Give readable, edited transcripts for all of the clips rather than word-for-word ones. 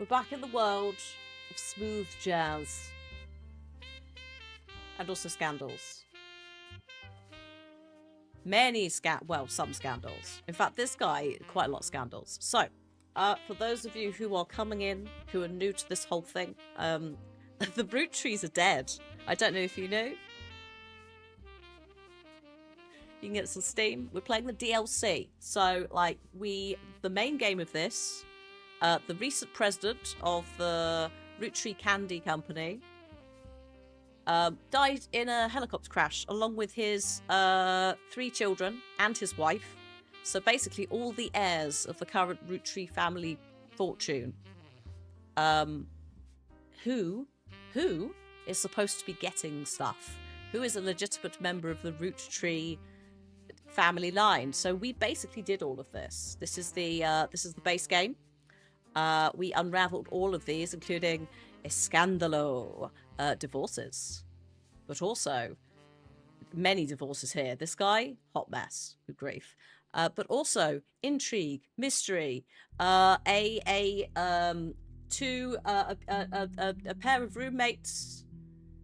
We're back in the world of smooth jazz. And also scandals. Some scandals. In fact, this guy, quite a lot of scandals. So, for those of you who are coming in, who are new to this whole thing, the Roottrees are dead. I don't know if you know. You can get some Steam. We're playing the DLC. So, like, the main game of this, the recent president of the Roottree Candy Company died in a helicopter crash along with his 3 children and his wife. So basically all the heirs of the current Roottree family fortune. Who is supposed to be getting stuff? Who is a legitimate member of the Roottree family line? So we basically did all of this. This is the base game. We unraveled all of these, including Escandalo, divorces, but also many divorces here. This guy, hot mess, good grief. But also intrigue, mystery, a pair of roommates,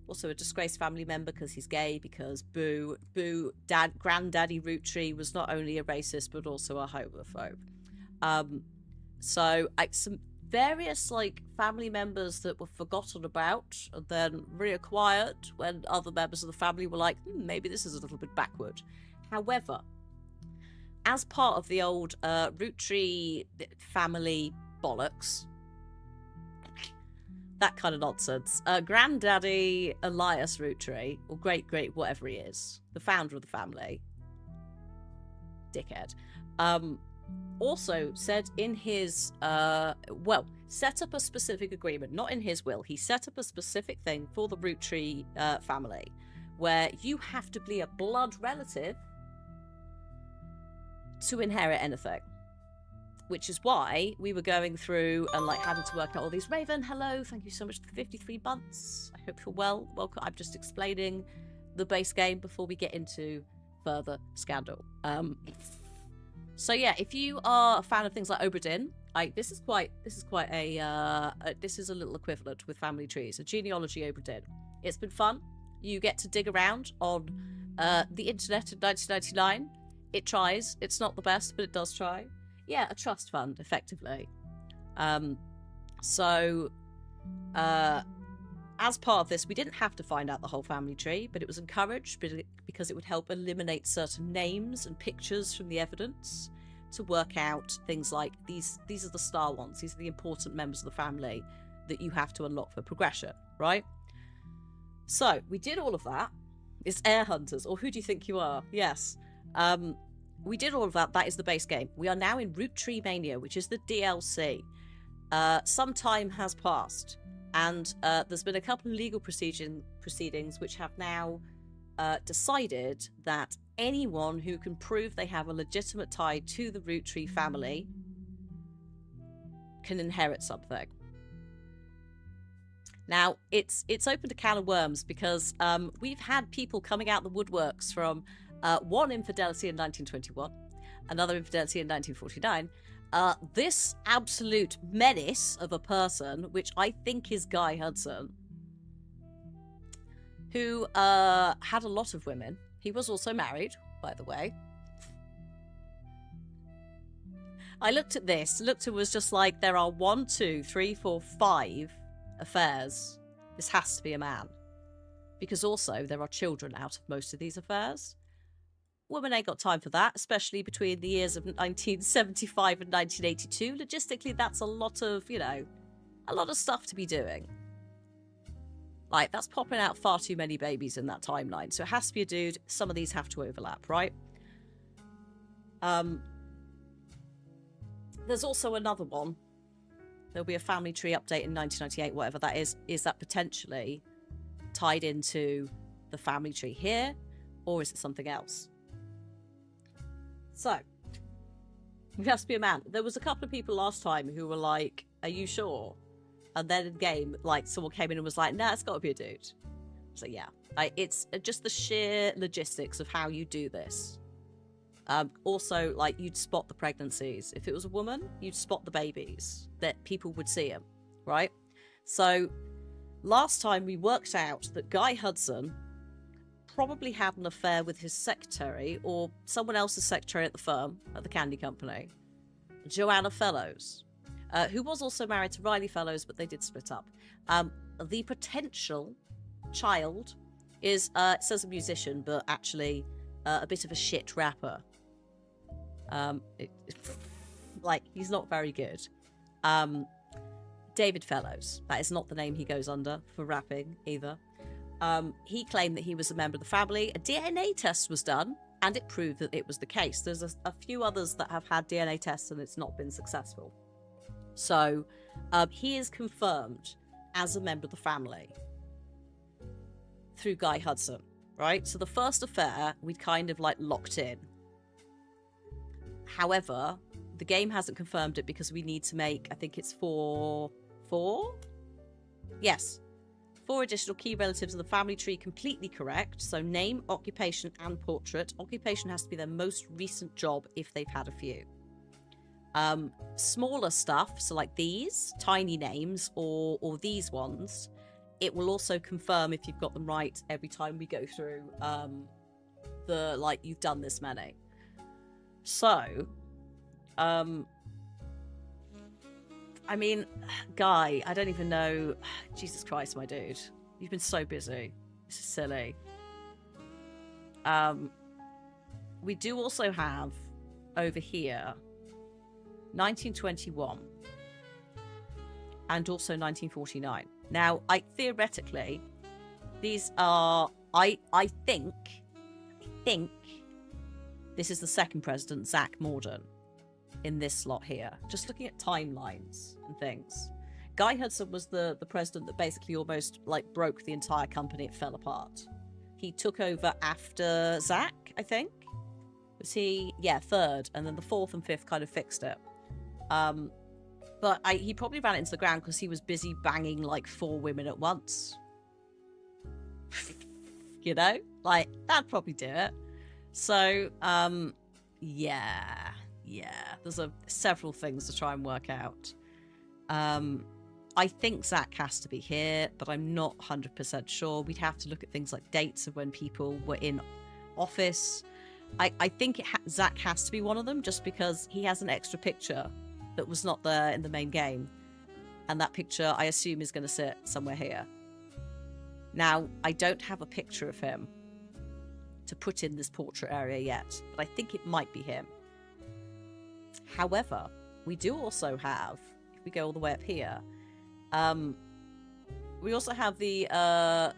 also a disgraced family member because he's gay, because boo, granddaddy Roottree was not only a racist but also a homophobe. So some various like family members that were forgotten about and then reacquired when other members of the family were like, maybe this is a little bit backward. However, as part of the old Roottree family bollocks, that kind of nonsense, Granddaddy Elias Roottree, or great whatever he is, the founder of the family, dickhead, also said in his, set up a specific agreement, not in his will. He set up a specific thing for the Roottree family where you have to be a blood relative to inherit anything. Which is why we were going through and like having to work out all these. Raven, hello, thank you so much for 53 months. I hope you're well. Welcome. I'm just explaining the base game before we get into further scandal. So yeah, if you are a fan of things like Oberdin, this is a little equivalent with family trees, a genealogy Oberdin. It's been fun. You get to dig around on the internet in 1999. It tries. It's not the best, but it does try. Yeah, a trust fund, effectively. As part of this, we didn't have to find out the whole family tree, but it was encouraged because it would help eliminate certain names and pictures from the evidence to work out things like these are the star ones, these are the important members of the family that you have to unlock for progression, right? So we did all of that. It's Air Hunters, or who do you think you are? Yes. We did all of that. That is the base game. We are now in Roottree Mania, which is the DLC. Some time has passed, and there's been a couple of legal proceedings which have now decided that anyone who can prove they have a legitimate tie to the Roottree family can inherit something. Now, it's opened a can of worms because we've had people coming out the woodworks from one infidelity in 1921, another infidelity in 1949. This absolute menace of a person, which I think is Guy Hudson, who had a lot of women. He was also married, by the way. I looked at this. It was just like, there are 1, 2, 3, 4, 5 affairs. This has to be a man. Because also, there are children out of most of these affairs. Women ain't got time for that, especially between the years of 1975 and 1982. Logistically, that's a lot of stuff to be doing. Like, that's popping out far too many babies in that timeline. So it has to be a dude. Some of these have to overlap, right? There's also another one. There'll be a family tree update in 1998, whatever that is. Is that potentially tied into the family tree here? Or is it something else? So, it has to be a man. There was a couple of people last time who were like, are you sure? And then in game, like, someone came in and was like, nah, it's got to be a dude. So yeah, it's just the sheer logistics of how you do this. Also, like, you'd spot the pregnancies. If it was a woman, you'd spot the babies, that people would see them. right? So last time we worked out that Guy Hudson probably had an affair with his secretary or someone else's secretary at the firm, at the candy company, Joanna Fellows, who was also married to Riley Fellows, but they did split up. The potential child is, it says a musician, but actually a bit of a shit rapper. Like, he's not very good. David Fellows. That is not the name he goes under for rapping either. He claimed that he was a member of the family. A DNA test was done, and it proved that it was the case. There's a few others that have had DNA tests, and it's not been successful. So, he is confirmed as a member of the family through Guy Hudson, right? So the first affair, we'd kind of like locked in. However, the game hasn't confirmed it because we need to make, I think it's four? Yes. 4 additional key relatives of the family tree completely correct. So name, occupation, and portrait. Occupation has to be their most recent job if they've had a few. Smaller stuff, so like these, tiny names, or these ones, it will also confirm if you've got them right every time we go through the, like, you've done this many. So, I mean, Guy, I don't even know. Jesus Christ, my dude. You've been so busy. This is silly. We do also have, over here, 1921. And also 1949. Now, theoretically, these are, I think this is the second president, Zach Morden, in this slot here. Just looking at timelines and things. Guy Hudson was the president that basically almost like broke the entire company. It fell apart. He took over after Zach, I think. Was he? Yeah, third. And then the fourth and fifth kind of fixed it. But he probably ran it into the ground because he was busy banging like 4 women at once. You know? Like, that'd probably do it. So, yeah. There's several things to try and work out. I think Zach has to be here, but I'm not 100% sure. We'd have to look at things like dates of when people were in office. I think Zach has to be one of them just because he has an extra picture that was not there in the main game. And that picture, I assume, is going to sit somewhere here. Now, I don't have a picture of him to put in this portrait area yet, but I think it might be him. However, we do also have, if we go all the way up here, we also have the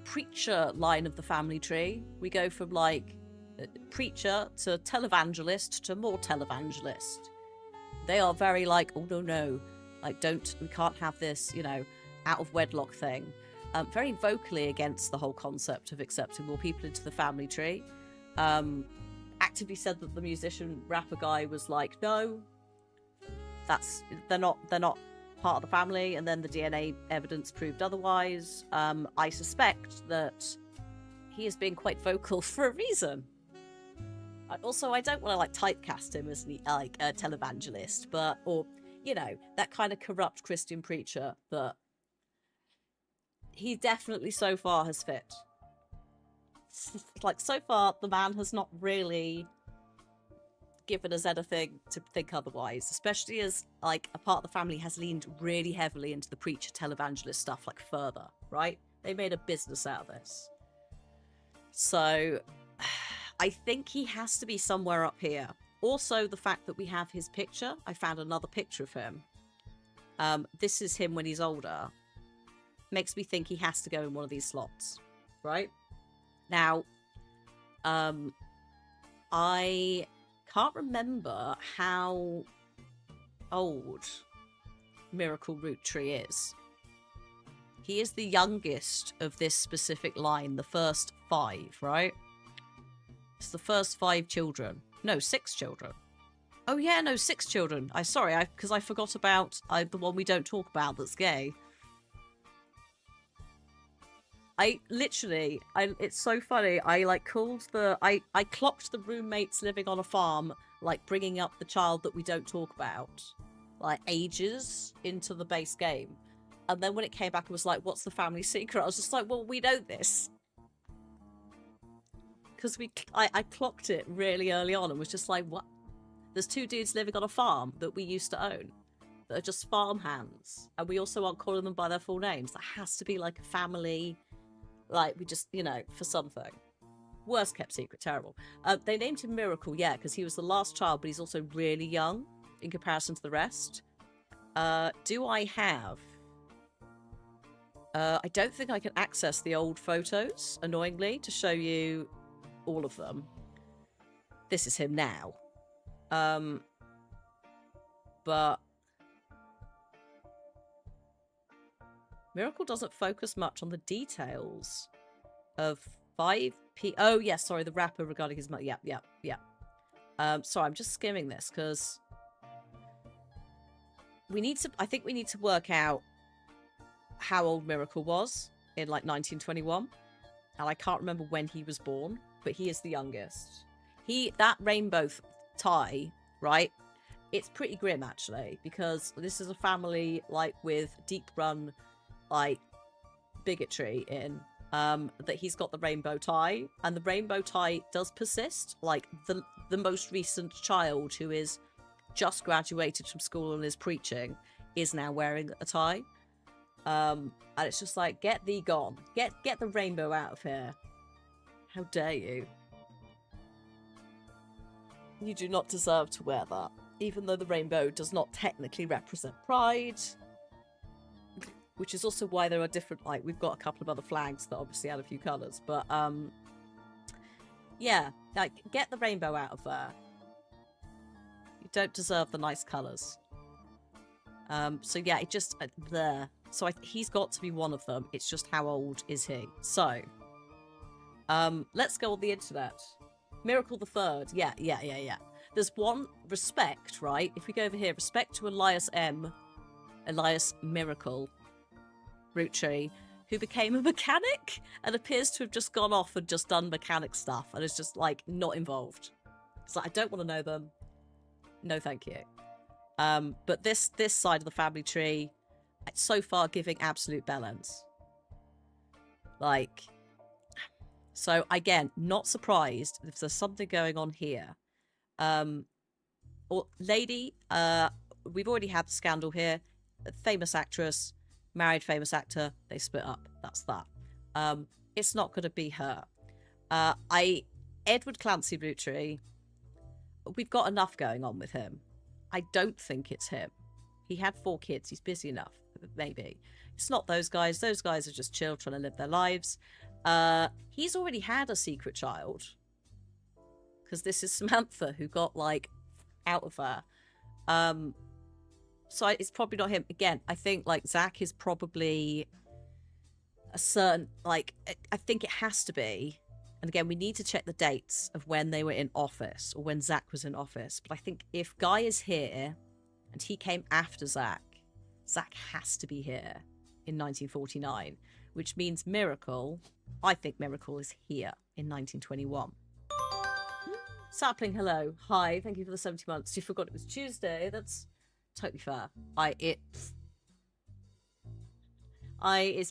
preacher line of the family tree. We go from like preacher to televangelist to more televangelist. They are very like, oh no, like we can't have this, you know, out of wedlock thing. Very vocally against the whole concept of accepting more people into the family tree. Actively said that the musician rapper guy was like, no, they're not part of the family, and then the DNA evidence proved otherwise. I suspect that he is being quite vocal for a reason. Also, I don't want to like typecast him as like a televangelist, or you know, that kind of corrupt Christian preacher that he definitely so far has fit. Like, so far, the man has not really given us anything to think otherwise, especially as, like, a part of the family has leaned really heavily into the preacher televangelist stuff, like, further, right? They made a business out of this. So, I think he has to be somewhere up here. Also, the fact that we have his picture, I found another picture of him. This is him when he's older. Makes me think he has to go in one of these slots, right? Now, I can't remember how old Miracle Roottrees is. He is the youngest of this specific line, the first 5, right? It's the first 5 children. No, 6 children. Oh yeah, no, 6 children. Because I forgot about the one we don't talk about that's gay. It's so funny. I clocked the roommates living on a farm, like bringing up the child that we don't talk about, like ages into the base game. And then when it came back, it was like, what's the family secret? I was just like, well, we know this. Because I clocked it really early on and was just like, what? There's 2 dudes living on a farm that we used to own that are just farm hands. And we also aren't calling them by their full names. That has to be like a family, like we just, you know, for something. Worst kept secret, terrible. They named him Miracle, yeah, because he was the last child, but he's also really young in comparison to the rest. Do I have... I don't think I can access the old photos, annoyingly, to show you all of them. This is him now. But Miracle doesn't focus much on the details of 5P. Oh, yes, sorry, the rapper regarding his mother. Yeah. Sorry, I'm just skimming this because I think we need to work out how old Miracle was in like 1921. And I can't remember when he was born, but he is the youngest. That rainbow tie, right? It's pretty grim actually, because this is a family like with deep run like bigotry in that he's got the rainbow tie, and the rainbow tie does persist. Like the most recent child who is just graduated from school and is preaching is now wearing a tie. And it's just like, get thee gone. Get the rainbow out of here. How dare you? You do not deserve to wear that. Even though the rainbow does not technically represent pride. Which is also why there are different, like, we've got a couple of other flags that obviously add a few colours. But, yeah, like, get the rainbow out of there. You don't deserve the nice colours. So yeah, it just, there. So he's got to be one of them. It's just how old is he? So, let's go on the internet. Miracle the Third. Yeah. There's one, respect, right? If we go over here, respect to Elias Miracle, Roottrees, who became a mechanic and appears to have just gone off and just done mechanic stuff and is just, like, not involved. It's like, I don't want to know them. No, thank you. But this side of the family tree, it's so far giving absolute bellends. Like, so again, not surprised if there's something going on here. Or lady, we've already had the scandal here. Famous actress, married famous actor, they split up. That's that. It's not going to be her. Edward Clancy Roottrees, we've got enough going on with him. I don't think it's him. He had 4 kids. He's busy enough. Maybe. It's not those guys. Those guys are just chill, trying to live their lives. He's already had a secret child. Because this is Samantha who got, like, out of her. So it's probably not him. Again, I think, like, Zach is probably a certain, like, I think it has to be. And again, we need to check the dates of when they were in office or when Zach was in office. But I think if Guy is here and he came after Zach, Zach has to be here in 1949, which means Miracle, I think Miracle is here in 1921. Sapling, hello. Hi, thank you for the 70 months. You forgot it was Tuesday. That's totally fair. It's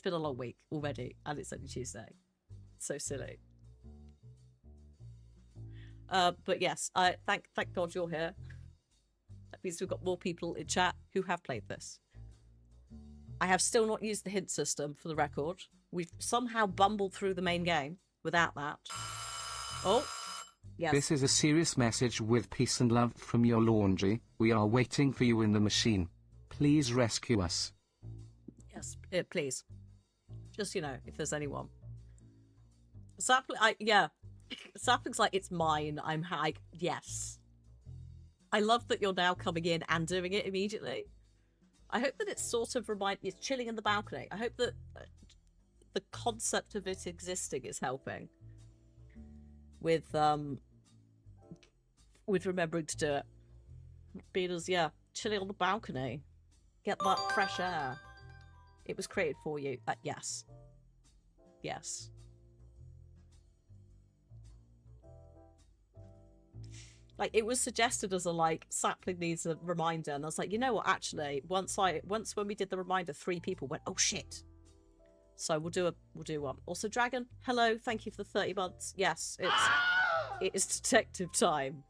been a long week already, and it's only Tuesday. So silly. But yes, thank God you're here. That means we've got more people in chat who have played this. I have still not used the hint system, for the record. We've somehow bumbled through the main game without that. Oh, yes. This is a serious message with peace and love from your laundry. We are waiting for you in the machine. Please rescue us. Yes, please. Just, you know, if there's anyone. Yeah. Sapling's like, it's mine. I'm like, yes. I love that you're now coming in and doing it immediately. I hope that it's sort of it's chilling in the balcony. I hope that the concept of it existing is helping with remembering to do it. Beatles, yeah, chilling on the balcony. Get that fresh air. It was created for you. Yes. Yes. Like, it was suggested as a, like, sapling needs a reminder, and I was like, you know what, actually, once when we did the reminder, 3 people went, oh shit. So we'll do one. Also, Dragon, hello, thank you for the 30 months. Yes, it is detective time.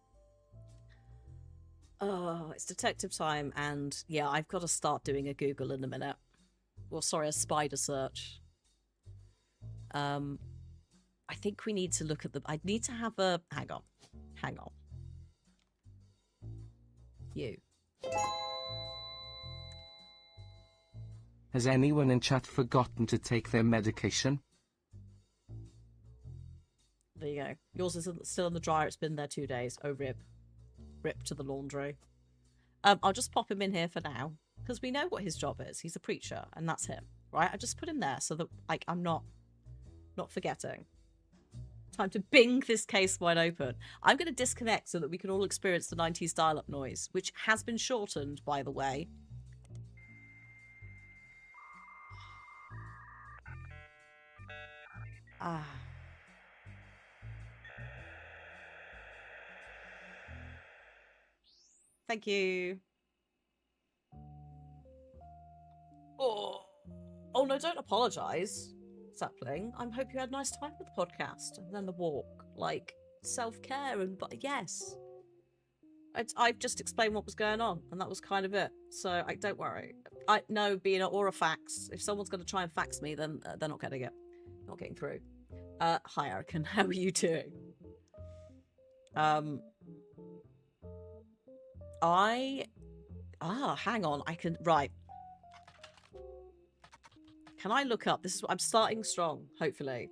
Oh, it's detective time, and yeah, I've got to start doing a Google in a minute. Well, sorry, a spider search. I think we need to look at the... I need to have a... Hang on. You. Has anyone in chat forgotten to take their medication? There you go. Yours is still in the dryer. It's been there 2 days. Oh, rip. Rip to the laundry. I'll just pop him in here for now, because we know what his job is. He's a preacher, and that's him, right? I just put him there so that, like, I'm not forgetting. Time to bing this case wide open. I'm going to disconnect so that we can all experience the 90s dial-up noise, which has been shortened, by the way. Thank you. Oh no, don't apologise, Sapling. I hope you had a nice time with the podcast and then the walk. Like, self-care and... But yes. I've just explained what was going on, and that was kind of it. So, don't worry. I know, being an or a fax. If someone's going to try and fax me, then they're not getting it. Not getting through. Hi, Erican. How are you doing? Hang on. I can... Right. Can I look up... This is... I'm starting strong, hopefully,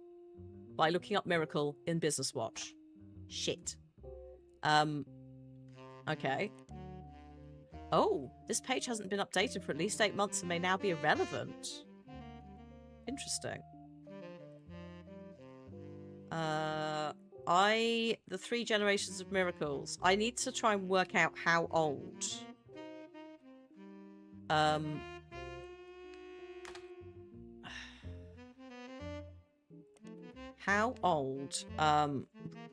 by looking up Miracle in Business Watch. Shit. Okay. Oh, this page hasn't been updated for at least 8 months and may now be irrelevant. Interesting. The 3 generations of miracles. I need to try and work out how old. How old,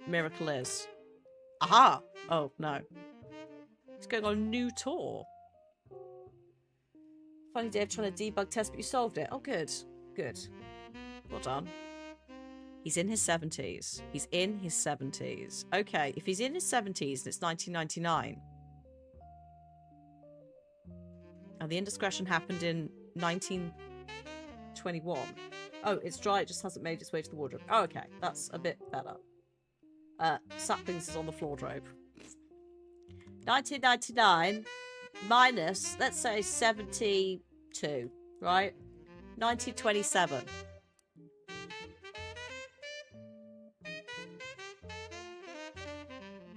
Miracle is. Aha! Oh, no. He's going on a new tour. Funny day of trying to debug test, but you solved it. Oh, good. Good. Well done. He's in his 70s. He's in his 70s. Okay, if he's in his 70s and it's 1999. And the indiscretion happened in 1921. Oh, it's dry. It just hasn't made its way to the wardrobe. Oh, okay. That's a bit better. Saplings is on the wardrobe. 1999 minus, let's say, 72, right? 1927.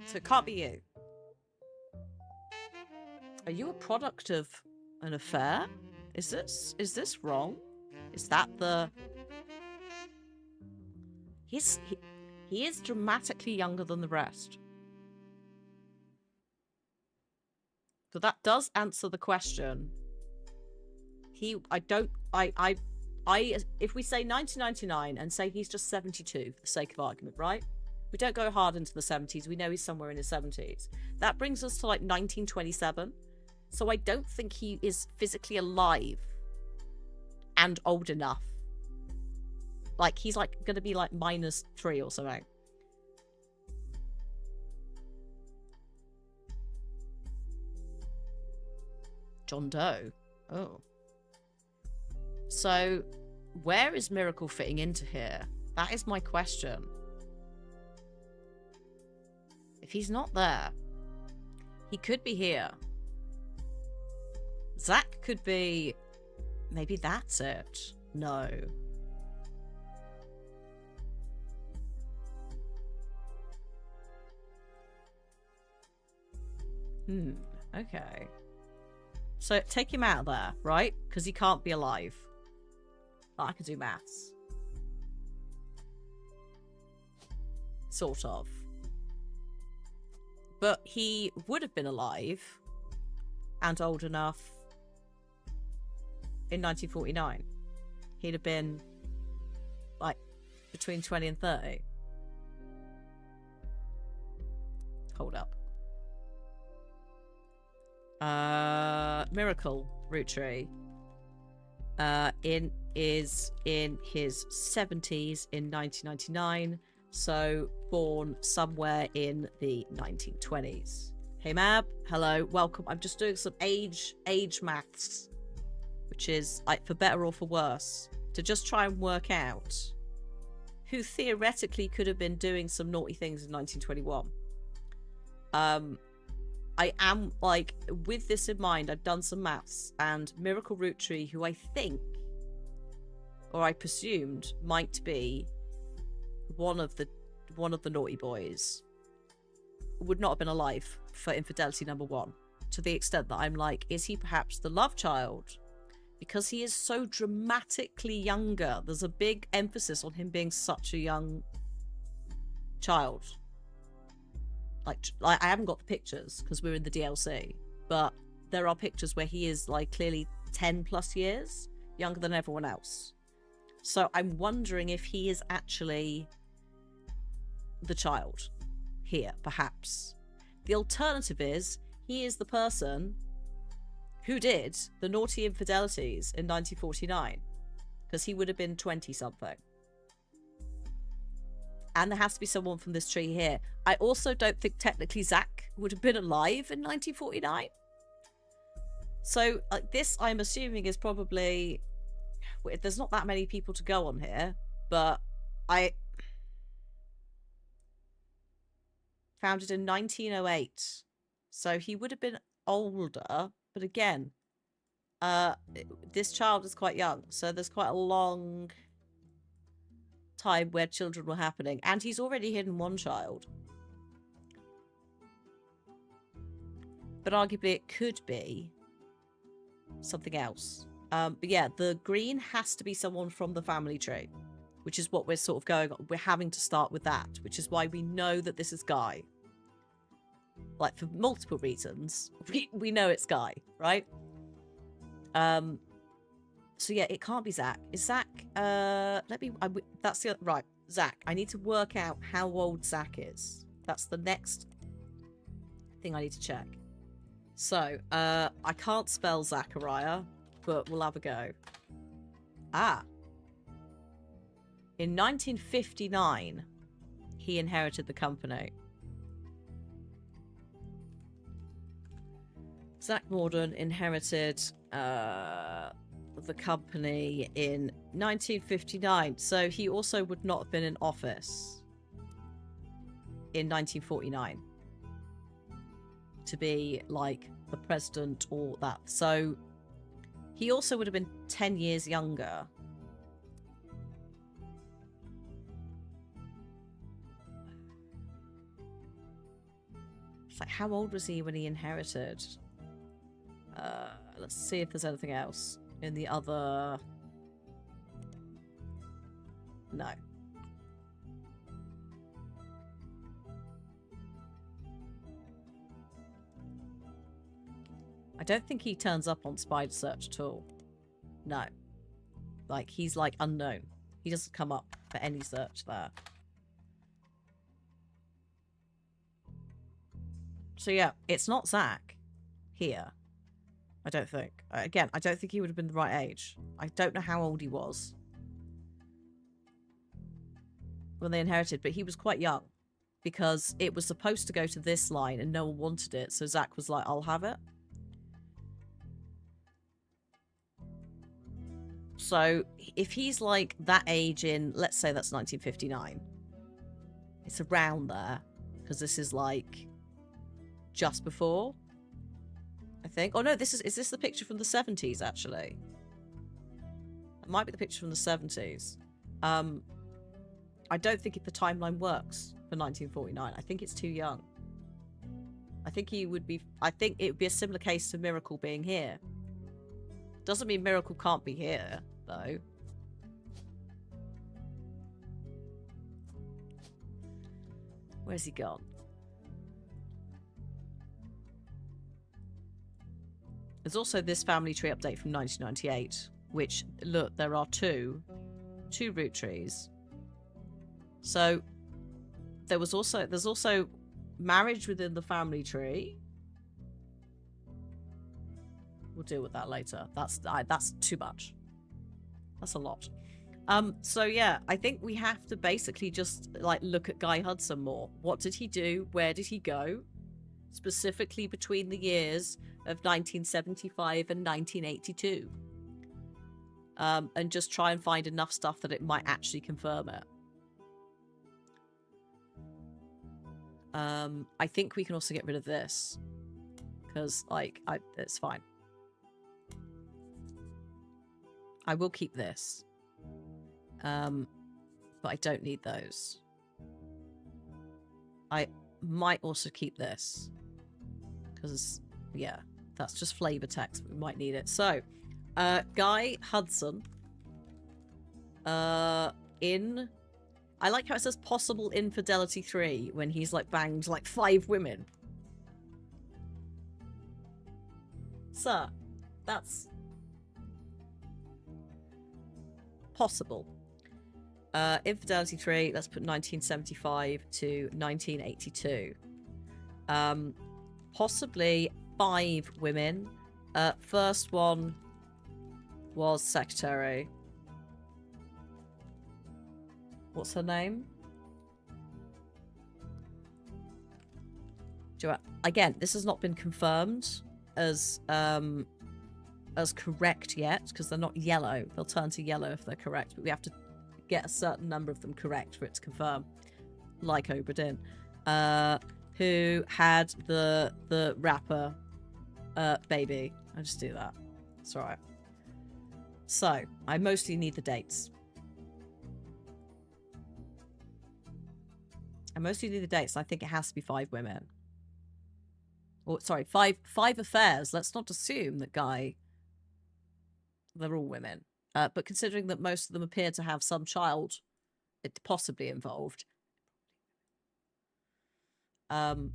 So it can't be you. Are you a product of an affair? Is this wrong? Is that the... He is dramatically younger than the rest. So that does answer the question. If we say 1999 and say he's just 72 for the sake of argument, right? We don't go hard into the 70s. We know he's somewhere in his 70s. That brings us to like 1927. So I don't think he is physically alive and old enough. Like, he's like going to be like -3 or something. John Doe. Oh. So, where is Miracle fitting into here? That is my question. If he's not there, he could be here. Zach could be... Maybe that's it. No. Okay. So take him out of there, right? Because he can't be alive. I can do maths. Sort of. But he would have been alive and old enough in 1949. He'd have been like between 20 and 30. Hold up. Miracle Roottrees. Is in his 70s in 1999, so born somewhere in the 1920s. Hey Mab, hello, welcome. I'm just doing some age maths, which is like for better or for worse, to just try and work out who theoretically could have been doing some naughty things in 1921. I am, like, with this in mind, I've done some maths, and Miracle Roottrees, who I think, or I presumed, might be one of the naughty boys, would not have been alive for infidelity number 1. To the extent that I'm like, is he perhaps the love child? Because he is so dramatically younger. There's a big emphasis on him being such a young child. Like I haven't got the pictures because we're in the DLC, but there are pictures where he is like clearly 10 plus years younger than everyone else. So I'm wondering if he is actually the child here, perhaps. The alternative is he is the person who did the naughty infidelities in 1949, because he would have been 20 something. And there has to be someone from this tree here. I also don't think technically Zach would have been alive in 1949. So this, I'm assuming, is probably... There's not that many people to go on here, but I... Founded in 1908. So he would have been older, but again, this child is quite young. So there's quite a long... time where children were happening, and he's already hidden one child, but arguably it could be something else. But yeah, the green has to be someone from the family tree, which is what we're sort of going on. We're having to start with that, which is why we know that this is Guy, like for multiple reasons. We know it's Guy, right? So yeah, it can't be Zach. Is Zach, that's the, right, Zach. I need to work out how old Zach is. That's the next thing I need to check. So, I can't spell Zachariah, but we'll have a go. In 1959, he inherited the company. Zach Morden inherited, the company in 1959, so he also would not have been in office in 1949 to be like the president or that. So he also would have been 10 years younger. It's like, how old was he when he inherited? Let's see if there's anything else in the other... No. I don't think he turns up on Spider Search at all. No. Like, he's like unknown. He doesn't come up for any search there. So yeah, it's not Zach here. I don't think. Again, I don't think he would have been the right age. I don't know how old he was when they inherited, but he was quite young because it was supposed to go to this line and no one wanted it. So Zach was like, I'll have it. So if he's like that age in, let's say that's 1959. It's around there because this is like just before, I think. Oh no, is this the picture from the 70s actually? It might be the picture from the 70s. I don't think the timeline works for 1949. I think it's too young. I think it would be a similar case to Miracle being here. Doesn't mean Miracle can't be here, though. Where's he gone? There's also this family tree update from 1998, which, look, there are two Roottrees. So there's also marriage within the family tree. We'll deal with that later. That's too much. That's a lot. So yeah, I think we have to basically just like look at Guy Hudson more. What did he do? Where did he go? Specifically between the years of 1975 and 1982. And just try and find enough stuff that it might actually confirm it. I think we can also get rid of this. Because, like, it's fine. I will keep this. But I don't need those. I might also keep this. Because, yeah, that's just flavor text. We might need it. So, Guy Hudson. In... I like how it says possible infidelity 3 when he's, like, banged, like, 5 women. Sir, that's... possible. Infidelity 3, let's put 1975 to 1982. Possibly 5 women. First one was secretary. What's her name? Again, this has not been confirmed as correct yet, because they're not yellow. They'll turn to yellow if they're correct, but we have to get a certain number of them correct for it to confirm. Like Obra Dinn. Who had the rapper baby. I just do that. It's alright. So, I mostly need the dates. I mostly need the dates. I think it has to be 5 women. Or, sorry, five affairs. Let's not assume that Guy... They're all women. But considering that most of them appear to have some child possibly involved. There's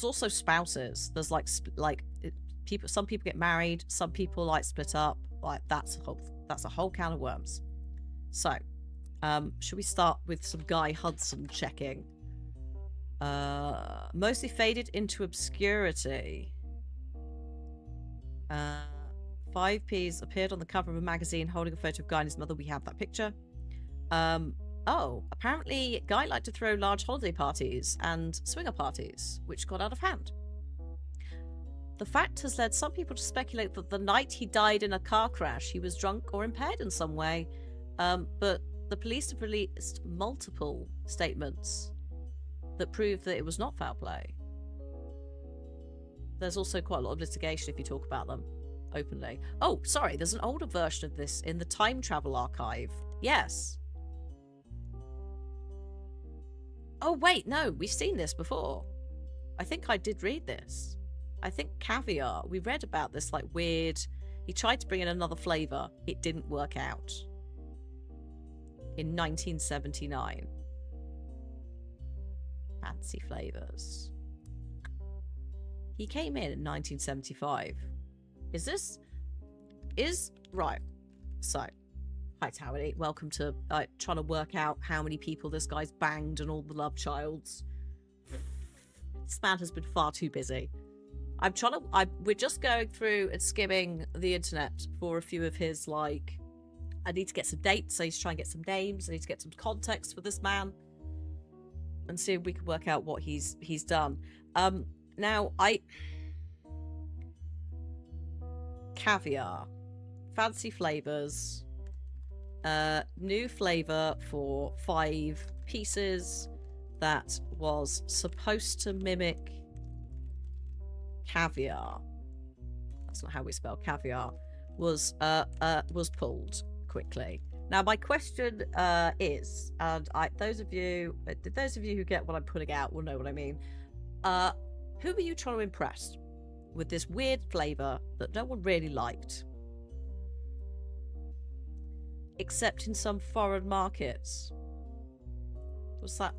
also spouses. There's people. Some people get married. Some people like split up. Like that's a whole can of worms. So, should we start with some Guy Hudson checking? Mostly faded into obscurity. 5Ps appeared on the cover of a magazine holding a photo of Guy and his mother. We have that picture. Oh, apparently Guy liked to throw large holiday parties and swinger parties, which got out of hand. The fact has led some people to speculate that the night he died in a car crash, he was drunk or impaired in some way. But the police have released multiple statements that prove that it was not foul play. There's also quite a lot of litigation if you talk about them openly. Oh, sorry, there's an older version of this in the Time Travel Archive. Yes. Oh, wait, no, we've seen this before. I think I did read this. I think Caviar, we read about this, like, weird... He tried to bring in another flavour. It didn't work out. In 1979. Fancy flavours. He came in 1975. Right. So, hi Towity. Welcome to trying to work out how many people this guy's banged and all the love childs. This man has been far too busy. We're just going through and skimming the internet for a few of his, like... I need to get some dates. I need to try and get some names. I need to get some context for this man. And see if we can work out what he's done. Now, Caviar. Fancy flavours. New flavour for 5 pieces that was supposed to mimic caviar. That's not how we spell caviar. Was pulled quickly. Now, my question is, and those of you who get what I'm putting out will know what I mean. Who are you trying to impress with this weird flavour that no one really liked? Except in some foreign markets. What's that?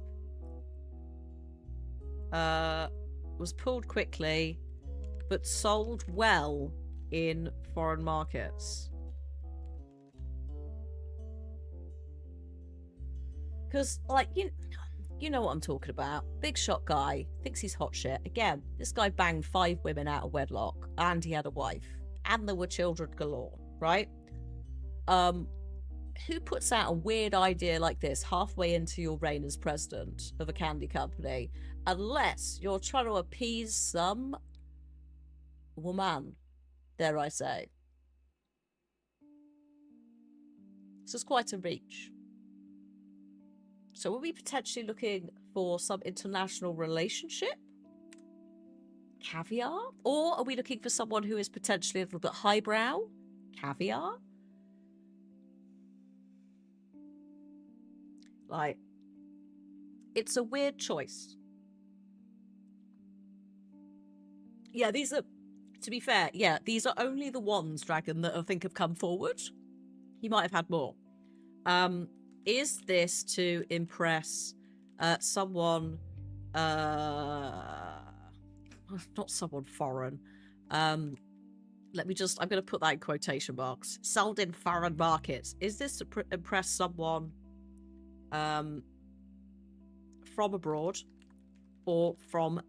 Was pulled quickly, but sold well in foreign markets. Because, like, You know what I'm talking about. Big shot guy, thinks he's hot shit. Again, this guy banged 5 women out of wedlock, and he had a wife, and there were children galore, right? Who puts out a weird idea like this halfway into your reign as president of a candy company, unless you're trying to appease some woman, dare I say? This is quite a reach. So are we potentially looking for some international relationship? Caviar? Or are we looking for someone who is potentially a little bit highbrow? Caviar? Like, it's a weird choice. Yeah, these are, to be fair, yeah, these are only the ones, Dragon, that I think have come forward. He might have had more. Is this to impress someone, not someone foreign. Let me just, I'm going to put that in quotation marks. Sold in foreign markets. Is this to impress someone from abroad, or from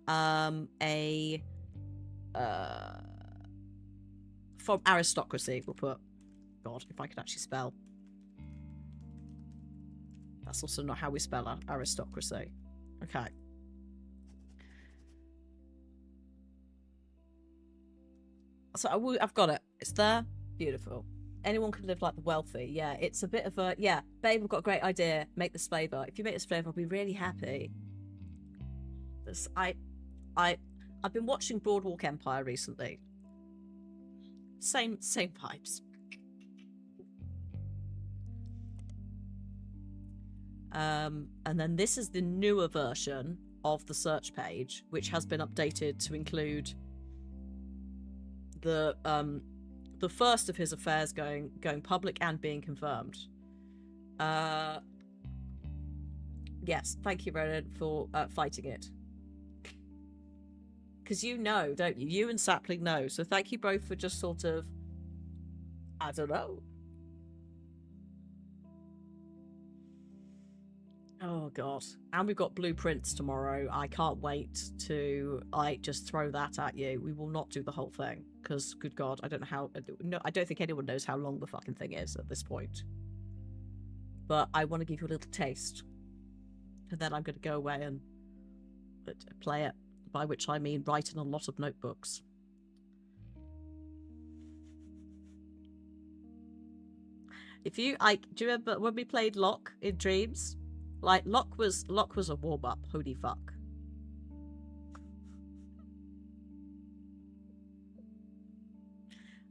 from aristocracy? We'll put. God, if I could actually spell. That's also not how we spell aristocracy. Okay. So I've got it. It's there. Beautiful. Anyone can live like the wealthy. Yeah, it's a bit of a... Yeah, babe, I've got a great idea. Make this flavour. If you make this flavour, I'll be really happy. I've been watching Boardwalk Empire recently. Same vibes. And then this is the newer version of the search page, which has been updated to include the first of his affairs going public and being confirmed. Yes, thank you, Ronan, for fighting it. Because you know, don't you? You and Sapling know. So thank you both for just sort of, I don't know. Oh god. And we've got blueprints tomorrow. I can't wait to just throw that at you. We will not do the whole thing because, good god, I don't know how. No, I don't think anyone knows how long the fucking thing is at this point. But I want to give you a little taste, and then I'm going to go away and play it. By which I mean write in a lot of notebooks. If you do you remember when we played Lock in Dreams? Like, Lock was a warm-up. Holy fuck.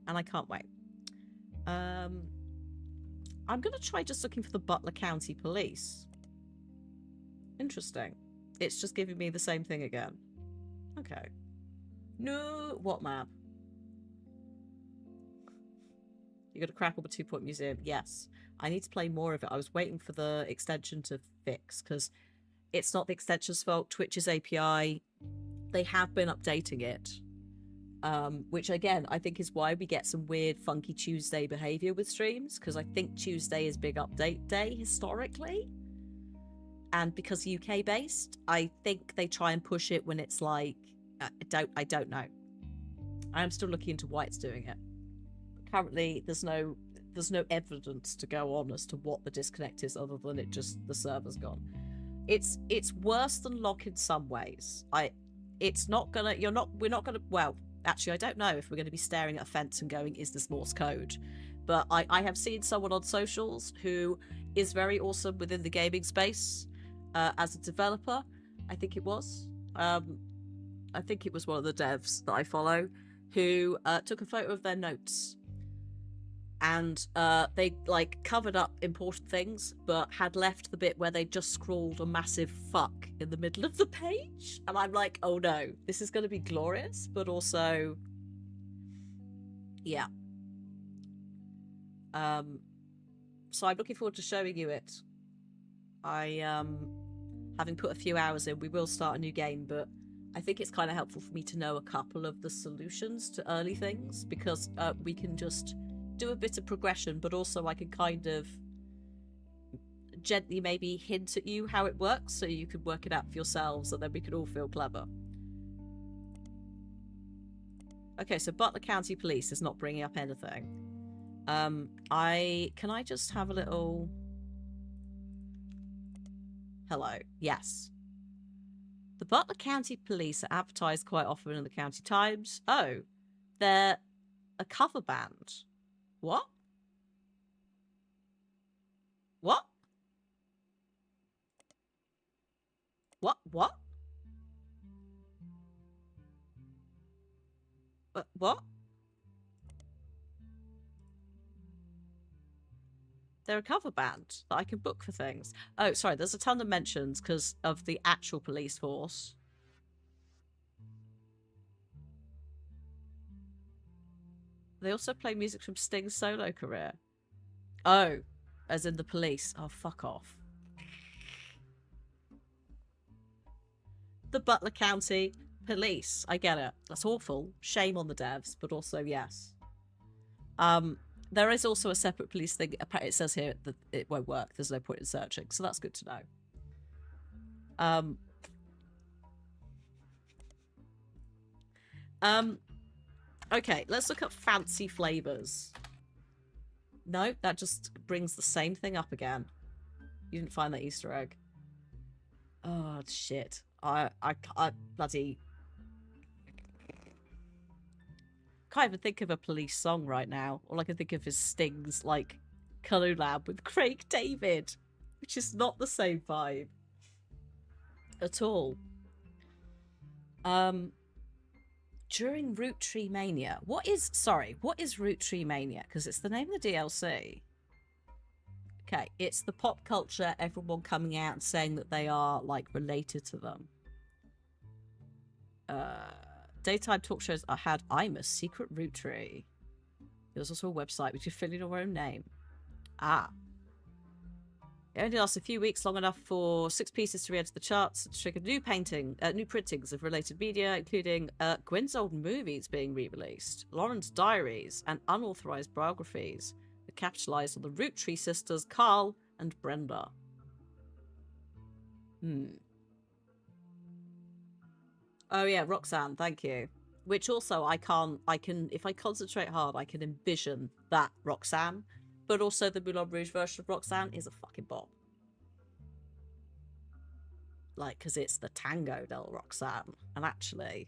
And I can't wait. I'm going to try just looking for the Butler County Police. Interesting. It's just giving me the same thing again. Okay. No, what map? You got a Crackle 2-Point Museum? Yes. I need to play more of it. I was waiting for the extension to fix because it's not the extension's fault. Twitch's API, they have been updating it. Which again, I think is why we get some weird funky Tuesday behavior with streams, because I think Tuesday is big update day historically. And because UK based, I think they try and push it when it's like, I don't know. I am still looking into why it's doing it. But currently, there's no evidence to go on as to what the disconnect is, other than it just the server's gone. It's worse than Lock in some ways. We're not gonna. Well, actually, I don't know if we're going to be staring at a fence and going, "Is this Morse code?" But I have seen someone on socials who is very awesome within the gaming space as a developer. I think it was. I think it was one of the devs that I follow who took a photo of their notes, and they like covered up important things but had left the bit where they just scrawled a massive fuck in the middle of the page. And I'm like, oh no, this is going to be glorious, but also yeah. So I'm looking forward to showing you it. Having put a few hours in, we will start a new game, but I think it's kind of helpful for me to know a couple of the solutions to early things, because we can just do a bit of progression, but also I can kind of gently maybe hint at you how it works so you could work it out for yourselves and then we could all feel clever. Okay, so Butler County Police is not bringing up anything. Can I just have a little... Hello. Yes. The Butler County Police are advertised quite often in the County Times. Oh, they're a cover band. What? What? What? What? What? They're a cover band that I can book for things. Oh, sorry, there's a ton of mentions because of the actual police force. They also play music from Sting's solo career. Oh, as in the police. Oh, fuck off. The Butler County Police. I get it. That's awful. Shame on the devs, but also yes. There is also a separate police thing. It says here that it won't work. There's no point in searching, so that's good to know. Okay, let's look at fancy flavors. No, that just brings the same thing up again. You didn't find that Easter egg. Oh shit! I bloody can't even think of a police song right now. All I can think of is Sting's like collab with Craig David, which is not the same vibe at all. During Roottrees Mania, what is Roottrees Mania? Because it's the name of the DLC. Okay, it's the pop culture, everyone coming out and saying that they are like related to them. Daytime talk shows had I'm a secret Roottrees. There was also a website which you fill in your own name. Ah. It only lasts a few weeks, long enough for 6 pieces to re-enter the charts and trigger new printings of related media, including Gwen's old movies being re-released, Lauren's diaries, and unauthorized biographies that capitalized on the Roottrees sisters, Carl and Brenda. Oh yeah, Roxanne, thank you. Which also I can, if I concentrate hard, I can envision that Roxanne. But also the Moulin Rouge version of Roxanne is a fucking bop. Like, because it's the Tango del Roxanne. And actually,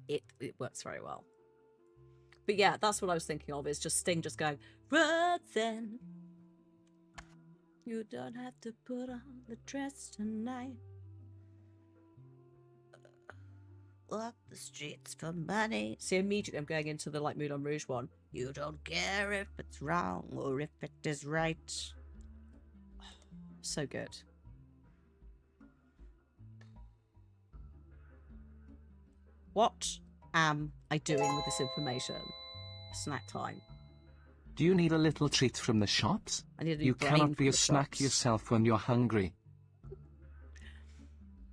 it works very well. But yeah, that's what I was thinking of, is just Sting just going, Roxanne, you don't have to put on the dress tonight. Walk the streets for money. See, immediately I'm going into the like Moulin Rouge one. You don't care if it's wrong or if it is right. Oh, so good. What am I doing with this information? Snack time. Do you need a little treat from the shops? I need a You cannot be a snack yourself when you're hungry.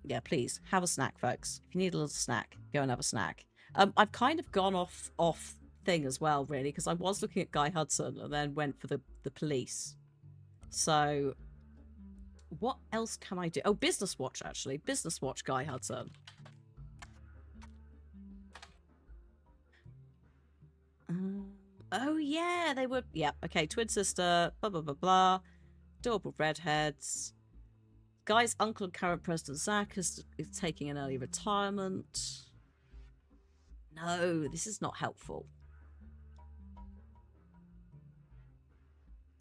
Yeah, please have a snack, folks. If you need a little snack, go and have a snack. I've kind of gone off thing as well, really, because I was looking at Guy Hudson and then went for the police. So what else can I do? Oh, Business Watch, actually. Business Watch, Guy Hudson. Oh yeah, they were. Yeah, okay. Twin sister. Blah blah blah blah. Adorable redheads. Guy's uncle and current president Zach is taking an early retirement. No, this is not helpful.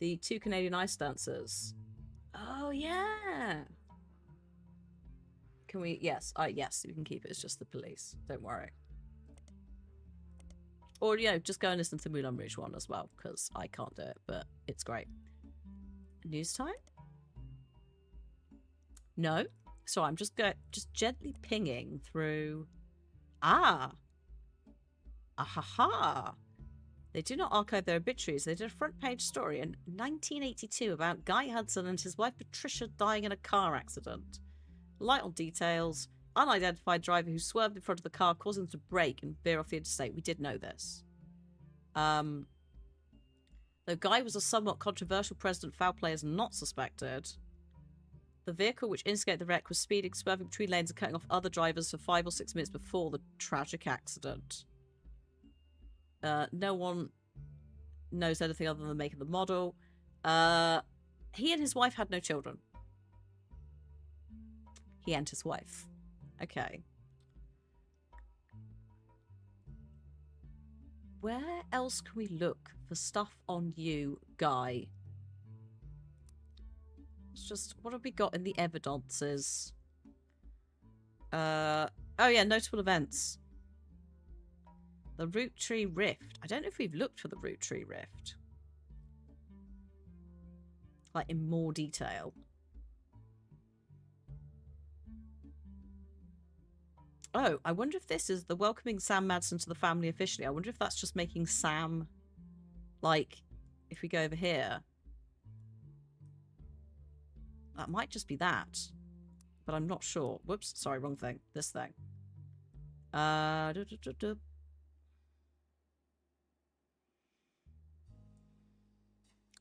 The 2 Canadian ice dancers. Oh yeah. Can we? Yes. Yes, we can keep it. It's just the police. Don't worry. Or, you know, just go and listen to the Moulin Rouge one as well, because I can't do it, but it's great. News time? No. So I'm just gently pinging through. Ahaha. They do not archive their obituaries. They did a front page story in 1982 about Guy Hudson and his wife Patricia dying in a car accident. Light on details. Unidentified driver who swerved in front of the car, causing them to brake and veer off the interstate. We did know this. Though Guy was a somewhat controversial president, foul play is not suspected. The vehicle which instigated the wreck was speeding, swerving between lanes and cutting off other drivers for 5 or 6 minutes before the tragic accident. No one knows anything other than making the model. He and his wife had no children. He and his wife. Okay. Where else can we look for stuff on you, Guy? It's just, what have we got in the evidences? Oh yeah, notable events. The Roottrees Rift. I don't know if we've looked for the Roottrees Rift. Like, in more detail. Oh, I wonder if this is the welcoming Sam Madsen to the family officially. I wonder if that's just making Sam, like, if we go over here. That might just be that. But I'm not sure. Whoops, sorry, wrong thing. This thing.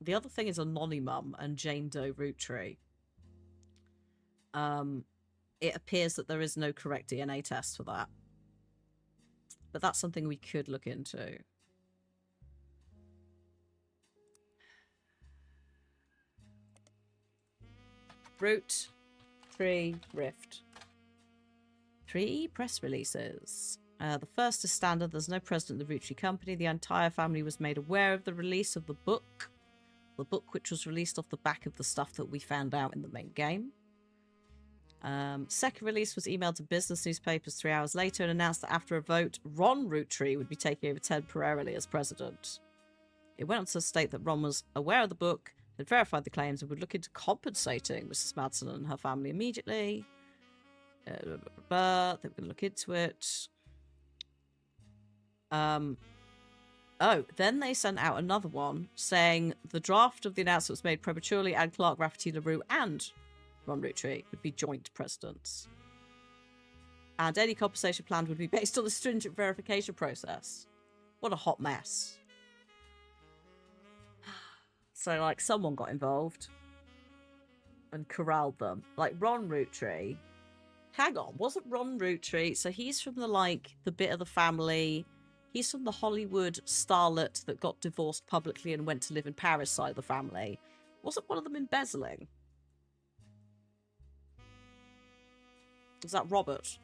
The other thing is Anonymum and Jane Doe Roottree. It appears that there is no correct DNA test for that. But that's something we could look into. Roottrees Rift. 3 press releases. The first is standard. There's no president of the Roottrees Company. The entire family was made aware of the release of the book. The book which was released off the back of the stuff that we found out in the main game. Second release was emailed to business newspapers 3 hours later and announced that after a vote, Ron Roottrees would be taking over temporarily as president. It went on to state that Ron was aware of the book, had verified the claims, and would look into compensating Mrs. Madsen and her family immediately. They were going to look into it. Oh, then they sent out another one saying the draft of the announcement was made prematurely and Clark Rafferty LaRue and Ron Roottrees would be joint presidents. And any compensation plan would be based on the stringent verification process. What a hot mess. So, like, someone got involved and corralled them. Like, Ron Roottrees. Hang on, wasn't Ron Roottrees? So he's from the, like, the bit of the family. He's from the Hollywood starlet that got divorced publicly and went to live in Paris side of the family. Wasn't one of them embezzling? Was that Robert?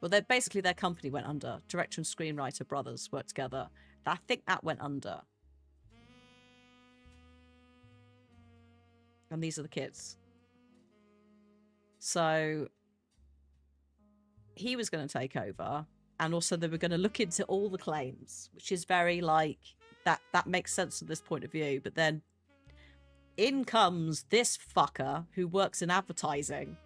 Well, basically their company went under. Director and screenwriter brothers worked together. I think that went under. And these are the kids. So he was going to take over. And also they were going to look into all the claims, which is very, like, that makes sense from this point of view. But then in comes this fucker who works in advertising.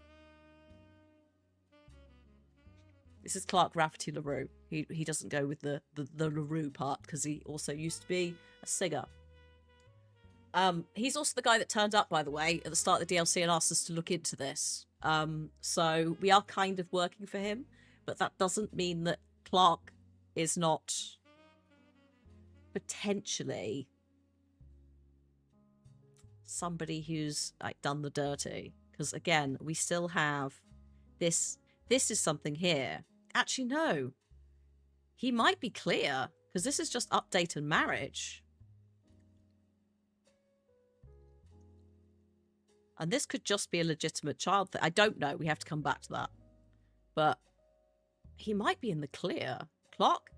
This is Clark Rafferty LaRue. He doesn't go with the LaRue part because he also used to be a singer. He's also the guy that turned up, by the way, at the start of the DLC and asked us to look into this. So we are kind of working for him, but that doesn't mean that Clark is not potentially somebody who's, like, done the dirty. Because again, we still have this. This is something here. Actually, no. He might be clear because this is just update and marriage. And this could just be a legitimate child thing. I don't know. We have to come back to that. But he might be in the clear. Clark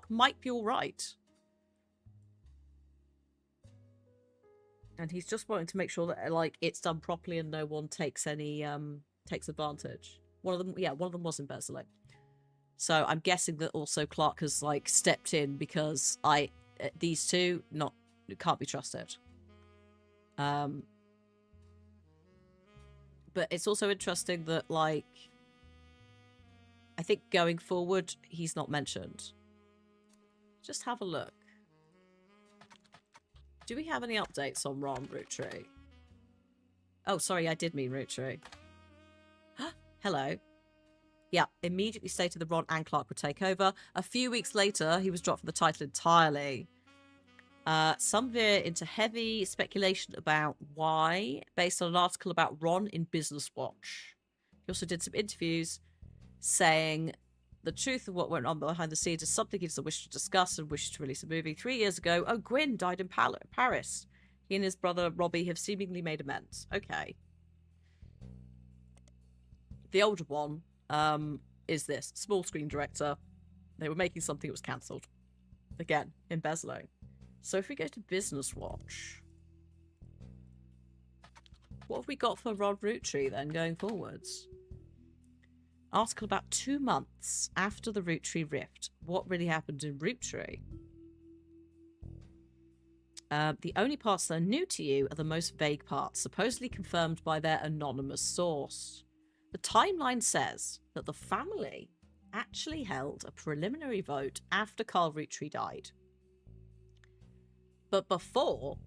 might be all right. And he's just wanting to make sure that, like, it's done properly and no one takes any takes advantage. One of them was embezzling. So I'm guessing that also Clark has, like, stepped in because these two can't be trusted. But it's also interesting that, like, I think going forward, he's not mentioned. Just have a look. Do we have any updates on Ron Roottrees? Oh, sorry, I did mean Roottrees. Hello. Yeah, immediately stated that Ron and Clark would take over. A few weeks later, he was dropped from the title entirely. Some veer into heavy speculation about why, based on an article about Ron in Business Watch. He also did some interviews saying the truth of what went on behind the scenes is something he has a wish to discuss and wishes to release a movie. 3 years ago, Gwyn died in Paris. He and his brother Robbie have seemingly made amends. Okay. The older one is this small screen director. They were making something that was cancelled. Again, embezzling. So if we go to Business Watch, what have we got for Rod Roottrees then going forwards? Article about 2 months after the Roottrees rift. What really happened in Roottrees? The only parts that are new to you are the most vague parts, supposedly confirmed by their anonymous source. The timeline says that the family actually held a preliminary vote after Carl Roottrees died, but before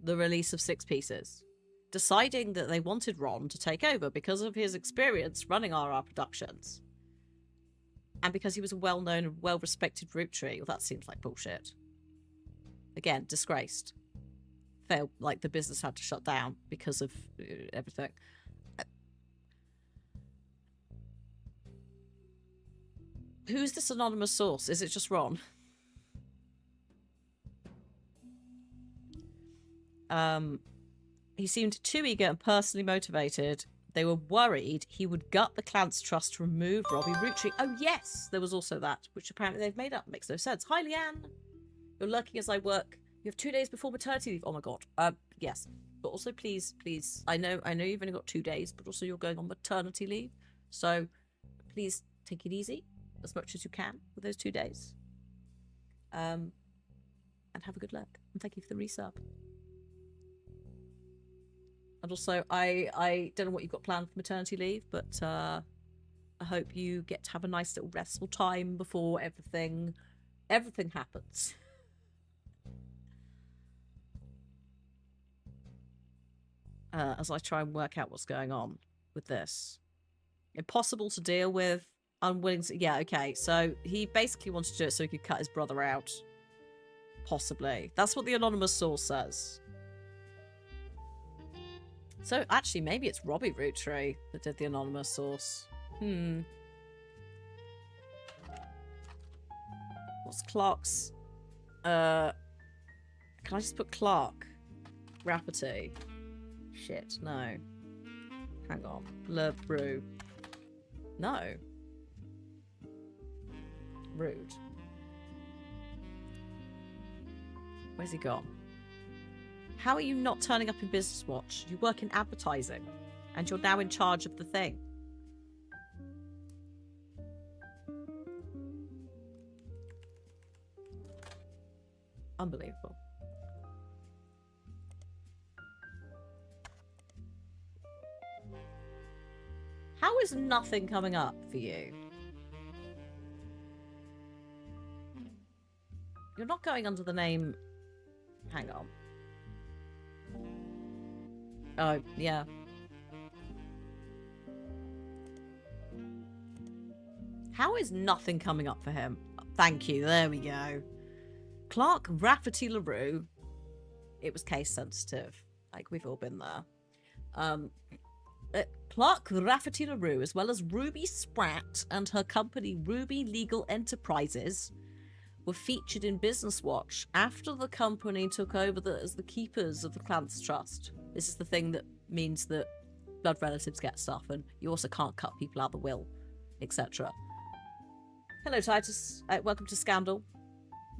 the release of Six Pieces, deciding that they wanted Ron to take over because of his experience running RR Productions. And because he was a well-known and well-respected Roottrees. Well, that seems like bullshit. Again, disgraced. Failed, like the business had to shut down because of everything. Who's this anonymous source? Is it just Ron? He seemed too eager and personally motivated. They were worried he would gut the Clans Trust to remove Robbie Roottrees. Oh yes, there was also that, which apparently they've made up. Makes no sense. Hi, Leanne. You're lurking as I work. You have 2 days before maternity leave. Oh my god. Yes. But also, please, I know you've only got 2 days, but also you're going on maternity leave. So please take it easy as much as you can with those 2 days. And have a good luck. And thank you for the resub. And also, I don't know what you've got planned for maternity leave, but I hope you get to have a nice little restful time before everything happens. As I try and work out what's going on with this. Impossible to deal with, unwilling to... Yeah, okay, so he basically wanted to do it so he could cut his brother out. Possibly. That's what the anonymous source says. So, actually, maybe it's Robbie Roottrees that did the anonymous source. What's Clark's... Can I just put Clark? Rafferty. Shit, no. Hang on. Le Brew. No. Rude. Where's he gone? How are you not turning up in Business Watch? You work in advertising, and you're now in charge of the thing. Unbelievable. How is nothing coming up for you? You're not going under the name... Hang on. Oh, yeah. How is nothing coming up for him? Thank you, there we go. Clark Rafferty LaRue. It was case sensitive. Like, we've all been there. Clark Rafferty LaRue, as well as Ruby Spratt and her company Ruby Legal Enterprises, were featured in Business Watch after the company took over as the keepers of the Clans Trust. This is the thing that means that blood relatives get stuff, and you also can't cut people out of the will, etc. Hello, Titus. Welcome to Scandal.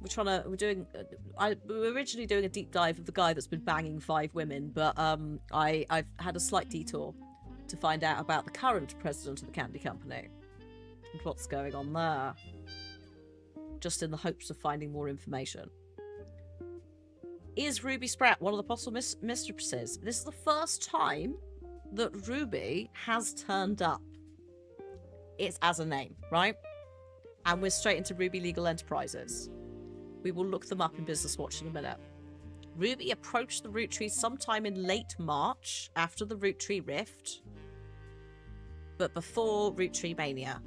We were originally doing a deep dive of the guy that's been banging 5 women, but I've had a slight detour to find out about the current president of the candy company and what's going on there, just in the hopes of finding more information. Is Ruby Spratt one of the possible mistresses? This is the first time that Ruby has turned up. It's as a name, right? And we're straight into Ruby Legal Enterprises. We will look them up in Business Watch in a minute. Ruby approached the Roottrees sometime in late March after the Roottrees rift, but before Roottrees Mania.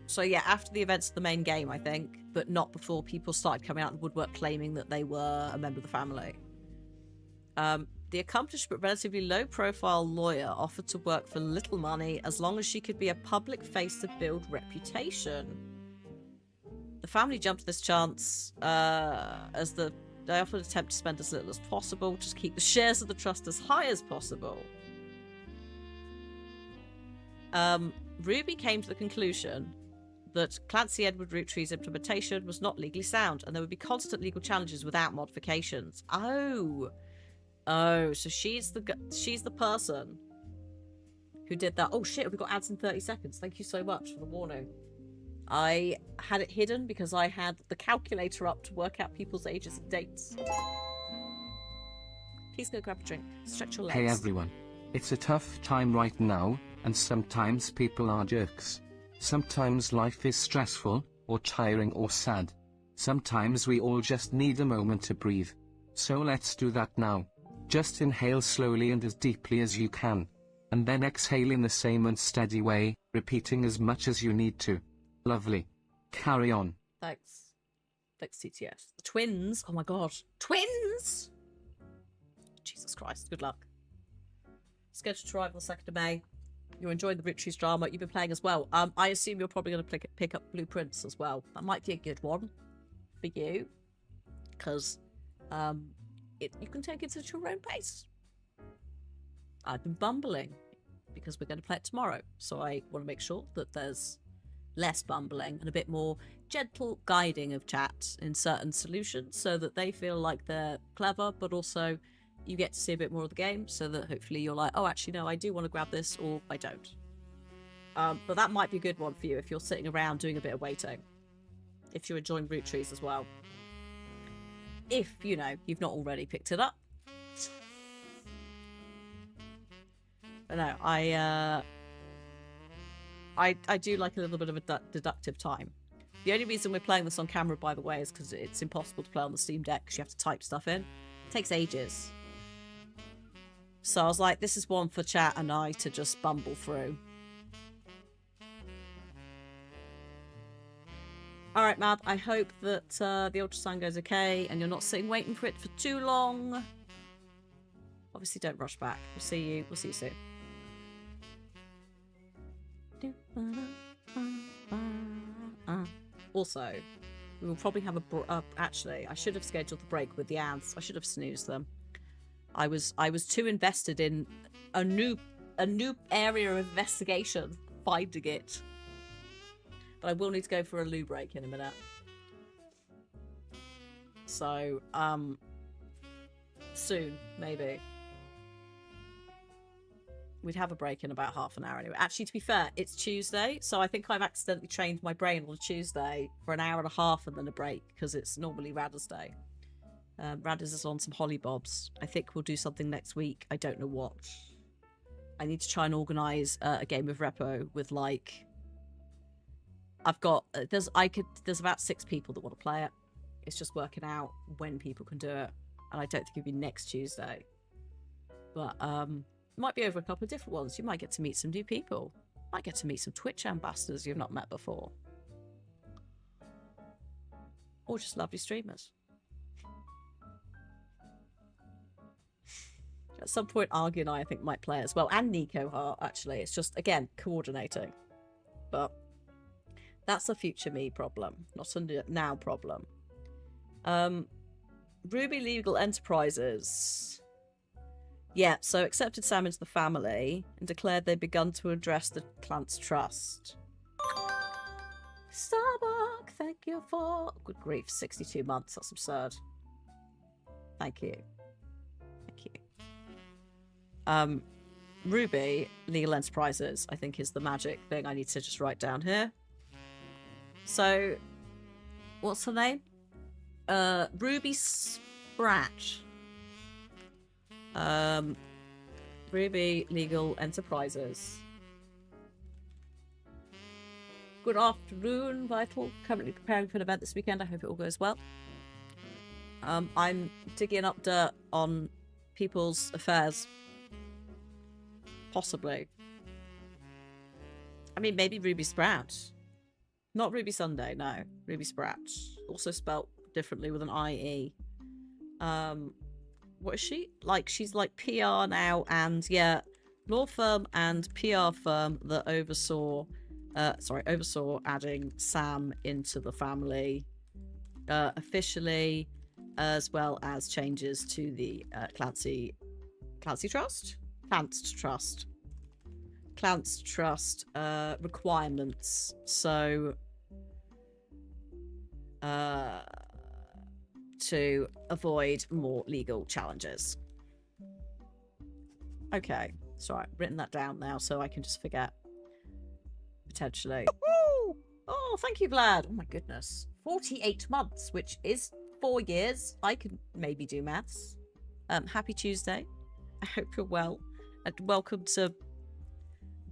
So yeah, after the events of the main game, I think. but not before people started coming out of the woodwork claiming that they were a member of the family. The accomplished but relatively low-profile lawyer offered to work for little money as long as she could be a public face to build reputation. The family jumped at this chance as they offered to attempt to spend as little as possible, just keep the shares of the trust as high as possible. Ruby came to the conclusion that Clancy Edward Roottrees' implementation was not legally sound, and there would be constant legal challenges without modifications. Oh, so she's the person who did that. Oh shit, we've got ads in 30 seconds. Thank you so much for the warning. I had it hidden because I had the calculator up to work out people's ages and dates. Please go grab a drink. Stretch your legs. Hey everyone. It's a tough time right now, and sometimes people are jerks. Sometimes life is stressful, or tiring or sad. Sometimes we all just need a moment to breathe. So let's do that now. Just inhale slowly and as deeply as you can. And then exhale in the same and steady way, repeating as much as you need to. Lovely. Carry on. Thanks. Thanks, TTS. The twins. Oh my god. Twins! Jesus Christ. Good luck. Scheduled to arrive on the 2nd of May. You're enjoying the Roottrees drama. You've been playing as well. I assume you're probably going to pick up Blueprints as well. That might be a good one for you. Because you can take it at your own pace. I've been bumbling because we're going to play it tomorrow. So I want to make sure that there's less bumbling and a bit more gentle guiding of chat in certain solutions so that they feel like they're clever, but also you get to see a bit more of the game so that hopefully you're like, oh, actually, no, I do want to grab this, or I don't. But that might be a good one for you if you're sitting around doing a bit of waiting. If you're enjoying Roottrees as well. If, you know, you've not already picked it up. But no, I do like a little bit of a deductive time. The only reason we're playing this on camera, by the way, is because it's impossible to play on the Steam Deck because you have to type stuff in. It takes ages. So I was like, this is one for chat and I to just bumble through. Alright, Mad, I hope that the ultrasound goes okay and you're not sitting waiting for it for too long. Obviously, don't rush back. We'll see you soon. Also, we will probably have actually, I should have scheduled the break with the ads. I should have snoozed them. I was too invested in a new area of investigation, finding it. But I will need to go for a loo break in a minute. So, soon, maybe. We'd have a break in about half an hour anyway. Actually, to be fair, it's Tuesday, so I think I've accidentally trained my brain on a Tuesday for an hour and a half and then a break, because it's normally Radda's day. Radda's is on some hollybobs. I think we'll do something next week. I don't know what. I need to try and organise a game of Repo with, like... I've got... There's about 6 people that want to play it. It's just working out when people can do it. And I don't think it'll be next Tuesday. But, might be over a couple of different ones. You might get to meet some new people. Might get to meet some Twitch ambassadors you've not met before. Or just lovely streamers. At some point, Argy and I think, might play as well. And Nico Hart, actually. It's just, again, coordinating. But that's a future me problem, not a now problem. Ruby Legal Enterprises... Yeah, so accepted Sam into the family and declared they'd begun to address the Clance Trust. Starbuck, thank you for... Good grief, 62 months, that's absurd. Thank you. Thank you. Ruby Legal Enterprises, I think, is the magic thing I need to just write down here. So, what's her name? Ruby Sprat. Ruby Legal Enterprises. Good afternoon, Vital. Currently preparing for an event this weekend. I hope it all goes well. I'm digging up dirt on people's affairs. Possibly. I mean, maybe Ruby Sprout. Not Ruby Sunday, no. Ruby Sprat. Also spelt differently with an IE. What is she? Like, she's like PR now, and yeah, law firm and PR firm that oversaw adding Sam into the family officially, as well as changes to the Clancy Trust? Clance Trust requirements. So to avoid more legal challenges. Okay, so I've written that down now so I can just forget. Potentially. Oh, thank you, Vlad. Oh my goodness. 48 months, which is 4 years. I can maybe do maths. Happy Tuesday. I hope you're well. And welcome to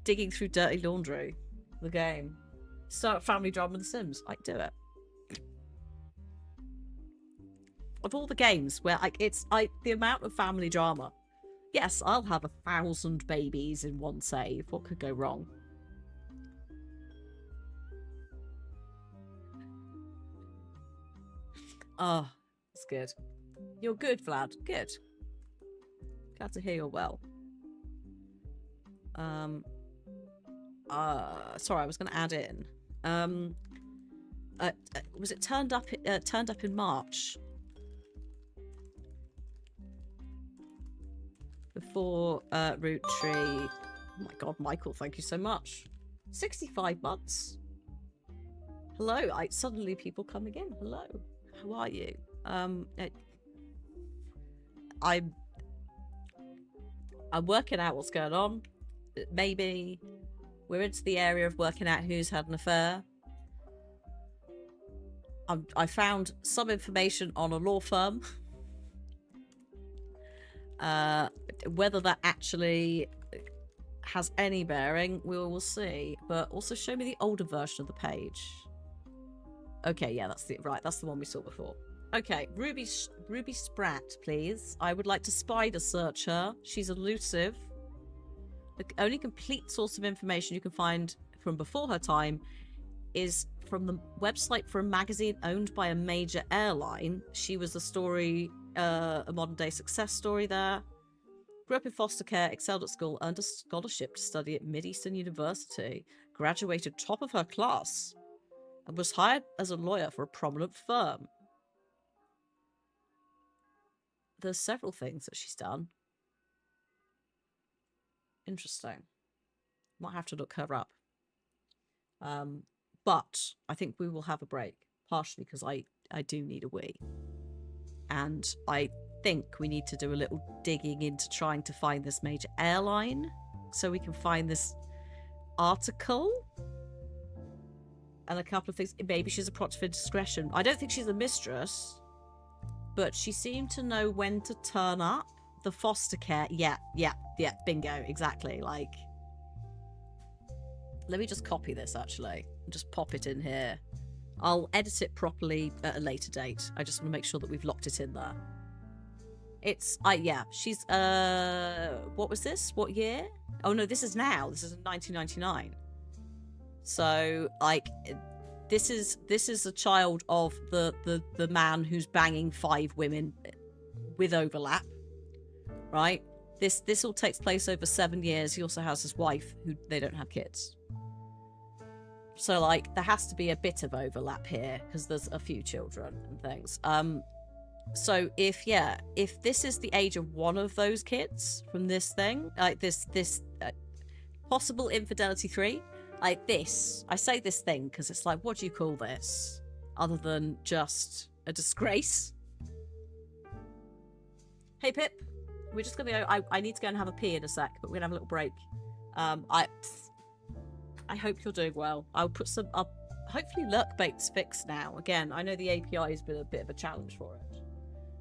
Digging Through Dirty Laundry, the game. Start family drama in The Sims. I do it. Of all the games where the amount of family drama. Yes, I'll have 1,000 babies in one save. What could go wrong? Oh, that's good. You're good, Vlad. Good. Glad to hear you're well. Sorry, I was going to add in. Was it turned up in March? Before Roottrees. Oh my god, Michael, thank you so much. 65 months. Hello, suddenly people coming in. Hello, how are you? I'm working out what's going on. Maybe we're into the area of working out who's had an affair. I found some information on a law firm. Whether that actually has any bearing, we will see. But also show me the older version of the page. Okay, yeah, that's the one we saw before. Okay, Ruby Sprat, please. I would like to spider search her. She's elusive. The only complete source of information you can find from before her time is from the website for a magazine owned by a major airline. She was a story, a modern day success story there. Grew up in foster care, excelled at school, earned a scholarship to study at Mid-Eastern University, graduated top of her class, and was hired as a lawyer for a prominent firm. There's several things that she's done. Interesting. Might have to look her up. But I think we will have a break, partially because I do need a wee. And I think we need to do a little digging into trying to find this major airline so we can find this article and a couple of things. Maybe she's a prompt for discretion. I don't think she's a mistress, but she seemed to know when to turn up. The foster care. Yeah, bingo, exactly. Like, let me just copy this actually and just pop it in here. I'll edit it properly at a later date. I just want to make sure that we've locked it in there. It's she's what was this? What year? Oh no, this is now. This is in 1999. So like this is a child of the man who's banging 5 women with overlap. Right? This all takes place over 7 years. He also has his wife who they don't have kids. So like there has to be a bit of overlap here because there's a few children and things. So if this is the age of one of those kids from this thing, like this possible infidelity 3, like this, I say this thing because it's like, what do you call this other than just a disgrace? Hey Pip, we're just gonna go. I need to go and have a pee in a sec, but we're gonna have a little break. I hope you're doing well. I'll hopefully Lurkbait's fixed now. Again, I know the API has been a bit of a challenge for it.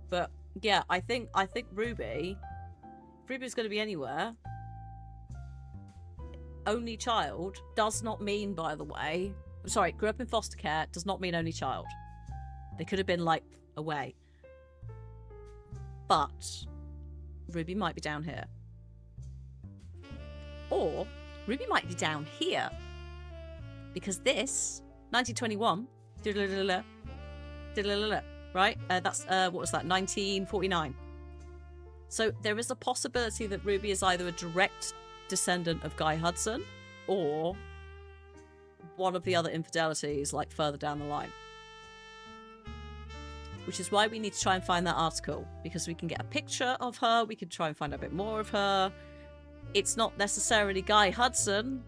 But yeah, I think Ruby's going to be anywhere. Only child does not mean, by the way, sorry, grew up in foster care does not mean only child. They could have been like away. But Ruby might be down here. Or Ruby might be down here. Because this 1921. Right? That's, what was that? 1949. So there is a possibility that Ruby is either a direct descendant of Guy Hudson or one of the other infidelities, like further down the line. Which is why we need to try and find that article, because we can get a picture of her, we can try and find a bit more of her. It's not necessarily Guy Hudson,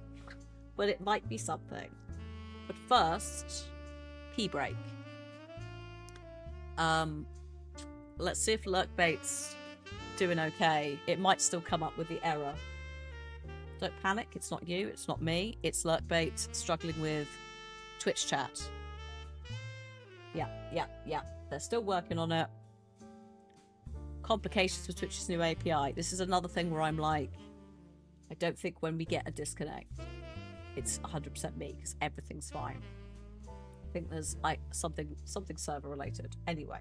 but it might be something. But first, P-break. Let's see if Lurkbait's doing okay. It might still come up with the error. Don't panic, it's not you, it's not me. It's Lurkbait struggling with Twitch chat. Yeah. They're still working on it. Complications with Twitch's new API. This is another thing where I'm like, I don't think when we get a disconnect, it's 100% me, because everything's fine. I think there's like something server related. Anyway.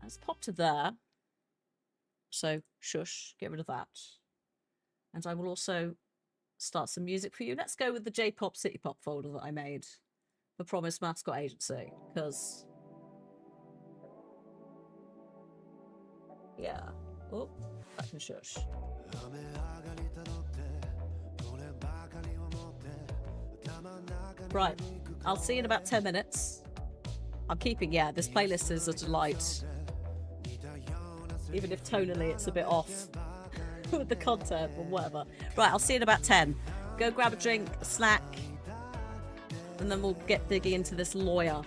Let's pop to there. So, shush, get rid of that. And I will also start some music for you. Let's go with the J-pop City Pop folder that I made for Promise Mascot Agency, because... yeah. Oh, I can shush. Right, I'll see you in about 10 minutes. I'm keeping, this playlist is a delight. Even if tonally it's a bit off with the content or whatever. Right, I'll see you in about 10. Go grab a drink, a snack, and then we'll get digging into this lawyer.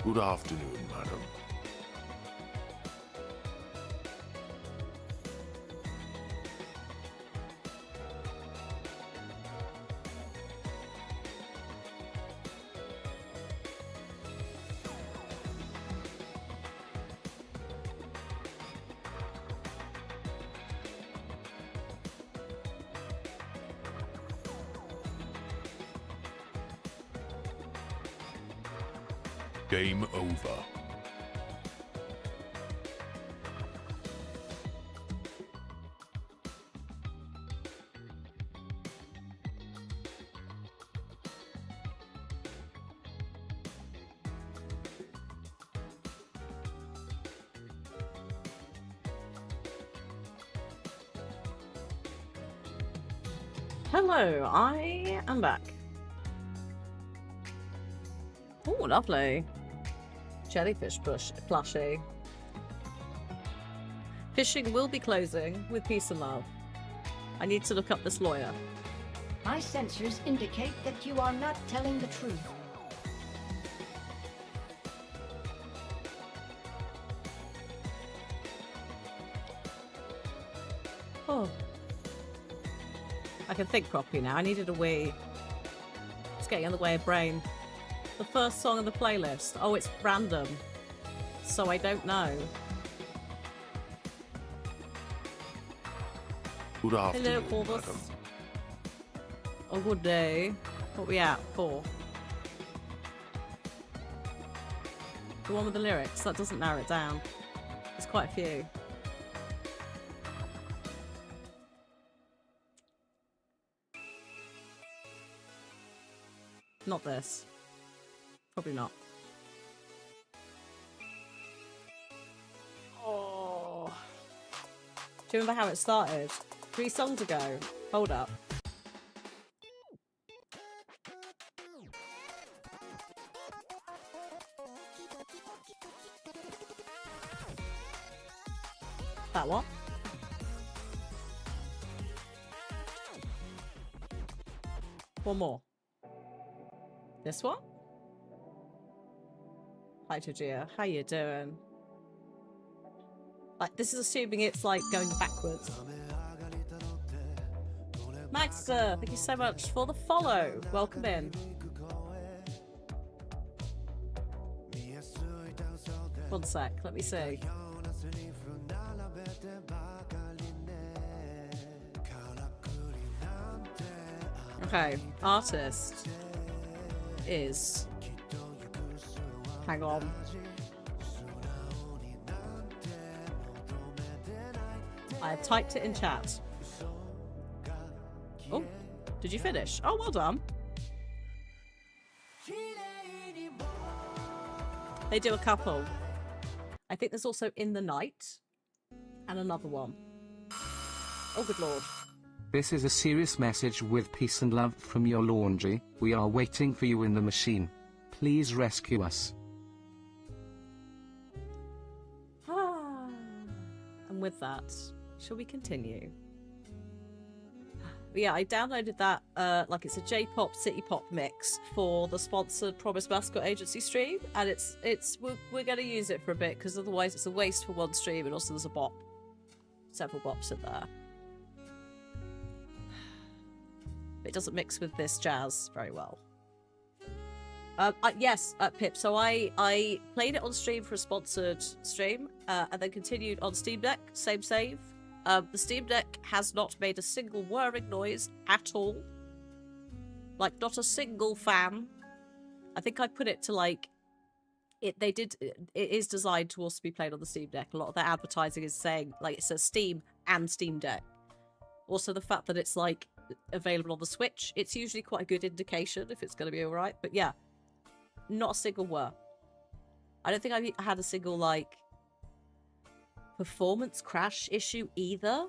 Good afternoon, madam. Game over. Hello, I am back. Oh, lovely. Jellyfish plushie. Fishing will be closing with peace and love. I need to look up this lawyer. My sensors indicate that you are not telling the truth. Oh. I can think properly now. I needed a wee. It's getting in the way of brain. The first song on the playlist. Oh, it's random. So I don't know. Good afternoon, Hello, Corvus. madam. Oh, good day. What are we at? 4. The one with the lyrics. That doesn't narrow it down. There's quite a few. Not this. Probably not. Oh. Do you remember how it started? 3 songs ago. Hold up. That one? One more. This one? Hi, Tajia. How you doing? Like, this is assuming it's, like, going backwards. Maxter, thank you so much for the follow. Welcome in. One sec, let me see. Okay, artist is... Hang on. I have typed it in chat. Oh, did you finish? Oh, well done. They do a couple. I think there's also In the Night and another one. Oh, good lord. This is a serious message with peace and love from your laundry. We are waiting for you in the machine. Please rescue us. And with that, shall we continue? Yeah, I downloaded that, like it's a J-pop, city pop mix for the sponsored Promise Mascot Agency stream, and we're going to use it for a bit, because otherwise it's a waste for one stream, and also there's a bop. Several bops in there. It doesn't mix with this jazz very well. Yes, Pip. So I played it on stream for a sponsored stream, and then continued on Steam Deck. Same save. The Steam Deck has not made a single whirring noise at all. Like, not a single fan. I think I put it to, like... It is designed to also be played on the Steam Deck. A lot of their advertising is saying, like, it says Steam and Steam Deck. Also, the fact that it's, like, available on the Switch, it's usually quite a good indication if it's going to be alright. But yeah, not a single whir. I don't think I had a single, like... performance crash issue either.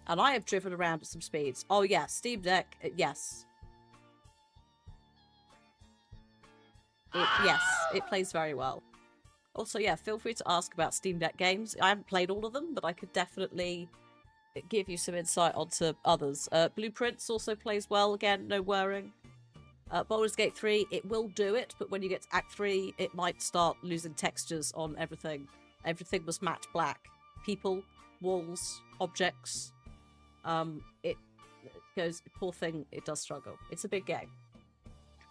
And I have driven around at some speeds. Oh yeah, Steam Deck, yes. Yes, it plays very well. Also, yeah, feel free to ask about Steam Deck games. I haven't played all of them, but I could definitely give you some insight onto others. Blueprints also plays well, again, no whirring. Baldur's Gate 3, it will do it, but when you get to Act 3, it might start losing textures on everything. Everything was matte black. People, walls, objects. It goes, poor thing, it does struggle. It's a big game.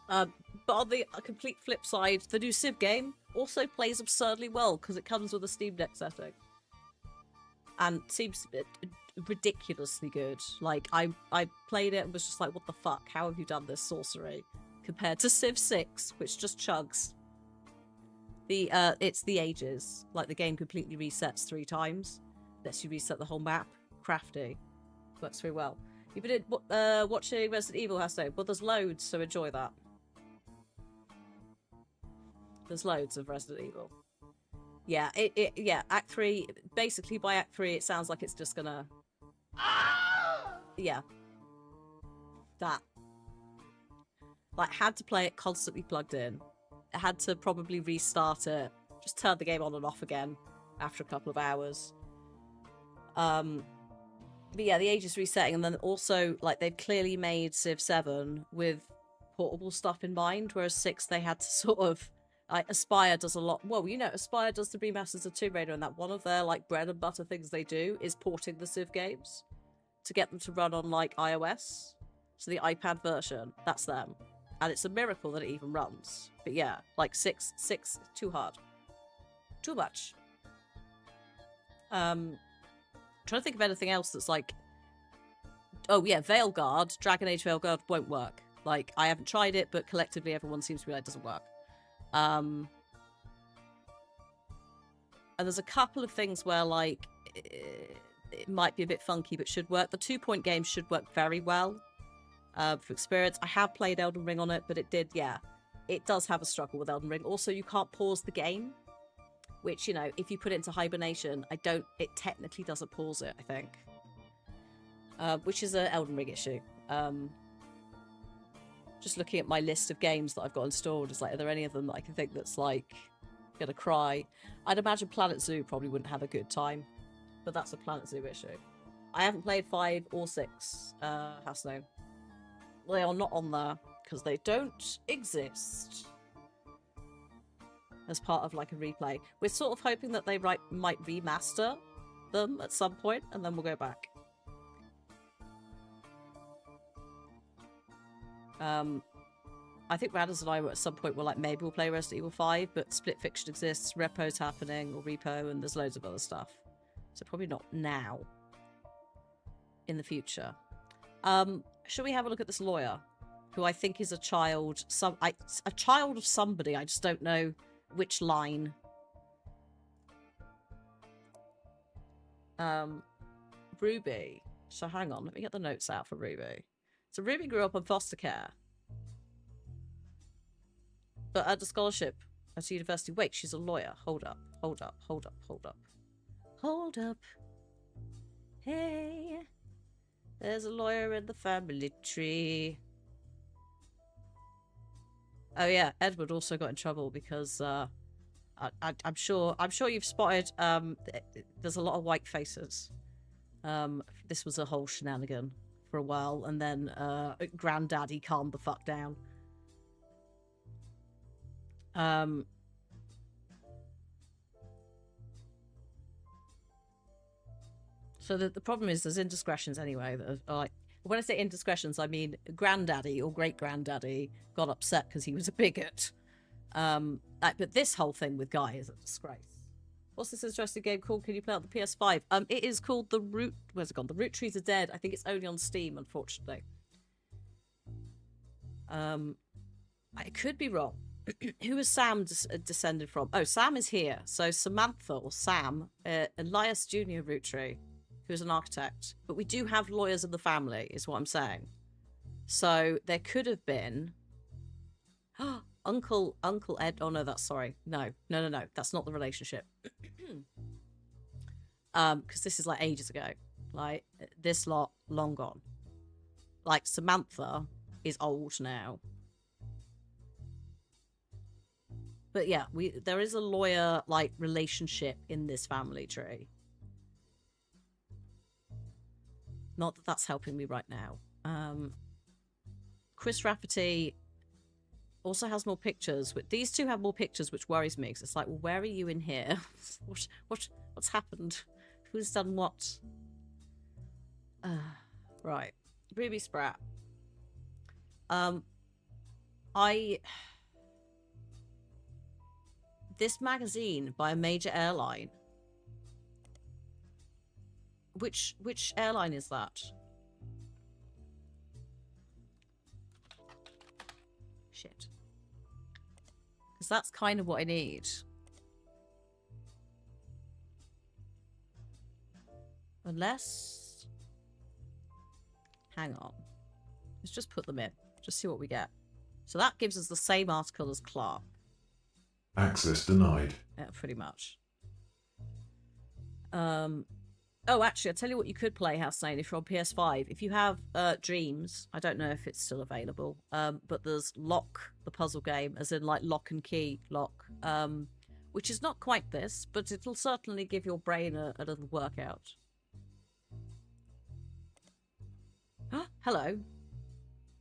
But on the complete flip side, the new Civ game also plays absurdly well because it comes with a Steam Deck setting. And seems ridiculously good. Like, I played it and was just like, what the fuck? How have you done this sorcery? Compared to Civ 6, which just chugs. It's the ages. Like, the game completely resets 3 times. Lets you reset the whole map. Crafty. Works very well. You've been watching Resident Evil, Hasso? Well, there's loads, so enjoy that. There's loads of Resident Evil. Yeah, yeah, Act 3, basically by Act 3, it sounds like it's just gonna... Yeah. That. Like, had to play it constantly plugged in. I had to probably restart it. Just turn the game on and off again after a couple of hours. But yeah, the age is resetting, and then also, like, they've clearly made Civ 7 with portable stuff in mind, whereas 6, they had to sort of... Like, Aspire does a lot... Well, you know, Aspire does the remasters of Tomb Raider, and that one of their, like, bread and butter things they do is porting the Civ games to get them to run on, like, iOS. So the iPad version, that's them. And it's a miracle that it even runs. But yeah, like, 6, too hard. Too much. Trying to think of anything else that's, like... Oh, yeah, Veilguard, Dragon Age Veilguard won't work. Like, I haven't tried it, but collectively everyone seems to be like, it doesn't work. And there's a couple of things where, like, it might be a bit funky, but should work. The 2-point game should work very well for experience. I have played Elden Ring on it, but it did, yeah. It does have a struggle with Elden Ring. Also, you can't pause the game, which, you know, if you put it into hibernation, it technically doesn't pause it, I think. Which is an Elden Ring issue. Just looking at my list of games that I've got installed, is like, are there any of them that I can think that's, like, gonna cry? I'd imagine Planet Zoo probably wouldn't have a good time, but that's a Planet Zoo issue. I haven't played 5 or 6, Hasno. They are not on there, because they don't exist as part of, like, a replay. We're sort of hoping that they might remaster them at some point, and then we'll go back. I think Radders and I were at some point were like, maybe we'll play Resident Evil 5, but Split Fiction exists, Repo's happening, or Repo, and there's loads of other stuff. So probably not now. In the future. Should we have a look at this lawyer? Who I think is a child, a child of somebody, I just don't know which line. Ruby. So hang on, let me get the notes out for Ruby. So Ruby grew up in foster care. But earned a scholarship at university. Wait, she's a lawyer. Hold up. Hold up. Hold up. Hold up. Hold up. Hey. There's a lawyer in the family tree. Oh yeah, Edward also got in trouble because I'm sure you've spotted there's a lot of white faces. This was a whole shenanigan for a while, and then Granddaddy calmed the fuck down. So the problem is there's indiscretions anyway that are like, when I say indiscretions, I mean Granddaddy or great-granddaddy got upset because he was a bigot. But this whole thing with Guy is a disgrace. What's this interesting game called? Can you play it on the PS5? It is called the Root... Where's it gone? The Roottrees are dead. I think it's only on Steam, unfortunately. I could be wrong. Who is Sam descended from? Oh, Sam is here. So Samantha, or Sam, Elias Jr. Roottree, who's an architect. But we do have lawyers in the family, is what I'm saying. So there could have been... Uncle Ed... Oh, no, that's... Sorry. No. That's not the relationship. Because this is, like, ages ago. Like, this lot, long gone. Like, Samantha is old now. But yeah, there is a lawyer, like, relationship in this family tree. Not that that's helping me right now. Chris Rafferty also has more pictures. But these two have more pictures, which worries me. Because it's like, well, where are you in here? What's happened? Who's done what? Right. Ruby Sprat. This magazine by a major airline. Which airline is that? Shit. Because that's kind of what I need. Unless... Hang on. Let's just put them in. Just see what we get. So that gives us the same article as Clark. Access denied. Yeah, pretty much. Oh, actually, I'll tell you what you could play, House Sane, if you're on PS5. If you have Dreams, I don't know if it's still available, but there's Lock, the puzzle game, as in like lock and key lock, which is not quite this, but it'll certainly give your brain a little workout. Hello.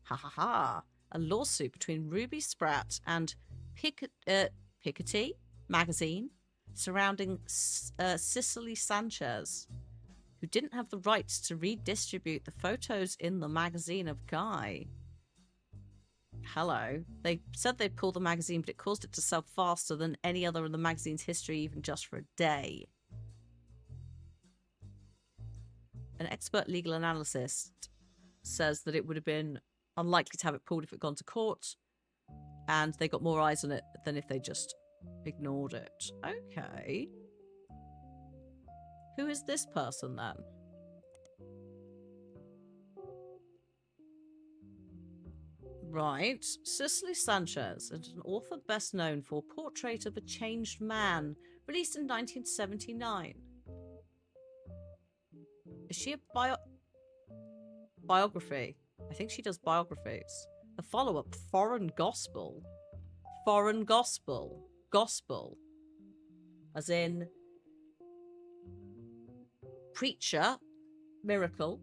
Ha ha ha. A lawsuit between Ruby Sprat and Piketty magazine surrounding Cicely Sanchez, who didn't have the rights to redistribute the photos in the magazine of Guy. Hello. They said they'd pull the magazine, but it caused it to sell faster than any other in the magazine's history, even just for a day. An expert legal analyst says that it would have been unlikely to have it pulled if it had gone to court, and they got more eyes on it than if they just ignored it. Okay. Who is this person then? Right. Cicely Sanchez is an author best known for Portrait of a Changed Man, released in 1979. Is she a biography? I think she does biographies. A follow-up, Foreign Gospel. Foreign Gospel. Gospel. As in... Preacher. Miracle.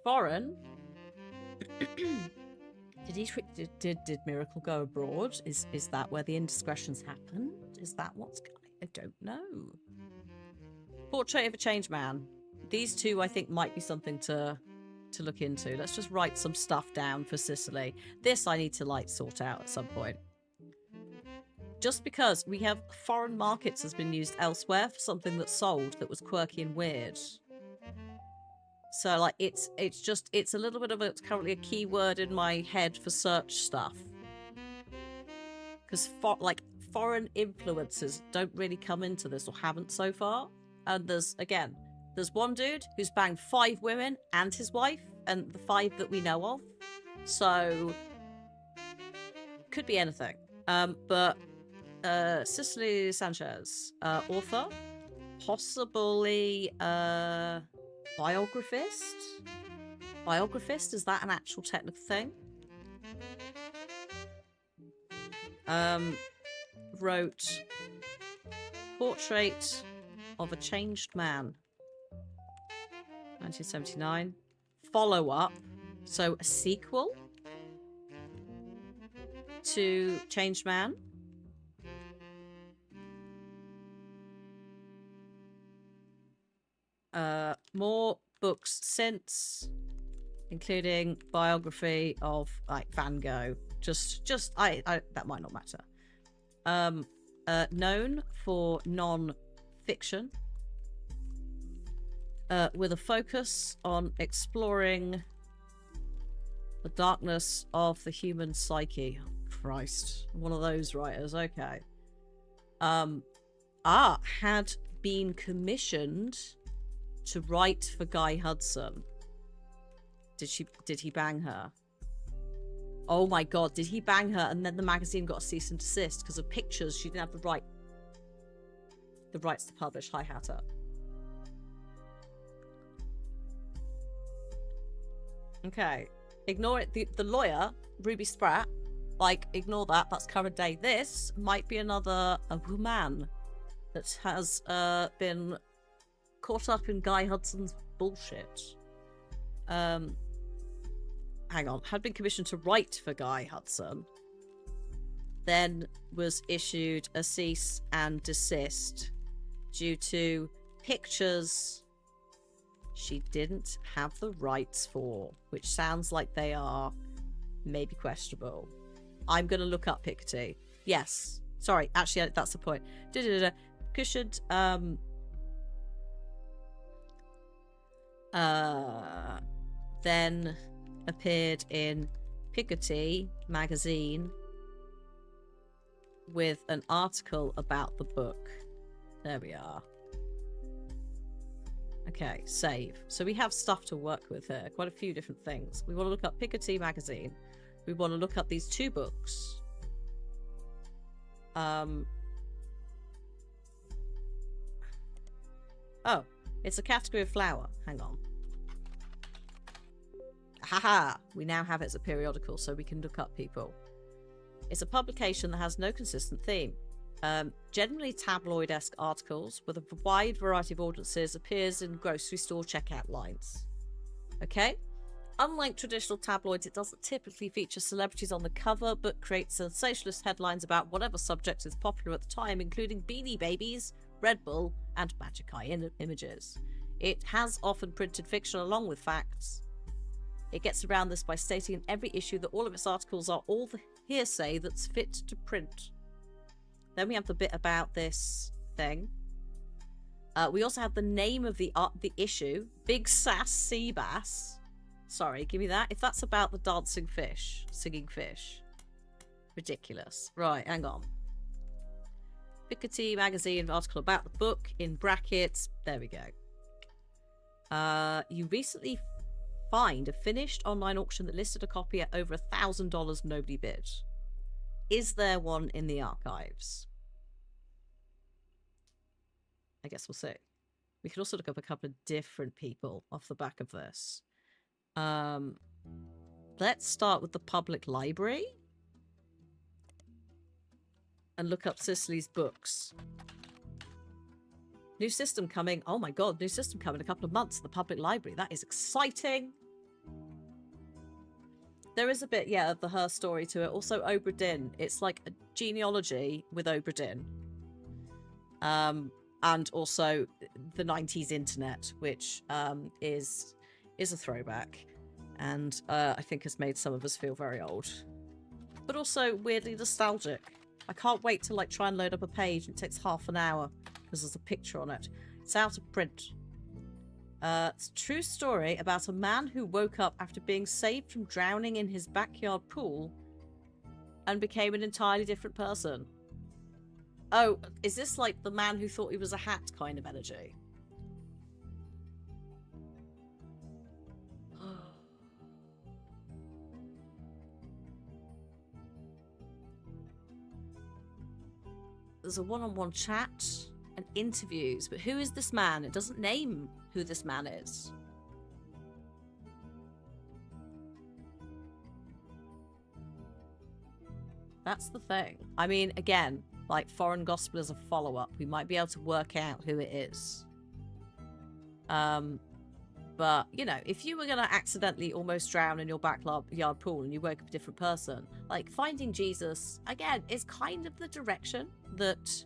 Foreign. Did Miracle go abroad? Is that where the indiscretions happened? Is that what's... I don't know. Portrait of a Changed Man. These two, I think, might be something to look into. Let's just write some stuff down for Cicely. This I need to, like, sort out at some point. Just because we have foreign markets has been used elsewhere for something that sold that was quirky and weird. So, like, it's a little bit of it's currently a keyword in my head for search stuff. Because, foreign influences don't really come into this, or haven't so far. And there's one dude who's banged 5 women and his wife, and the 5 that we know of. So, could be anything. But Cicely Sanchez, author, possibly biographist. Biographist, is that an actual technical thing? Wrote Portrait of a Changed Man, 1979. Follow-up, so a sequel to Changed Man. More books since, including biography of, like, Van Gogh. I that might not matter. Known for non-fiction, with a focus on exploring the darkness of the human psyche. Oh, Christ, one of those writers. Okay. Had been commissioned to write for Guy Hudson. Did he bang her? Oh my god, did he bang her? And then the magazine got a cease and desist because of pictures she didn't have the rights to publish. Hi Hatter. Okay, ignore it. The lawyer, Ruby Sprat, like, ignore that. That's current day. This might be a woman that has been caught up in Guy Hudson's bullshit. hang on, had been commissioned to write for Guy Hudson, then was issued a cease and desist due to pictures she didn't have the rights for, which sounds like they are maybe questionable. I'm going to look up Piketty. Yes. Sorry, actually, that's the point. Cushioned, then appeared in Piketty magazine with an article about the book. There we are. Okay, save. So we have stuff to work with here. Quite a few different things. We want to look up Piketty magazine. We want to look up these 2 books. Oh, it's a category of flower. Hang on. Haha! We now have it as a periodical, so we can look up people. It's a publication that has no consistent theme. Generally tabloid-esque articles with a wide variety of audiences, appears in grocery store checkout lines. Okay? Unlike traditional tabloids, it doesn't typically feature celebrities on the cover, but creates sensationalist headlines about whatever subject is popular at the time, including Beanie Babies, Red Bull, and Magic Eye images. It has often printed fiction along with facts. It gets around this by stating in every issue that all of its articles are all the hearsay that's fit to print. Then we have the bit about this thing. We also have the name of the issue, Big Sass Sea Bass. Sorry, give me that. If that's about the dancing fish, singing fish. Ridiculous. Right, hang on. Piketty magazine article about the book in brackets. There we go. You recently find a finished online auction that listed a copy at over $1,000. Nobody bid. Is there one in the archives? I guess we'll see. We can also look up a couple of different people off the back of this. Let's start with the public library and look up Cicely's books. New system coming. Oh my god, new system coming in a couple of months. The public library. That is exciting. There is a bit, yeah, of her story to it. Also, Obra Dinn. It's like a genealogy with Obra Dinn. And also the 90s internet, which is a throwback. And I think has made some of us feel very old. But also weirdly nostalgic. I can't wait to like try and load up a page. It takes half an hour because there's a picture on it. It's out of print. It's a true story about a man who woke up after being saved from drowning in his backyard pool and became an entirely different person. Oh, is this like the man who thought he was a hat kind of energy? There's a one-on-one chat and interviews, but who is this man? It doesn't name who this man is. That's the thing. I mean, again, like Foreign Gospel is a follow-up. We might be able to work out who it is. But, you know, if you were going to accidentally almost drown in your backyard pool and you woke up a different person, like, finding Jesus, again, is kind of the direction that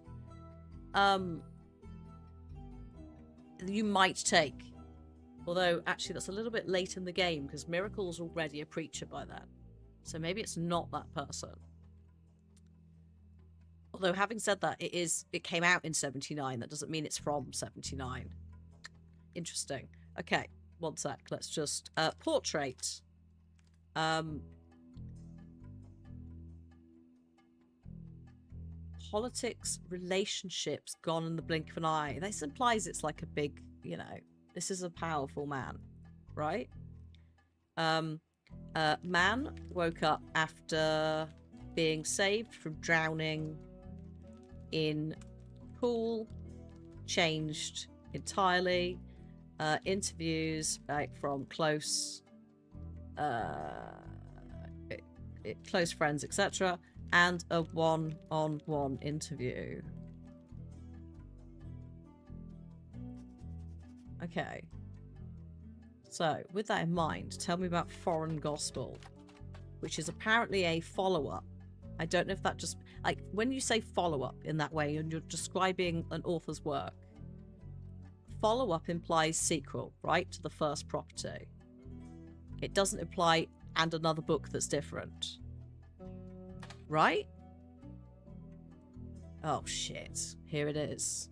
you might take. Although, actually, that's a little bit late in the game because Miracle's already a preacher by then. So maybe it's not that person. Although, having said that, it came out in 79. That doesn't mean it's from 79. Interesting. Okay, one sec. Let's just... portrait. Politics, relationships, gone in the blink of an eye. This implies it's like a big, you know, this is a powerful man, right? Man woke up after being saved from drowning in pool, changed entirely. Interviews from close friends, etc., and a one-on-one interview. Okay. So, with that in mind, tell me about Foreign Gospel, which is apparently a follow-up. I don't know if that just... Like, when you say follow-up in that way and you're describing an author's work, follow-up implies sequel, right, to the first property. It doesn't imply and another book that's different. Right? Oh, shit. Here it is.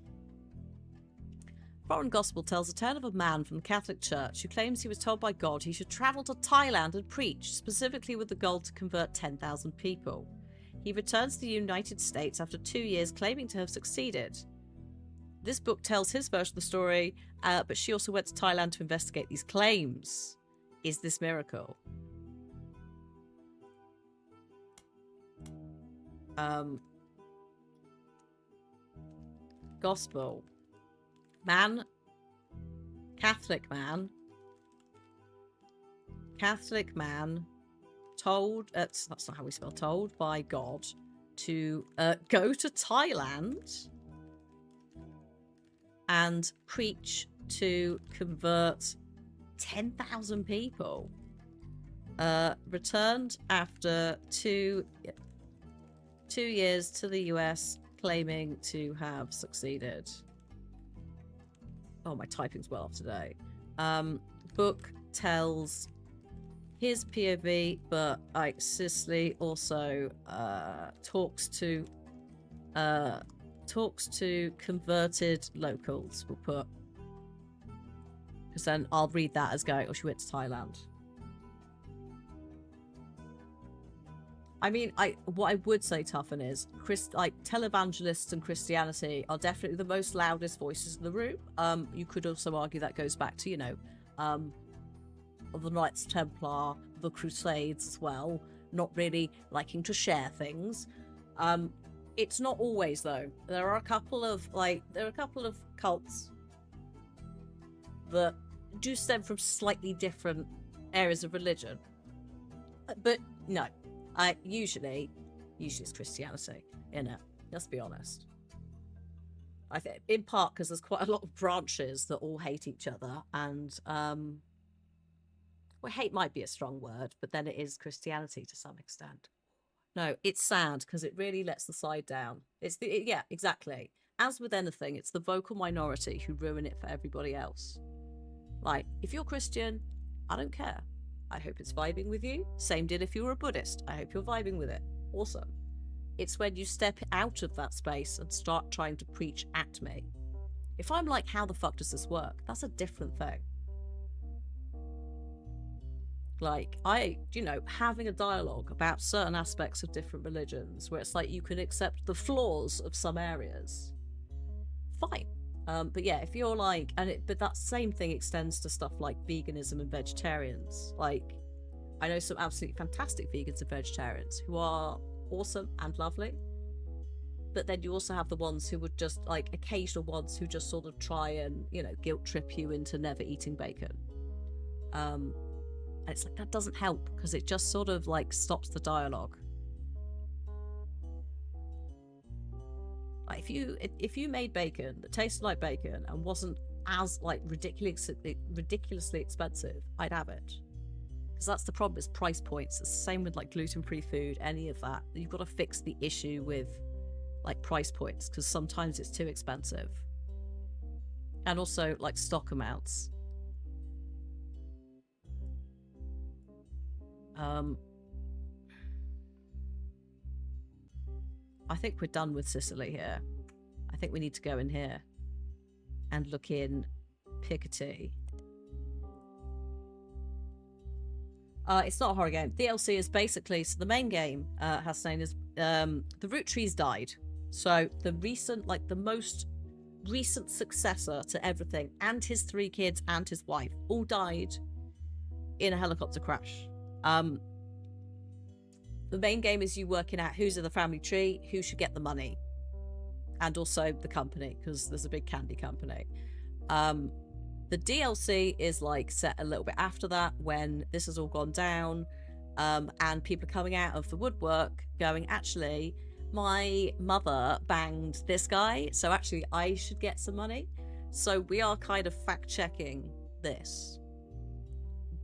Foreign Gospel tells the tale of a man from the Catholic Church who claims he was told by God he should travel to Thailand and preach, specifically with the goal to convert 10,000 people. He returns to the United States after 2 years, claiming to have succeeded. This book tells his version of the story, but she also went to Thailand to investigate these claims. Is this miracle? Gospel. Man. Catholic man told, that's not how we spell told, by God to go to Thailand and preach to convert 10,000 people. Returned after two years to the US, claiming to have succeeded. Oh, my typing's well off today. Book tells his POV, but Ike Sisley also talks to converted locals. We'll put, because then I'll read that as going, oh, she went to Thailand. I mean, what I would say, Tuffen, is televangelists and Christianity are definitely the most loudest voices in the room. You could also argue that goes back to, the Knights Templar, the Crusades as well, not really liking to share things. It's not always, though. There are a couple of cults that do stem from slightly different areas of religion, but no. Usually it's Christianity in it. Let's be honest. I think in part because there's quite a lot of branches that all hate each other, and well, hate might be a strong word, but then it is Christianity to some extent. No, it's sad because it really lets the side down. Yeah, exactly. As with anything, it's the vocal minority who ruin it for everybody else. Like, if you're Christian, I don't care. I hope it's vibing with you. Same did if you were a Buddhist. I hope you're vibing with it. Awesome. It's when you step out of that space and start trying to preach at me. If I'm like, how the fuck does this work? That's a different thing. Like, having a dialogue about certain aspects of different religions where it's like you can accept the flaws of some areas. Fine. But yeah, if you're like, but that same thing extends to stuff like veganism and vegetarians. Like, I know some absolutely fantastic vegans and vegetarians who are awesome and lovely. But then you also have the ones who would just, like, occasional ones who just sort of try and, guilt trip you into never eating bacon. And it's like, that doesn't help because it just sort of, like, stops the dialogue. Like, if you made bacon that tasted like bacon and wasn't as like ridiculously expensive, I'd have it. Because that's the problem, is price points. It's the same with like gluten-free food, any of that. You've got to fix the issue with like price points, because sometimes it's too expensive. And also like stock amounts. I think we're done with Sicily here. I think we need to go in here and look in Piketty. It's not a horror game. DLC is basically, so the main game, Hassan, is the Roottrees died. So the most recent successor to everything, and his 3 kids and his wife, all died in a helicopter crash. The main game is you working out who's in the family tree, who should get the money, and also the company, because there's a big candy company. The DLC is like set a little bit after that, when this has all gone down, and people are coming out of the woodwork going, actually, my mother banged this guy, so actually I should get some money. So we are kind of fact-checking this.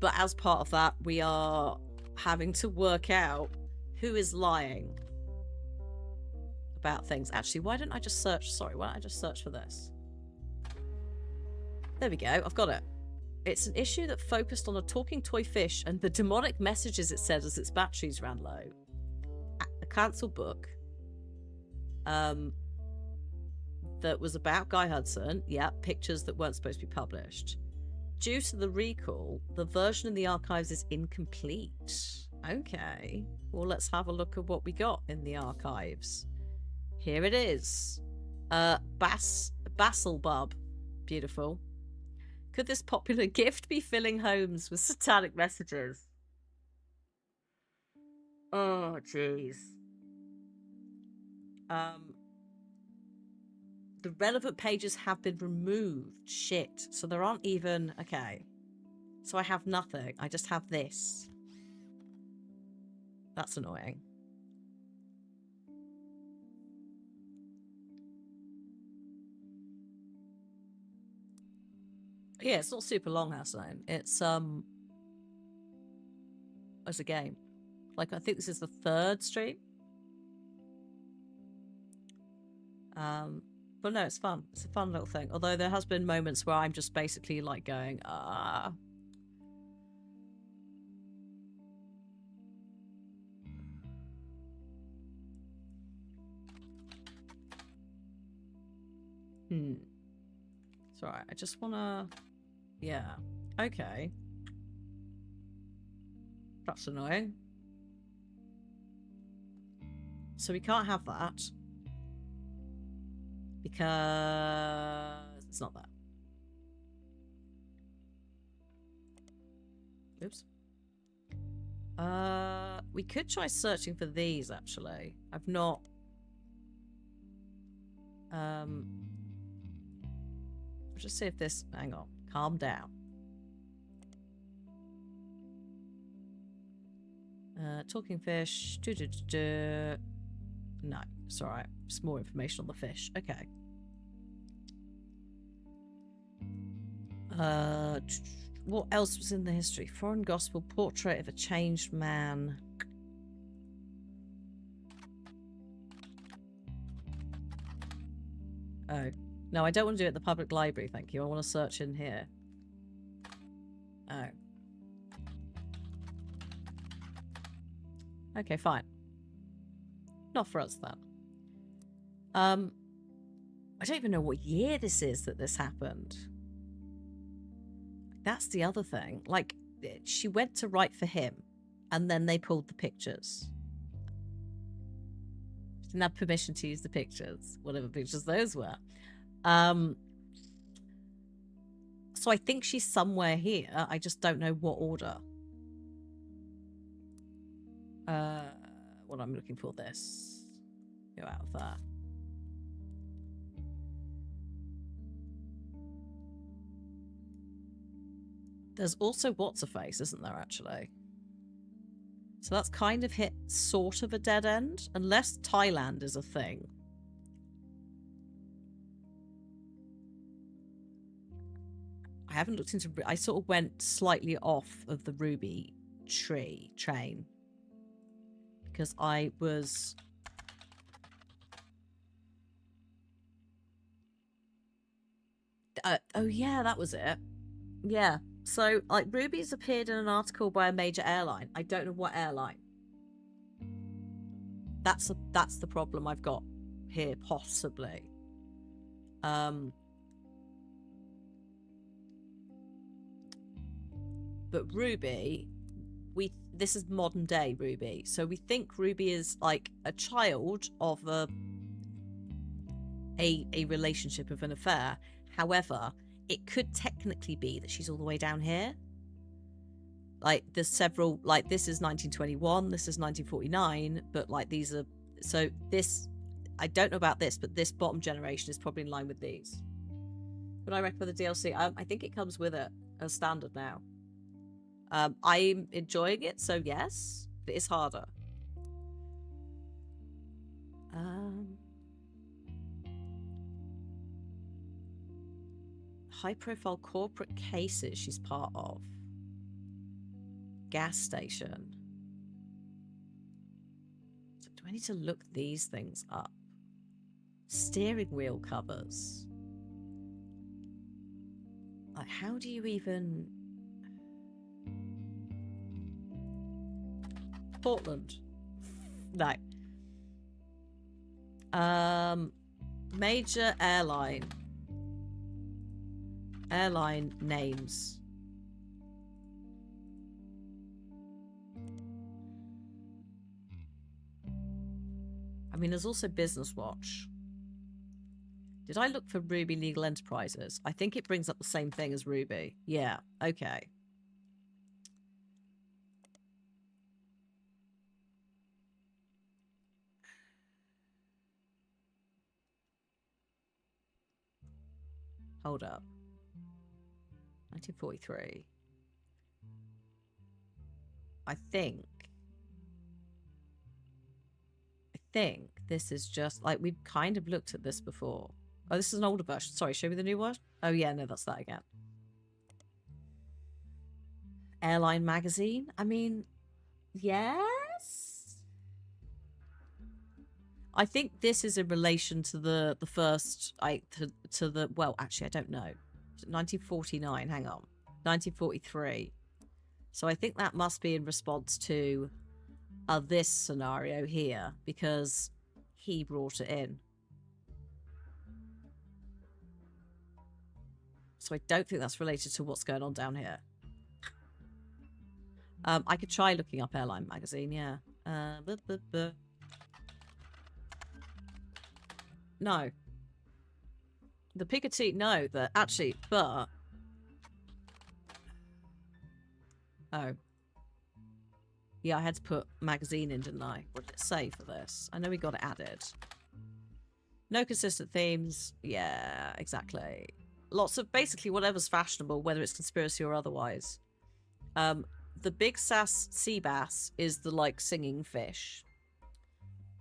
But as part of that, we are having to work out who is lying about things. Actually, why don't I just search? Sorry, why don't I just search for this? There we go. I've got it. It's an issue that focused on a talking toy fish and the demonic messages it said as its batteries ran low. A cancelled book. That was about Guy Hudson. Yeah, pictures that weren't supposed to be published. Due to the recall, the version in the archives is incomplete. Okay. Well, let's have a look at what we got in the archives. Here it is. Basilbub. Beautiful. Could this popular gift be filling homes with satanic messages? Oh, jeez. The relevant pages have been removed. Shit. So there aren't even... Okay. So I have nothing. I just have this. That's annoying. Yeah, it's not super long, Hassan. It's as a game. Like, I think this is the 3rd stream. But no, it's fun. It's a fun little thing. Although there has been moments where I'm just basically like going, It's alright. I just wanna... Yeah. Okay. That's annoying. So we can't have that. Because it's not there. Oops. We could try searching for these, actually. I've not... I'll just see if this... Hang on. Calm down. Talking fish. No, it's alright. Just more information on the fish. Okay. What else was in the history? Foreign gospel, portrait of a changed man. Oh. No, I don't want to do it at the public library, thank you. I want to search in here. Oh. Okay, fine. Not for us, then. I don't even know what year this is that this happened. That's the other thing. Like, she went to write for him, and then they pulled the pictures. She didn't have permission to use the pictures, whatever pictures those were. So I think she's somewhere here. I just don't know what order. What I'm looking for this. Go out of there. There's also What's-a-Face, isn't there, actually? So that's kind of hit sort of a dead end, unless Thailand is a thing. I haven't looked into... I sort of went slightly off of the Ruby train. Because I was... oh, yeah, that was it. Yeah. So, like, Ruby's appeared in an article by a major airline. I don't know what airline. That's the problem I've got here, possibly. But Ruby, this is modern day Ruby. So we think Ruby is like a child of a relationship of an affair. However, it could technically be that she's all the way down here. Like, there's several, like, this is 1921, this is 1949, but, like, these are... So, this... I don't know about this, but this bottom generation is probably in line with these. Would I recommend the DLC? I think it comes with it as standard now. I'm enjoying it, so yes. But it's harder. High-profile corporate cases she's part of. gas station. So do I need to look these things up? Steering wheel covers. Like, how do you even... Portland. No. Major airline. Airline names. I mean, there's also Business Watch. Did I look for Ruby Legal Enterprises? I think it brings up the same thing as Ruby. Yeah, okay. Hold up. 1943. I think this is just like we've kind of looked at this before. Oh, this is an older version. Sorry, show me the new one. Oh yeah, no, that's that again. Airline magazine. I mean, yes. I think this is in relation to the first to the well, actually I don't know. 1949, hang on. 1943. So I think that must be in response to this scenario here because he brought it in. So I don't think that's related to what's going on down here. I could try looking up Airline Magazine, yeah. No. The Piketty, no, actually, but... Oh. Yeah, I had to put magazine in, didn't I? What did it say for this? I know we got it added. No consistent themes. Yeah, exactly. Lots of basically whatever's fashionable, whether it's conspiracy or otherwise. The big sass sea bass is the like singing fish.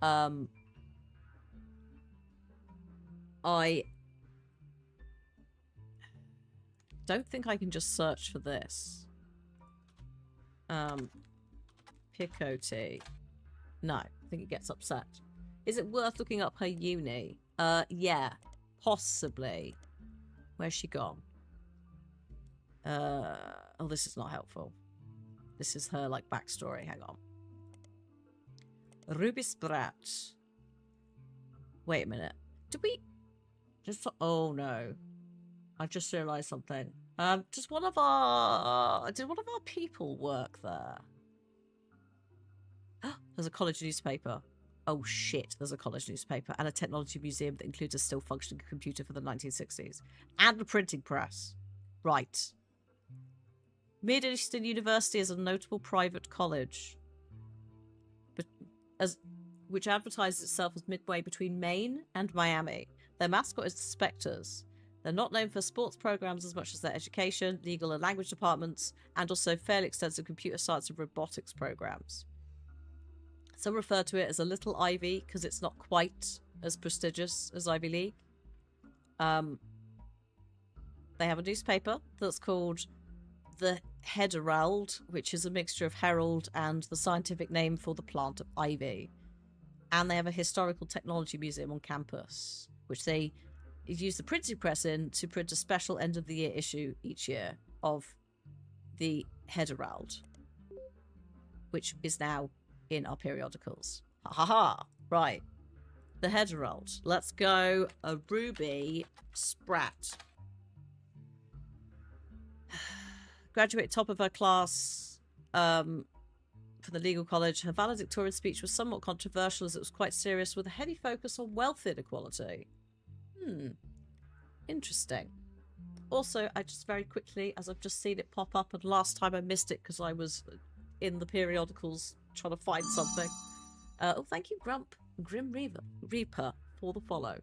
I don't think I can just search for this. Piketty. No, I think it gets upset. Is it worth looking up her uni? Yeah, possibly. Where's she gone? Oh, this is not helpful. This is her, like, backstory. Hang on. Ruby Sprat. Wait a minute. Did we... Just... Oh, no. I just realised something. Did one of our people work there? There's a college newspaper. Oh, shit. There's a college newspaper and a technology museum that includes a still functioning computer for the 1960s. And a printing press. Right. Mid-Eastern University is a notable private college, which advertises itself as midway between Maine and Miami. Their mascot is the Spectres. They're not known for sports programs as much as their education, legal and language departments, and also fairly extensive computer science and robotics programs. Some refer to it as a little Ivy because it's not quite as prestigious as Ivy League. They have a newspaper that's called the Herald, which is a mixture of herald and the scientific name for the plant of ivy. And they have a historical technology museum on campus, which they use the printing press in to print a special end-of-the-year issue each year of the Herald, which is now in our periodicals. Ha ha ha! Right. The Herald. Let's go a Ruby Sprat. Graduated top of her class for the legal college. Her valedictorian speech was somewhat controversial as it was quite serious with a heavy focus on wealth inequality. Interesting. Also, I just very quickly, as I've just seen it pop up, and last time I missed it because I was in the periodicals trying to find something. Oh, thank you, Grim Reaper, for the follow.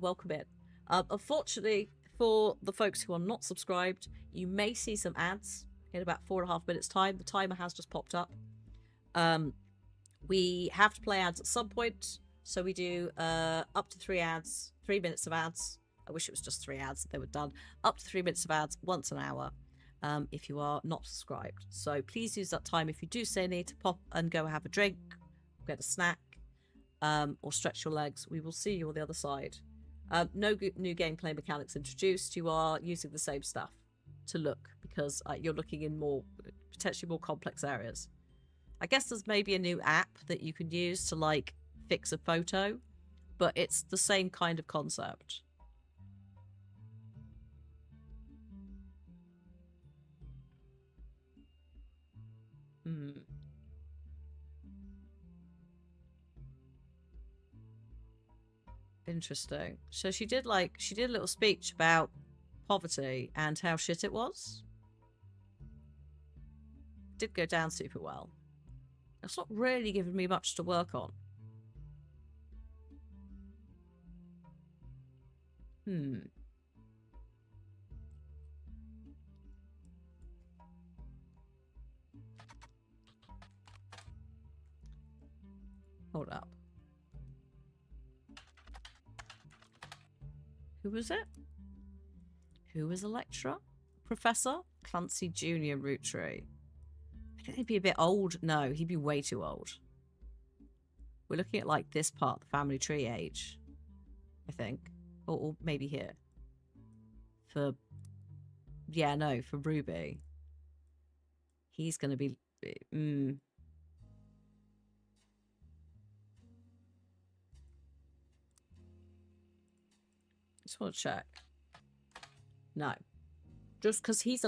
Welcome in. Unfortunately, for the folks who are not subscribed, you may see some ads in about 4.5 minutes time. The timer has just popped up. We have to play ads at some point, so we do up to 3 ads, 3 minutes of ads. I wish it was just 3 ads that they were done. Up to 3 minutes of ads once an hour. if you are not subscribed. So please use that time if you do say need to pop and go have a drink, get a snack, or stretch your legs. We will see you on the other side. No new gameplay mechanics introduced. You are using the same stuff to look because you're looking in potentially more complex areas. I guess there's maybe a new app that you can use to like fix a photo, but it's the same kind of concept. Interesting. So she did a little speech about poverty and how shit it was. Did go down super well. That's not really giving me much to work on. Hold up. Who was it? Who was a lecturer? Professor? Clancy Jr. Roottrees. I think he'd be a bit old. No, he'd be way too old. We're looking at like this part, the family tree age, I think. Or maybe here. For Ruby. He's going to be... Just want to check. No. Just because he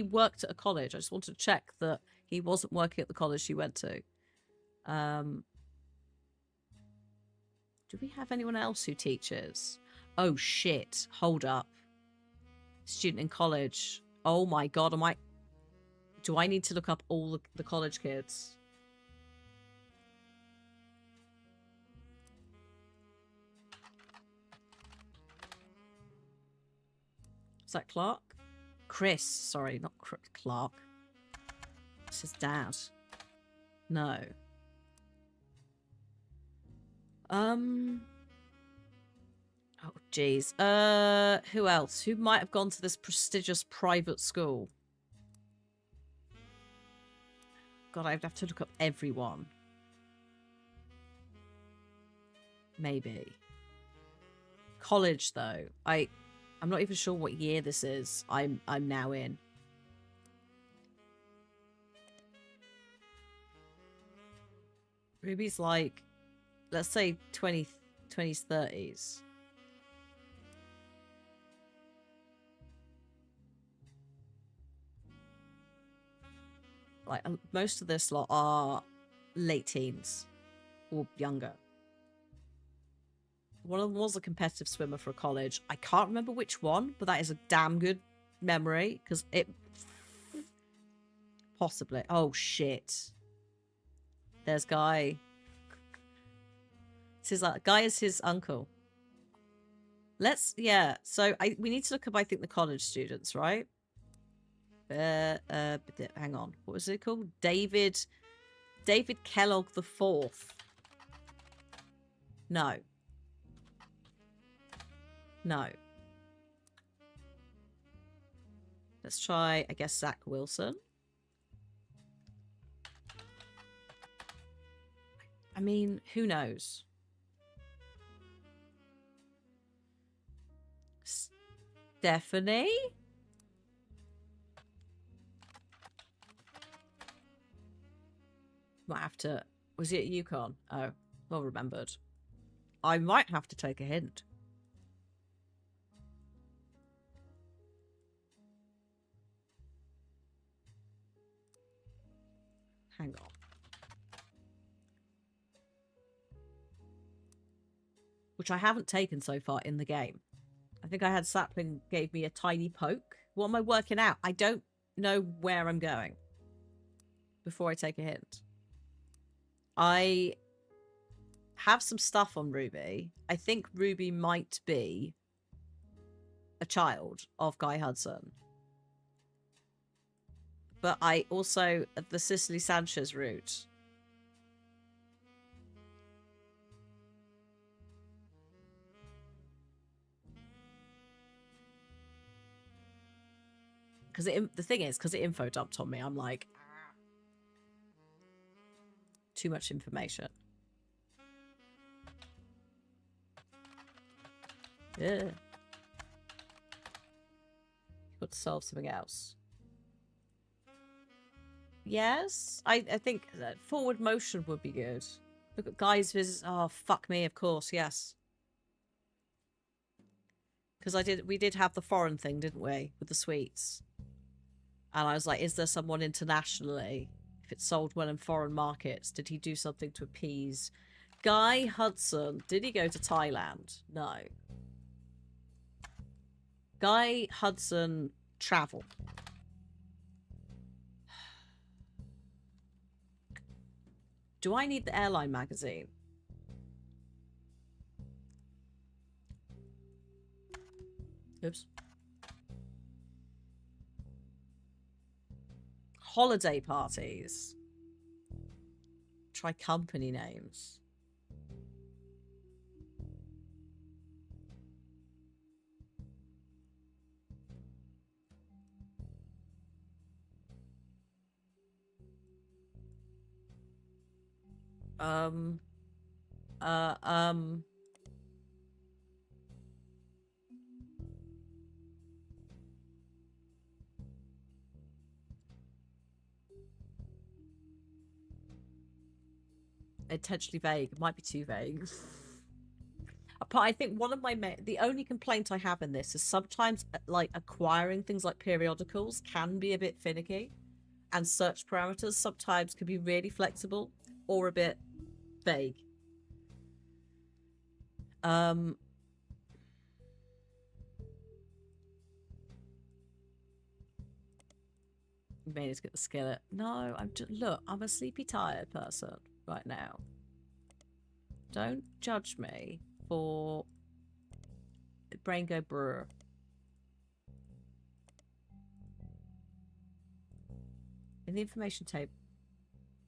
worked at a college. I just wanted to check that he wasn't working at the college she went to. Do we have anyone else who teaches? Oh shit. Hold up. Student in college. Oh my god, do I need to look up all the college kids? Is that Clark? Chris. Sorry, not Clark. It's his dad. No. Oh, jeez. Who else? Who might have gone to this prestigious private school? God, I'd have to look up everyone. Maybe. College, though. I'm not even sure what year this is. I'm now in. Ruby's like, let's say 20s, 30s. Like, most of this lot are late teens or younger. One of them was a competitive swimmer for college. I can't remember which one, but that is a damn good memory because it possibly. Oh shit! There's Guy. Guy is his uncle. So we need to look up. I think the college students, right? Hang on. What was it called? David Kellogg the Fourth. No. Let's try, I guess, Zach Wilson. I mean, who knows? Stephanie? Might have to... Was it at UConn? Oh, well remembered. I might have to take a hint. Hang on. Which I haven't taken so far in the game. I think I had Sapling gave me a tiny poke. What am I working out? I don't know where I'm going. Before I take a hint. I have some stuff on Ruby. I think Ruby might be a child of Guy Hudson. But I also, the Cicely Sanchez route. Because the thing is, because it info dumped on me, I'm like, too much information. Yeah. Got to solve something else. Yes, I think that forward motion would be good. Look at guys visit. Oh fuck me, of course, yes. Because we did have the foreign thing, didn't we, with the sweets? And I was like, is there someone internationally? If it sold well in foreign markets, did he do something to appease? Guy Hudson, did he go to Thailand? No. Guy Hudson travel. Do I need the airline magazine? Oops. Holiday parties. Try company names. Intentionally vague. It might be too vague. I think one of the only complaint I have in this is sometimes like acquiring things like periodicals can be a bit finicky, and search parameters sometimes can be really flexible or a bit vague. May need to get the skillet. No, look, I'm a sleepy, tired person right now. Don't judge me for brain go brr. In the information table,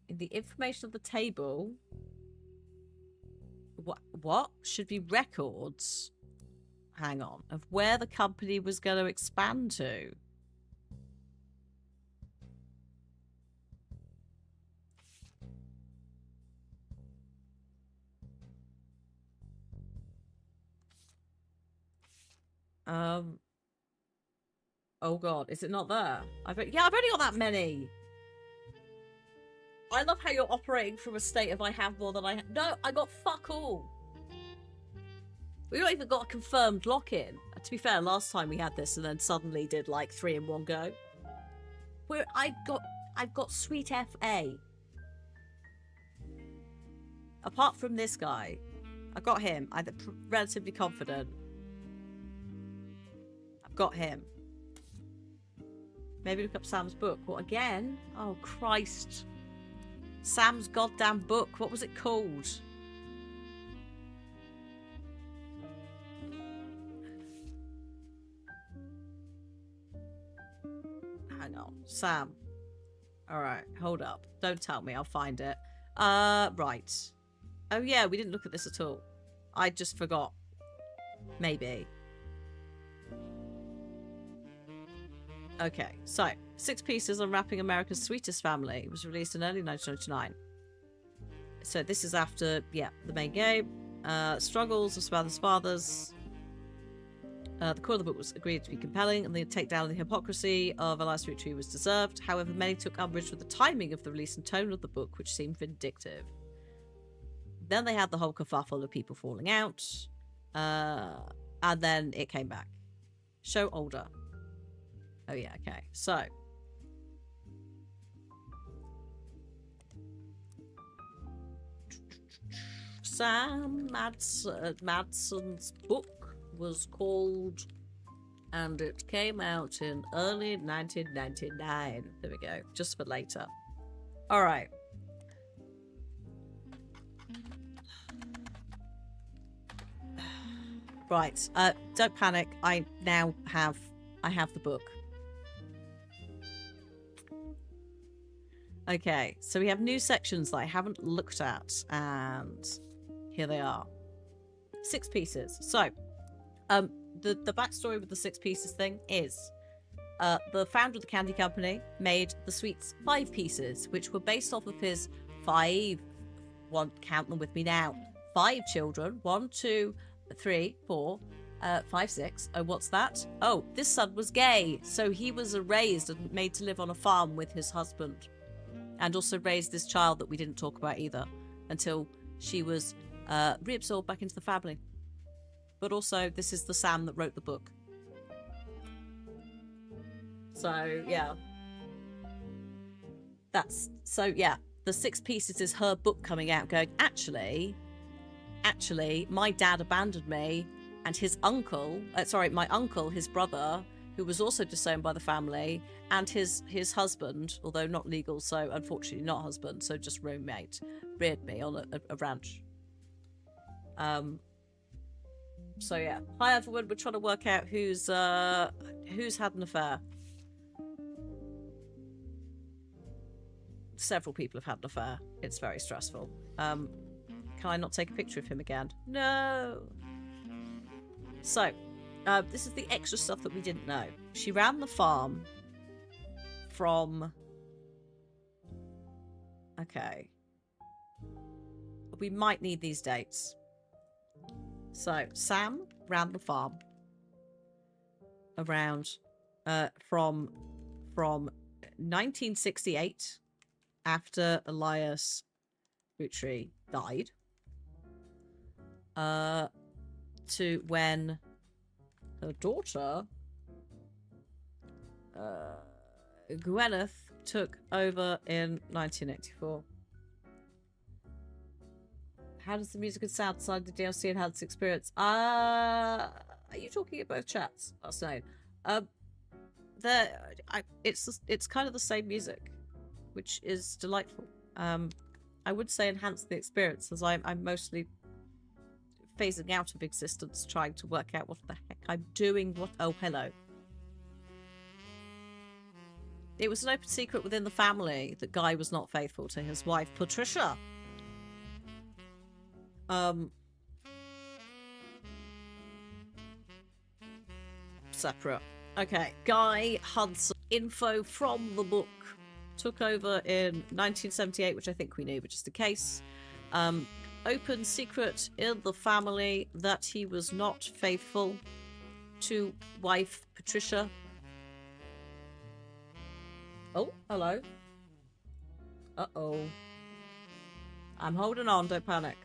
in the information of the table, what should be records? Hang on, of where the company was going to expand to. Oh god, is it not there? I've only got that many. I love how you're operating from a state of I have more than I have. No, I got fuck all. We not even got a confirmed lock-in. To be fair, last time we had this and then suddenly did like 3 in one go. I've got sweet FA. Apart from this guy, I got him. I'm relatively confident. I've got him. Maybe look up Sam's book. What again? Oh Christ. Sam's goddamn book. What was it called? Hang on. Sam. Alright, hold up. Don't tell me, I'll find it. Right. Oh yeah, we didn't look at this at all. I just forgot. Maybe. Okay, so 6 Pieces Unwrapping America's Sweetest Family was released in early 1999. So this is after, yeah, the main game. Struggles of Smothers Fathers. The core of the book was agreed to be compelling, and the takedown of the hypocrisy of Elias Roottrees was deserved. However, many took umbrage with the timing of the release and tone of the book, which seemed vindictive. Then they had the whole kerfuffle of people falling out. And then it came back. Show older. Oh yeah, okay. So. Sam Madsen's book was called, and it came out in early 1999. There we go. Just for later. All right. Right. Don't panic. I have the book. Okay, so we have new sections that I haven't looked at, and here they are. 6 Pieces. So, the backstory with the 6 Pieces thing is, the founder of the candy company made the sweets 5 pieces, which were based off of his 5, count them with me now, 5 children, 1, 2, 3, 4, 5, 6. Oh, what's that? Oh, this son was gay, so he was raised and made to live on a farm with his husband, and also raised this child that we didn't talk about either until she was reabsorbed back into the family. But also, this is the Sam that wrote the book. So, yeah. The 6 pieces is her book coming out going, actually, my dad abandoned me, and his uncle, my uncle, his brother, who was also disowned by the family, and his husband, although not legal, so unfortunately not husband, so just roommate, reared me on a ranch. So yeah. Hi everyone, we're trying to work out who's had an affair. Several people have had an affair. It's very stressful. Can I not take a picture of him again? No! So, this is the extra stuff that we didn't know. She ran the farm from... Okay. We might need these dates. So, Sam ran the farm around from 1968, after Elias Roottrees died, to when her daughter Gwyneth took over in 1984. How does the music and sound inside the DLC enhance experience? Are you talking at both chats? I was saying, it's kind of the same music, which is delightful. I would say enhance the experience, as I'm mostly phasing out of existence, trying to work out what the heck I'm doing. Oh, hello. It was an open secret within the family that Guy was not faithful to his wife, Patricia. Separate. Okay, Guy Hudson. Info from the book. Took over in 1978, which I think we knew, but just in case. Open secret in the family that he was not faithful to wife Patricia. Oh, hello. Uh-oh. I'm holding on, don't panic.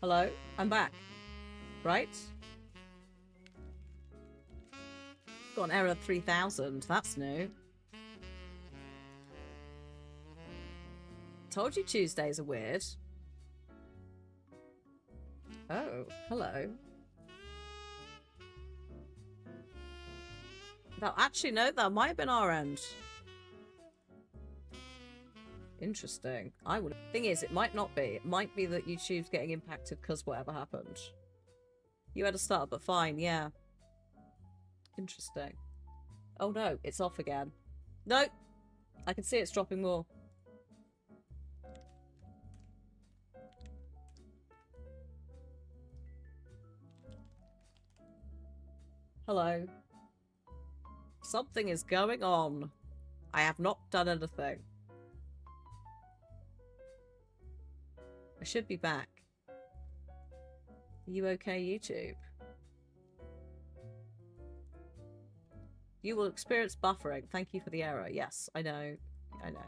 Hello? I'm back. Right? Got an error of 3000. That's new. Told you Tuesdays are weird. Oh, hello. That actually, no, that might have been our end. Interesting. I would. Thing is, it might not be. It might be that YouTube's getting impacted because whatever happened. You had a start, but fine, yeah. Interesting. Oh no, it's off again. Nope. I can see it's dropping more. Hello. Something is going on. I have not done anything. I should be back. Are you okay, YouTube? You will experience buffering. Thank you for the error. Yes, I know. I know.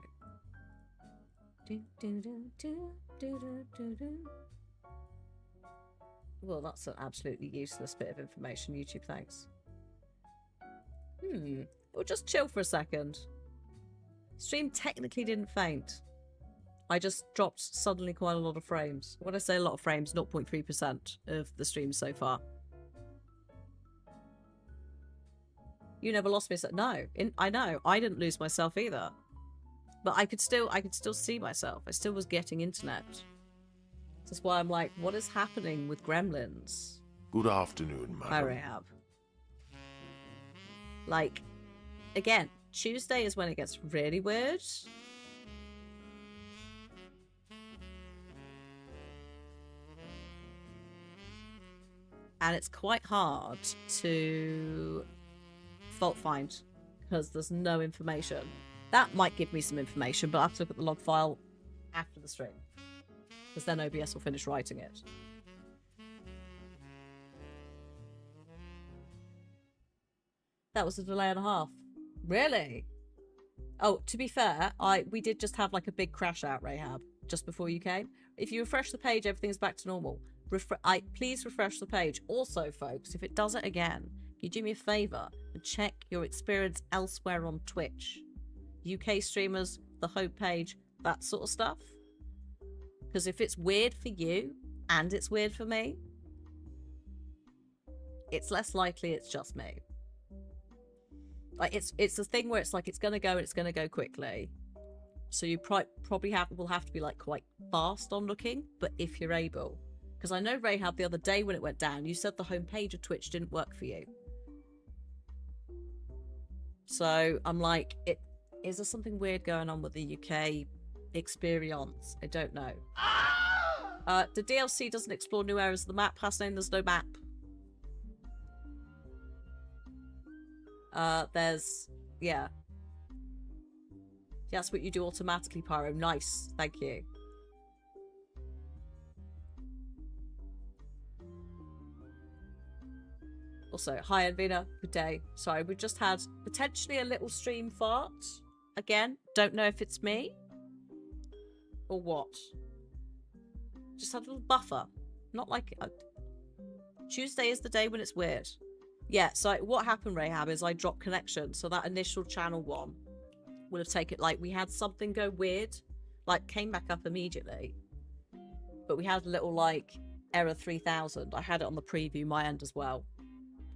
Well, that's an absolutely useless bit of information. YouTube, thanks. We'll just chill for a second. Stream technically didn't faint. I just dropped suddenly quite a lot of frames. When I say a lot of frames, 0.3% of the stream so far. You never lost me. No, I know. I didn't lose myself either. But I could still see myself. I still was getting internet. That's why I'm like, what is happening with Gremlins? Good afternoon, madam. Hurry up. Like, again, Tuesday is when it gets really weird. And it's quite hard to fault find because there's no information. That might give me some information, but I have to look at the log file after the stream because then OBS will finish writing it. That was a delay and a half. Really? Oh, to be fair, we did just have like a big crash out, Rahab, just before you came. If you refresh the page, everything's back to normal. Please refresh the page. Also, folks, if it does it again, can you do me a favour and check your experience elsewhere on Twitch? UK streamers, the homepage, that sort of stuff. Because if it's weird for you and it's weird for me, it's less likely it's just me. Like it's a thing where it's like it's gonna go and it's gonna go quickly. So you probably will have to be like quite fast on looking, but if you're able. Because I know Rahab the other day when it went down, you said the homepage of Twitch didn't work for you. So I'm like, is there something weird going on with the UK experience? I don't know. The DLC doesn't explore new areas of the map. Hasnain, there's no map. Yeah. That's what you do automatically, Pyro. Nice, thank you. Also, hi Anvina, good day. Sorry, we just had potentially a little stream fart. Again, don't know if it's me or what. Just had a little buffer. Not like... Tuesday is the day when it's weird. Yeah, so what happened, Rahab, is I dropped connection. So that initial channel one would have taken... Like, we had something go weird. Like, came back up immediately. But we had a little, like, error 3000. I had it on the preview, my end as well.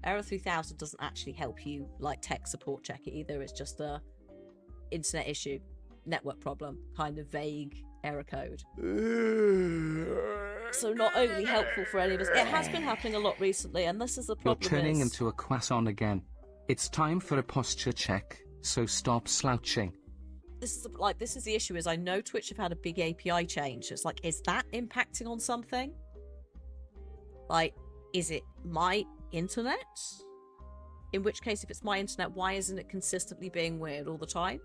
Error 3000 doesn't actually help you, like, tech support check it either. It's just a internet issue, network problem, kind of vague error code. So not overly helpful for any of us. It has been happening a lot recently, and this is the problem. You're turning into a croissant again. It's time for a posture check, so stop slouching. This is the issue, is I know Twitch have had a big API change. It's like, is that impacting on something? Like, is it my internet? In which case, if it's my internet, why isn't it consistently being weird all the time?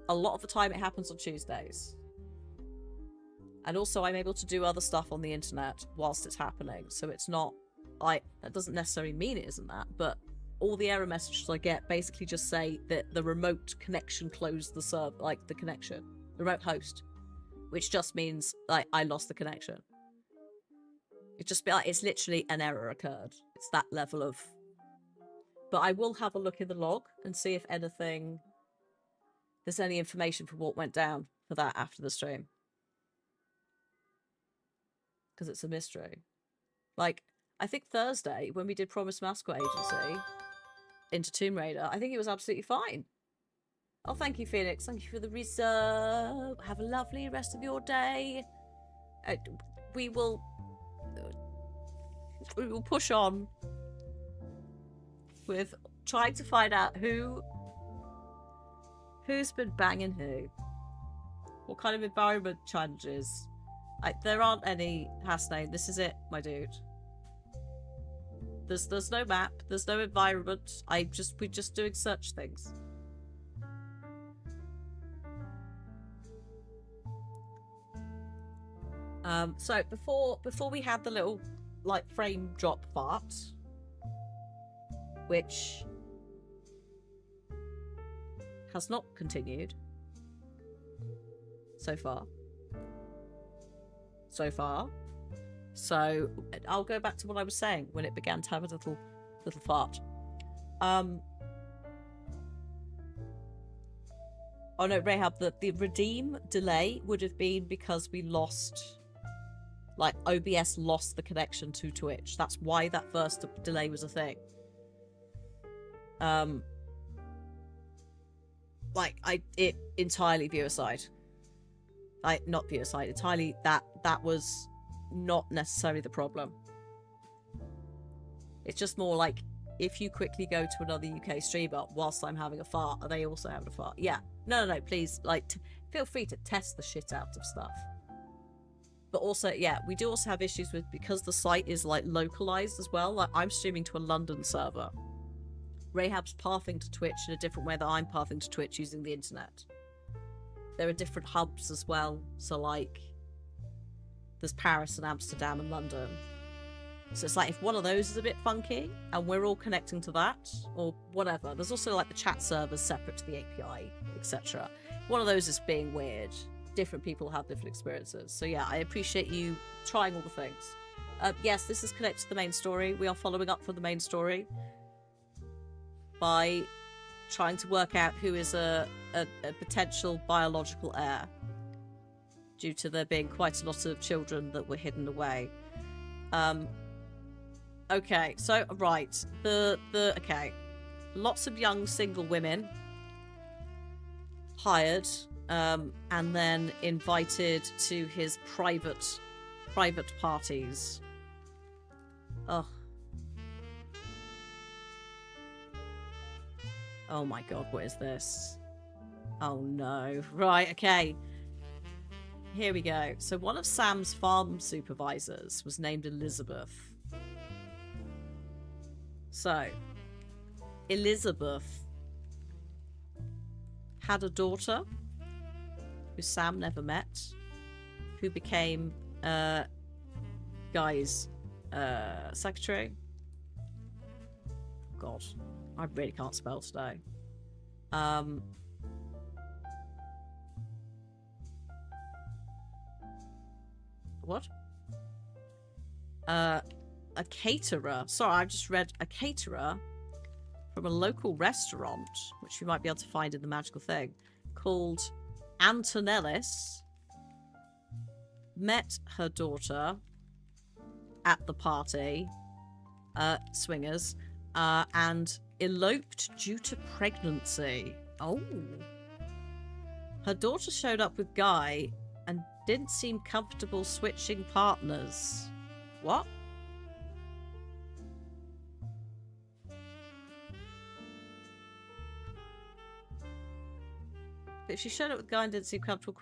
A lot of the time it happens on Tuesdays. And also I'm able to do other stuff on the internet whilst it's happening. So it's not, that doesn't necessarily mean it isn't that, but all the error messages I get basically just say that the remote connection closed the server, like the connection, the remote host, which just means like I lost the connection. It just be like, it's literally an error occurred. It's that level of... But I will have a look in the log and see if anything... There's any information for what went down for that after the stream. Because it's a mystery. Like, I think Thursday, when we did Promise Mascot Agency into Tomb Raider, I think it was absolutely fine. Oh, thank you, Phoenix. Thank you for the reserve. Have a lovely rest of your day. We will push on with trying to find out who's been banging who, what kind of environment challenges. There aren't any. Hasnain, this is it, my dude. There's no map, there's no environment. We're just doing search things. So before we had the little like frame drop part, which has not continued so far. So I'll go back to what I was saying when it began to have a little fart. Oh no, Rahab, the redeem delay would have been because we lost, like, OBS lost the connection to Twitch. That's why that first delay was a thing. It entirely viewer side. Not viewer side, entirely that was not necessarily the problem. It's just more like, if you quickly go to another UK streamer whilst I'm having a fart, are they also having a fart? Yeah. No, please, feel free to test the shit out of stuff. But also, yeah, we do also have issues with, because the site is, localized as well. Like, I'm streaming to a London server. Rahab's pathing to Twitch in a different way that I'm pathing to Twitch using the internet. There are different hubs as well. So, like, there's Paris and Amsterdam and London. So it's like if one of those is a bit funky and we're all connecting to that or whatever. There's also like the chat servers separate to the API, etc. One of those is being weird. Different people have different experiences. So yeah, I appreciate you trying all the things. Yes, this is connected to the main story. We are following up from the main story by trying to work out who is a potential biological heir, due to there being quite a lot of children that were hidden away. Okay, so right, okay, lots of young single women hired, and then invited to his private parties. Oh. Oh my god, what is this? Oh no. Right, okay. Here we go. So one of Sam's farm supervisors was named Elizabeth. So, Elizabeth had a daughter who Sam never met, who became Guy's secretary. God, I really can't spell today. What? A caterer. Sorry, I just read a caterer from a local restaurant, which you might be able to find in the magical thing, called Antonellis, met her daughter at the party, swingers, and eloped due to pregnancy. Oh. Her daughter showed up with Guy and didn't seem comfortable switching partners. What? But she showed up with Guy and didn't seem comfortable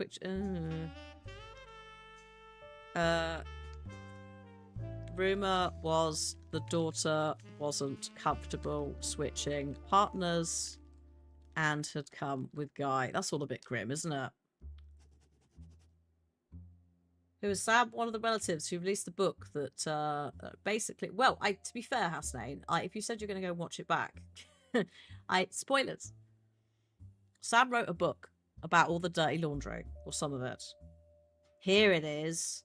rumor was the daughter wasn't comfortable switching partners and had come with Guy. That's all a bit grim, isn't it? It was Sam, one of the relatives, who released a book that basically... Well, to be fair, Hasnain, if you said you're going to go watch it back... Spoilers. Sam wrote a book about all the dirty laundry, or some of it. Here it is.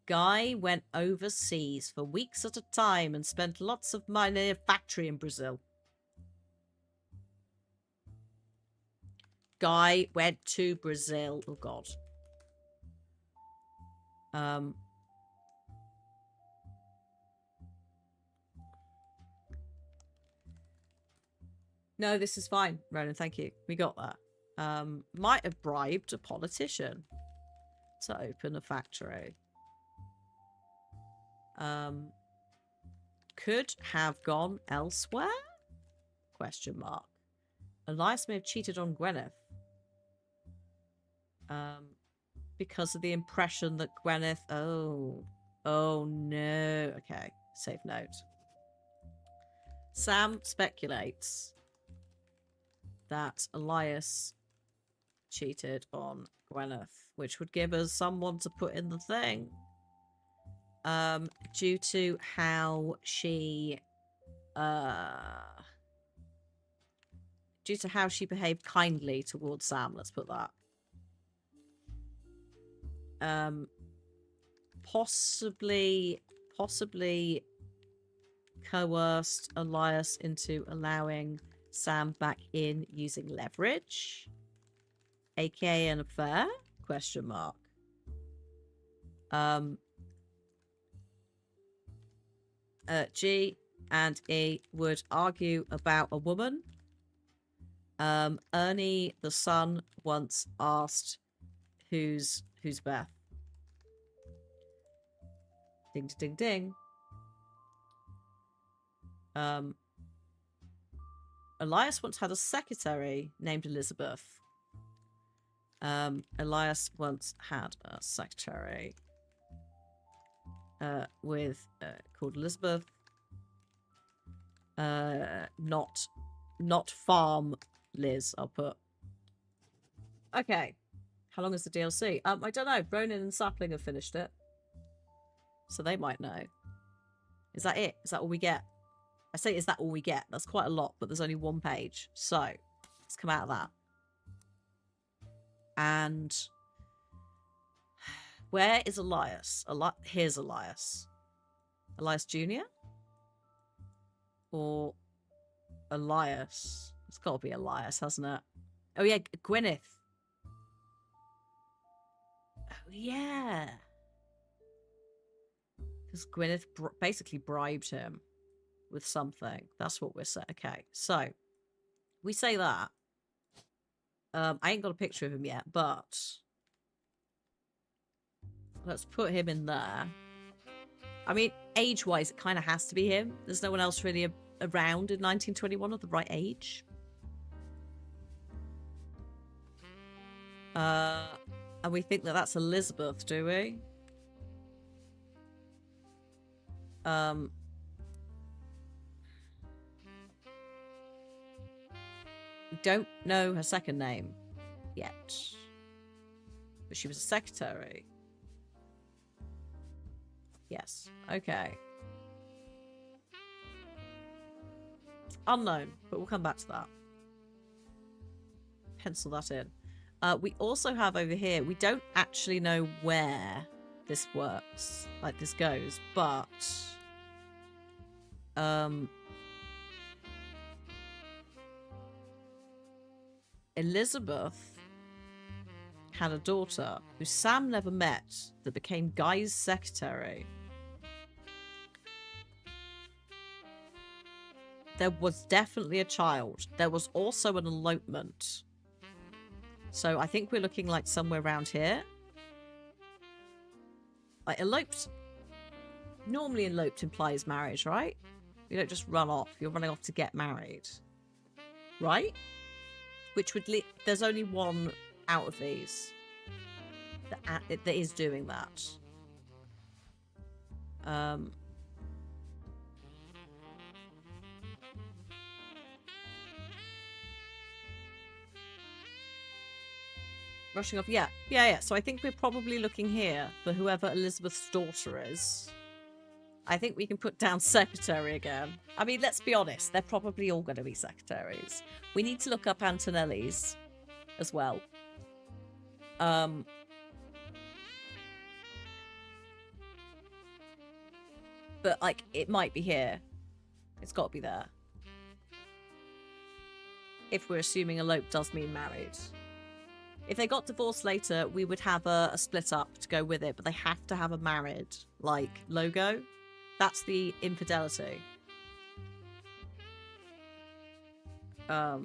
Guy went overseas for weeks at a time and spent lots of money in a factory in Brazil. Guy went to Brazil. Oh, God. No, this is fine, Ronan. Thank you. We got that. Might have bribed a politician to open a factory. Could have gone elsewhere? Question mark. Elias may have cheated on Gwyneth. Because of the impression that Gwyneth... Oh no. Okay. Save note. Sam speculates that Elias cheated on Gwyneth, which would give us someone to put in the thing. Due to how she behaved kindly towards Sam, let's put that. Possibly coerced Elias into allowing Sam back in using leverage, aka an affair? Question mark. G and E would argue about a woman. Ernie, the son, once asked, "Who's Beth?" Ding, ding, ding. Elias once had a secretary named Elizabeth. Elias once had a secretary called Elizabeth. Not not farm Liz, I'll put. Okay. How long is the DLC? I don't know. Ronan and Sapling have finished it. So they might know. Is that it? Is that all we get? I say, is that all we get? That's quite a lot, but there's only one page. So, let's come out of that. And where is Elias? Here's Elias. Elias Jr.? Or Elias? It's got to be Elias, hasn't it? Oh, yeah, Gwyneth. Oh, yeah. Because Gwyneth basically bribed him with something. That's what we're saying. Okay, so we say that. I ain't got a picture of him yet, but let's put him in there. I mean, age-wise, it kind of has to be him. There's no one else really around in 1921 of the right age. And we think that that's Elizabeth, do we? We don't know her second name yet. But she was a secretary. Yes. Okay. Unknown, but we'll come back to that. Pencil that in. We also have over here, we don't actually know where this works, like this goes, but Elizabeth had a daughter who Sam never met that became Guy's secretary. There was definitely a child. There was also an elopement. So I think we're looking like somewhere around here. Like eloped. Normally eloped implies marriage, right? You don't just run off. You're running off to get married. Right? Which would there's only one out of these that is doing that. Rushing off, yeah. So I think we're probably looking here for whoever Elizabeth's daughter is. I think we can put down secretary again. I mean, let's be honest. They're probably all going to be secretaries. We need to look up Antonelli's as well. But, like, it might be here. It's got to be there. If we're assuming elope does mean married. If they got divorced later, we would have a split up to go with it, but they have to have a married, like, logo. That's the infidelity. So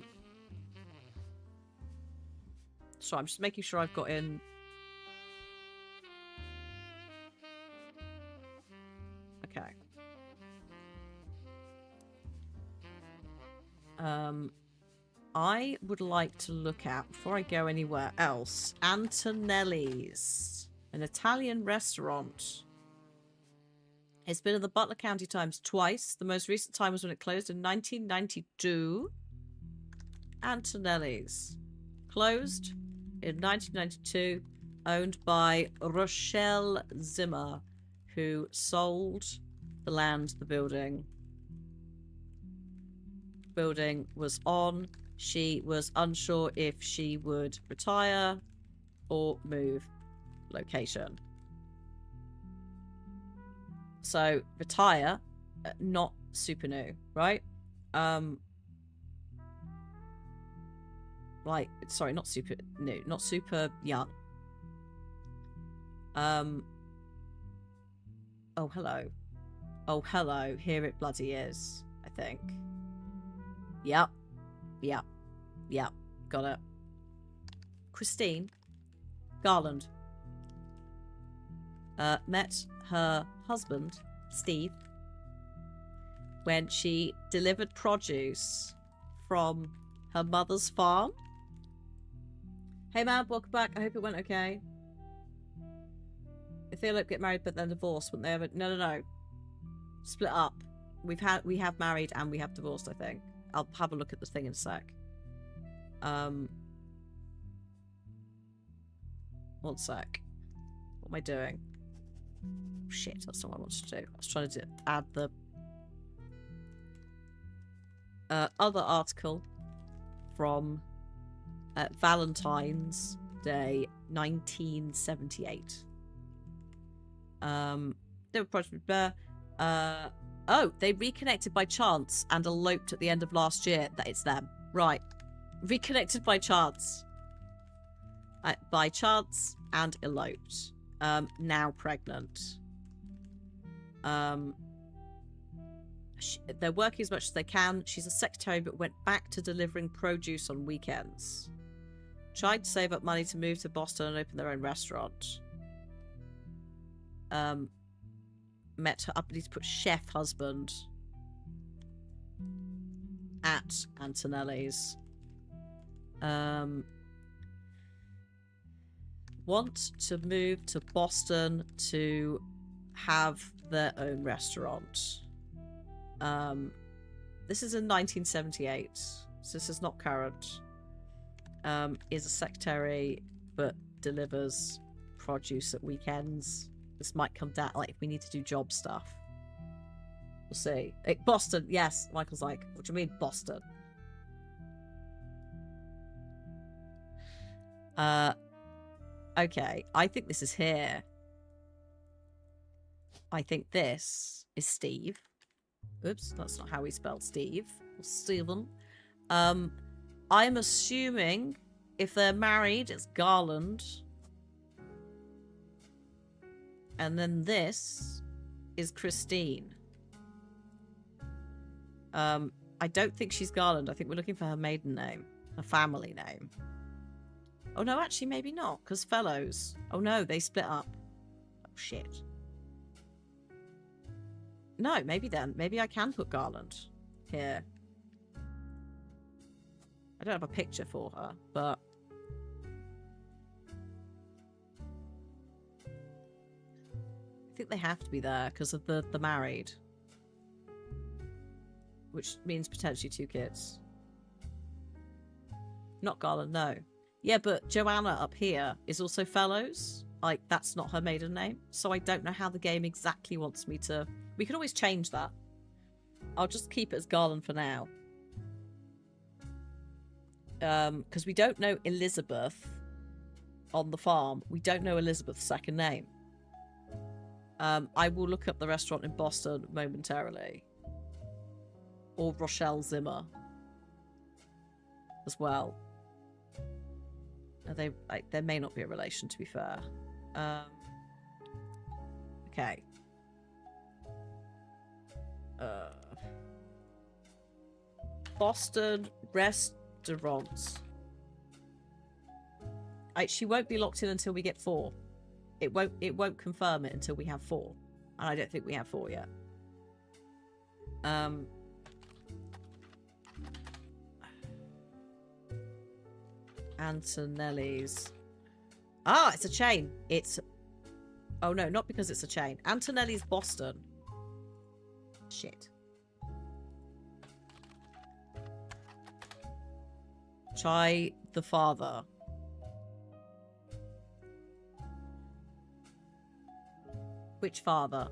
I'm just making sure I've got in... Okay. I would like to look at, before I go anywhere else, Antonelli's, an Italian restaurant. It's been in the Butler County Times twice. The most recent time was when it closed in 1992. Antonelli's. Closed in 1992. Owned by Rochelle Zimmer, who sold the land the building was on. She was unsure if she would retire or move location. So, retire, not super new, right? Like, sorry, not super new, not super young. Oh, hello. Oh, hello. Here it bloody is, I think. Yep. Got it. Christine Garland met her husband, Steve, when she delivered produce from her mother's farm. Hey man, welcome back. I hope it went okay. If they get married but then divorced, wouldn't they ever? No. Split up. We have married and we have divorced, I think. I'll have a look at the thing in a sec. 1 sec. What am I doing? Shit, that's not what I wanted to do. I was trying to add the other article from Valentine's Day 1978. They were oh, they reconnected by chance and eloped at the end of last year. That it's them. Right. Reconnected by chance. By chance and eloped. Now pregnant. They're working as much as they can. She's a secretary but went back to delivering produce on weekends. Tried to save up money to move to Boston and open their own restaurant. Met her up, need to put chef husband at Antonelli's. Want to move to Boston to have their own restaurant. This is in 1978, so this is not current. Is a secretary but delivers produce at weekends. This might come down, like, if we need to do job stuff. We'll see. Boston, yes. Michael's like, what do you mean, Boston? Okay, I think this is here. I think this is Steve. Oops, that's not how we spelled Steve. Or Stephen. I'm assuming if they're married, it's Garland. And then this is Christine. I don't think she's Garland. I think we're looking for her maiden name. Her family name. Oh, no, actually, maybe not. Because Fellows. Oh, no, they split up. Oh, shit. No, maybe then. Maybe I can put Garland here. I don't have a picture for her, but... I think they have to be there because of the married. Which means potentially 2 kids. Not Garland, no. Yeah, but Joanna up here is also Fellows. Like, that's not her maiden name. So I don't know how the game exactly wants me to... We can always change that. I'll just keep it as Garland for now. Because we don't know Elizabeth on the farm. We don't know Elizabeth's second name. I will look up the restaurant in Boston momentarily. Or Rochelle Zimmer. As well. There may not be a relation, to be fair. Okay. Boston restaurants. She won't be locked in until we get 4. It won't confirm it until we have 4. And I don't think we have 4 yet. Antonelli's. Ah, it's a chain. It's... Oh, no, not because it's a chain. Antonelli's Boston. Shit. Try the father. Which father?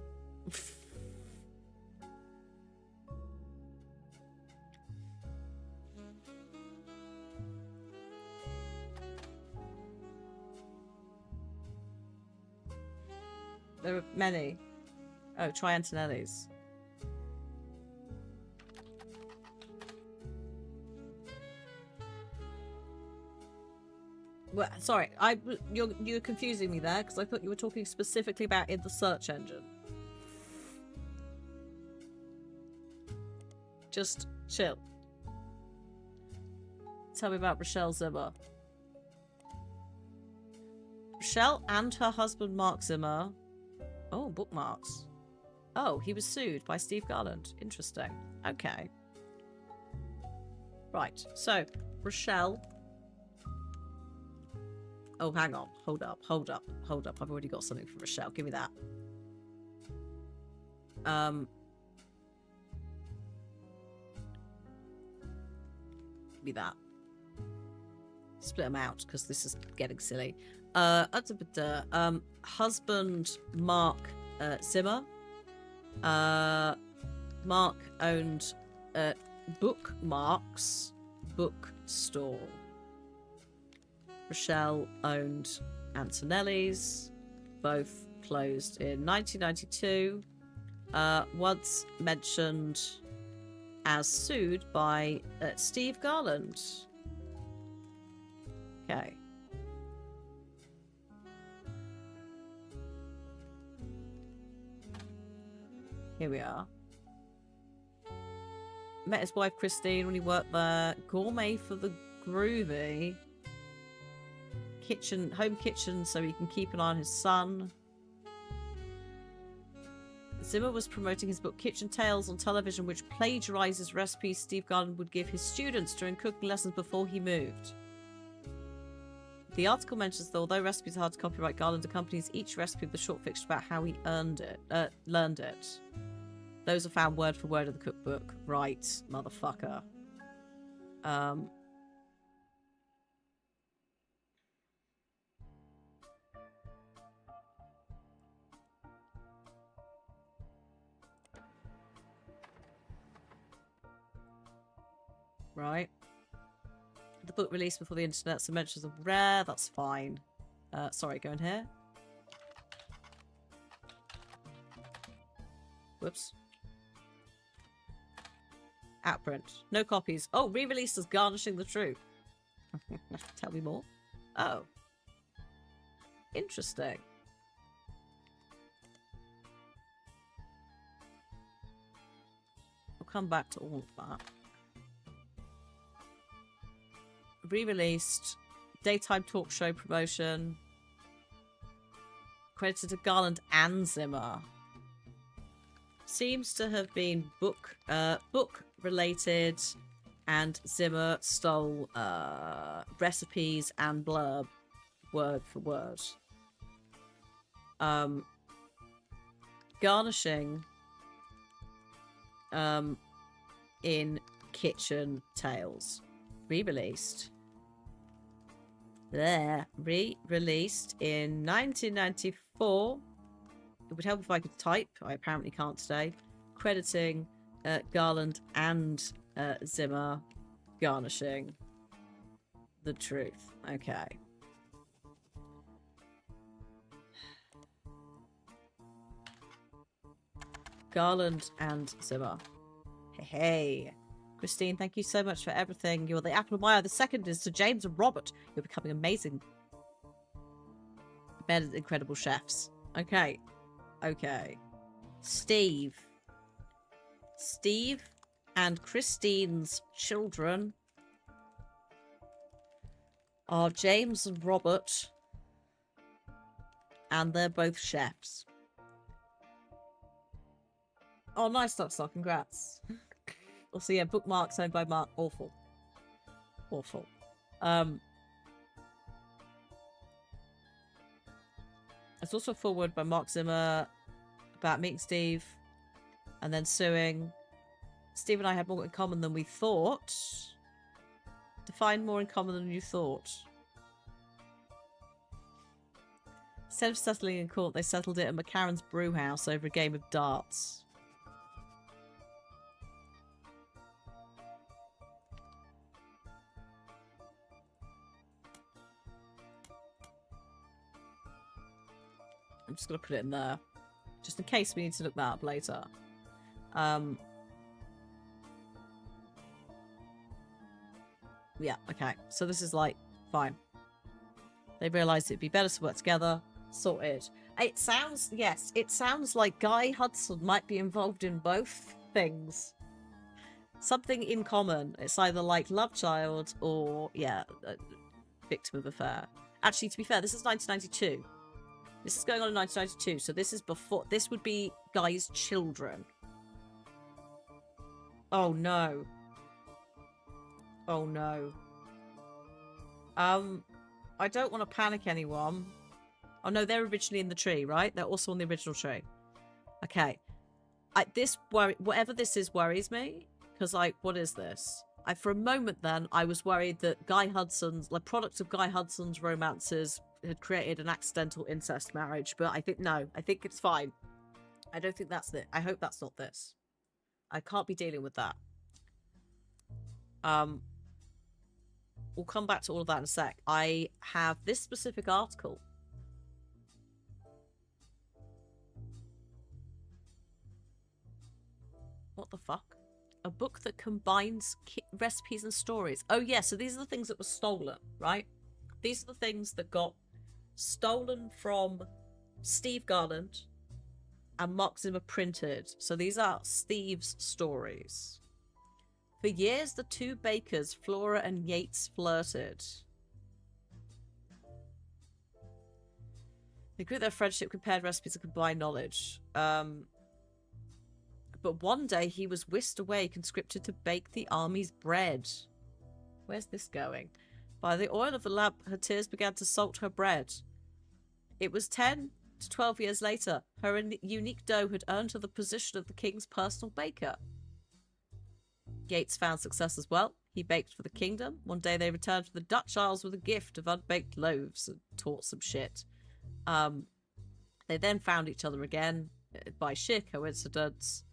There are many. Oh, try Antonelli's. Well, sorry, you're confusing me there because I thought you were talking specifically about in the search engine. Just chill. Tell me about Rochelle Zimmer. Rochelle and her husband Mark Zimmer. Oh, bookmarks. Oh, he was sued by Steve Garland. Interesting. Okay. Right, so Rochelle. Oh, hang on. Hold up. I've already got something for Rochelle. Give me that. Give me that. Split them out, because this is getting silly. Husband, Mark Zimmer. Mark owned Bookmarks bookstore. Rochelle owned Antonelli's. Both closed in 1992. Once mentioned as sued by Steve Garland. Okay. Here we are. Met his wife Christine when he worked there. Gourmet for the groovy. Kitchen, home kitchen, so he can keep an eye on his son. Zimmer was promoting his book Kitchen Tales on television, which plagiarizes recipes Steve Garland would give his students during cooking lessons before he moved. The article mentions that although recipes are hard to copyright, Garland accompanies each recipe with a short fiction about how he learned it. Those are found word for word in the cookbook. Right, motherfucker. Right. The book released before the internet, so mentions of rare, that's fine. Sorry, go in here. Whoops. Outprint. No copies. Oh, re-released as Garnishing the Truth. Tell me more. Oh. Interesting. We'll come back to all of that. Re-released. Daytime talk show promotion. Credited to Garland and Zimmer. Seems to have been book related, and Zimmer stole recipes and blurb word for word. Garnishing in Kitchen Tales. Re-released. There. Re-released in 1994. It would help if I could type. I apparently can't today. Crediting Garland and Zimmer. Garnishing the Truth. Okay. Garland and Zimmer. Hey. Christine, thank you so much for everything. You're the apple of my eye. The second is to James and Robert. You're becoming amazing. Men, incredible chefs. Okay. Okay. Steve and Christine's children are James and Robert, and they're both chefs. Oh, nice stuff, so congrats. Also, yeah, bookmarks owned by Mark. Awful. Awful. It's also a foreword by Mark Zimmer about meeting Steve and then suing. Steve and I had more in common than we thought. Define more in common than you thought. Instead of settling in court, they settled it at McCarran's brew house over a game of darts. I'm just going to put it in there. Just in case we need to look that up later. Yeah, okay. So this is like, fine. They realised it'd be better to work together. Sorted. It sounds, yes, it sounds like Guy Hudson might be involved in both things. Something in common. It's either like love child or, yeah, victim of affair. Actually, to be fair, this is 1992. This is going on in 1992, so this is before... This would be Guy's children. Oh, no. Oh, no. I don't want to panic anyone. Oh, no, they're originally in the tree, right? They're also on the original tree. Okay. Whatever this is worries me. Because, like, what is this? For a moment then, I was worried that Guy Hudson's, like, product of Guy Hudson's romances had created an accidental incest marriage, but I think no. I think it's fine. I don't think that's it. I hope that's not this. I can't be dealing with that. We'll come back to all of that in a sec. I have this specific article. What the fuck? A book that combines recipes and stories. Oh yeah, so these are the things that were stolen, right? These are the things that got stolen from Steve Garland and Mark Zimmer printed. So these are Steve's stories. For years, the two bakers, Flora and Yates, flirted. They grew their friendship, compared recipes, and combined knowledge. But one day, he was whisked away, conscripted to bake the army's bread. Where's this going? By the oil of the lamp, her tears began to salt her bread. It was 10 to 12 years later. Her unique dough had earned her the position of the king's personal baker. Yates found success as well. He baked for the kingdom. One day they returned to the Dutch Isles with a gift of unbaked loaves and taught some shit. They then found each other again by sheer coincidence.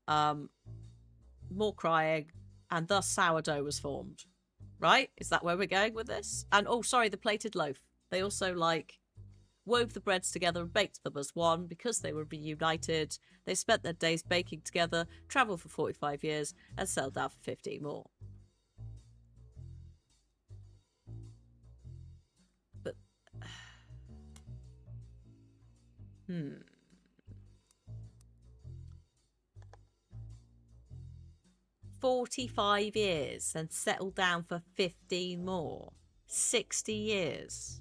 More crying, and thus sourdough was formed. Right? Is that where we're going with this? And oh, sorry, the plated loaf. They also, like, wove the breads together and baked them as one because they were reunited. They spent their days baking together, travelled for 45 years, and settled down for 15 more. But... 45 years and settled down for 15 more. 60 years.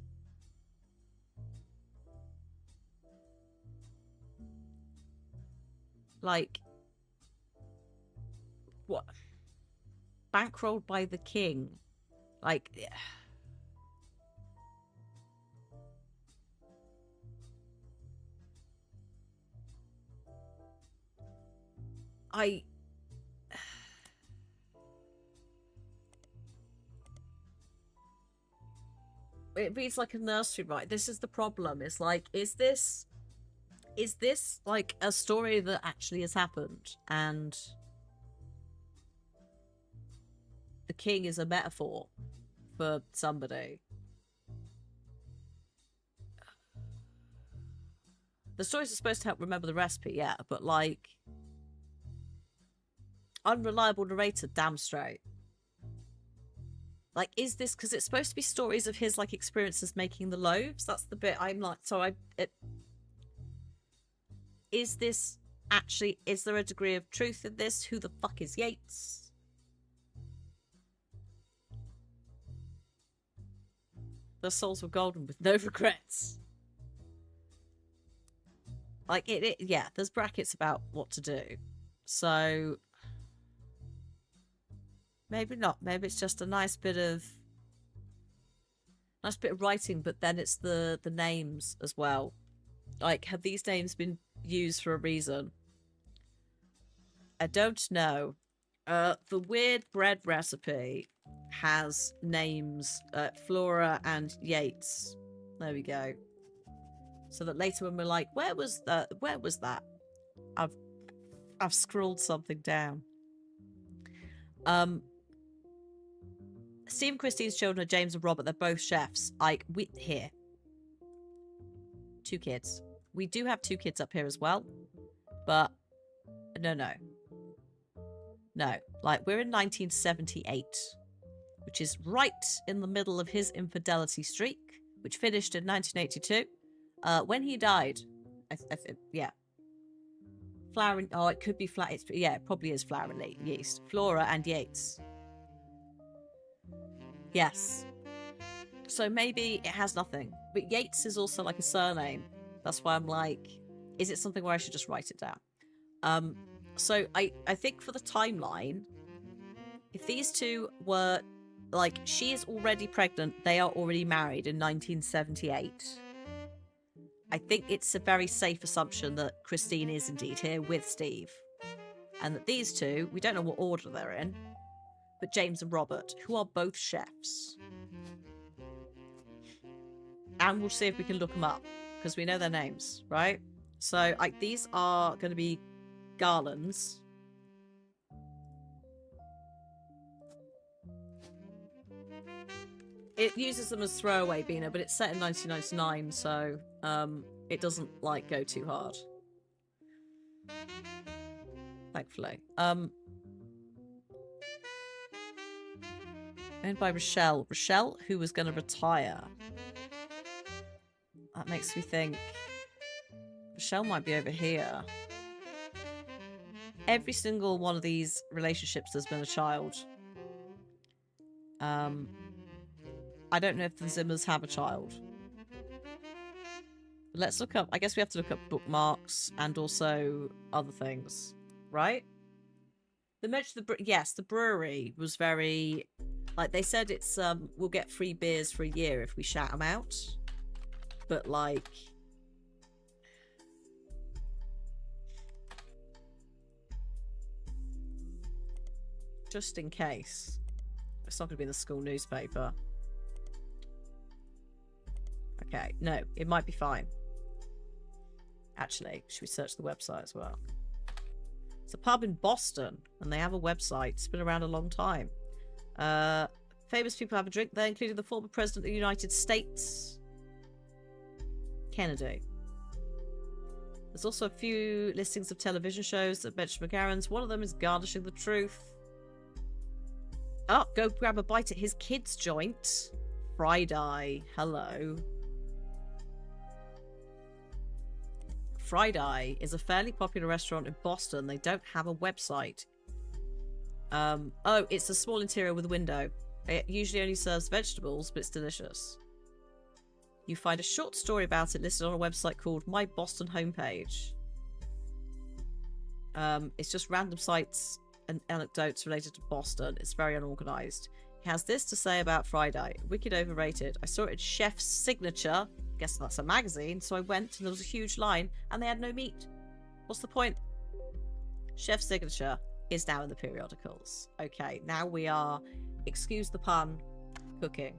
Like, what? Bankrolled by the king. Like, it reads like a nursery rhyme. This is the problem. It's like, is this like a story that actually has happened and the king is a metaphor for somebody? The stories are supposed to help remember the recipe, yeah, but like, unreliable narrator, damn straight. Like, is this because it's supposed to be stories of his, like, experiences making the loaves? That's the bit I'm like, is this actually, is there a degree of truth in this? Who the fuck is Yates? Their souls were golden with no regrets. Like, yeah, there's brackets about what to do. So... maybe not. Maybe it's just a nice bit of writing, but then it's the names as well. Like, have these names been used for a reason? I don't know. The weird bread recipe has names, Flora and Yates. There we go. So that later when we're like, where was that? I've scrolled something down. Steve and Christine's children are James and Robert. They're both chefs. Like, here. 2 kids. We do have 2 kids up here as well. But, no. Like, we're in 1978. Which is right in the middle of his infidelity streak. Which finished in 1982. When he died. Yeah. Flour and... oh, it could be flat. Yeah, it probably is flour and yeast. Flora and Yates. Yes. So maybe it has nothing. But Yates is also like a surname. That's why I'm like, is it something where I should just write it down? So I think for the timeline, if these two were, like, she is already pregnant, they are already married in 1978. I think it's a very safe assumption that Christine is indeed here with Steve. And that these two, we don't know what order they're in, but James and Robert, who are both chefs. And we'll see if we can look them up, because we know their names, right? So, like, these are going to be garlands. It uses them as throwaway Beano, but it's set in 1999, so it doesn't, like, go too hard. Thankfully. Owned by Rochelle. Rochelle, who was going to retire. That makes me think Rochelle might be over here. Every single one of these relationships there's been a child. I don't know if the Zimmers have a child. Let's look up... I guess we have to look up bookmarks and also other things. Right? Yes, the brewery was very... Like, they said it's... we'll get free beers for a year if we shout them out. But, like... Just in case. It's not going to be in the school newspaper. Okay, no, it might be fine. Actually, should we search the website as well? It's a pub in Boston, and they have a website. It's been around a long time. Famous people have a drink there, including the former president of the United States, Kennedy. There's also a few listings of television shows that mention McGarren's. One of them is Garnishing the Truth. Oh, go grab a bite at his kids' joint. Friday. Hello. Friday is a fairly popular restaurant in Boston. They don't have a website. Oh, it's a small interior with a window. It usually only serves vegetables, but it's delicious. You find a short story about it listed on a website called My Boston Homepage. It's just random sites and anecdotes related to Boston. It's very unorganized. He has this to say about Friday. Wicked overrated. I saw it at Chef's Signature. Guess that's a magazine. So I went and there was a huge line and they had no meat. What's the point? Chef's Signature is now in the periodicals. Okay, now we are, excuse the pun, cooking.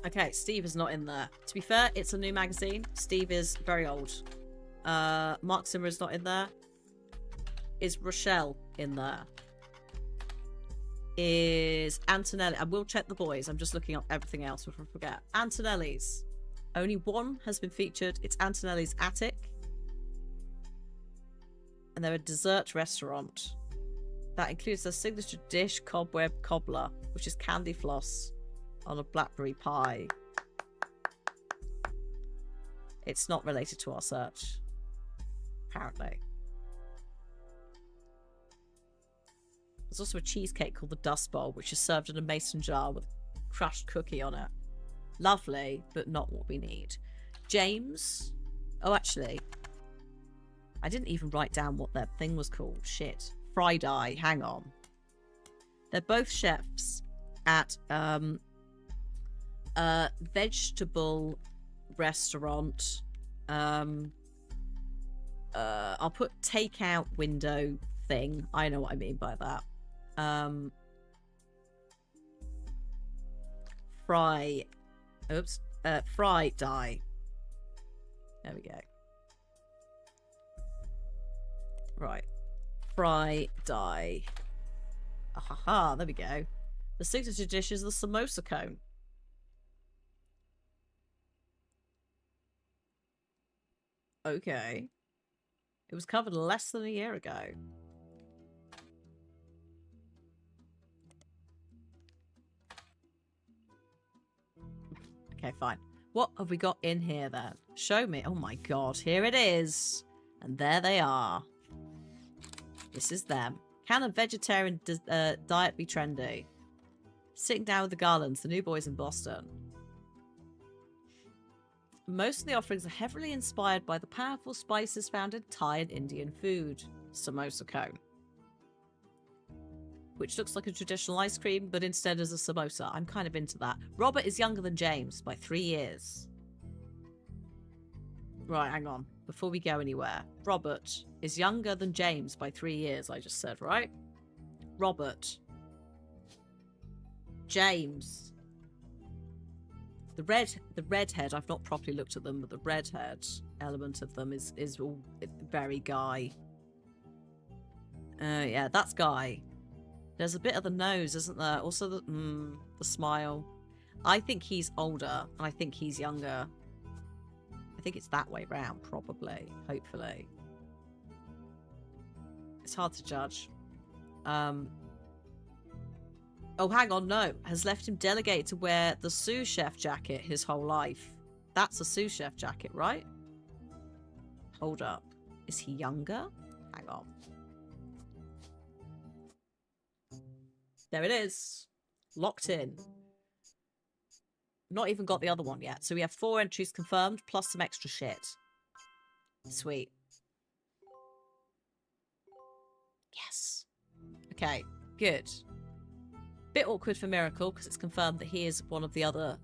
Okay, Steve is not in there. To be fair, it's a new magazine. Steve is very old. Mark Zimmer is not in there. Is Rochelle in there? Is Antonelli... I will check the boys. I'm just looking up everything else before I forget. Antonelli's. Only one has been featured. It's Antonelli's Attic. And they're a dessert restaurant. That includes their signature dish, Cobweb Cobbler, which is candy floss on a blackberry pie. It's not related to our search, apparently. There's also a cheesecake called the Dust Bowl, which is served in a mason jar with a crushed cookie on it. Lovely, but not what we need. James. Oh, actually, I didn't even write down what that thing was called. Shit. Friday. Hang on. They're both chefs at vegetable restaurant. I'll put takeout window thing. I know what I mean by that. Friday. There we go. Right. Friday. Ahaha, there we go. The signature dish is the samosa cone. Okay. It was covered less than a year ago. Okay, fine. What have we got in here then? Show me. Oh my god, here it is. And there they are. This is them. Can a vegetarian diet be trendy? Sitting down with the Garlands, the new boys in Boston. Most of the offerings are heavily inspired by the powerful spices found in Thai and Indian food. Samosa cone. Which looks like a traditional ice cream, but instead is a samosa. I'm kind of into that. Robert is younger than James by 3 years. Right, hang on. before we go anywhere. Robert is younger than James by 3 years, I just said, right? Robert. James. The redhead, I've not properly looked at them, but the redhead element of them is all very Guy. Yeah, that's Guy. There's a bit of the nose, isn't there? Also the smile. I think he's older, and I think he's younger. I think it's that way round, probably. Hopefully. It's hard to judge. Oh, hang on, no. Has left him delegated to wear the sous chef jacket his whole life. That's a sous chef jacket, right? Hold up. Is he younger? Hang on. There it is. Locked in. Not even got the other one yet. So we have 4 entries confirmed, plus some extra shit. Sweet. Yes. Okay, good. Bit awkward for Miracle, because it's confirmed that he is one of the other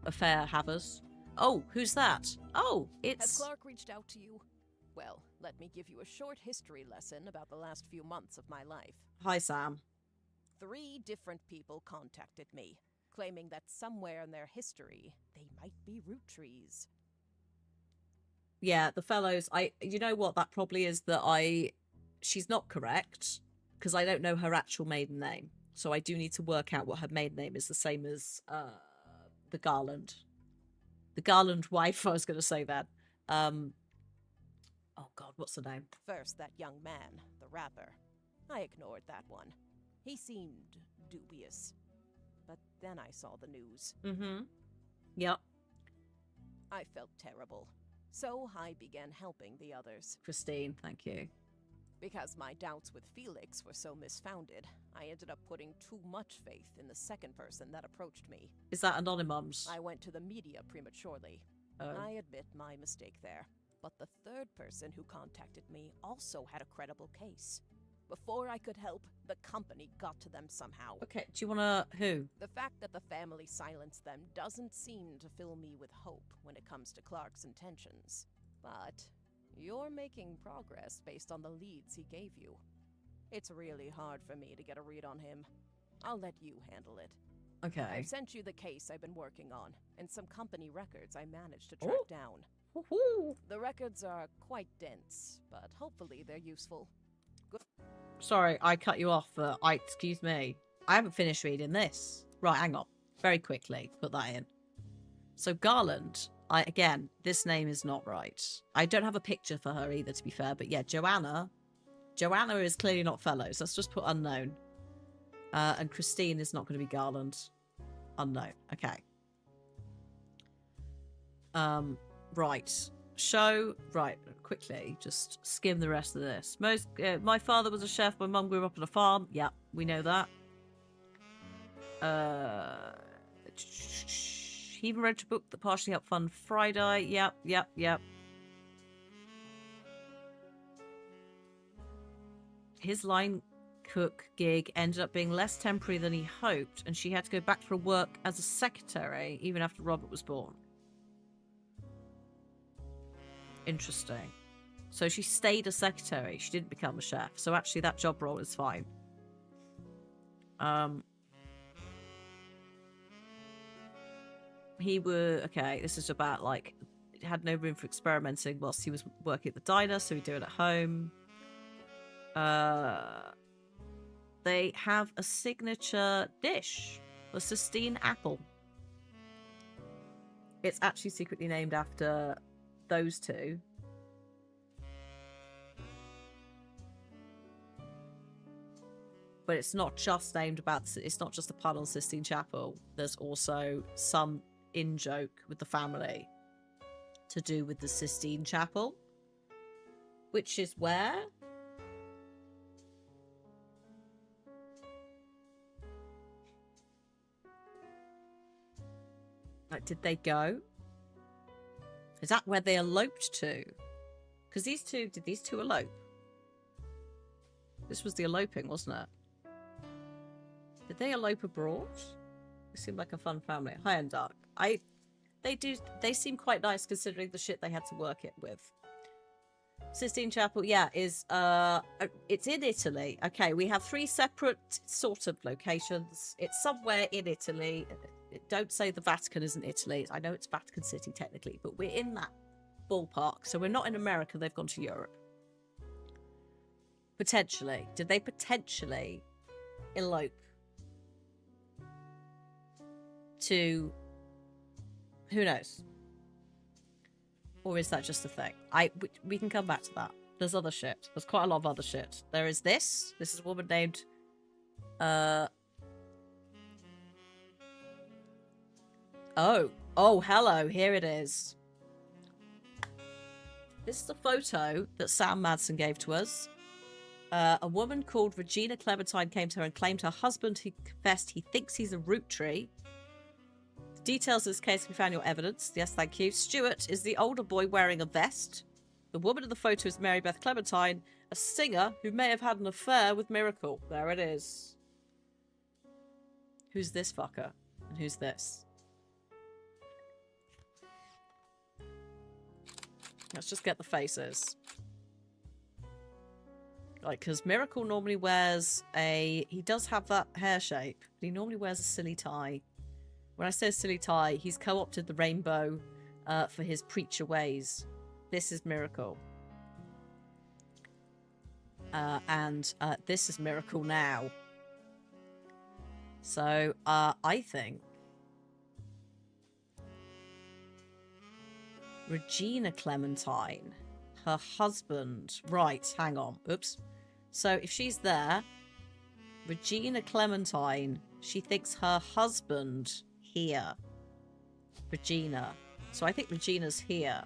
affair havers. Oh, who's that? Oh, it's... Has Clark reached out to you? Well, let me give you a short history lesson about the last few months of my life. Hi, Sam. 3 different people contacted me, claiming that somewhere in their history, they might be Roottrees. Yeah, the fellows, you know what, that probably is that she's not correct, because I don't know her actual maiden name. So I do need to work out what her maiden name is, the same as the Garland. The Garland wife, I was going to say that. Oh God, what's her name? First, that young man, the rapper. I ignored that one. He seemed dubious. But then I saw the news. Mm-hmm. Yep. I felt terrible. So I began helping the others. Christine, thank you. Because my doubts with Felix were so misfounded, I ended up putting too much faith in the second person that approached me. Is that Anonymous? I went to the media prematurely. Oh. I admit my mistake there. But the third person who contacted me also had a credible case. Before I could help, the company got to them somehow. Okay, do you want to... Who? The fact that the family silenced them doesn't seem to fill me with hope when it comes to Clark's intentions. But you're making progress based on the leads he gave you. It's really hard for me to get a read on him. I'll let you handle it. Okay. I've sent you the case I've been working on, and some company records I managed to track down. Woohoo! The records are quite dense, but hopefully they're useful. Good. Sorry, I cut you off, but excuse me. I haven't finished reading this. Right, hang on. Very quickly, put that in. So Garland, again, this name is not right. I don't have a picture for her either, to be fair, but yeah, Joanna is clearly not Fellows. Let's just put unknown. And Christine is not going to be Garland. Unknown. Okay. Right. Right, quickly, just skim the rest of this. My father was a chef, my mum grew up on a farm. Yeah, we know that. He even read a book that partially helped fund Friday. Yep. His line cook gig ended up being less temporary than he hoped, and she had to go back for work as a secretary even after Robert was born. Interesting. So she stayed a secretary. She didn't become a chef. So actually that job role is fine. Okay, this is about, like, had no room for experimenting whilst he was working at the diner, so he'd do it at home. They have a signature dish, the Sistine apple. It's actually secretly named after those two. But it's not just it's not just a pun on Sistine Chapel. There's also some in-joke with the family to do with the Sistine Chapel, which is where? Like, did they go? Is that where they eloped to? Because did these two elope? This was the eloping, wasn't it? Did they elope abroad? They seem like a fun family. High and dark. They seem quite nice considering the shit they had to work it with. Sistine Chapel, yeah, is it's in Italy. Okay, we have 3 separate sort of locations. It's somewhere in Italy. Don't say the Vatican isn't Italy. I know it's Vatican City technically, but we're in that ballpark. So we're not in America. They've gone to Europe. Potentially. Did they potentially elope to... Who knows? Or is that just a thing? We can come back to that. There's other shit. There's quite a lot of other shit. There is this. This is a woman named... Oh, hello. Here it is. This is a photo that Sam Madsen gave to us. A woman called Regina Clementine came to her and claimed her husband, who confessed he thinks he's a root tree. The details of this case can be found in your evidence. Yes, thank you. Stuart is the older boy wearing a vest. The woman in the photo is Mary Beth Clementine, a singer who may have had an affair with Miracle. There it is. Who's this fucker? And who's this? Let's just get the faces. Like, because Miracle normally wears a... He does have that hair shape, but he normally wears a silly tie. When I say silly tie, he's co-opted the rainbow for his preacher ways. This is Miracle. And this is Miracle now. So, I think... Regina Clementine, her husband. Right, hang on. Oops. So if she's there, Regina Clementine, she thinks her husband here. Regina. So I think Regina's here.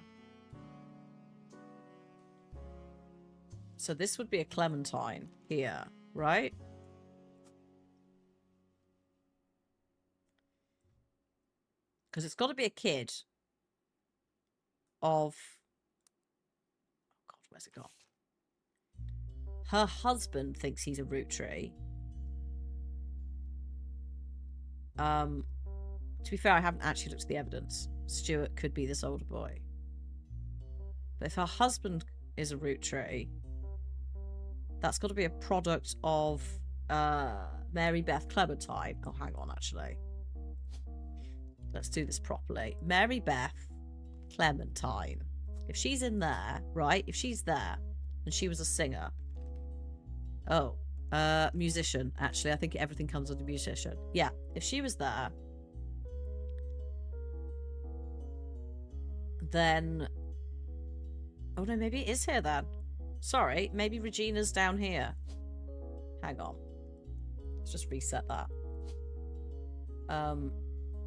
So this would be a Clementine here, right? Because it's got to be a kid of... Oh God, where's it gone? Her husband thinks he's a root tree. To be fair, I haven't actually looked at the evidence. Stuart could be this older boy. But if her husband is a root tree, that's got to be a product of Mary Beth Clementine. Oh, hang on, actually. Let's do this properly. Mary Beth Clementine. If she's in there, right? If she's there, and she was a singer. Oh, musician. Actually, I think everything comes under musician. Yeah, if she was there, then... Oh no, maybe it is here then. Sorry, maybe Regina's down here. Hang on. Let's just reset that.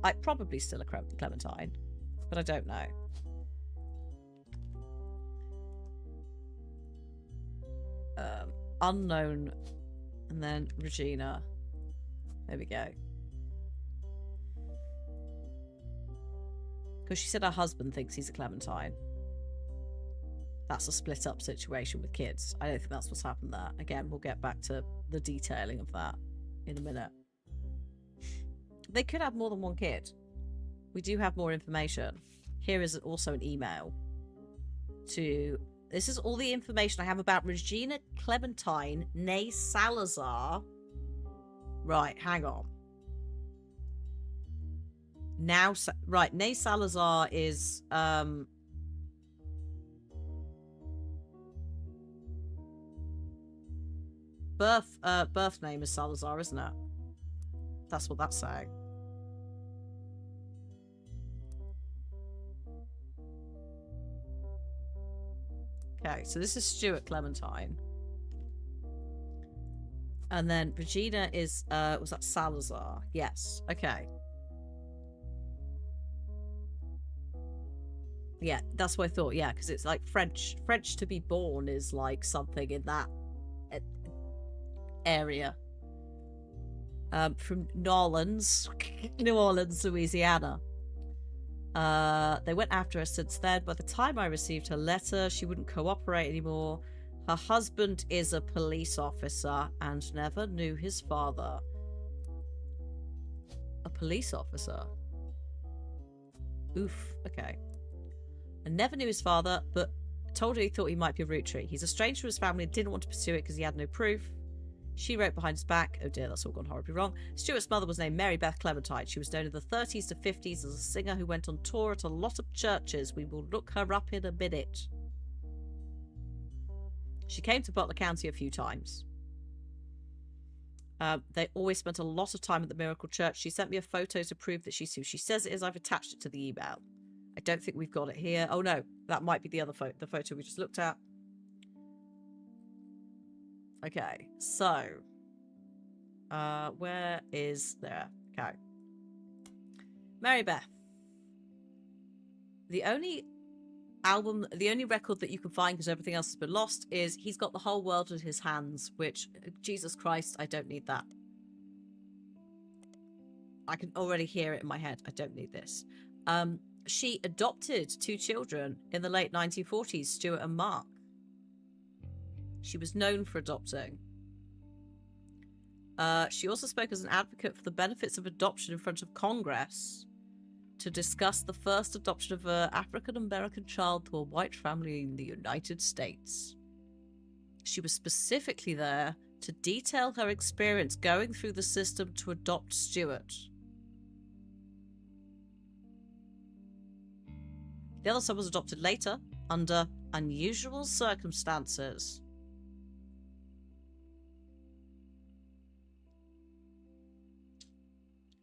I'd probably still a Clementine, but I don't know. Unknown, and then Regina. There we go. Because she said her husband thinks he's a Clementine. That's a split up situation with kids. I don't think that's what's happened there. Again, we'll get back to the detailing of that in a minute. They could have more than one kid. We do have more information. Here is also an email to... This is all the information I have about Regina Clementine, née Salazar. Right, hang on. Now, right, née Salazar is... birth name is Salazar, isn't it? That's what that's saying. Okay, so this is Stuart Clementine. And then Regina is, was that Salazar? Yes, okay. Yeah, that's what I thought, yeah, because it's like French. French to be born is like something in that area. From New Orleans, Louisiana. They went after her since then. By the time I received her letter, she wouldn't cooperate anymore. Her husband is a police officer and never knew his father. A police officer? Oof, okay. And never knew his father, but told her he thought he might be a Roottrees. He's a stranger to his family and didn't want to pursue it because he had no proof. She wrote behind his back, oh dear, that's all gone horribly wrong. Stuart's mother was named Mary Beth Clementine. She was known in the 30s to 50s as a singer who went on tour at a lot of churches. We will look her up in a minute. She came to Butler County a few times. They always spent a lot of time at the Miracle Church. She sent me a photo to prove that she's who she says it is. I've attached it to the email. I don't think we've got it here. Oh no, that might be the other photo, the photo we just looked at. Okay, so where is there? Okay, Mary Beth. The only album, the only record that you can find, because everything else has been lost, is He's Got the Whole World in His Hands, which, Jesus Christ, I don't need that. I can already hear it in my head. I don't need this. She adopted 2 children in the late 1940s, Stuart and Mark. She was known for adopting. She also spoke as an advocate for the benefits of adoption in front of Congress to discuss the first adoption of an African-American child to a white family in the United States. She was specifically there to detail her experience going through the system to adopt Stuart. The other son was adopted later, under unusual circumstances.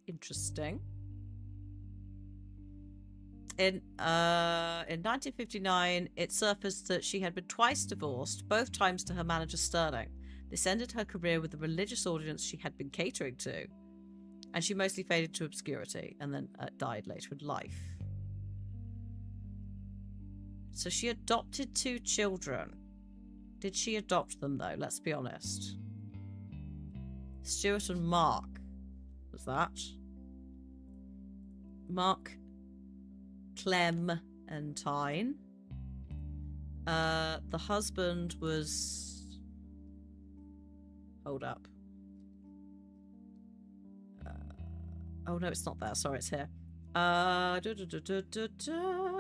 Interesting. In 1959, it surfaced that she had been twice divorced, both times to her manager Sterling. This ended her career with the religious audience she had been catering to, and she mostly faded to obscurity and then died later in life. So she adopted 2 children. Did she adopt them, though? Let's be honest. Stuart and Mark. Was that? Mark Clementine. The husband was... Hold up. Oh, no, it's not there. Sorry, it's here.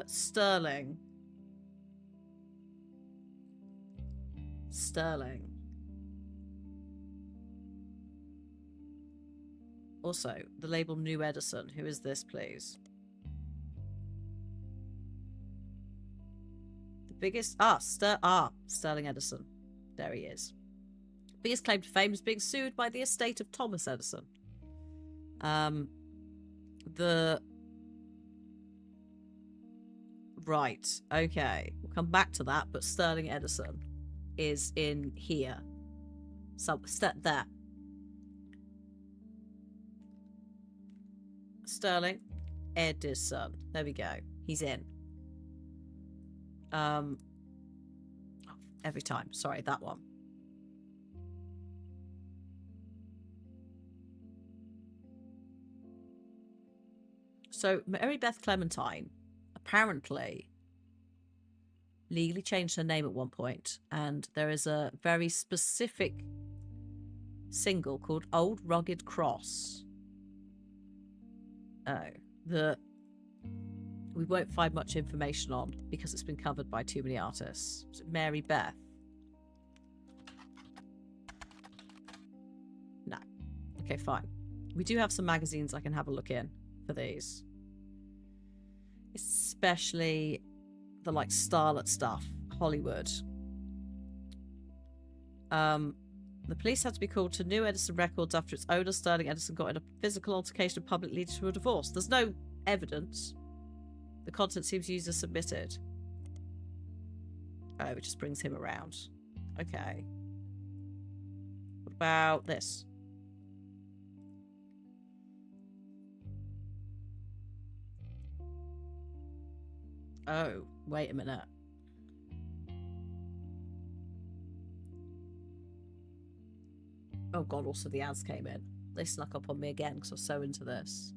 Sterling. Sterling. Also, the label New Edison. Who is this, please? The biggest... Sterling Edison. There he is. Biggest claim to fame is being sued by the estate of Thomas Edison. Right, okay. We'll come back to that, but Sterling Edison is in here. So, there. Sterling Edison. There we go. He's in. Every time. Sorry, that one. So, Mary Beth Clementine apparently legally changed her name at one point, and there is a very specific single called Old Rugged Cross. That we won't find much information on because it's been covered by too many artists. Was it Mary Beth? No. Okay, fine. We do have some magazines I can have a look in for these. Especially the like starlet stuff, Hollywood. The police had to be called to New Edison Records after its owner, Sterling Edison, got in a physical altercation in public leading to a divorce. There's no evidence. The content seems used as submitted. Oh, it just brings him around. Okay. What about this? Oh, wait a minute. Oh god, also the ads came in. They snuck up on me again because I was so into this.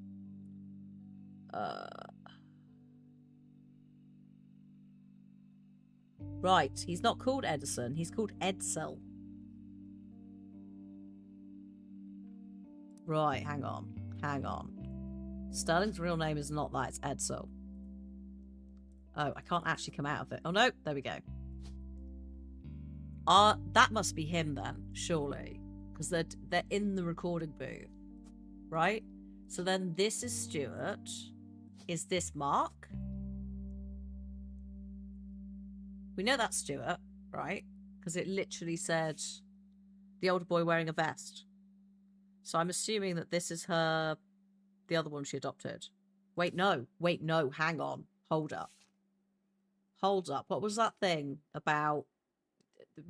Right, he's not called Edison, he's called Edsel. Right, hang on. Sterling's real name is not that, it's Edsel. Oh, I can't actually come out of it. Oh no, there we go. That must be him then, surely. Because they're in the recording booth, right? So then this is Stuart. Is this Mark? We know that's Stuart, right? Because it literally said the older boy wearing a vest. So I'm assuming that this is her, the other one she adopted. Wait, no, hang on. Hold up. What was that thing about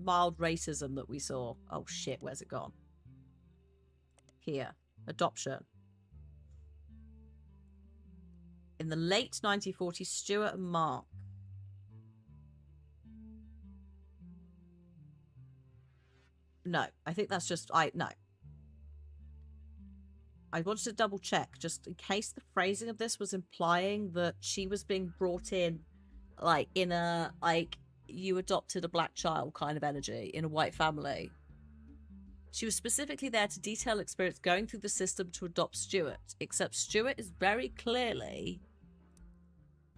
mild racism that we saw? Oh shit, where's it gone? Here. Adoption. In the late 1940s, Stuart and Mark. No, I think that's just... No. I wanted to double check, just in case the phrasing of this was implying that she was being brought in, like, in a, like, you adopted a black child kind of energy in a white family. She was specifically there to detail experience going through the system to adopt Stuart, except Stuart is very clearly,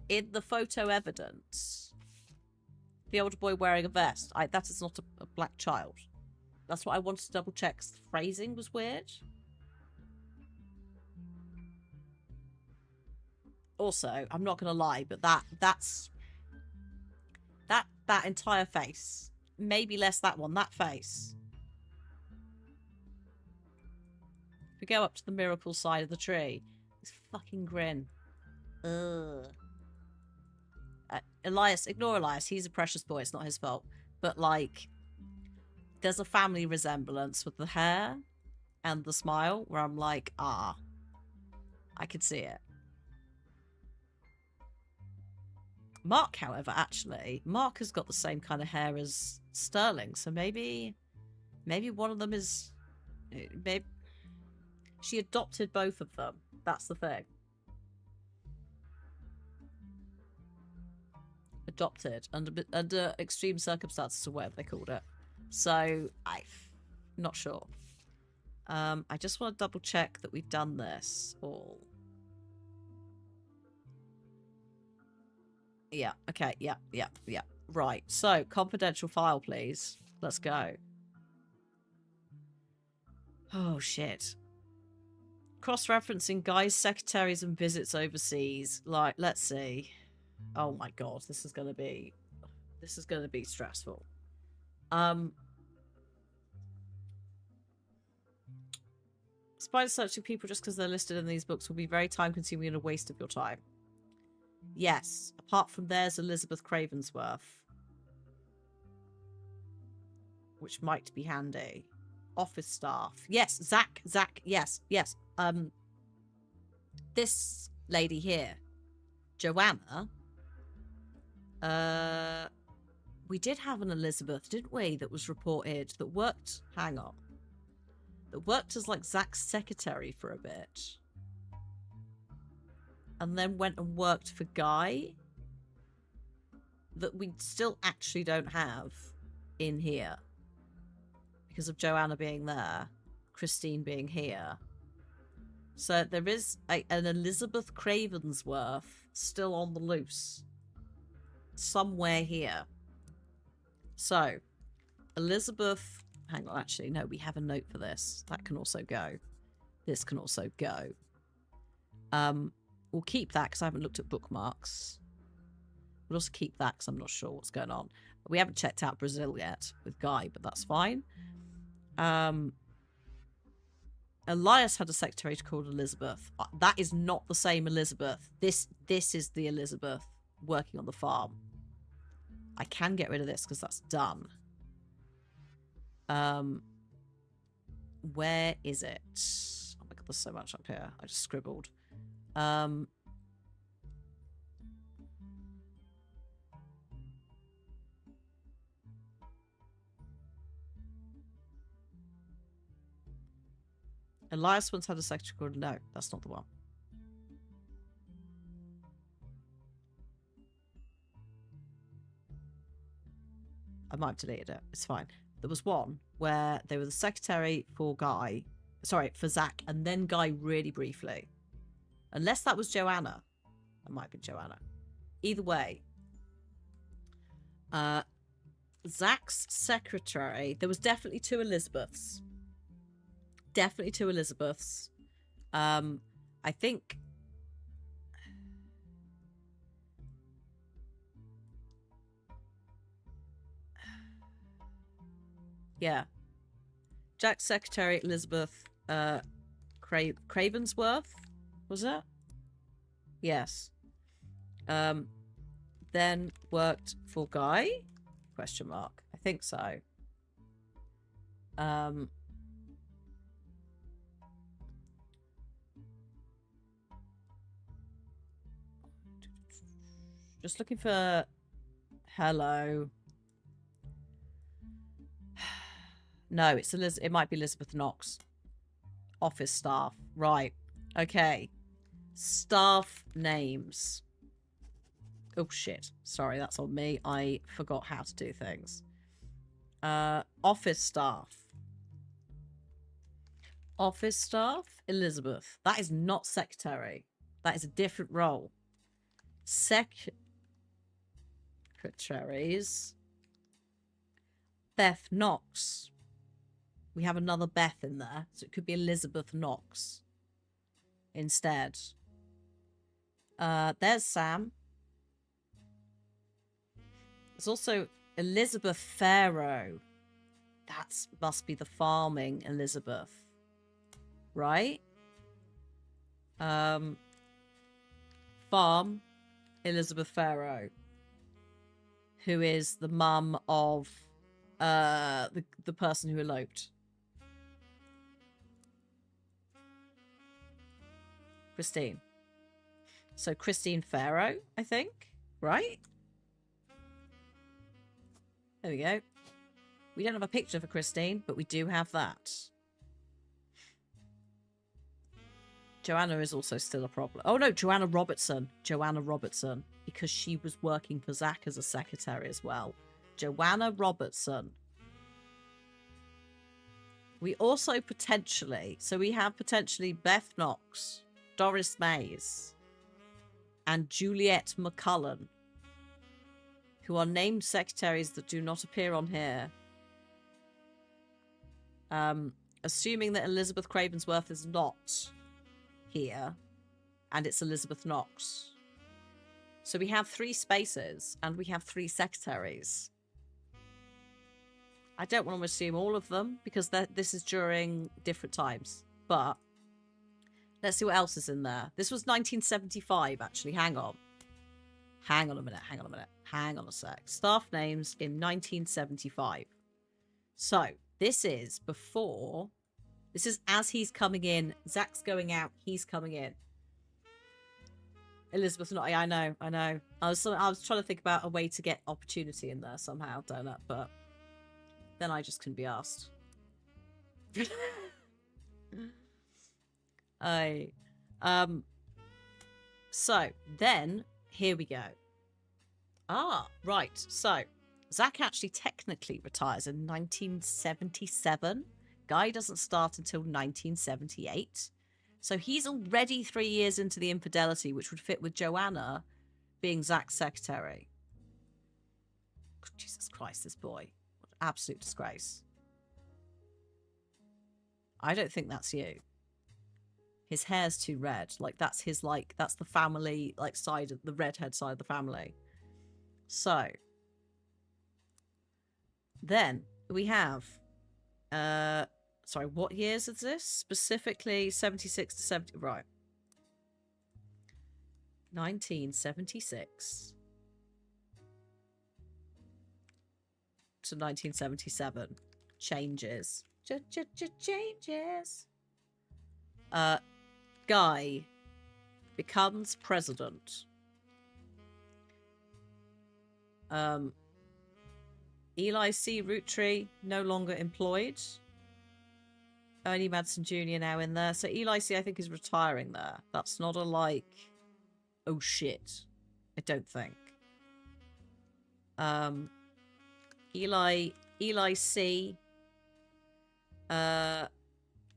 in the photo evidence, the older boy wearing a vest. That is not a black child. That's what I wanted to double check, 'cause the phrasing was weird. Also, I'm not gonna lie, but that entire face, maybe less that one, that face. If we go up to the miracle side of the tree, this fucking grin. Ugh. Elias, ignore Elias. He's a precious boy. It's not his fault. But like, there's a family resemblance with the hair and the smile where I'm like, I could see it. Mark, however, actually, Mark has got the same kind of hair as Sterling, so maybe one of them is... Maybe she adopted both of them. That's the thing. Adopted under extreme circumstances, or whatever they called it. So, I'm not sure. I just want to double check that we've done this all. Yeah, okay, yeah. Right, so, confidential file, please. Let's go. Oh, shit. Cross-referencing guys, secretaries, and visits overseas. Like, let's see. Oh my god, this is gonna be stressful. Spider searching people just because they're listed in these books will be very time-consuming and a waste of your time. Yes, apart from there's Elizabeth Cravensworth, which might be handy. Office staff. Yes, Zach, yes. This lady here, Joanna, we did have an Elizabeth, didn't we, that was reported, that worked, that worked as like Zach's secretary for a bit. And then went and worked for Guy, that we still actually don't have in here. Because of Joanna being there, Christine being here. So there is an Elizabeth Cravensworth still on the loose. Somewhere here. So, Elizabeth... Hang on, actually, no, we have a note for this. That can also go. This can also go. We'll keep that because I haven't looked at bookmarks. We'll also keep that because I'm not sure what's going on. We haven't checked out Brazil yet with Guy, but that's fine. Elias had a secretary called Elizabeth. That is not the same Elizabeth. This is the Elizabeth working on the farm. I can get rid of this because that's done. Where is it? Oh my god, there's so much up here. I just scribbled. Elias once had a secretary called... No, that's not the one. I might have deleted it. It's fine. There was one where they were the secretary for Guy. Sorry, for Zach. And then Guy really briefly. Unless that was Joanna. That might have been Joanna. Either way. Zach's secretary. There was definitely two Elizabeths. Definitely two Elizabeths. I think... Yeah. Jack's secretary, Elizabeth Cravensworth, was it? Yes. Then worked for Guy? Question mark. I think so. Just looking for... Hello. No, it's it might be Elizabeth Knox. Office staff. Right. Okay. Staff names. Oh, shit. Sorry, that's on me. I forgot how to do things. Office staff. Office staff, Elizabeth. That is not secretary. That is a different role. Secretaries. Beth Knox. We have another Beth in there, so it could be Elizabeth Knox instead. There's Sam. There's also Elizabeth Farrow. That must be the farming Elizabeth. Right? Farm Elizabeth Farrow. Who is the mum of the person who eloped. Christine. So Christine Farrow, I think. Right? There we go. We don't have a picture for Christine, but we do have that. Joanna is also still a problem. Oh no, Joanna Robertson. Joanna Robertson. Because she was working for Zach as a secretary as well. Joanna Robertson. We also potentially... So we have potentially Beth Knox, Doris Mays, and Juliet McCullen, who are named secretaries that do not appear on here. Assuming that Elizabeth Cravensworth is not here, and it's Elizabeth Knox. So we have 3 spaces, and we have 3 secretaries. I don't want to assume all of them, because this is during different times. But let's see what else is in there. This was 1975, actually. Hang on. Hang on a minute. Hang on a minute. Hang on a sec. Staff names in 1975. So, this is before... This is as he's coming in. Zach's going out. He's coming in. Elizabeth, not... I know. I was trying to think about a way to get opportunity in there somehow, Donut, but then I just couldn't be asked. So, then, here we go. Ah, right. So, Zach actually technically retires in 1977. Guy doesn't start until 1978. So he's already 3 years into the infidelity, which would fit with Joanna being Zach's secretary. Jesus Christ, this boy. What an absolute disgrace. I don't think that's you. His hair's too red. Like, that's his, like, that's the family, like, side of the redhead side of the family. So, then we have, sorry, what years is this? Specifically 76 to 70, right. 1976 to 1977. Changes. Changes. Guy becomes president. Eli C. Roottrees, no longer employed. Ernie Madsen Jr. now in there. So Eli C. I think is retiring there. That's not a like, oh shit. I don't think. Eli C.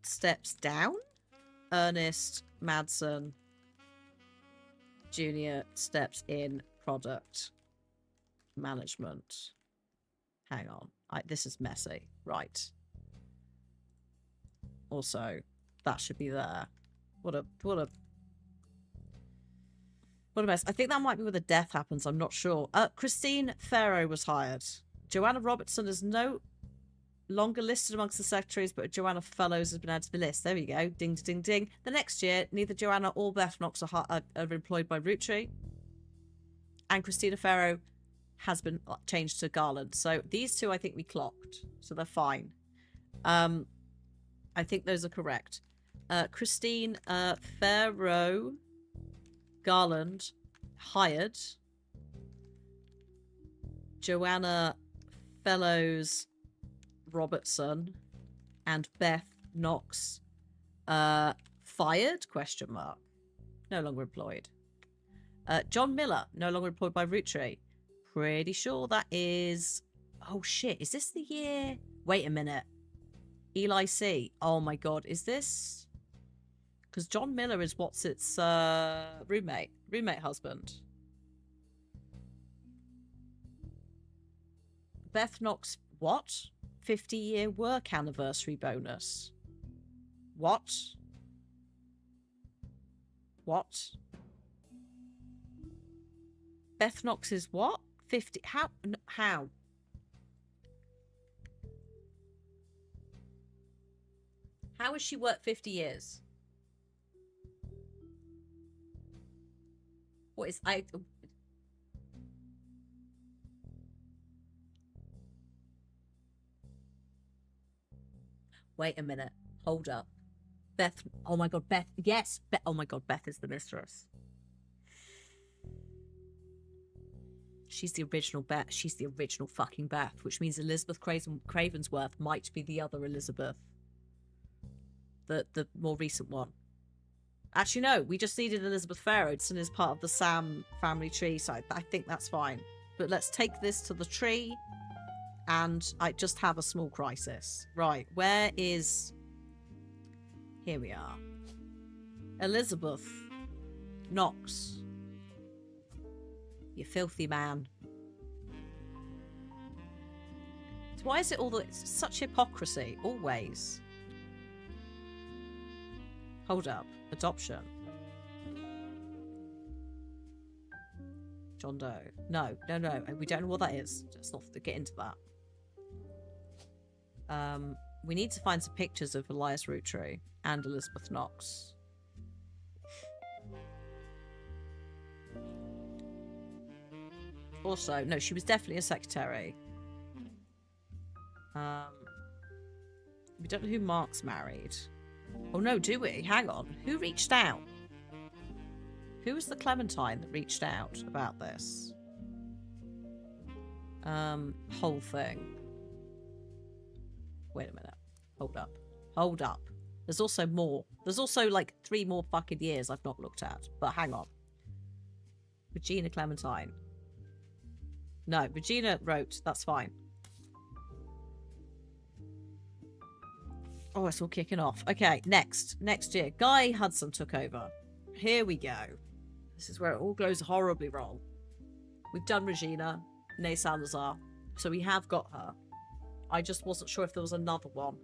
Steps down. Ernest Madsen Jr. steps in product management. Hang on. This is messy. Right. Also, that should be there. What a mess. I think that might be where the death happens. I'm not sure. Christine Farrow was hired. Joanna Robertson is no longer listed amongst the secretaries, but Joanna Fellows has been added to the list. There we go. Ding, ding, ding. The next year, neither Joanna or Beth Knox are employed by Roottrees. And Christina Farrow has been changed to Garland. So these two, I think we clocked. So they're fine. I think those are correct. Christine Farrow, Garland, hired. Joanna Fellows Robertson and Beth Knox fired? Question mark. No longer employed. John Miller, no longer employed by Roottrees. Pretty sure that is... Oh shit, is this the year? Wait a minute. Eli C. Oh my god, is this... Because John Miller is what's its roommate husband. Beth Knox, what? 50-year work anniversary bonus. What? What? Beth Knox is what? 50... How? How? How has she worked 50 years? What is... Wait a minute. Hold up. Beth... Oh my god, Beth... Yes! Oh my god, Beth is the mistress. She's the original Beth. She's the original fucking Beth, which means Elizabeth Cravensworth might be the other Elizabeth. The more recent one. Actually, no. We just needed Elizabeth Farrowson as part of the Sam family tree, so I think that's fine. But let's take this to the tree, and I just have a small crisis. Right, where is... Here we are. Elizabeth Knox. You filthy man. So why is it all the... It's such hypocrisy, always. Hold up. Adoption. John Doe. No. We don't know what that is. Let's not get into that. We need to find some pictures of Elias Roottrees and Elizabeth Knox. Also, no, she was definitely a secretary. We don't know who Mark's married. Oh no, do we? Hang on. Who reached out? Who was the Clementine that reached out about this? Whole thing. Wait a minute. Hold up. Hold up. There's also more. There's also like 3 more fucking years I've not looked at. But hang on. Regina Clementine. No, Regina wrote. That's fine. Oh, it's all kicking off. Okay, next year. Guy Hudson took over. Here we go. This is where it all goes horribly wrong. We've done Regina, Ney Salazar. So we have got her. I just wasn't sure if there was another one.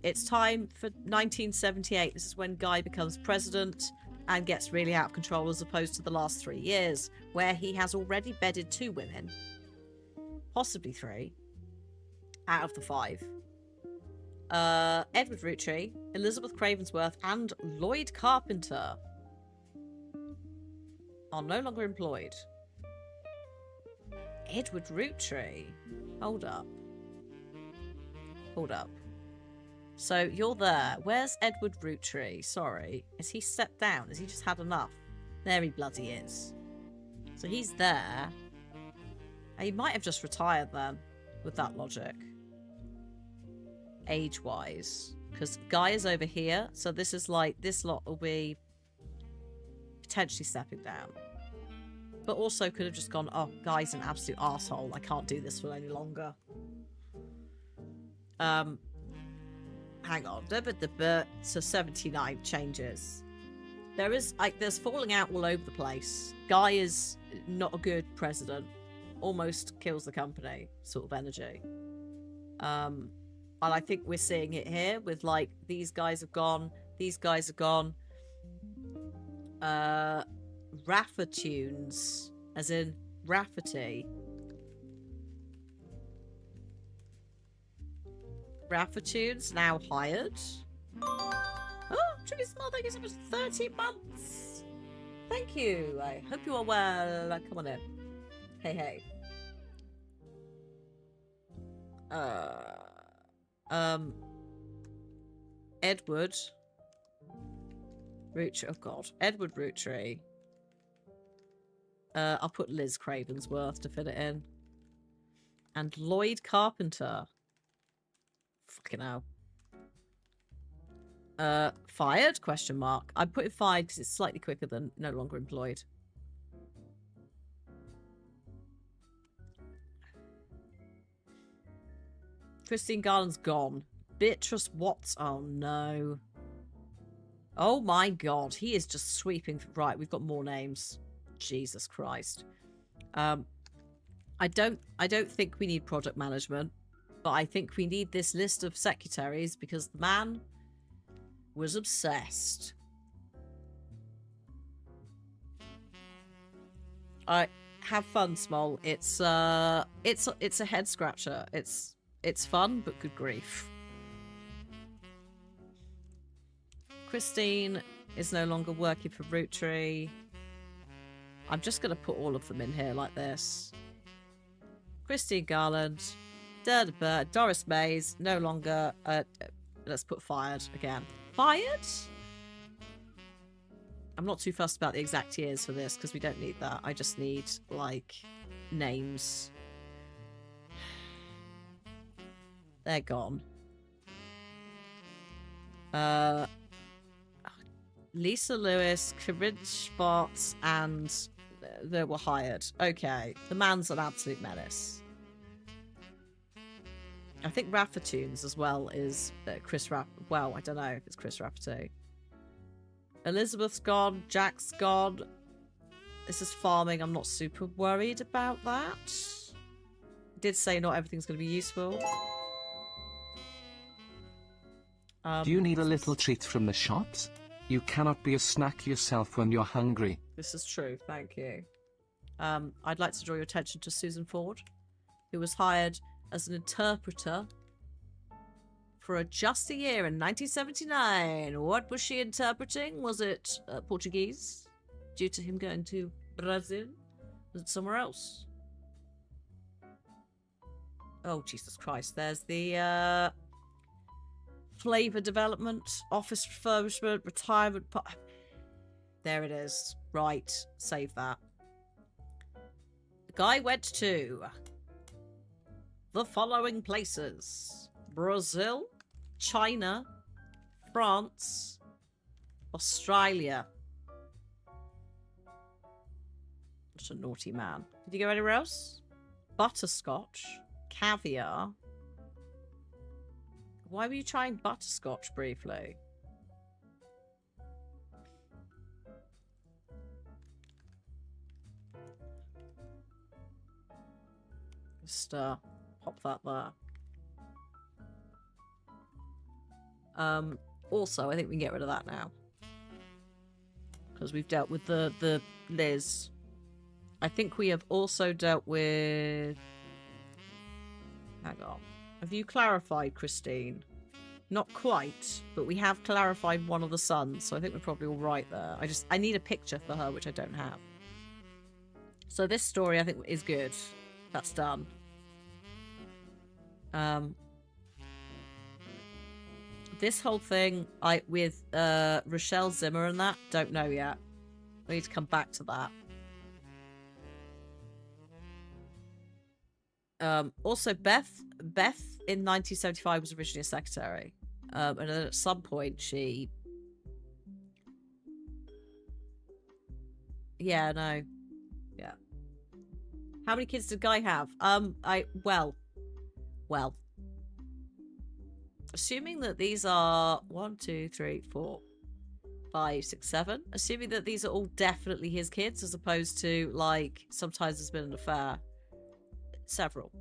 It's time for 1978. This is when Guy becomes president and gets really out of control as opposed to the last 3 years, where he has already bedded 2 women. Possibly 3. Out of the 5. Edward Roottrees, Elizabeth Cravensworth, and Lloyd Carpenter are no longer employed. Edward Roottrees? Hold up. Hold up. So you're there. Where's Edward Roottrees? Sorry. Has he stepped down? Has he just had enough? There he bloody is. So he's there. He might have just retired then, with that logic. Age-wise. Because Guy is over here, so this is like, this lot will be potentially stepping down. But also could have just gone, oh, Guy's an absolute arsehole. I can't do this for any longer. Hang on. So 79 changes. There's falling out all over the place. Guy is not a good president. almost kills the company sort of energy. And I think we're seeing it here with like these guys have gone, these guys are gone. Raffatunes, as in Rafferty. Raffatunes now hired. Oh, Trudy Small, thank you so much. 13 months. Thank you. I hope you are well. Come on in. Hey, hey. Edward Rootree. Oh god, Edward Rootree. I'll put Liz Cravensworth to fit it in, and Lloyd Carpenter. Fucking hell. Fired? Question mark. I put it fired because it's slightly quicker than no longer employed. Christine Garland's gone. Beatrice Watts. Oh no. Oh my god. He is just sweeping. Right, we've got more names. Jesus Christ. I don't think we need product management, but I think we need this list of secretaries because the man was obsessed. Have fun, Small. It's a head scratcher. It's fun, but good grief. Christine is no longer working for Roottrees. I'm just going to put all of them in here like this. Christine Garland. Doris Mays. No longer... let's put fired again. Fired? I'm not too fussed about the exact years for this because we don't need that. I just need, like, names. They're gone. Lisa Lewis, Corinne Schwartz, and they were hired. Okay. The man's an absolute menace. I think Raffatunes as well is Chris Rapp. Well, I don't know if it's Chris Rafferty. Elizabeth's gone. Jack's gone. This is farming. I'm not super worried about that. Did say not everything's going to be useful. Do you need a little treat from the shops? You cannot be a snack yourself when you're hungry. This is true, thank you. I'd like to draw your attention to Susan Ford, who was hired as an interpreter for just a year in 1979. What was she interpreting? Was it Portuguese? Due to him going to Brazil? Was it somewhere else? Oh, Jesus Christ. There's the... Flavor development, office refurbishment, retirement. There it is. Right. Save that. The guy went to the following places: Brazil, China, France, Australia. What a naughty man. Did he go anywhere else? Butterscotch, caviar. Why were you trying butterscotch briefly? Just pop that there. Also, I think we can get rid of that now. Because we've dealt with the Liz. I think we have also dealt with... Hang on. Have you clarified, Christine? Not quite, but we have clarified one of the sons, so I think we're probably all right there. I need a picture for her, which I don't have. So this story, I think, is good. That's done. This whole thing, with Rochelle Zimmer and that, don't know yet. We need to come back to that. Also, Beth in 1975 was originally a secretary. And then at some point she... Yeah, no. Yeah. How many kids did Guy have? Well. Assuming that these are 1, 2, 3, 4, 5, 6, 7. Assuming that these are all definitely his kids, as opposed to, like, sometimes there's been an affair. Several.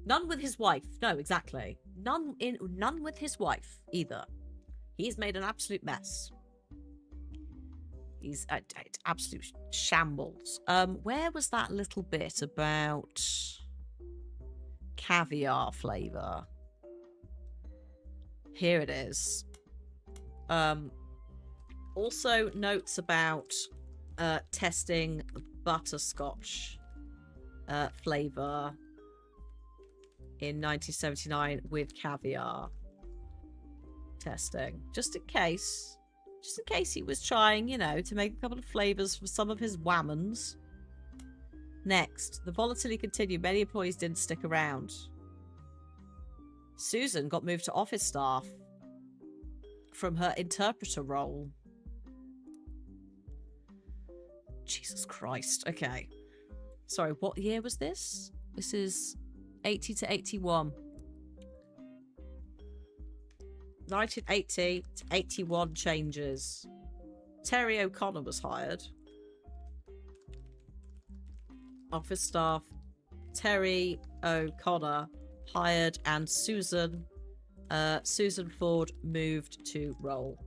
None with his wife. No, exactly. None with his wife either. He's made an absolute mess. He's absolute shambles. Where was that little bit about caviar flavor? Here it is. Also notes about testing butterscotch flavor in 1979 with caviar testing, just in case he was trying, you know, to make a couple of flavors for some of his whammons. Next, the volatility continued. Many employees didn't stick around. Susan got moved to office staff from her interpreter role. Jesus Christ. Okay. Sorry, what year was this? This is 80 to 81. 1980 to 81 changes. Terry O'Connor was hired. Office staff. Terry O'Connor hired, and Susan Ford moved to role.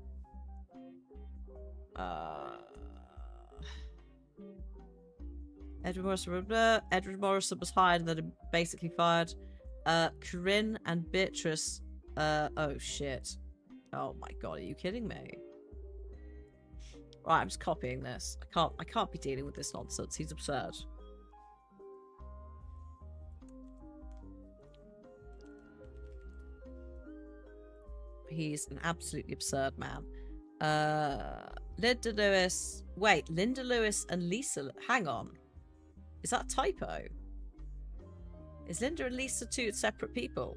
Edward Morrison was hired and then basically fired. Corinne and Beatrice. Oh shit. Oh my god, are you kidding me? Right, I'm just copying this. I can't be dealing with this nonsense. He's absurd. He's an absolutely absurd man. Linda Lewis. Wait, Linda Lewis and Lisa. Hang on. Is that a typo? Is Linda and Lisa two separate people?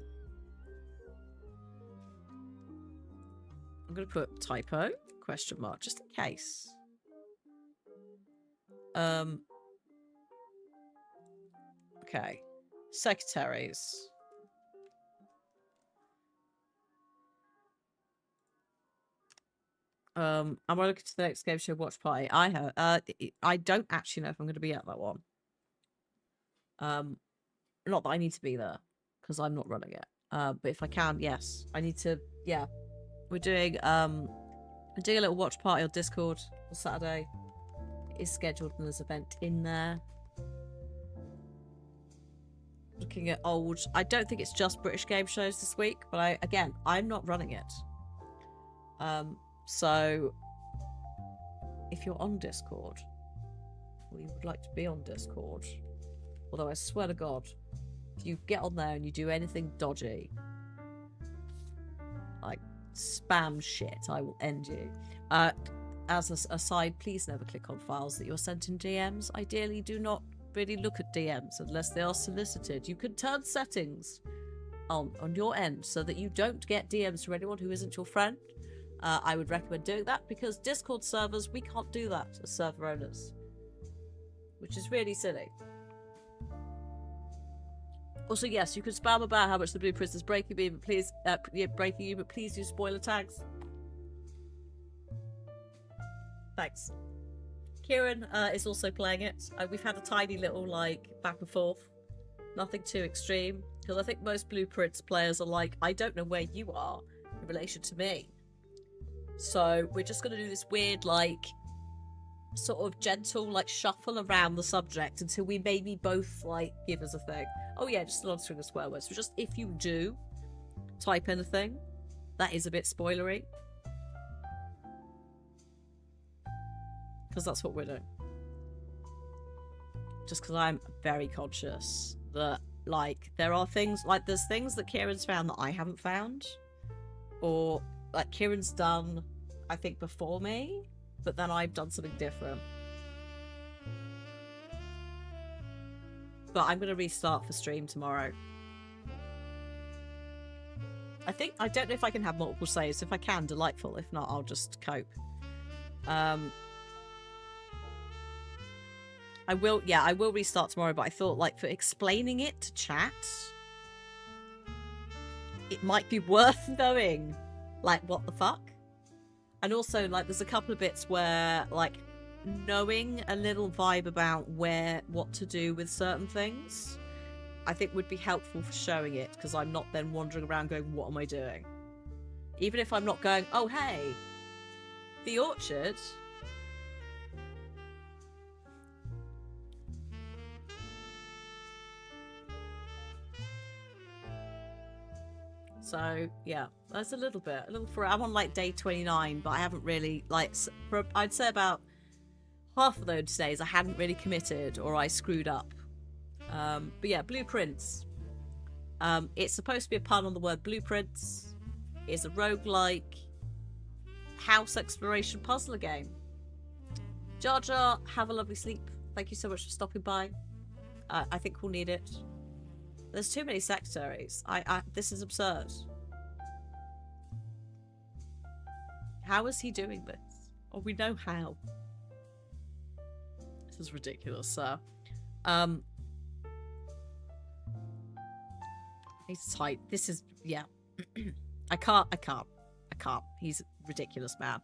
I'm going to put typo, question mark, just in case. Okay. Secretaries. Am I looking to the next game show watch party? I have. I don't actually know if I'm going to be at that one. Not that I need to be there, because I'm not running it. But if I can, yes. I need to, yeah. We're doing a little watch party on Discord on Saturday. It is scheduled and there's an event in there. Looking at old, I don't think it's just British game shows this week, but I'm not running it. So if you're on Discord, or you would like to be on Discord, although I swear to God, if you get on there and you do anything dodgy, like spam shit, I will end you. As an aside, please never click on files that you're sent in DMs. Ideally, do not really look at DMs unless they are solicited. You can turn settings on your end so that you don't get DMs from anyone who isn't your friend. I would recommend doing that, because Discord servers, we can't do that as server owners, which is really silly. Also, yes, you can spam about how much the Blueprints is breaking me, but please, breaking you, but please use spoiler tags. Thanks. Kieran is also playing it. We've had a tiny little, like, back and forth. Nothing too extreme, because I think most Blueprints players are like, I don't know where you are in relation to me. So we're just going to do this weird, like, sort of gentle, like, shuffle around the subject until we maybe both, like, give us a thing. Oh yeah, just not answering the swear words. So just, if you do type anything that is a bit spoilery, because that's what we're doing. Just because I'm very conscious that, like, there are things, like, there's things that Kieran's found that I haven't found, or, like, Kieran's done, I think, before me, but then I've done something different. But I'm going to restart for stream tomorrow. I don't know if I can have multiple saves. If I can, delightful. If not, I'll just cope. I will restart tomorrow, but I thought, like, for explaining it to chat, it might be worth knowing, like, what the fuck? And also, like, there's a couple of bits where, like, knowing a little vibe about what to do with certain things I think would be helpful for showing it, because I'm not then wandering around going, what am I doing? Even if I'm not going, oh, hey, the orchard. So, yeah, that's a little for, I'm on like day 29, but I haven't really, like, for, I'd say about half of those days I hadn't really committed or I screwed up. But yeah, blueprints. It's supposed to be a pun on the word blueprints. It's a roguelike house exploration puzzler game. Jar Jar, have a lovely sleep. Thank you so much for stopping by. I think we'll need it. There's too many secretaries. This is absurd. How is he doing this? Oh, we know how. This is ridiculous, sir. He's tight. This is, yeah. I can't. He's a ridiculous, man.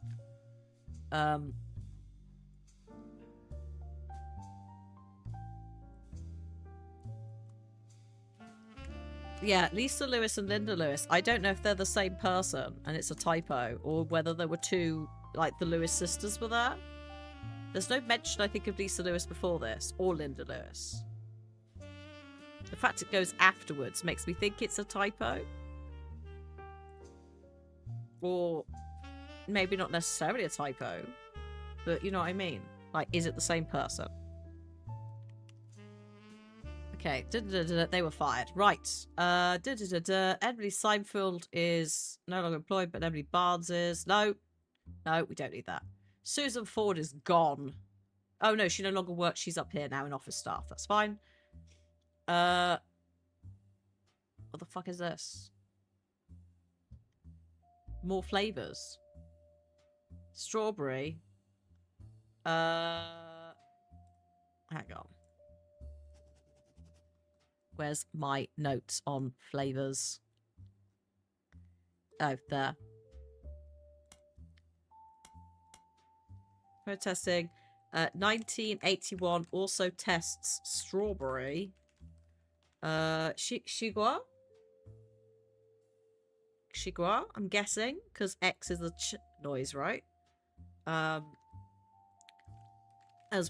Yeah, Lisa Lewis and Linda Lewis. I don't know if they're the same person and it's a typo, or whether there were two, like the Lewis sisters were there. There's no mention, I think, of Lisa Lewis before this, or Linda Lewis. The fact it goes afterwards makes me think it's a typo. Or maybe not necessarily a typo, but you know what I mean? Like, is it the same person? Okay, they were fired. Right. Emily Seinfeld is no longer employed, but Emily Barnes is. No, we don't need that. Susan Ford is gone. Oh no, she no longer works. She's up here now in office staff. That's fine. What the fuck is this? More flavors. Strawberry. Hang on. Where's my notes on flavors? Oh, there. Protesting. 1981 also tests strawberry. Chigua? Chigua, I'm guessing, because X is the ch noise, right? As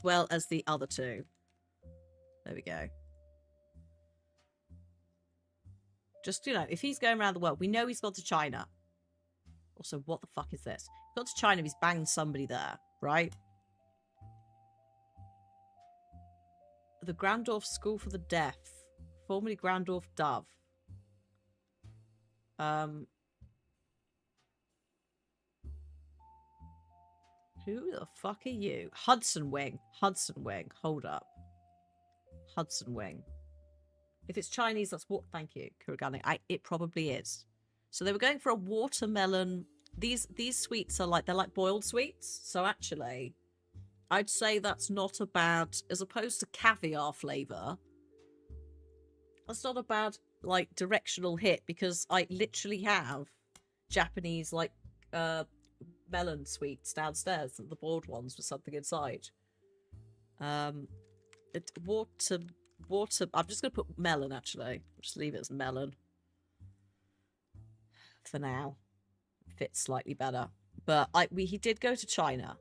well as the other two. There we go. Just, you know, if he's going around the world, we know he's gone to China. Also, what the fuck is this? He's gone to China, he's banged somebody there, right? The Grandorf School for the Deaf. Formerly Grandorf Dove. Who the fuck are you? Hudson Wing. Hudson Wing. Hold up. Hudson Wing. If it's Chinese, that's what. Thank you, Kurigane. It probably is. So they were going for a watermelon. These sweets are like, they're like boiled sweets. So actually, I'd say that's not a bad, as opposed to caviar flavor. That's not a bad like directional hit, because I literally have Japanese like melon sweets downstairs, the boiled ones with something inside. Water. I'm just gonna put melon. Actually, just leave it as melon for now. Fits slightly better, but he did go to China,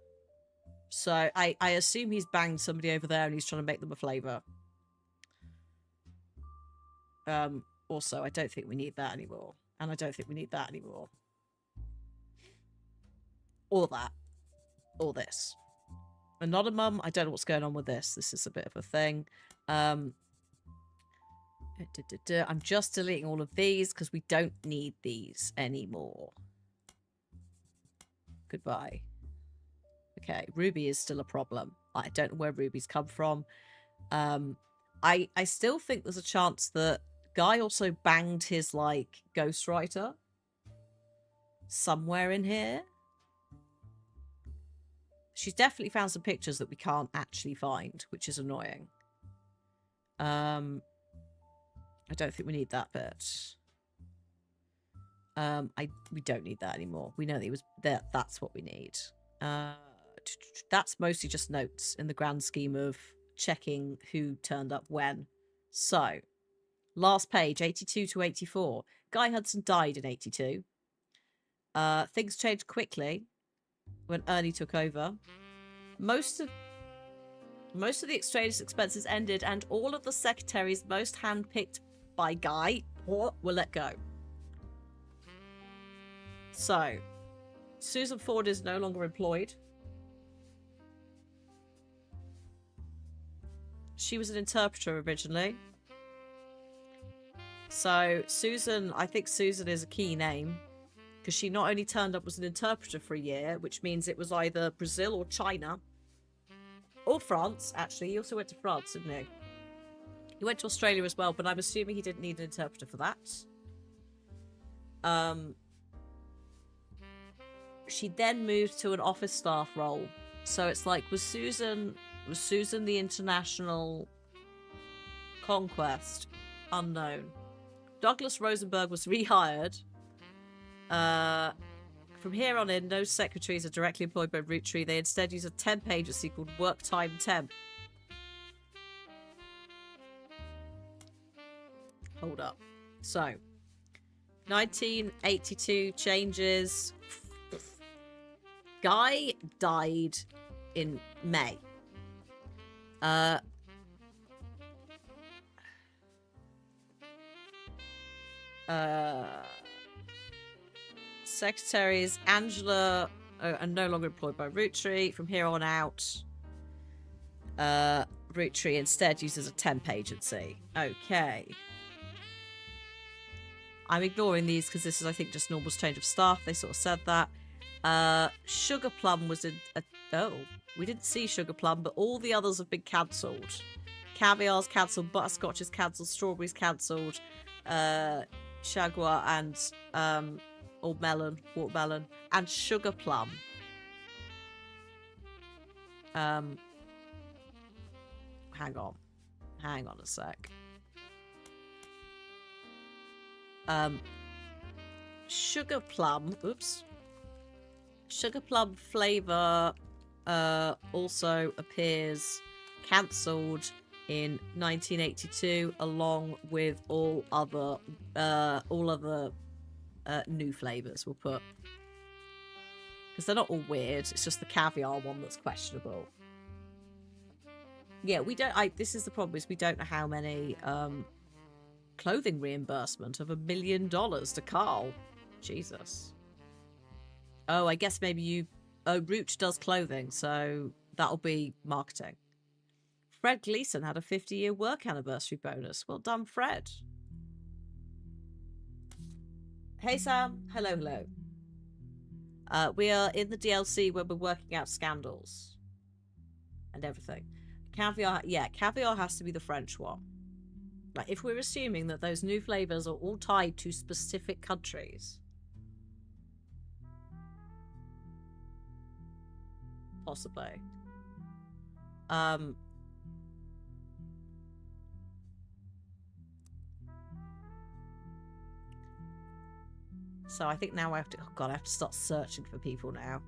so I assume he's banged somebody over there and he's trying to make them a flavor. Also, I don't think we need that anymore, and I don't think we need that anymore, or that, or this. And not a mum. I don't know what's going on with this. This is a bit of a thing. I'm just deleting all of these because we don't need these anymore. Goodbye. Okay, Ruby is still a problem. I don't know where Ruby's come from. I still think there's a chance that Guy also banged his like ghostwriter somewhere in here. She's definitely found some pictures that we can't actually find, which is annoying. I don't think we need that bit. We don't need that anymore. We know that he was there. That's what we need. That's mostly just notes in the grand scheme of checking who turned up when. So, Last page, 82 to 84. Guy Hudson died in 82. Things changed quickly when Ernie took over. Most of the exchange expenses ended, and all of the secretaries most handpicked by Guy were let go. So, Susan Ford is no longer employed. She was an interpreter originally. So, Susan, I think Susan is a key name, because she not only turned up as an interpreter for a year, which means it was either Brazil or China, or France, actually. He also went to France, didn't he? He went to Australia as well, but I'm assuming he didn't need an interpreter for that. She then moved to an office staff role. So it's like, was Susan the international conquest? Unknown. Douglas Rosenberg was rehired. From here on in, no secretaries are directly employed by Roottrees. They instead use a temp agency called Work Time Temp. Hold up. So, 1982 changes. Guy died in May. Secretaries Angela are no longer employed by Roottrees. From here on out, Roottrees instead uses a temp agency. Okay. I'm ignoring these because this is, I think, just normal change of staff. They sort of said that. Sugar Plum was oh, we didn't see Sugar Plum, but all the others have been cancelled. Caviar's cancelled, Butterscotch is cancelled, Strawberry's cancelled, Jaguar and or melon, watermelon, and Sugar Plum. Hang on a sec. Sugar Plum, Sugar Plum flavor also appears cancelled in 1982, along with all other new flavors. We'll put, because they're not all weird. It's just the caviar one that's questionable. Yeah, we don't. This is the problem: is we don't know how many clothing reimbursement of $1 million to Carl. Jesus. Oh, I guess maybe you... Oh, Root does clothing, so that'll be marketing. Fred Gleason had a 50-year work anniversary bonus. Well done, Fred. Hey, Sam. Hello. We are in the DLC where we're working out scandals. And everything. Caviar... Yeah, caviar has to be the French one. Like, if we're assuming that those new flavours are all tied to specific countries... Possibly. So I think now I have to... Oh god, I have to start searching for people now.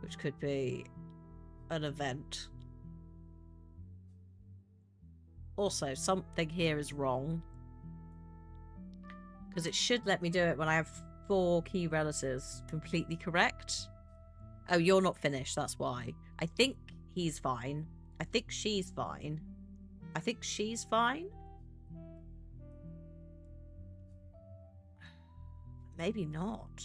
Which could be an event. Also, something here is wrong. Because it should let me do it when I have 4 key relatives completely correct. Oh, you're not finished, that's why. I think he's fine. I think she's fine. I think she's fine. Maybe not.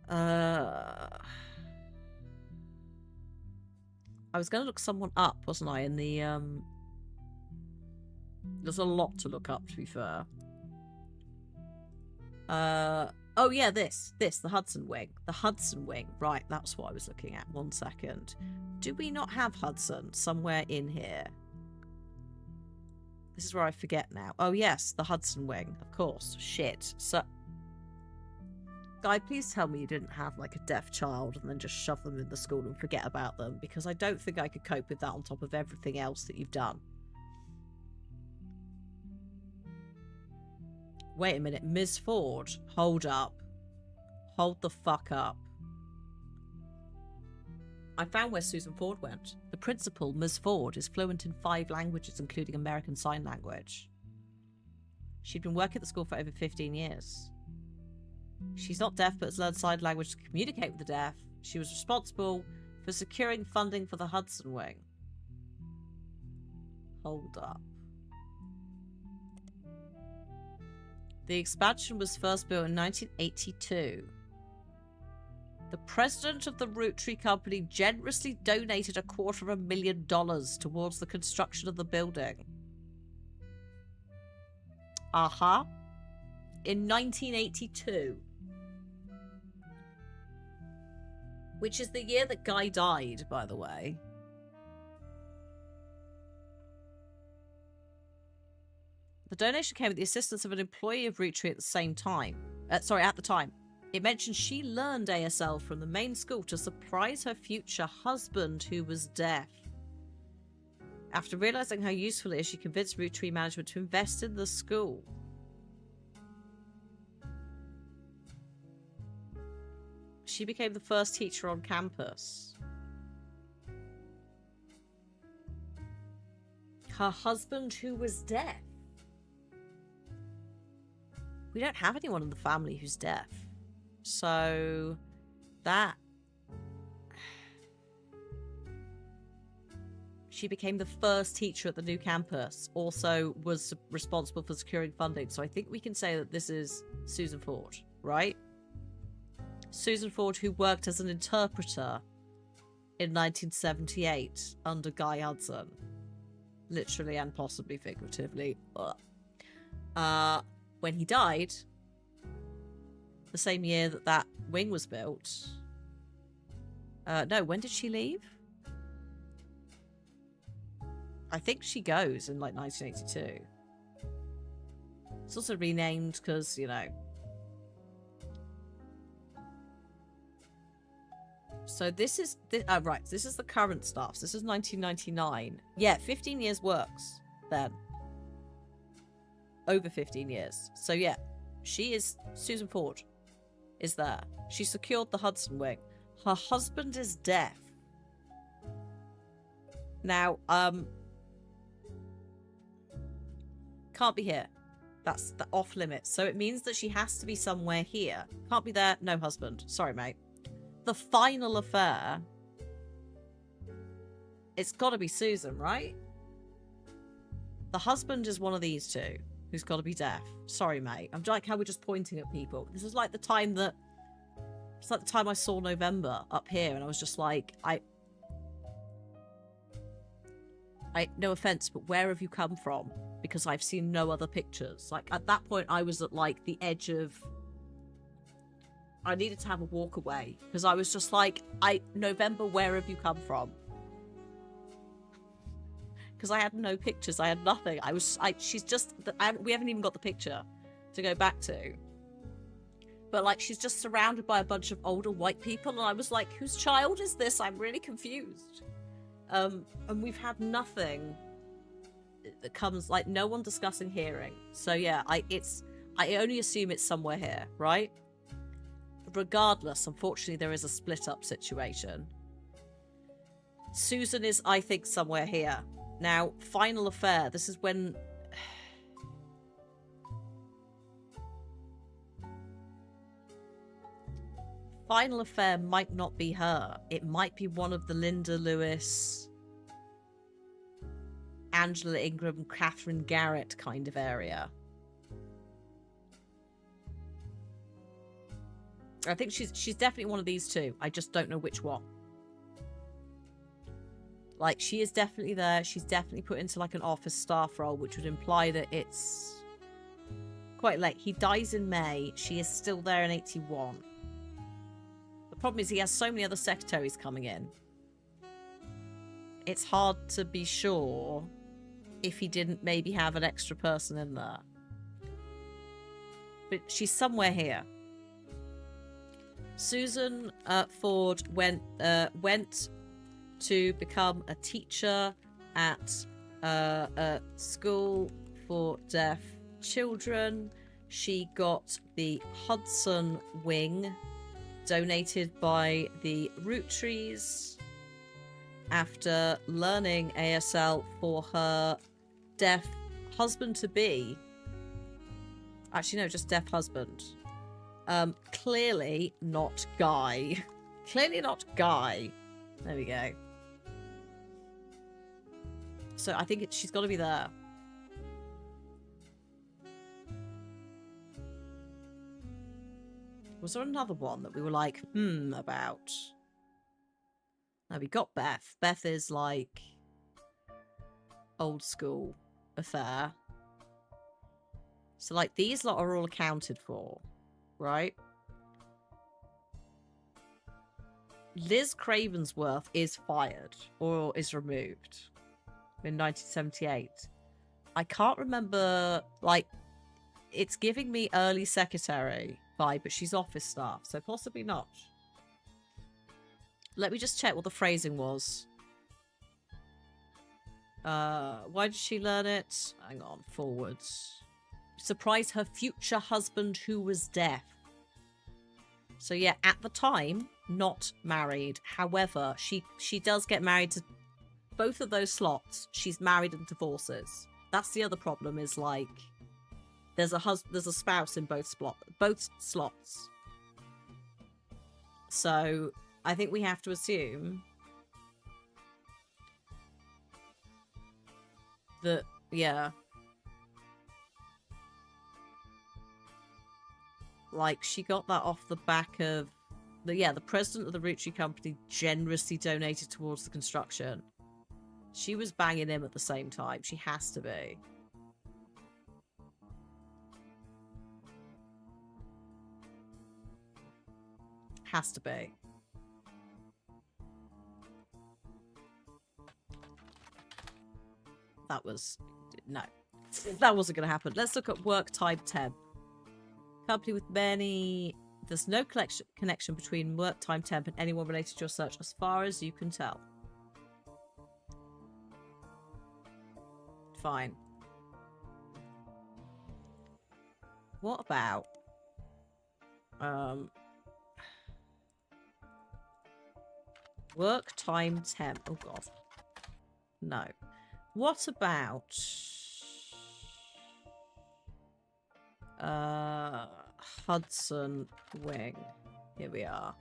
I was going to look someone up, wasn't I, in the... There's a lot to look up, to be fair. Oh yeah, this, the Hudson Wing. The Hudson Wing. Right, that's what I was looking at. 1 second. Do we not have Hudson somewhere in here? This is where I forget now. Oh yes, the Hudson Wing. Of course. Shit. So... Guy, please tell me you didn't have, like, a deaf child and then just shove them in the school and forget about them, because I don't think I could cope with that on top of everything else that you've done. Wait a minute, Ms. Ford. Hold up. Hold the fuck up. I found where Susan Ford went. The principal, Ms. Ford, is fluent in 5 languages, including American Sign Language. She'd been working at the school for over 15 years. She's not deaf, but has learned sign language to communicate with the deaf. She was responsible for securing funding for the Hudson Wing. Hold up. The expansion was first built in 1982. The president of the Roottrees company generously donated $250,000 towards the construction of the building. Uh-huh. In 1982. Which is the year that Guy died, by the way. The donation came with the assistance of an employee of Roottrees at the same time. At the time. It mentioned she learned ASL from the main school to surprise her future husband, who was deaf. After realising how useful it is, she convinced Roottrees management to invest in the school. She became the first teacher on campus. Her husband, who was deaf. We don't have anyone in the family who's deaf. So, that... She became the first teacher at the new campus. Also was responsible for securing funding. So I think we can say that this is Susan Ford, right? Susan Ford, who worked as an interpreter in 1978 under Guy Hudson. Literally and possibly figuratively. When he died... the same year that that wing was built. No, when did she leave? I think she goes in like 1982. It's also renamed because, you know. So this is right. This is the current stuff. So this is 1999. Yeah, 15 years works then. Over 15 years. So yeah, she is Susan Ford. Is there. She secured the Hudson Wing. Her husband is deaf. Now, can't be here. That's the off limits. So it means that she has to be somewhere here. Can't be there. No husband. Sorry, mate. The final affair. It's got to be Susan, right? The husband is one of these two. Who's got to be deaf. Sorry, mate. I'm like how we're just pointing at people. This is like the time that... It's like the time I saw November up here, and I was just like, no offense, but where have you come from? Because I've seen no other pictures. Like, at that point, I was at, like, the edge of... I needed to have a walk away. Because I was just like, November, where have you come from? Because I had no pictures. I had nothing. She's just... we haven't even got the picture to go back to. But, like, she's just surrounded by a bunch of older white people. And I was like, whose child is this? I'm really confused. And we've had nothing that comes... Like, no one discussing hearing. So, yeah, I only assume it's somewhere here, right? Regardless, unfortunately, there is a split-up situation. Susan is, I think, somewhere here. Now, final affair. This is when... Final affair might not be her. It might be one of the Linda Lewis, Angela Ingram, Catherine Garrett kind of area. I think she's definitely one of these two. I just don't know which one. Like, she is definitely there. She's definitely put into, like, an office staff role, which would imply that it's quite late. He dies in May. She is still there in 81. The problem is he has so many other secretaries coming in. It's hard to be sure if he didn't maybe have an extra person in there. But she's somewhere here. Susan Ford went to become a teacher at a school for deaf children. She got the Hudson Wing donated by the Roottrees after learning ASL for her deaf husband-to-be. Actually, no, just deaf husband. Clearly not Guy. Clearly not Guy. There we go. So I think she's got to be there. Was there another one that we were like, about? No, we got Beth. Beth is like old school affair. So like these lot are all accounted for, right? Liz Cravensworth is fired or is removed in 1978. I can't remember, like, it's giving me early secretary vibe, but she's office staff, so possibly not. Let me just check what the phrasing was. Why did she learn it? Hang on, forwards. Surprise her future husband who was deaf. So yeah, at the time, not married. However, she does get married to both of those slots. She's married and divorces. That's the other problem, is like there's a spouse in both slots. So I think we have to assume that, yeah, like she got that off the back of the president of the Roottrees company generously donated towards the construction. She was banging him at the same time. She has to be. Has to be. That was... no. That wasn't going to happen. Let's look at work time temp. Company with many... There's no connection between work time temp and anyone related to your search as far as you can tell. Fine. What about... work time temp. Oh god. No. What about Hudson Wing? Here we are.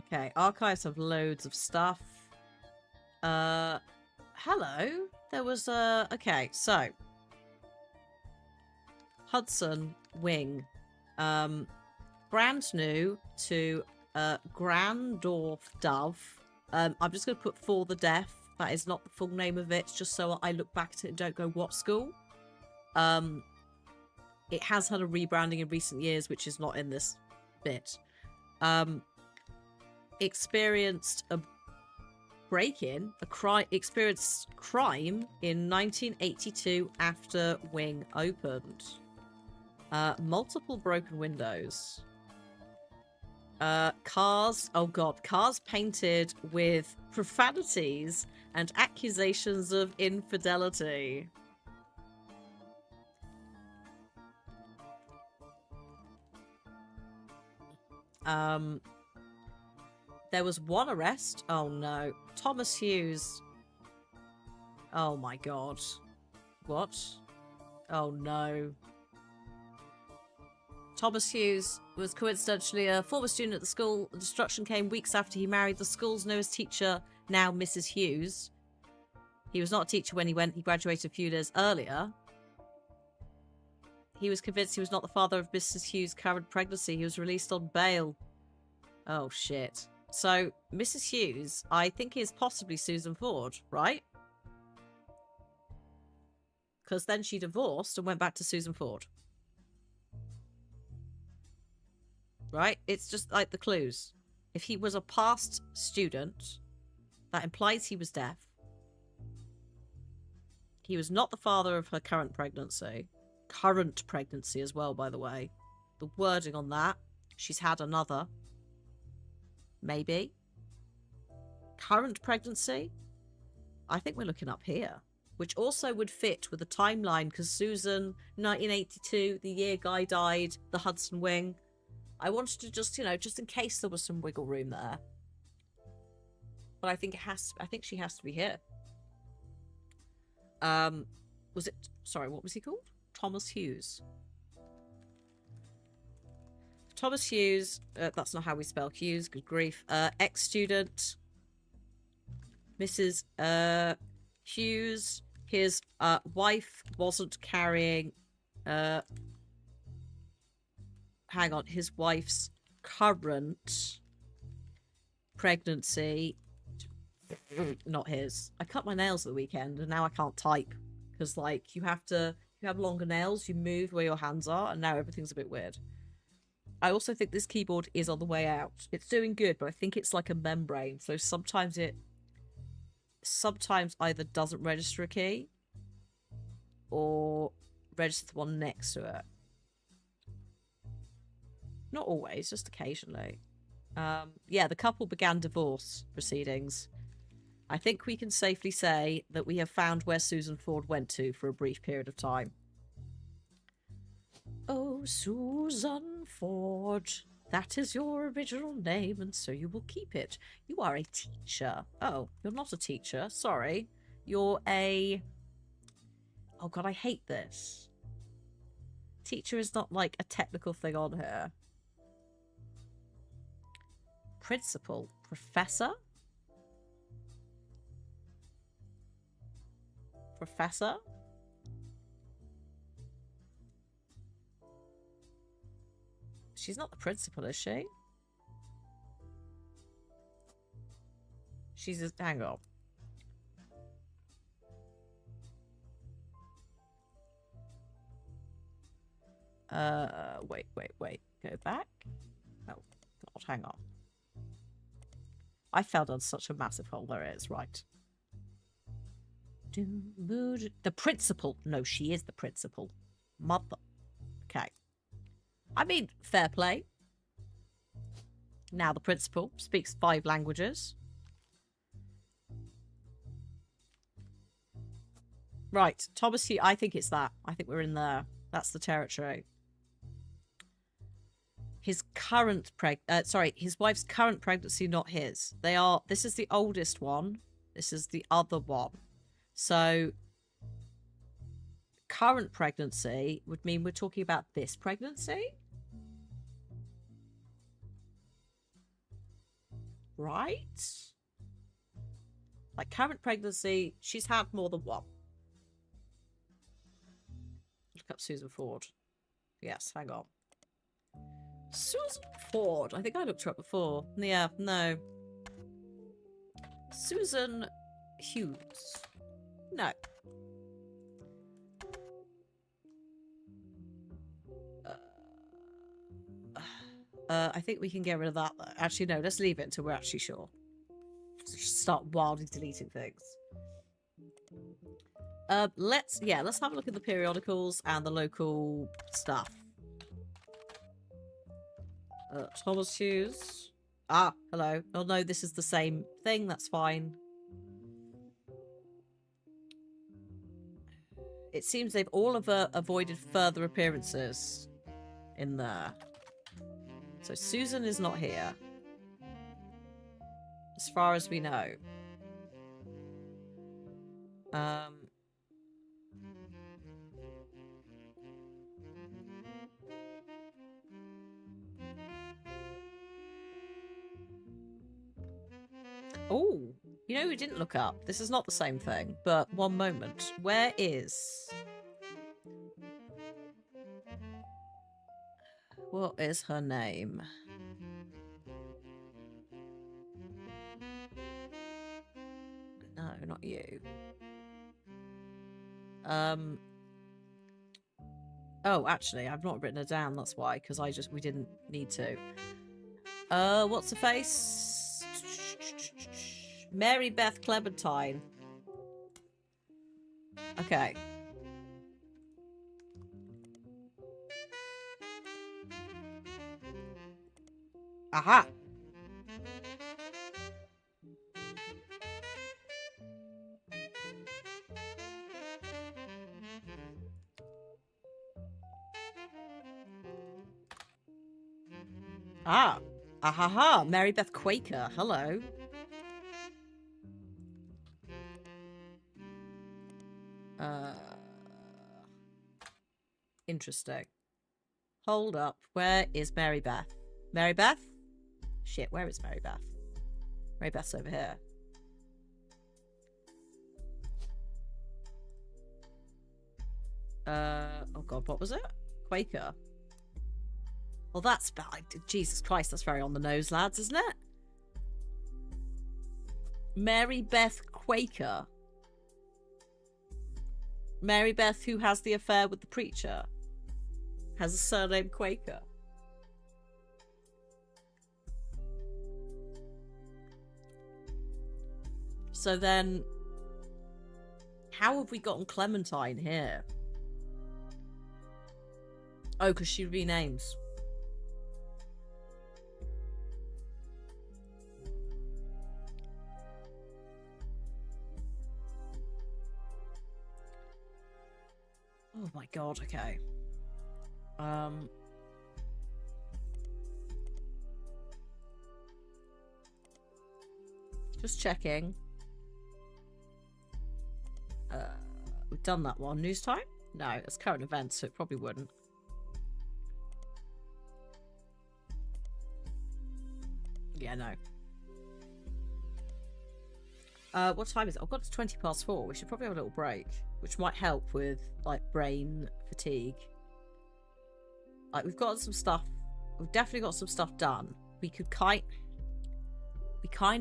Okay, archives have loads of stuff. Hello. There was a... okay, so Hudson Wing. Brand new to Grandorf Dove. I'm just going to put For the Deaf. That is not the full name of it, just so I look back at it and don't go, what school? It has had a rebranding in recent years, which is not in this bit. Experienced a break-in, experienced crime in 1982 after Wing opened. Multiple broken windows. Cars, oh god, cars painted with profanities and accusations of infidelity. There was one arrest. Oh no. Thomas Hughes. Oh my god. What? Oh no. Thomas Hughes was coincidentally a former student at the school. The destruction came weeks after he married the school's newest teacher, now Mrs. Hughes. He was not a teacher when he graduated a few years earlier. He was convinced he was not the father of Mrs. Hughes' current pregnancy. He was released on bail. Oh, shit. So, Mrs. Hughes, I think, is possibly Susan Ford, right? Because then she divorced and went back to Susan Ford. Right? It's just like the clues. If he was a past student, that implies he was deaf. He was not the father of her current pregnancy. Current pregnancy as well, by the way. The wording on that. She's had another. Maybe. Current pregnancy? I think we're looking up here. which also would fit with the timeline because Susan, 1982, the year Guy died, the Hudson Wing. I wanted to just, just in case there was some wiggle room there. But I think she has to be here. Sorry, what was he called? Thomas Hughes. Thomas Hughes, that's not how we spell Hughes, good grief. Ex-student, Mrs. Hughes, his wife wasn't carrying, hang on, his wife's current pregnancy, not his. I cut my nails at the weekend and now I can't type because, like, you have longer nails, you move where your hands are, and now everything's a bit weird. I also think this keyboard is on the way out. It's doing good, but I think it's like a membrane. So sometimes either doesn't register a key or registers the one next to it. Not always, just occasionally. Yeah, the couple began divorce proceedings. I think we can safely say that we have found where Susan Ford went to for a brief period of time. Oh, Susan Ford, that is your original name, and so you will keep it. You are a teacher. Oh, you're not a teacher. Sorry. You're a... Oh, God, I hate this. Teacher is not, like, a technical thing on here. Principal. Professor? Professor? She's not the principal, is she? She's a... Hang on. Wait. Go back. Oh, God, hang on. I fell down such a massive hole. There it is, right. The principal. No, she is the principal. Mother. Okay. I mean, fair play. Now the principal speaks 5 languages. Right, Thomas Hughes. I think it's that. I think we're in there. That's the territory. His current his wife's current pregnancy, not his. This is the oldest one. This is the other one. So, current pregnancy would mean we're talking about this pregnancy? Right? Like, current pregnancy, she's had more than one. Look up Susan Ford. Yes, hang on. Susan Ford. I think I looked her up before. Yeah, no. Susan Hughes. No. I think we can get rid of that. Actually, no, let's leave it until we're actually sure. Just start wildly deleting things. Let's have a look at the periodicals and the local stuff. Thomas Hughes. Ah, hello. Oh no, this is the same thing. That's fine. It seems they've all avoided further appearances in there. So Susan is not here. As far as we know. Oh, you know we didn't look up. This is not the same thing, but one moment. Where is... What is her name? No, not you. Oh, actually, I've not written her down, that's why, because we didn't need to. What's her face? Mary Beth Clementine. Okay. Aha! Ah. Ahaha. Mary Beth Quaker. Hello. Interesting. Hold up. Where is Mary Beth? Mary Beth? Shit, where is Mary Beth? Mary Beth's over here. Oh god, what was it? Quaker. Well, that's bad. Jesus Christ, that's very on the nose, lads, isn't it? Mary Beth Quaker. Mary Beth, who has the affair with the preacher, has a surname Quaker. So then, how have we gotten Clementine here? Oh, because she renames. Oh my god, okay. Just checking. We've done that one. News time? No, it's current events, so it probably wouldn't. Yeah, no. What time is it? I've got to 4:20. We should probably have a little break, which might help with, like, brain fatigue. Like, we've got some stuff. We've definitely got some stuff done. We kind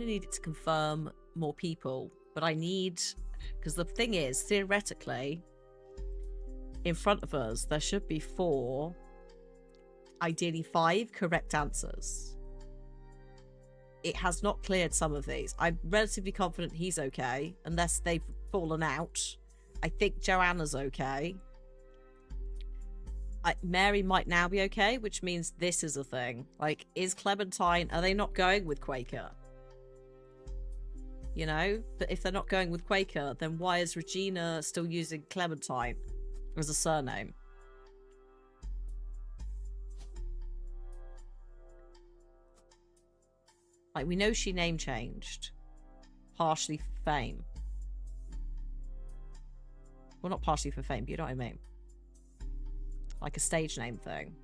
of needed to confirm more people, but I need... Because the thing is, theoretically, in front of us, there should be 4, ideally 5 correct answers. It has not cleared some of these. I'm relatively confident he's okay, unless they've fallen out. I think Joanna's okay. Mary might now be okay, which means this is a thing. Like, is Clementine... Are they not going with Quaker? You know? But if they're not going with Quaker, then why is Regina still using Clementine as a surname? Like, we know she name changed. Partially for fame. Well, not partially for fame, but you know what I mean. Like a stage name thing.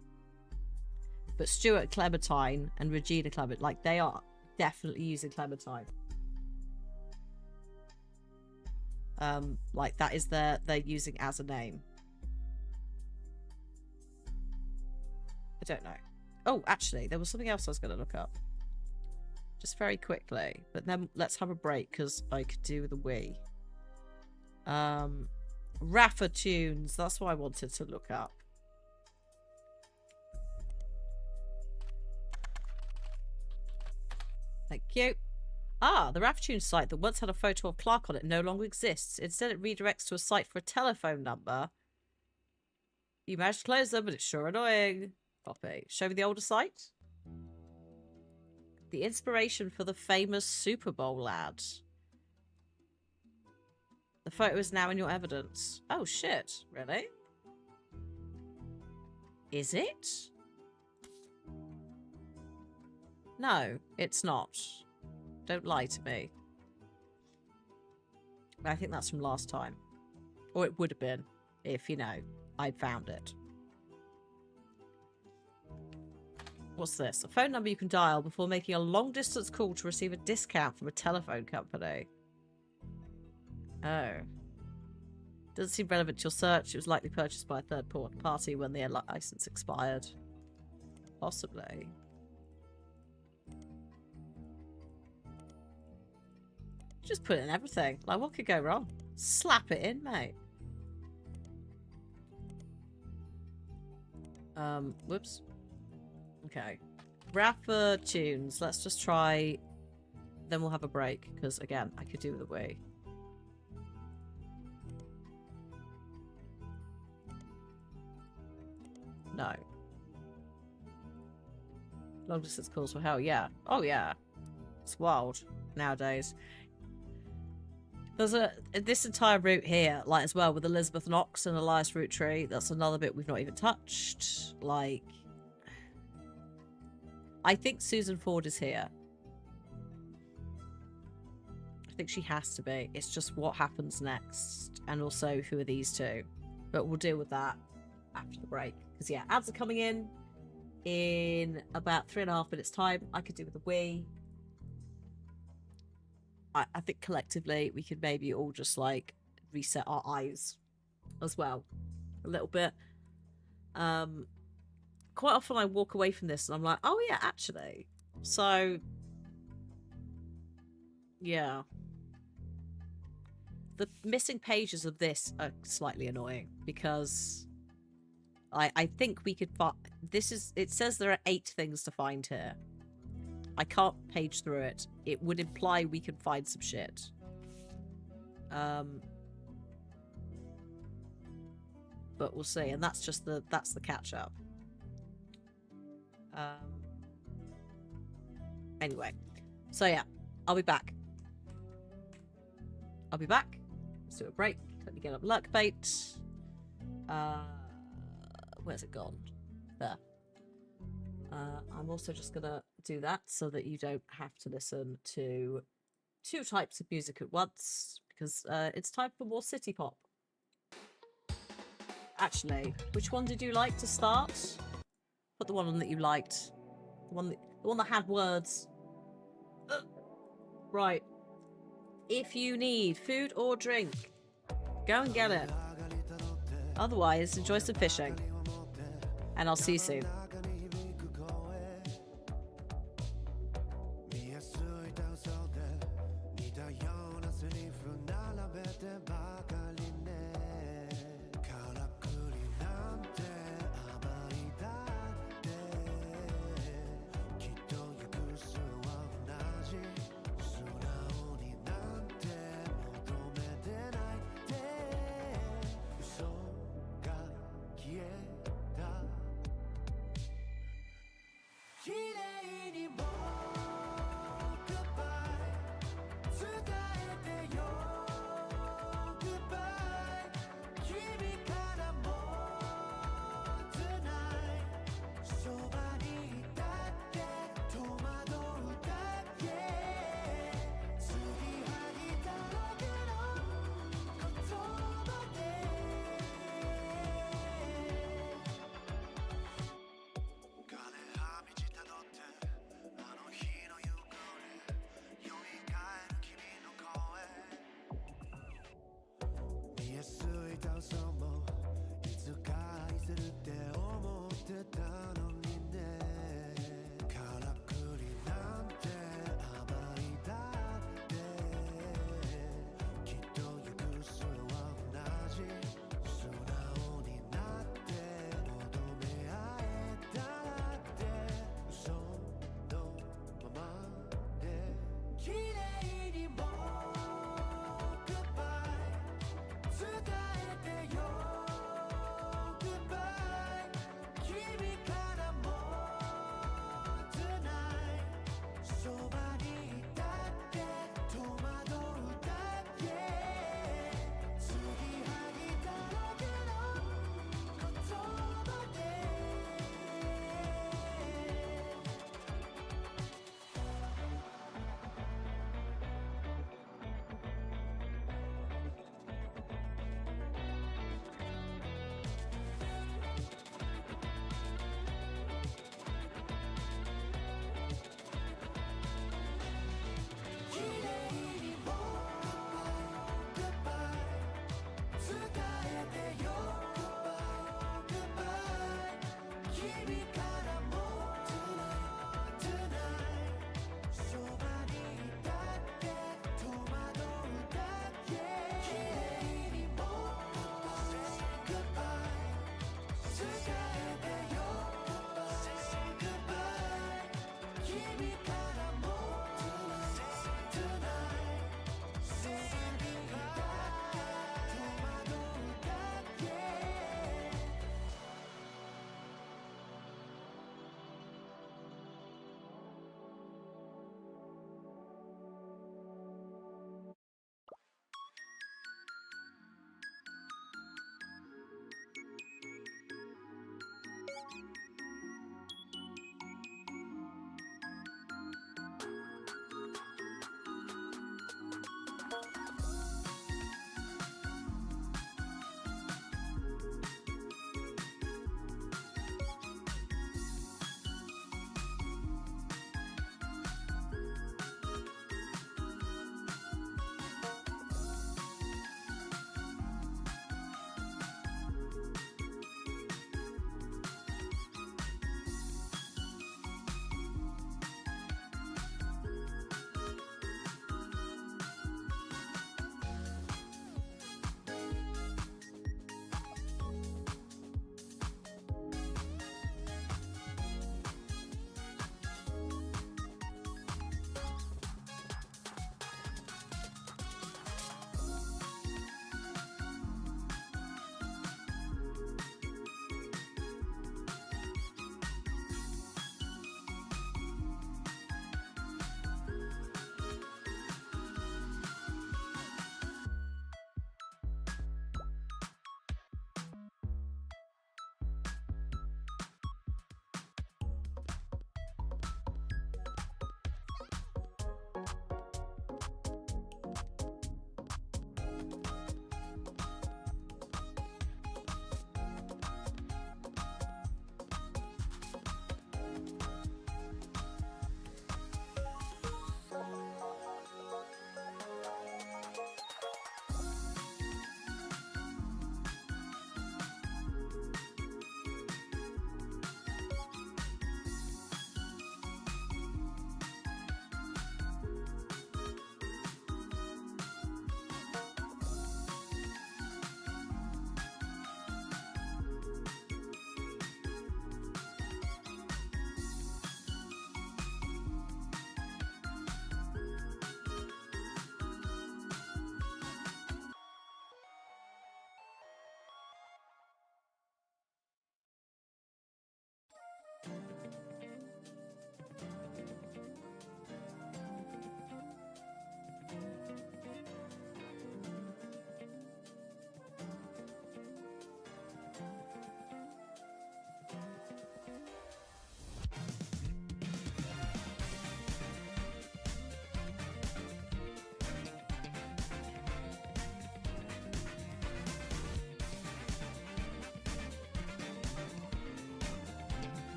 But Stuart Clementine and Regina Clementine, like, they are definitely using Clementine. Like, that is they're using as a name. I don't know. Oh, actually, there was something else I was going to look up. Just very quickly. But then let's have a break, because I could do the Wii. Rafa Tunes. That's what I wanted to look up. Thank you. Ah, the RAFTunes site that once had a photo of Clark on it no longer exists. Instead, it redirects to a site for a telephone number. You managed to close them, but it's sure annoying. Copy. Show me the older site. The inspiration for the famous Super Bowl lad. The photo is now in your evidence. Oh, shit. Really? Is it? No, it's not. Don't lie to me. I think that's from last time. Or it would have been, if, you know, I found it. What's this? A phone number you can dial before making a long-distance call to receive a discount from a telephone company. Oh. Doesn't seem relevant to your search. It was likely purchased by a third party when the license expired. Possibly. Just put in everything. Like, what could go wrong? Slap it in, mate. Whoops. Okay. Rapper tunes. Let's just try. Then we'll have a break. Because, again, I could do the Wii. No. Long distance calls for hell. Yeah. Oh, yeah. It's wild nowadays. There's this entire route here, like, as well, with Elizabeth Knox and Elias Roottrees. That's another bit we've not even touched. Like, I think Susan Ford is here. I think she has to be. It's just what happens next. And also, who are these two? But we'll deal with that after the break. Because, yeah, ads are coming in about 3.5 minutes' time. I could do with a wee. I think collectively we could maybe all just, like, reset our eyes as well. A little bit. Quite often I walk away from this and I'm like, oh yeah, actually. So, yeah. The missing pages of this are slightly annoying because I think we could find... It says there are 8 things to find here. I can't page through it. It would imply we can find some shit. But we'll see. And that's just that's the catch up. Anyway, so yeah, I'll be back. Let's do a break. Let me get up luck bait. Where's it gone? There. I'm also just gonna do that so that you don't have to listen to 2 types of music at once, because it's time for more city pop. Actually, which one did you like to start? Put the one on that you liked. The one that had words. Right. If you need food or drink, go and get it. Otherwise, enjoy some fishing. And I'll see you soon.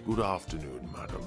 Good afternoon, madam.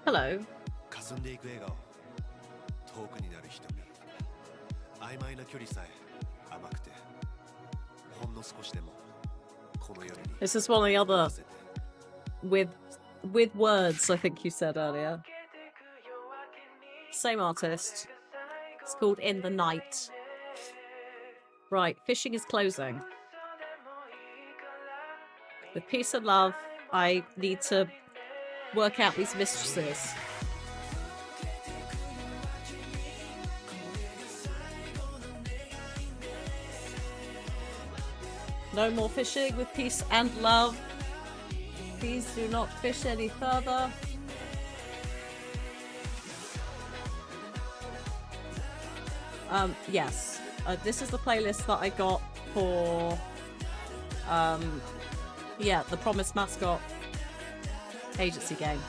Hello. This is one of the other with words, I think you said earlier. Same artist. It's called In the Night. Right, fishing is closing. With peace and love, I need to work out these mistresses. No more fishing with peace and love. Please do not fish any further. Yes. This is the playlist that I got for, yeah, the Promised Mascot agency game.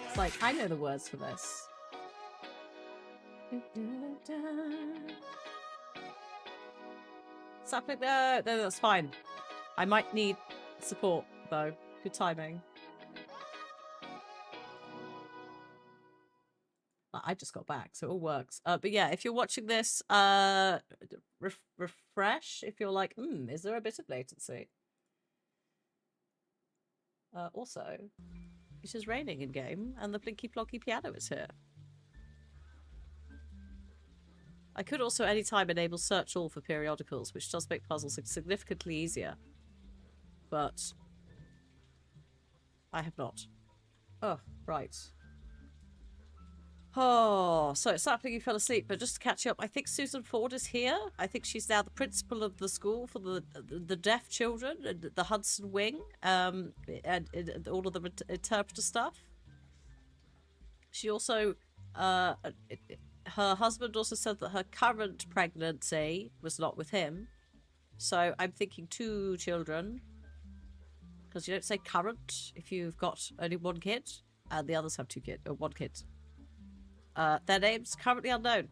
It's like, I know the words for this. Something there. No, that's fine. I might need support, though. Good timing. I just got back, so it all works. But yeah, if you're watching this, refresh if you're like, is there a bit of latency? Also, it is raining in game, and the Blinky Plonky piano is here. I could also anytime enable search all for periodicals, which does make puzzles significantly easier. But I have not. Oh, right. Oh, so it's happening you fell asleep, but just to catch you up, I think Susan Ford is here. I think she's now the principal of the school for the deaf children, and the Hudson Wing, and all of the interpreter stuff. She also, her husband also said that her current pregnancy was not with him. So I'm thinking 2 children, because you don't say current if you've got only 1 kid, and the others have 2 kids or 1 kid. Their names currently unknown.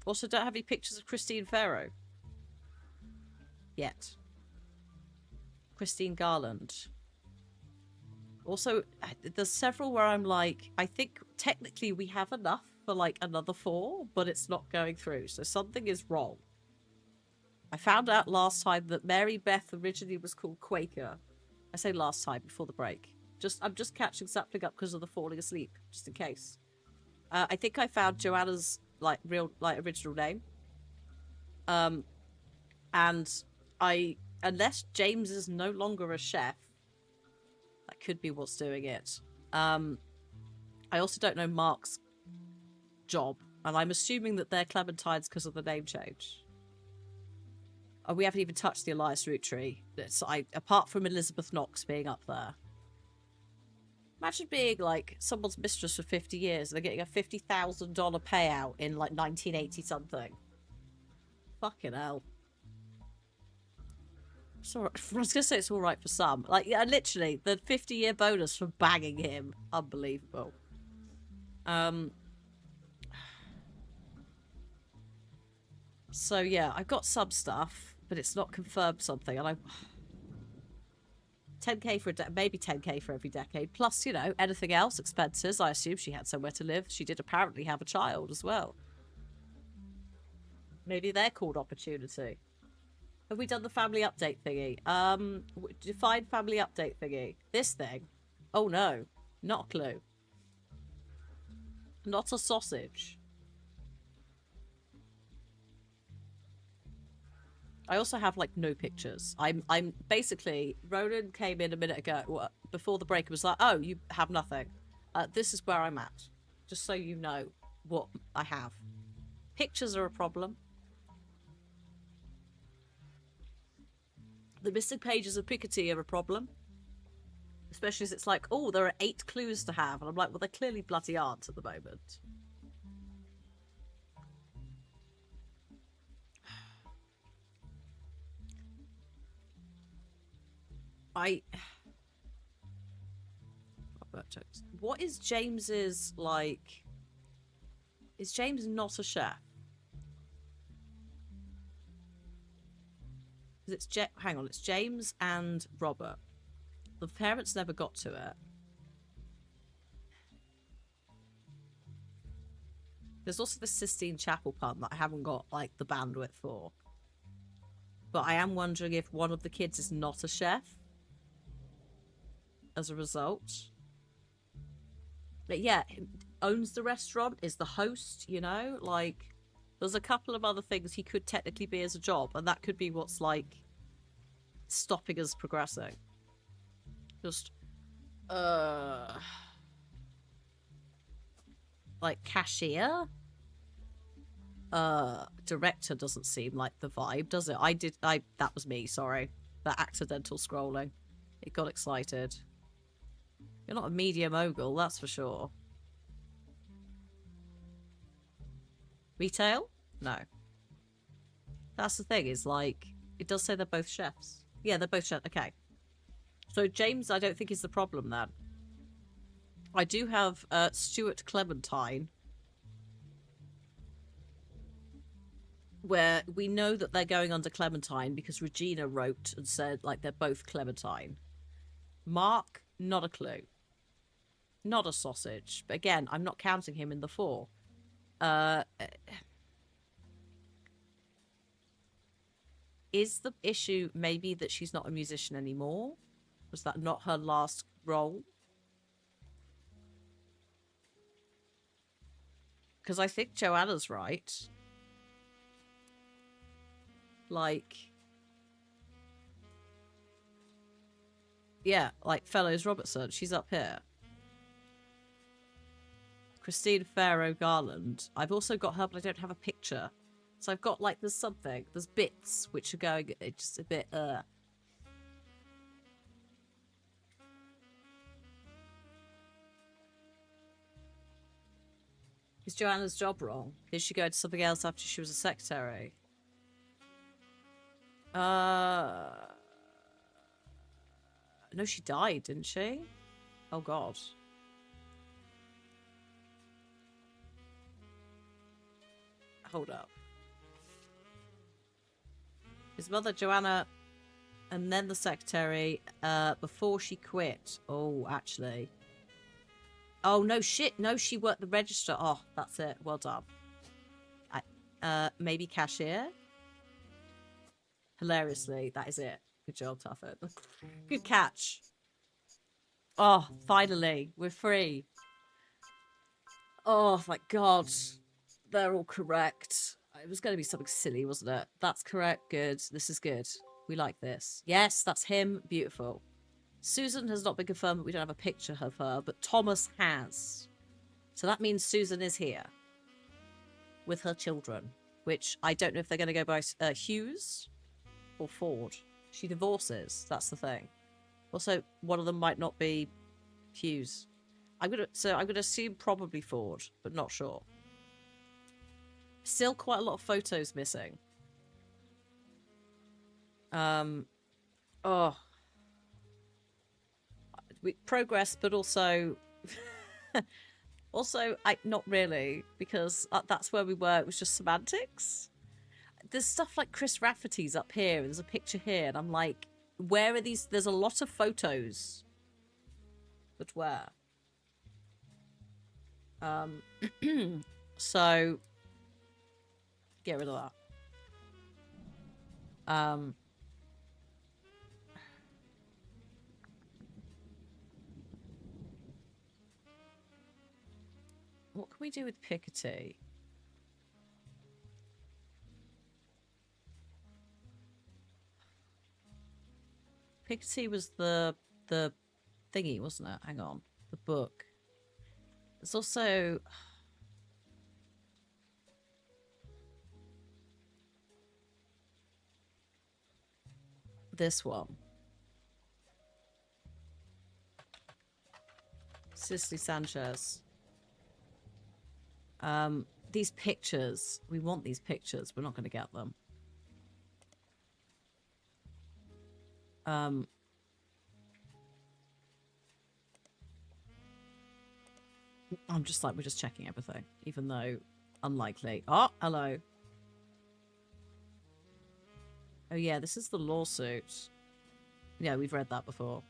Also, don't have any pictures of Christine Farrow yet. Christine Garland. Also, there's several where I'm like, I think technically we have enough for like another 4, but it's not going through. So something is wrong. I found out last time that Mary Beth originally was called Quaker. I say last time before the break. I'm just catching something up because of the falling asleep, just in case. I think I found Joanna's original name. And unless James is no longer a chef, that could be what's doing it. I also don't know Mark's job, and I'm assuming that they're Clementines because of the name change. Oh, we haven't even touched the Elias Roottrees. Apart from Elizabeth Knox being up there. Imagine being like someone's mistress for 50 years and they're getting a $50,000 payout in like 1980 something. Fucking hell. Sorry, I was gonna say it's all right for some. Like, yeah, literally the 50-year bonus for banging him, unbelievable. So yeah, I've got some stuff, but it's not confirmed something, and 10k for maybe 10k for every decade, plus, you know, anything else, expenses. I assume she had somewhere to live. She did apparently have a child as well. Maybe they're called opportunity. Have we done the family update thingy? Define family update thingy. This thing? Oh no, not a clue. Not a sausage. I also have like no pictures. I'm basically, Ronan came in a minute ago before the break and was like, oh, you have nothing. This is where I'm at. Just so you know what I have. Pictures are a problem. The missing pages of Piketty are a problem. Especially as it's like, oh, there are 8 clues to have. And I'm like, well, there clearly bloody aren't at the moment. What is James's, like... Is James not a chef? Hang on, it's James and Robert. The parents never got to it. There's also the Sistine Chapel pun that I haven't got, like, the bandwidth for. But I am wondering if one of the kids is not a chef as a result. But yeah, owns the restaurant, is the host, you know? Like, there's a couple of other things he could technically be as a job, and that could be what's, like, stopping us progressing. Just, like, cashier? Director doesn't seem like the vibe, does it? That was me, sorry. That accidental scrolling. It got excited. You're not a media mogul, that's for sure. Retail? No. That's the thing, is like, it does say they're both chefs. Yeah, they're both chefs. Okay. So James, I don't think is the problem then. I do have Stuart Clementine, where we know that they're going under Clementine because Regina wrote and said, like, they're both Clementine. Mark, not a clue. Not a sausage. But again, I'm not counting him in the 4. Is the issue maybe that she's not a musician anymore? Was that not her last role? Because I think Joanna's right. Like... Yeah, like Fellows Robertson. She's up here. Christine Farrow Garland. I've also got her, but I don't have a picture. So I've got, like, there's something. There's bits which are going, it's just a bit, Is Joanna's job wrong? Did she go to something else after she was a secretary? No, she died, didn't she? Oh, God. Hold up. His mother, Joanna, and then the secretary, before she quit. Oh, actually. Oh, no, shit. No, she worked the register. Oh, that's it. Well done. Maybe cashier? Hilariously, that is it. Good job, Tuffet. Good catch. Oh, finally. We're free. Oh, my God. They're all correct. It was going to be something silly, wasn't it? That's correct. Good. This is good. We like this. Yes, that's him. Beautiful. Susan has not been confirmed, but we don't have a picture of her, but Thomas has. So that means Susan is here with her children, which I don't know if they're going to go by Hughes or Ford. She divorces. That's the thing. Also, one of them might not be Hughes. I'm gonna assume probably Ford, but not sure. Still quite a lot of photos missing. Oh. We progress, but also... also, not really, because that's where we were. It was just semantics. There's stuff like Chris Rafferty's up here, and there's a picture here, and I'm like, where are these? There's a lot of photos. But where? So, get rid of that. What can we do with Piketty? Piketty was the thingy, wasn't it? Hang on. The book. There's also... this one. Cicely Sanchez. These pictures. We want these pictures. We're not going to get them. I'm just like, we're just checking everything, even though unlikely. Oh, hello. Oh yeah, this is the lawsuit. Yeah, we've read that before.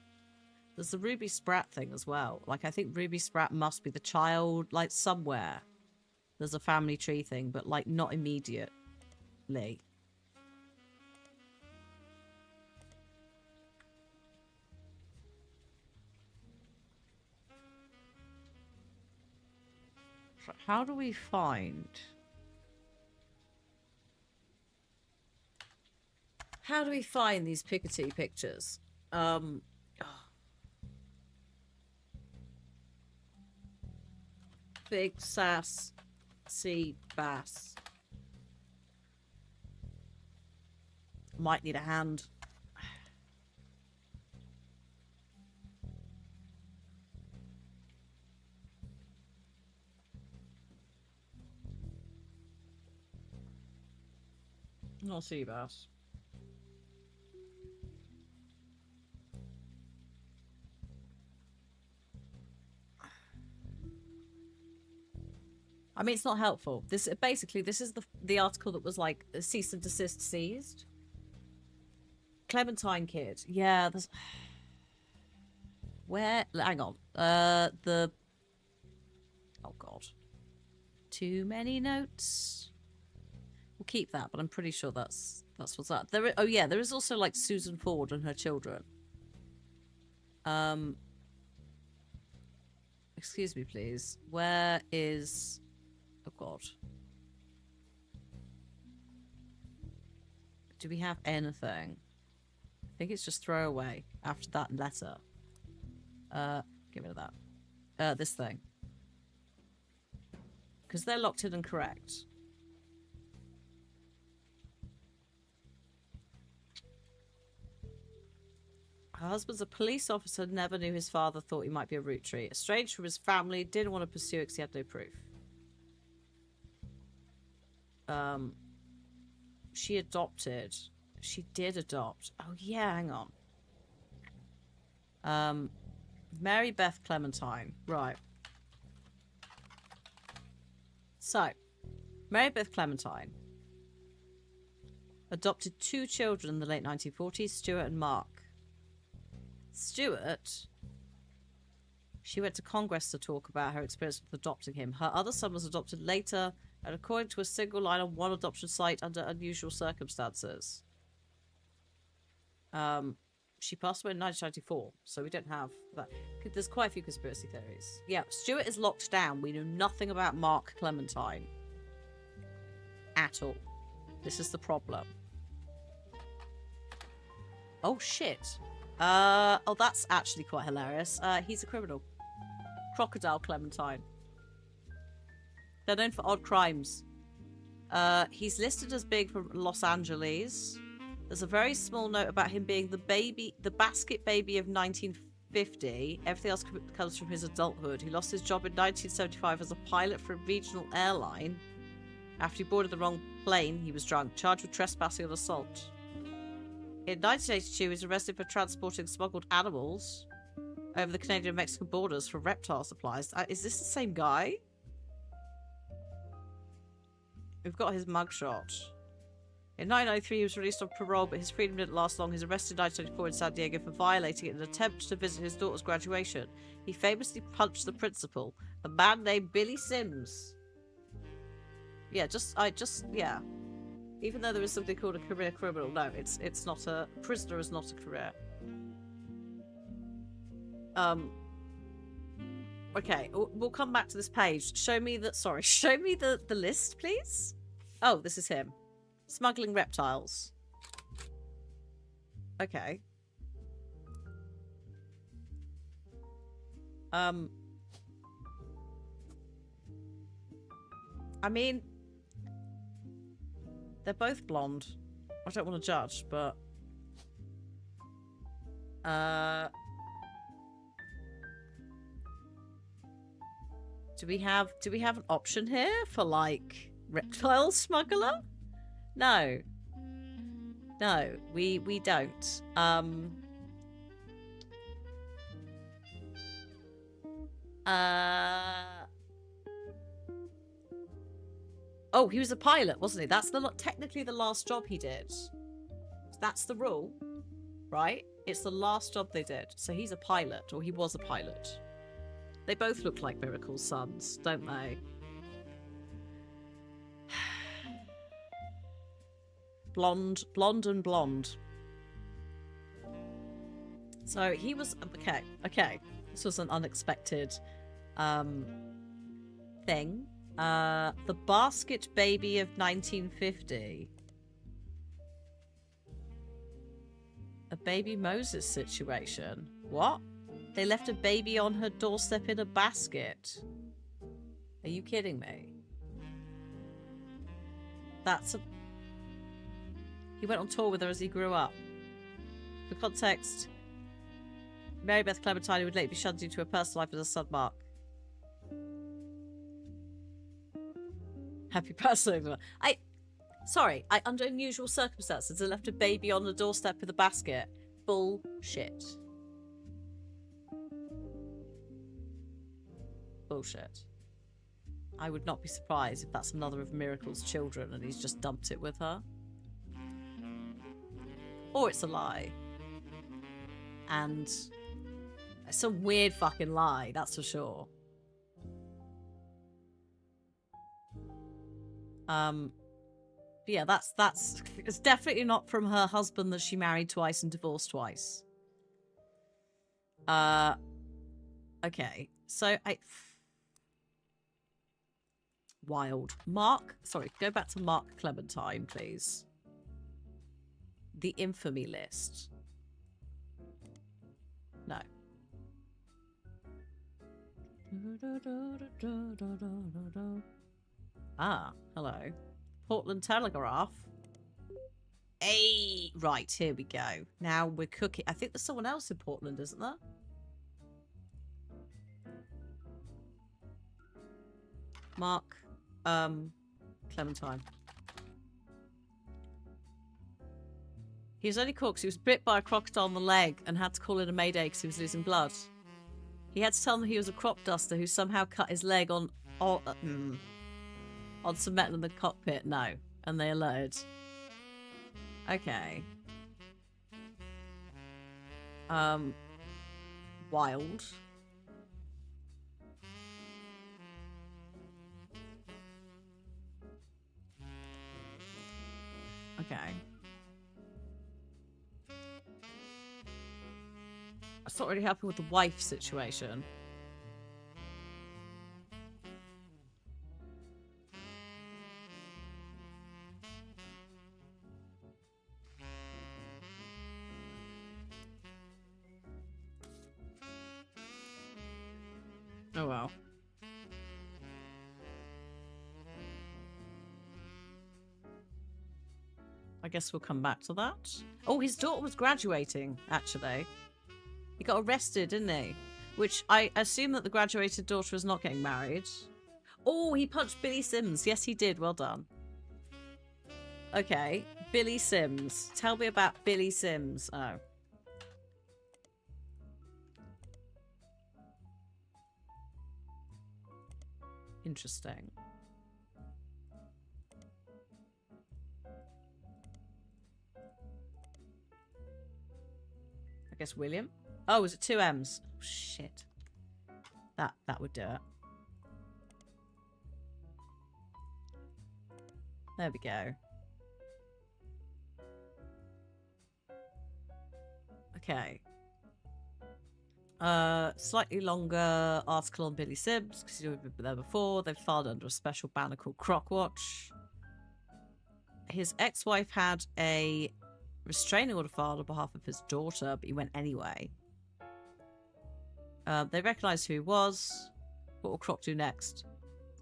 There's the Ruby Spratt thing as well. Like, I think Ruby Spratt must be the child, like, somewhere. There's a family tree thing, but, like, not immediately. How do we find... How do we find these Piketty pictures? Big sass, sea bass. Might need a hand. Not sea bass. I mean, it's not helpful. This is the article that was like cease and desist seized. Clementine kid. Yeah, there's... Where? Hang on. Oh God. Too many notes. We'll keep that, but I'm pretty sure that's what's that. Oh yeah, there is also like Susan Ford and her children. Excuse me, please. Where is... Oh God. Do we have anything? I think it's just throwaway after that letter. Get rid of that. This thing. because they're locked in and correct. Her husband's a police officer, never knew his father, thought he might be a Roottrees. Estranged from his family, didn't want to pursue it because he had no proof. She adopted. She did adopt. Oh yeah, hang on. Mary Beth Clementine. Right. So, Mary Beth Clementine adopted 2 children in the late 1940s, Stuart and Mark. Stuart, she went to Conquests to talk about her experience with adopting him. Her other son was adopted later, and according to a single line on one adoption site, under unusual circumstances. She passed away in 1994, so we don't have that. There's quite a few conspiracy theories. Yeah, Stuart is locked down. We know nothing about Mark Clementine. At all. This is the problem. Oh, shit. Oh, that's actually quite hilarious. He's a criminal. Crocodile Clementine. They're known for odd crimes. He's listed as being from Los Angeles. There's a very small note about him being the basket baby of 1950. Everything else comes from his adulthood. He lost his job in 1975 as a pilot for a regional airline. After he boarded the wrong plane, he was drunk, charged with trespassing and assault. In 1982, he was arrested for transporting smuggled animals over the Canadian and Mexican borders for reptile supplies. Is this the same guy? We've got his mugshot. In 1993, he was released on parole, but his freedom didn't last long. He was arrested in 1994 in San Diego for violating it in an attempt to visit his daughter's graduation. He famously punched the principal, a man named Billy Sims. Yeah, yeah. Even though there is something called a career criminal, no, it's not a prisoner is not a career. Okay, we'll come back to this page. Show me the list, please. Oh, this is him. Smuggling reptiles. Okay. I mean, they're both blonde. I don't want to judge, but do we have an option here for like reptile smuggler? No. No, we don't. Oh, he was a pilot, wasn't he? That's technically the last job he did. That's the rule, right? It's the last job they did. So he's a pilot, or he was a pilot. They both look like Miracle's sons, don't they? Blonde and blonde. So he was okay. This was an unexpected thing. The basket baby of 1950. A baby Moses situation. What? They left a baby on her doorstep in a basket. Are you kidding me? He went on tour with her as he grew up. For context, Mary Beth Clementine would later be shunned due to her personal life as a son Mark. Happy Passover. Under unusual circumstances, they left a baby on the doorstep with a basket. Bullshit. Bullshit. I would not be surprised if that's another of Miracle's children and he's just dumped it with her. Or it's a lie. And it's a weird fucking lie, that's for sure. Yeah, it's definitely not from her husband that she married twice and divorced twice. Okay, so wild. Go back to Mark Clementine, please. The infamy list. No. Ah, hello. Portland Telegraph. Hey, right, here we go. Now we're cooking. I think there's someone else in Portland, isn't there? Mark, Clementine. He was only caught because he was bit by a crocodile on the leg and had to call in a mayday because he was losing blood. He had to tell them he was a crop duster who somehow cut his leg on some metal in the cockpit. No. And they alerted. Okay. Wild. Okay. It's not really helping with the wife situation. Oh well. I guess we'll come back to that. Oh, his daughter was graduating, actually. He got arrested, didn't he? Which I assume that the graduated daughter is not getting married. Oh, he punched Billy Sims. Yes, he did. Well done. Okay. Billy Sims. Tell me about Billy Sims. Oh. Interesting. I guess William. Oh, was it 2 M's? Oh, shit. That would do it. There we go. Okay. Slightly longer article on Billy Sims, because you've been there before. They've filed under a special banner called Crockwatch. His ex-wife had a restraining order filed on behalf of his daughter, but he went anyway. They recognised who he was. What will Croc do next?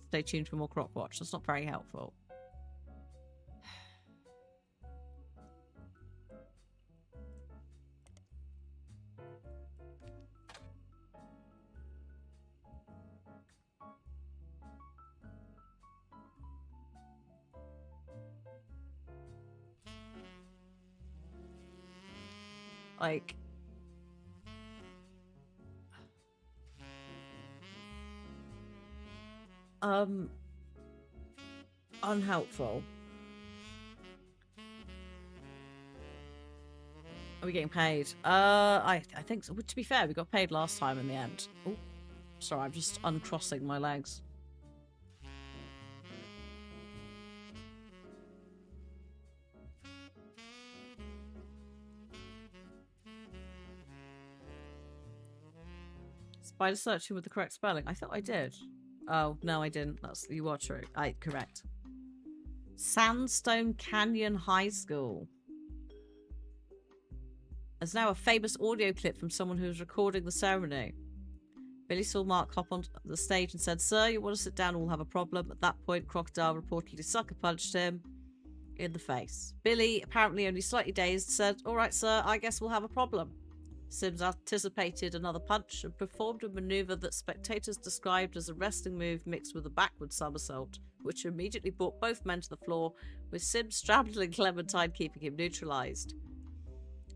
Stay tuned for more Crockwatch. That's not very helpful. Like, unhelpful. Are we getting paid? I think so. To be fair, we got paid last time in the end. Oh, sorry, I'm just uncrossing my legs. Spider searching with the correct spelling. I thought I did. Oh, no, I didn't. You are true. Correct. Sandstone Canyon High School. There's now a famous audio clip from someone who was recording the ceremony. Billy saw Mark hop onto the stage and said, "Sir, you want to sit down or we'll have a problem." At that point, Crocodile reportedly sucker punched him in the face. Billy, apparently only slightly dazed, said, "All right, sir, I guess we'll have a problem." Sims anticipated another punch and performed a maneuver that spectators described as a wrestling move mixed with a backward somersault, which immediately brought both men to the floor, with Sims straddling Clementine, keeping him neutralized.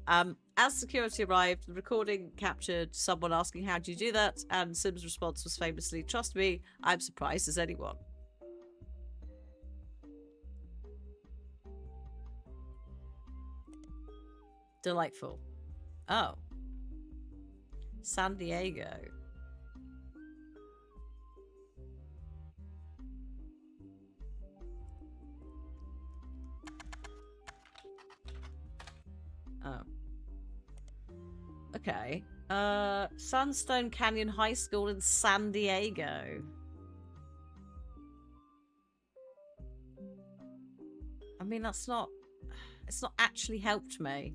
As security arrived, the recording captured someone asking, "How do you do that?" And Sims' response was famously, "Trust me, I'm surprised as anyone." Delightful. Oh. San Diego. Oh. Okay. Sandstone Canyon High School in San Diego. I mean, it's not actually helped me.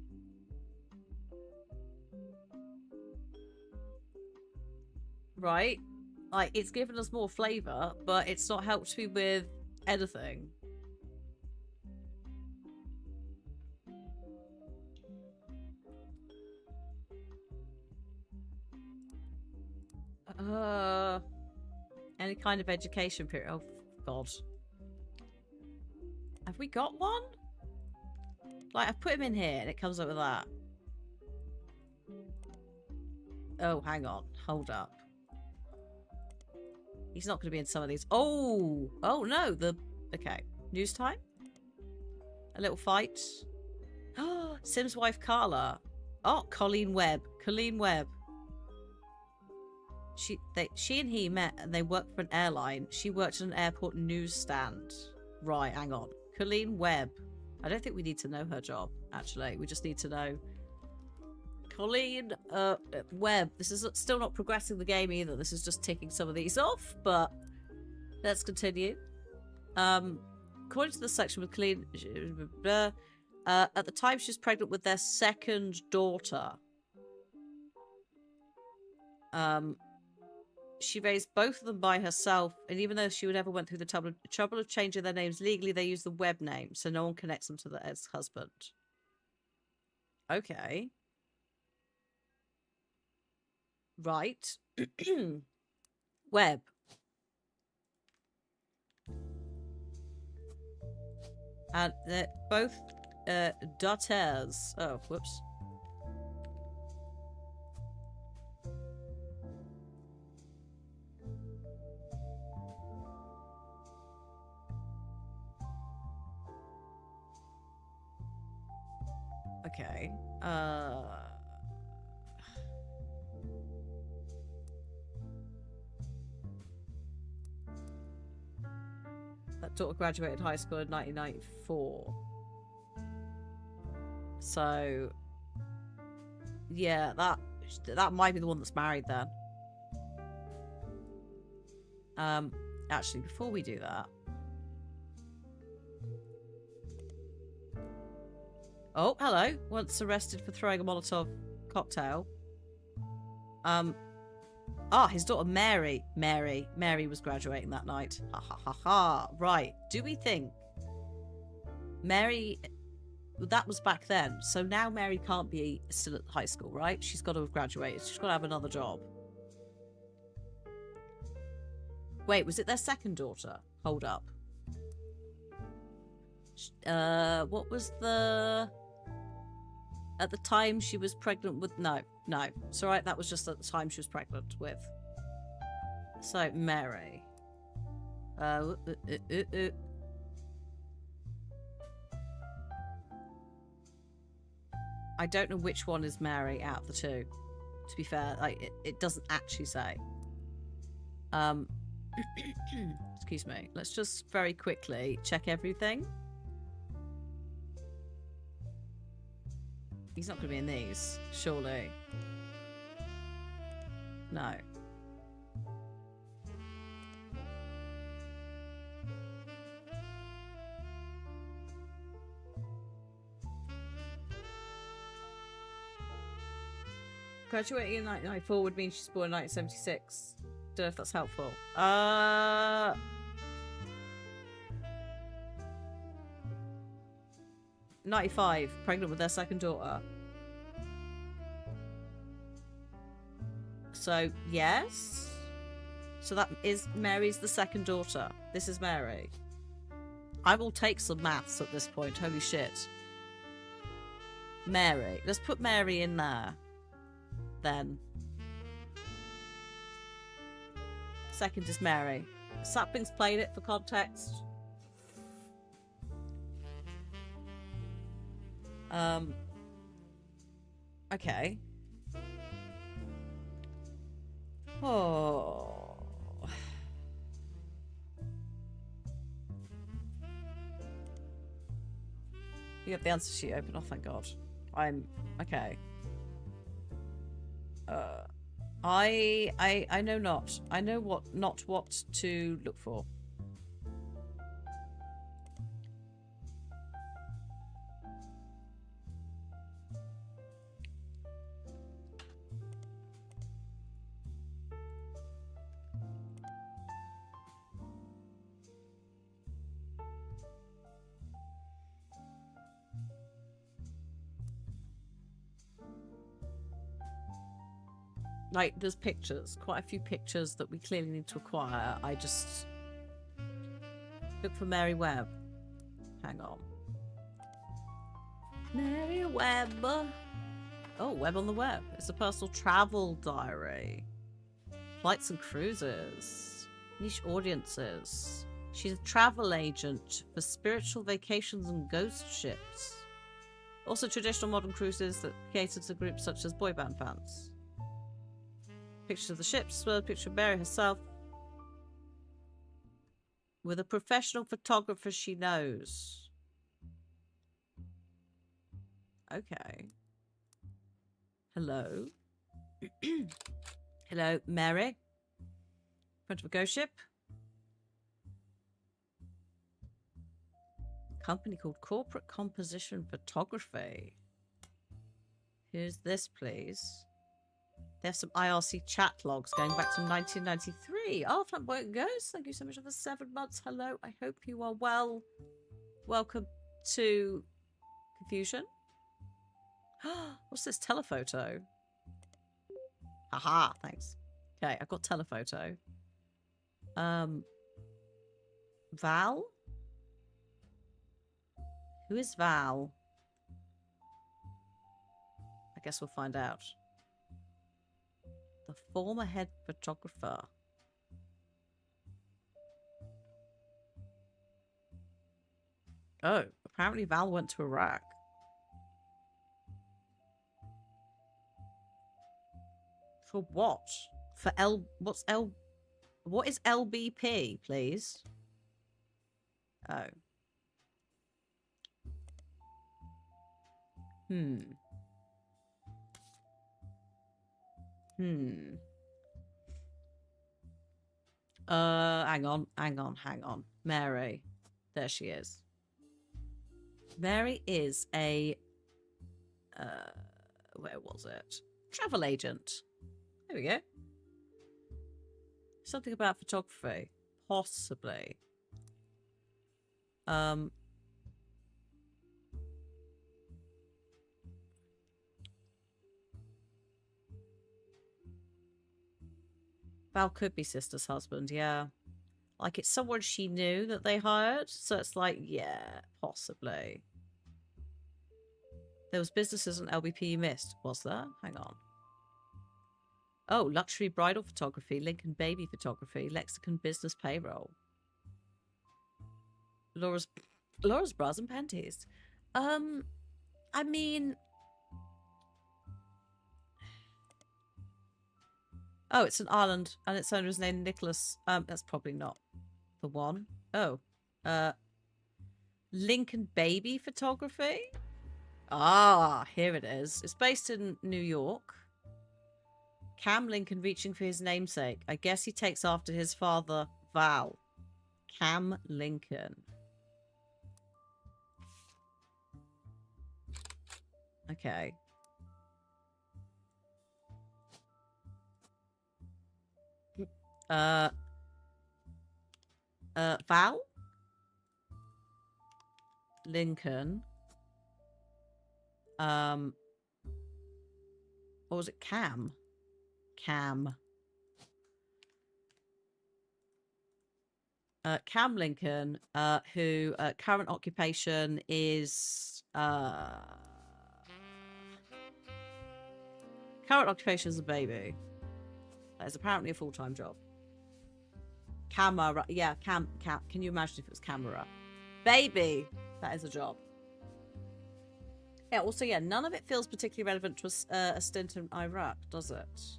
Right? Like, it's given us more flavour, but it's not helped me with anything. Any kind of education period. Oh, God. Have we got one? Like, I've put him in here and it comes up with that. Oh, hang on. Hold up. He's not going to be in some of these. Oh! Oh, no. Okay. News time? A little fight. Oh, Sim's wife, Carla. Oh, Colleen Webb. Colleen Webb. She and he met and they worked for an airline. She worked at an airport newsstand. Right, hang on. Colleen Webb. I don't think we need to know her job, actually. We just need to know Colleen Webb. This is still not progressing the game either. This is just ticking some of these off, but let's continue. According to the section with Colleen, at the time she was pregnant with their second daughter. She raised both of them by herself, and even though she never went through the trouble of changing their names legally, they use the Webb name, so no one connects them to the ex-husband. Okay. Right. Webb. And they're both daughters. Oh, whoops. Okay. That daughter graduated high school in 1994. So, yeah, that might be the one that's married then. Actually, before we do that. Oh, hello. Once arrested for throwing a Molotov cocktail. His daughter Mary. Mary was graduating that night. Ha ha ha ha. Right. Do we think Mary... That was back then. So now Mary can't be still at high school, right? She's got to have graduated. She's got to have another job. Wait, was it their second daughter? Hold up. What was the... At the time she was pregnant with... No. It's alright, that was just at the time she was pregnant with. So, Mary. I don't know which one is Mary out of the two. To be fair, like it doesn't actually say. Excuse me. Let's just very quickly check everything. He's not going to be in these, surely. No. Graduating in 1994 would mean she's born in 1976. Don't know if that's helpful. 95, pregnant with their second daughter. So, yes. So that is Mary's the second daughter. This is Mary. I will take some maths at this point. Holy shit. Mary. Let's put Mary in there. Then. Second is Mary. Sapling's played it for context. Okay. Oh. You have the answer sheet open. Oh, thank God. I'm okay. I know not. I know not what to look for. Like, there's pictures. Quite a few pictures that we clearly need to acquire. I just... Look for Mary Webb. Hang on. Mary Webb. Oh, Web on the Web. It's a personal travel diary. Flights and cruises. Niche audiences. She's a travel agent for spiritual vacations and ghost ships. Also traditional modern cruises that cater to groups such as boy band fans. Pictures of the ships, well, a picture of Mary herself. With a professional photographer she knows. Okay. Hello. Hello, Mary. Front of a ghost ship. Company called Corporate Composition Photography. Who's this, please? They have some IRC chat logs going back to 1993. Oh, Flamboyant Ghost, thank you so much for the 7 months. Hello, I hope you are well. Welcome to Confusion. What's this telephoto? Haha, thanks. Okay, I've got telephoto. Val? Who is Val? I guess we'll find out. The former head photographer. Oh, apparently Val went to Iraq. For what? For what is LBP, please? Oh. Hang on. Mary. There she is. Mary is a where was it? Travel agent. There we go. Something about photography. Possibly. Val could be Sister's husband, yeah. Like, it's someone she knew that they hired, so it's like, yeah, possibly. There was businesses on LBP you missed, was there? Hang on. Oh, luxury bridal photography, Lincoln baby photography, Lexicon business payroll. Laura's bras and panties. I mean... Oh, it's an island, and its owner is named Nicholas. That's probably not the one. Oh. Lincoln baby photography? Ah, here it is. It's based in New York. Cam Lincoln reaching for his namesake. I guess he takes after his father, Val. Cam Lincoln. Okay. Val? Lincoln. Or was it Cam? Cam. Cam Lincoln, who current occupation is current occupation is a baby. That is apparently a full-time job. Camera, yeah, cam. Can you imagine if it was camera? Baby, that is a job. Yeah. Also, yeah, none of it feels particularly relevant to a stint in Iraq, does it?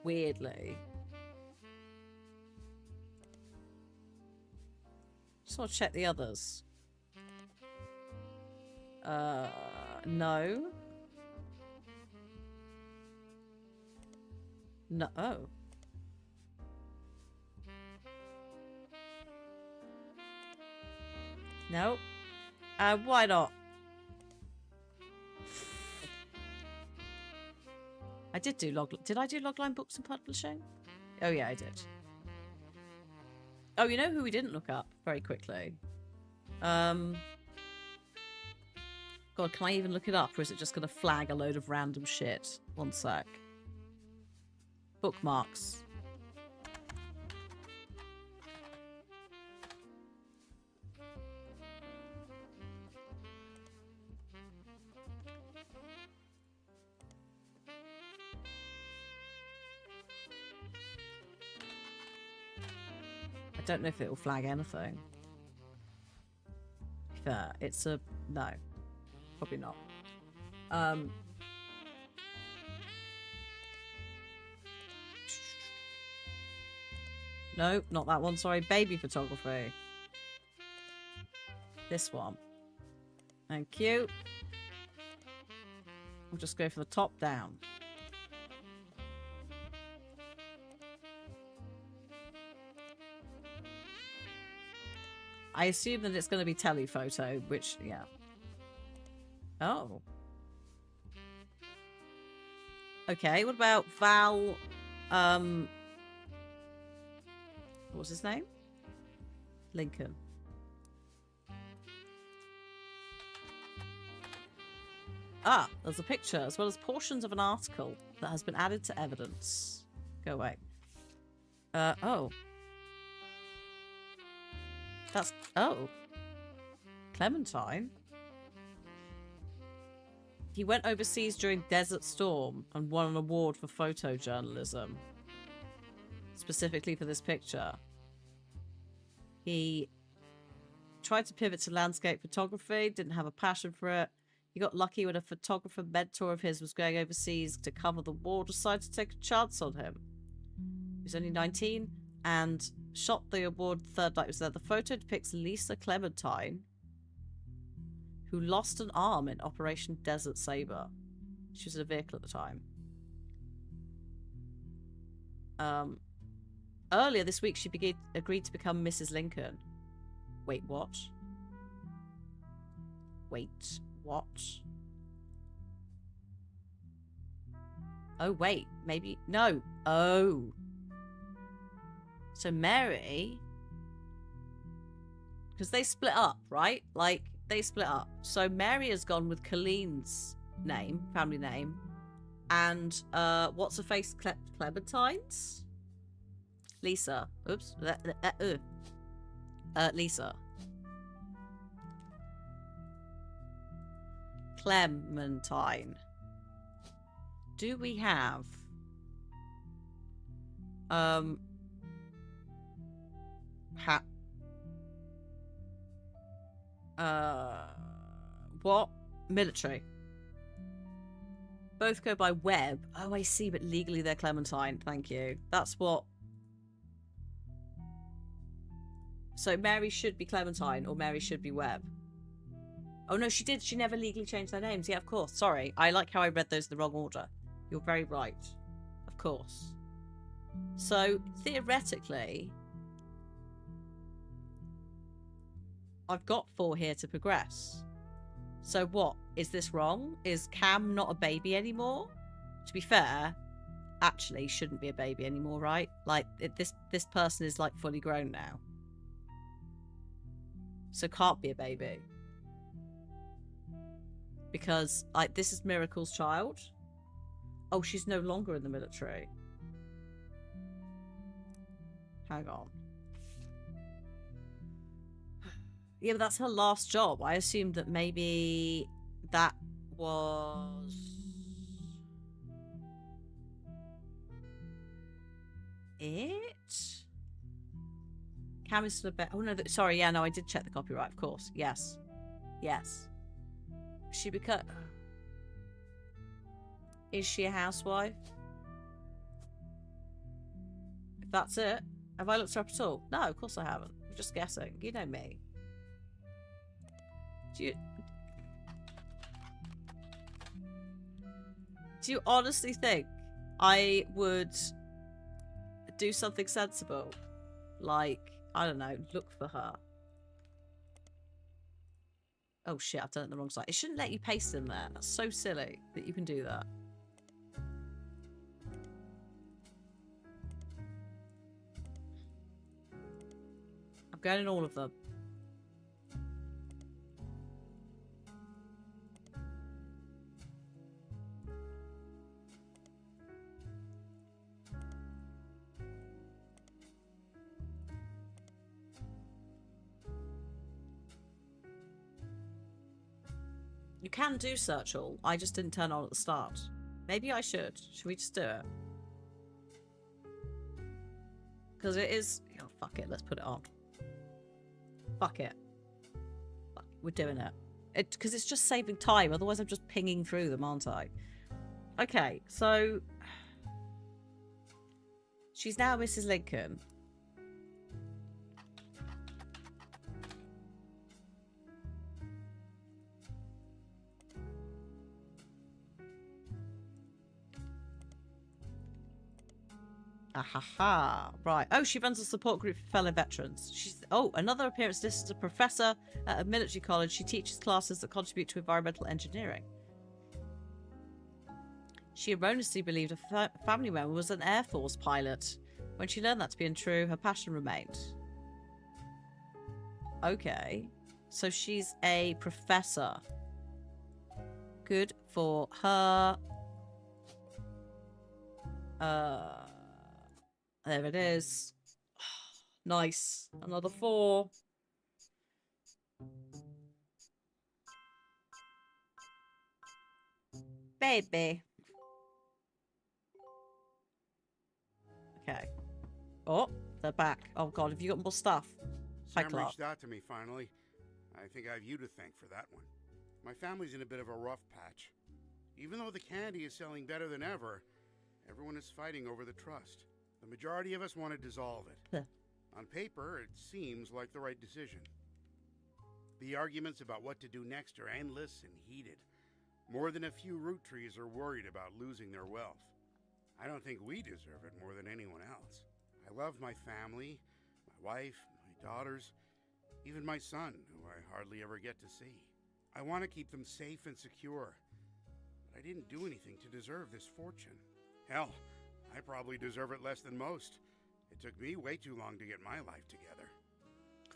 Weirdly. Just want to check the others. No. No. Oh. No. Why not? I did do Did I do Logline Books and Publishing? Oh yeah, I did. Oh, you know who we didn't look up very quickly? God God, can I even look it up, or is it just going to flag a load of random shit? One sec. Bookmarks. I don't know if it will flag anything. Fair. It's a... No. Probably not. No, not that one. Sorry. Baby photography. This one. Thank you. I'll just go for the top down. I assume that it's going to be telephoto, which, yeah. Oh. Okay, what about Val, what's his name? Lincoln. Ah, there's a picture, as well as portions of an article that has been added to evidence. Go away. Oh. That's... Oh. Clementine? He went overseas during Desert Storm and won an award for photojournalism. Specifically for this picture. He tried to pivot to landscape photography, didn't have a passion for it. He got lucky when a photographer mentor of his was going overseas to cover the war, decided to take a chance on him. He was only 19 and shot the award the third night he was there. The photo depicts Lisa Clementine, who lost an arm in Operation Desert Saber. She was in a vehicle at the time. Earlier this week, she agreed to become Mrs. Lincoln. Wait, what? Wait, what? Oh, wait, maybe... No. Oh. So Mary... Because they split up, right? Like, they split up. So Mary has gone with Colleen's name, family name. And, what's her face? Clementine's? Lisa. Oops. Lisa. Clementine. Do we have... What? Military. Both go by Webb. Oh, I see, but legally they're Clementine. Thank you. That's what... So Mary should be Clementine, or Mary should be Webb. Oh, no, she did. She never legally changed their names. Yeah, of course. Sorry. I like how I read those in the wrong order. You're very right. Of course. So, theoretically... I've got 4 here to progress. So what? Is this wrong? Is Cam not a baby anymore? To be fair, actually shouldn't be a baby anymore, right? Like, this person is, like, fully grown now. So can't be a baby. Because, like, this is Miracle's child. Oh, she's no longer in the military. Hang on. Yeah, but that's her last job. I assumed that maybe that was... it? Cam is still a bit... Oh, no, sorry, yeah, no, I did check the copyright, of course. Yes. Yes. She become... Is she a housewife? If that's it. Have I looked her up at all? No, of course I haven't. I'm just guessing. You know me. Do you honestly think I would do something sensible? Like, I don't know, look for her. Oh shit, I've done it on the wrong side. It shouldn't let you paste in there. That's so silly that you can do that. I'm going in all of them. You can do search all. I just didn't turn on at the start. Maybe I should. Should we just do it? Because it is... Oh, fuck it. Let's put it on. Fuck it. Fuck it. We're doing it. Because it's just saving time. Otherwise, I'm just pinging through them, aren't I? Okay, so... She's now Mrs. Lincoln. Ahaha. Right. Oh, she runs a support group for fellow veterans. She's another appearance. This is a professor at a military college. She teaches classes that contribute to environmental engineering. She erroneously believed a family member was an Air Force pilot. When she learned that to be untrue, her passion remained. Okay. So she's a professor. Good for her. There it is. Nice. Another 4. Baby. Okay. Oh, they're back. Oh god, have you got more stuff? Hi, Sam Clark. reached out to me finally. I think I have you to thank for that one. My family's in a bit of a rough patch. Even though the candy is selling better than ever, everyone is fighting over the trust. The majority of us want to dissolve it. On paper, it seems like the right decision. The arguments about what to do next are endless and heated. More than a few Roottrees are worried about losing their wealth. I don't think we deserve it more than anyone else. I love my family, my wife, my daughters, even my son, who I hardly ever get to see. I want to keep them safe and secure, but I didn't do anything to deserve this fortune. Hell, I probably deserve it less than most. It took me way too long to get my life together.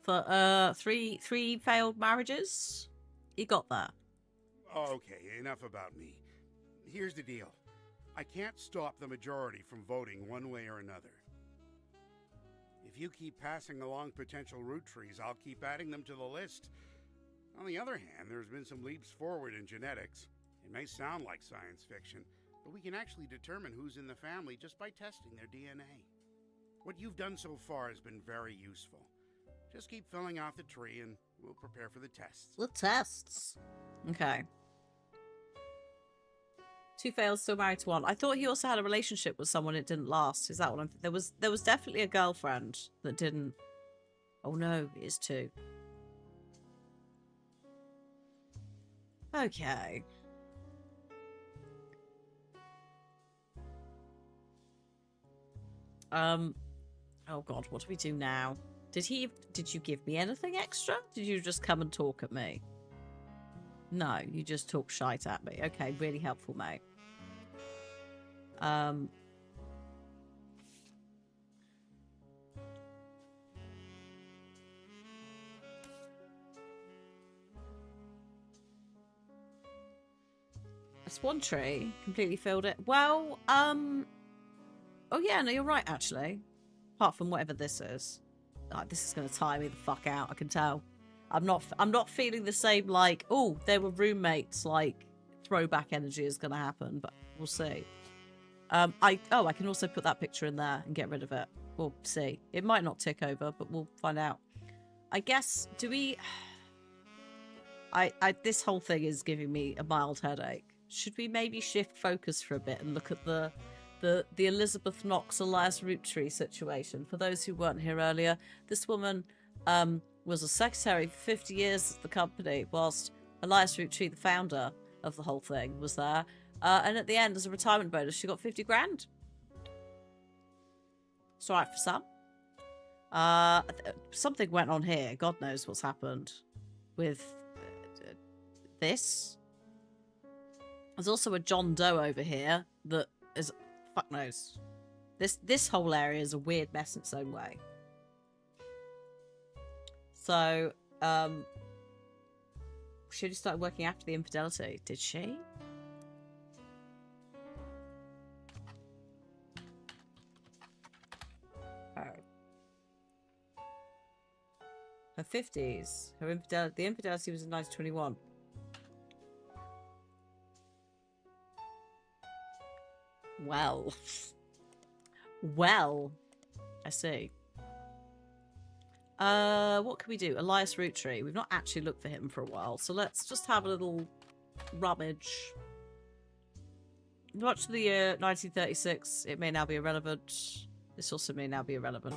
For three failed marriages? You got that. Okay, enough about me. Here's the deal. I can't stop the majority from voting one way or another. If you keep passing along potential Roottrees, I'll keep adding them to the list. On the other hand, there's been some leaps forward in genetics. It may sound like science fiction, but we can actually determine who's in the family just by testing their DNA. What you've done so far has been very useful. Just keep filling out the tree and we'll prepare for the tests. The tests. Okay. 2 fails, still married to 1. I thought he also had a relationship with someone. It didn't last. Is that what I'm... There was definitely a girlfriend that didn't... Oh no, it is 2. Okay. Oh god, what do we do now? Did you give me anything extra? Did you just come and talk at me? No, you just talk shite at me. Okay, really helpful, mate. That's 1 tree. Completely filled it. Well, oh yeah, no, you're right, actually. Apart from whatever this is. Like, this is going to tire me the fuck out, I can tell. I'm not feeling the same, like, oh, they were roommates, like, throwback energy is going to happen, but we'll see. I can also put that picture in there and get rid of it. We'll see. It might not tick over, but we'll find out. I guess, do we... this whole thing is giving me a mild headache. Should we maybe shift focus for a bit and look at the Elizabeth Knox Elias Roottree situation? For those who weren't here earlier, this woman was a secretary for 50 years at the company, whilst Elias Roottree, the founder of the whole thing, was there. And at the end, as a retirement bonus, she got 50 grand. It's all right for some. Something went on here. God knows what's happened with this. There's also a John Doe over here that is... Fuck knows. This whole area is a weird mess in its own way. So, she only started working after the infidelity. Did she? Oh. Her 50s. The infidelity was in 1921. Well. Well. I see. What can we do? Elias Roottrees. We've not actually looked for him for a while, so let's just have a little rummage. Watch the year 1936. It may now be irrelevant. This also may now be irrelevant.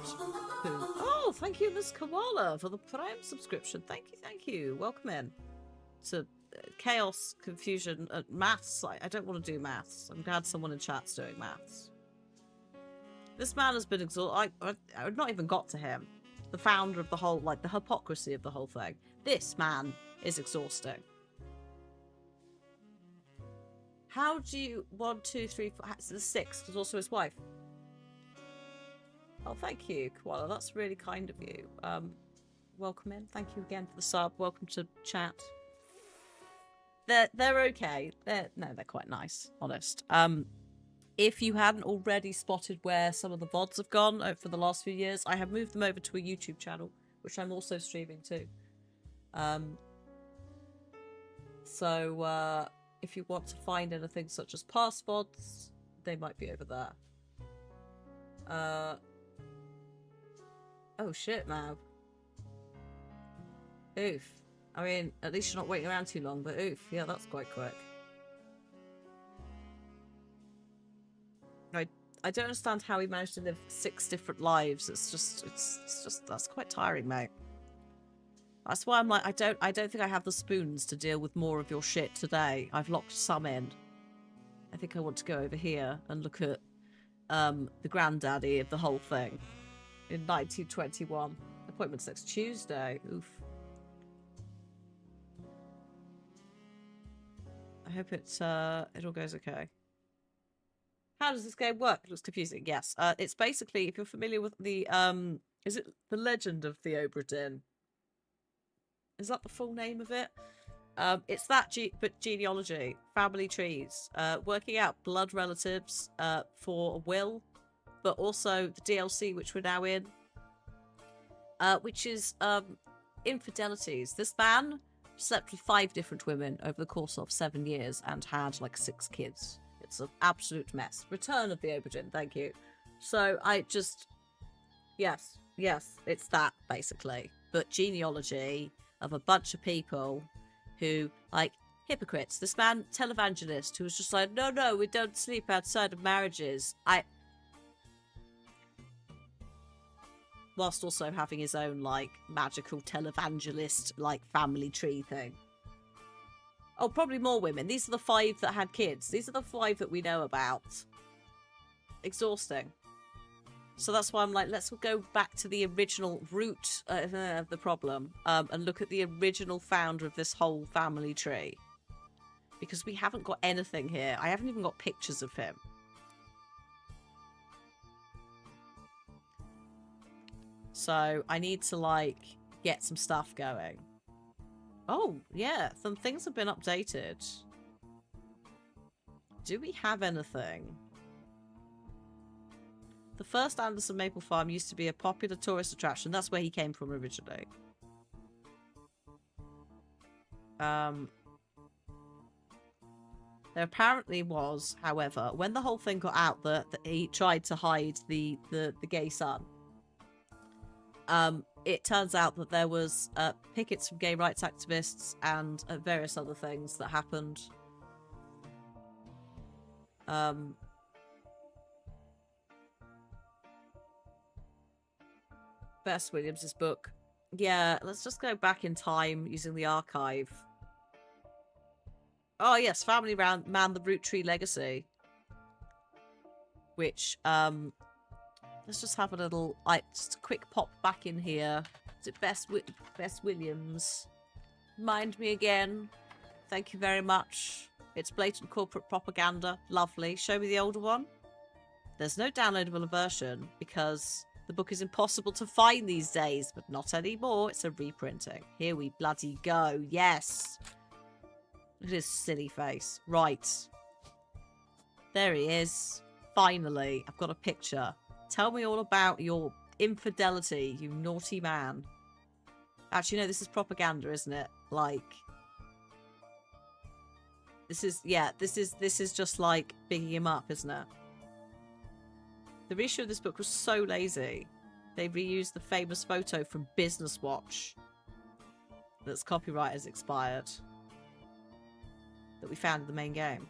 Oh, thank you, Miss Koala, for the Prime subscription. Thank you. Welcome in to chaos, confusion, maths. I don't want to do maths. I'm glad someone in chat's doing maths. This man has been exhausted. I've not even got to him. The founder of the whole, like, the hypocrisy of the whole thing. This man is exhausting. How do you... 1, 2, 3, 4... The sixth is also his wife. Oh, thank you, Koala. That's really kind of you. Welcome in. Thank you again for the sub. Welcome to chat. They're okay. They're quite nice, honest. If you hadn't already spotted where some of the VODs have gone for the last few years, I have moved them over to a YouTube channel, which I'm also streaming too. So if you want to find anything such as past VODs, they might be over there. Oh shit, Mav. Oof. I mean, at least you're not waiting around too long, but oof, yeah, that's quite quick. I don't understand how he managed to live 6 different lives. It's just that's quite tiring, mate. That's why I'm like, I don't think I have the spoons to deal with more of your shit today. I've locked some in. I think I want to go over here and look at the granddaddy of the whole thing in 1921. Appointment's next Tuesday. Oof. I hope it all goes okay. How does this game work? It looks confusing. Yes. It's basically, if you're familiar with the is it The Legend of the Obra Dinn? Is that the full name of it? It's that but genealogy, family trees, working out blood relatives for a will, but also the DLC which we're now in, which is infidelities. This man slept with 5 different women over the course of 7 years and had like 6 kids. It's an absolute mess. Return of the Obra Dinn, thank you. So I just, yes, it's that basically, but genealogy of a bunch of people who, like, hypocrites. This man, televangelist, who was just like, no, we don't sleep outside of marriages. Whilst also having his own, like, magical televangelist, like, family tree thing. Oh, probably more women. These are the 5 that had kids. These are the 5 that we know about. Exhausting. So that's why I'm like, let's go back to the original root of the problem and look at the original founder of this whole family tree. Because we haven't got anything here. I haven't even got pictures of him. So I need to, like, get some stuff going. Oh, yeah, some things have been updated. Do we have anything? The first Anderson Maple Farm used to be a popular tourist attraction. That's where he came from originally. There apparently was, however, when the whole thing got out that he tried to hide the gay son. It turns out that there was pickets from gay rights activists and various other things that happened. Bess Williams' book. Yeah, let's just go back in time using the archive. Oh yes, Family Man, the Roottree Legacy. Which, let's just have a little, just a quick pop back in here. Is it Bess Williams? Mind me again. Thank you very much. It's blatant corporate propaganda. Lovely. Show me the older one. There's no downloadable version because the book is impossible to find these days, but not anymore. It's a reprinting. Here we bloody go. Yes. Look at his silly face. Right. There he is. Finally, I've got a picture. Tell me all about your infidelity, you naughty man. Actually, no, this is propaganda, isn't it? Like, this is, yeah, this is just like bigging him up, isn't it? The reissue of this book was so lazy. They reused the famous photo from Business Watch that's copyright has expired that we found in the main game.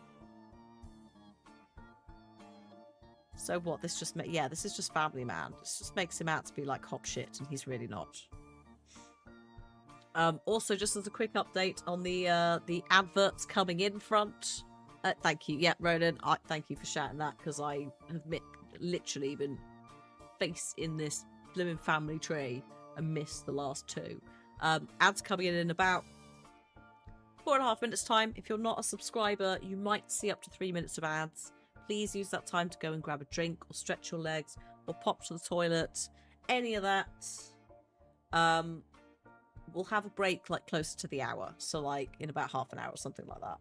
So what? This just this is just Family Man. This just makes him out to be like hot shit, and he's really not. Also, just as a quick update on the adverts coming in front. Thank you. Yeah, Ronan, thank you for shouting that, because I have literally been face in this blooming family tree and missed the last two. Ads coming in about 4.5 minutes time. If you're not a subscriber, you might see up to 3 minutes of ads. Please use that time to go and grab a drink or stretch your legs or pop to the toilet. Any of that. We'll have a break like closer to the hour. So like in about half an hour or something like that.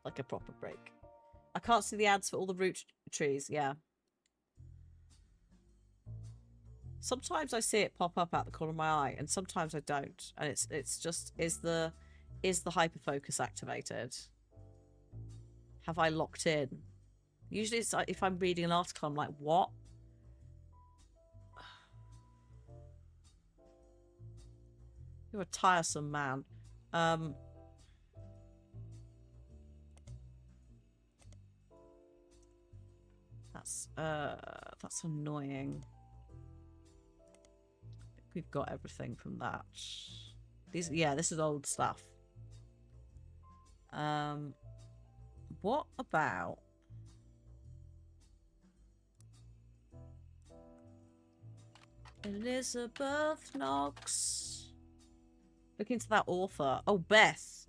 Like a proper break. I can't see the ads for all the Roottrees. Yeah. Sometimes I see it pop up out the corner of my eye, and sometimes I don't. And it's just, is the hyperfocus activated? Have I locked in? Usually it's like if I'm reading an article, I'm like, what? You're a tiresome man. That's annoying. I think we've got everything from that. This is old stuff. What about Elizabeth Knox? Look into that author. Oh, Beth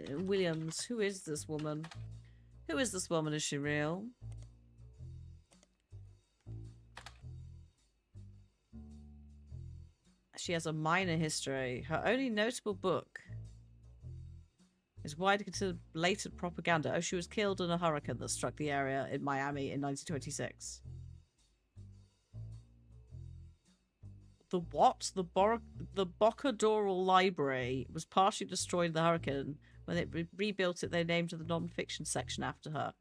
Williams. Who is this woman? Who is this woman? Is she real? She has a minor history. Her only notable book is widely considered blatant propaganda. Oh, she was killed in a hurricane that struck the area in Miami in 1926. The what? The Bocadoral Library was partially destroyed in the hurricane. When they rebuilt it, they named the non-fiction section after her.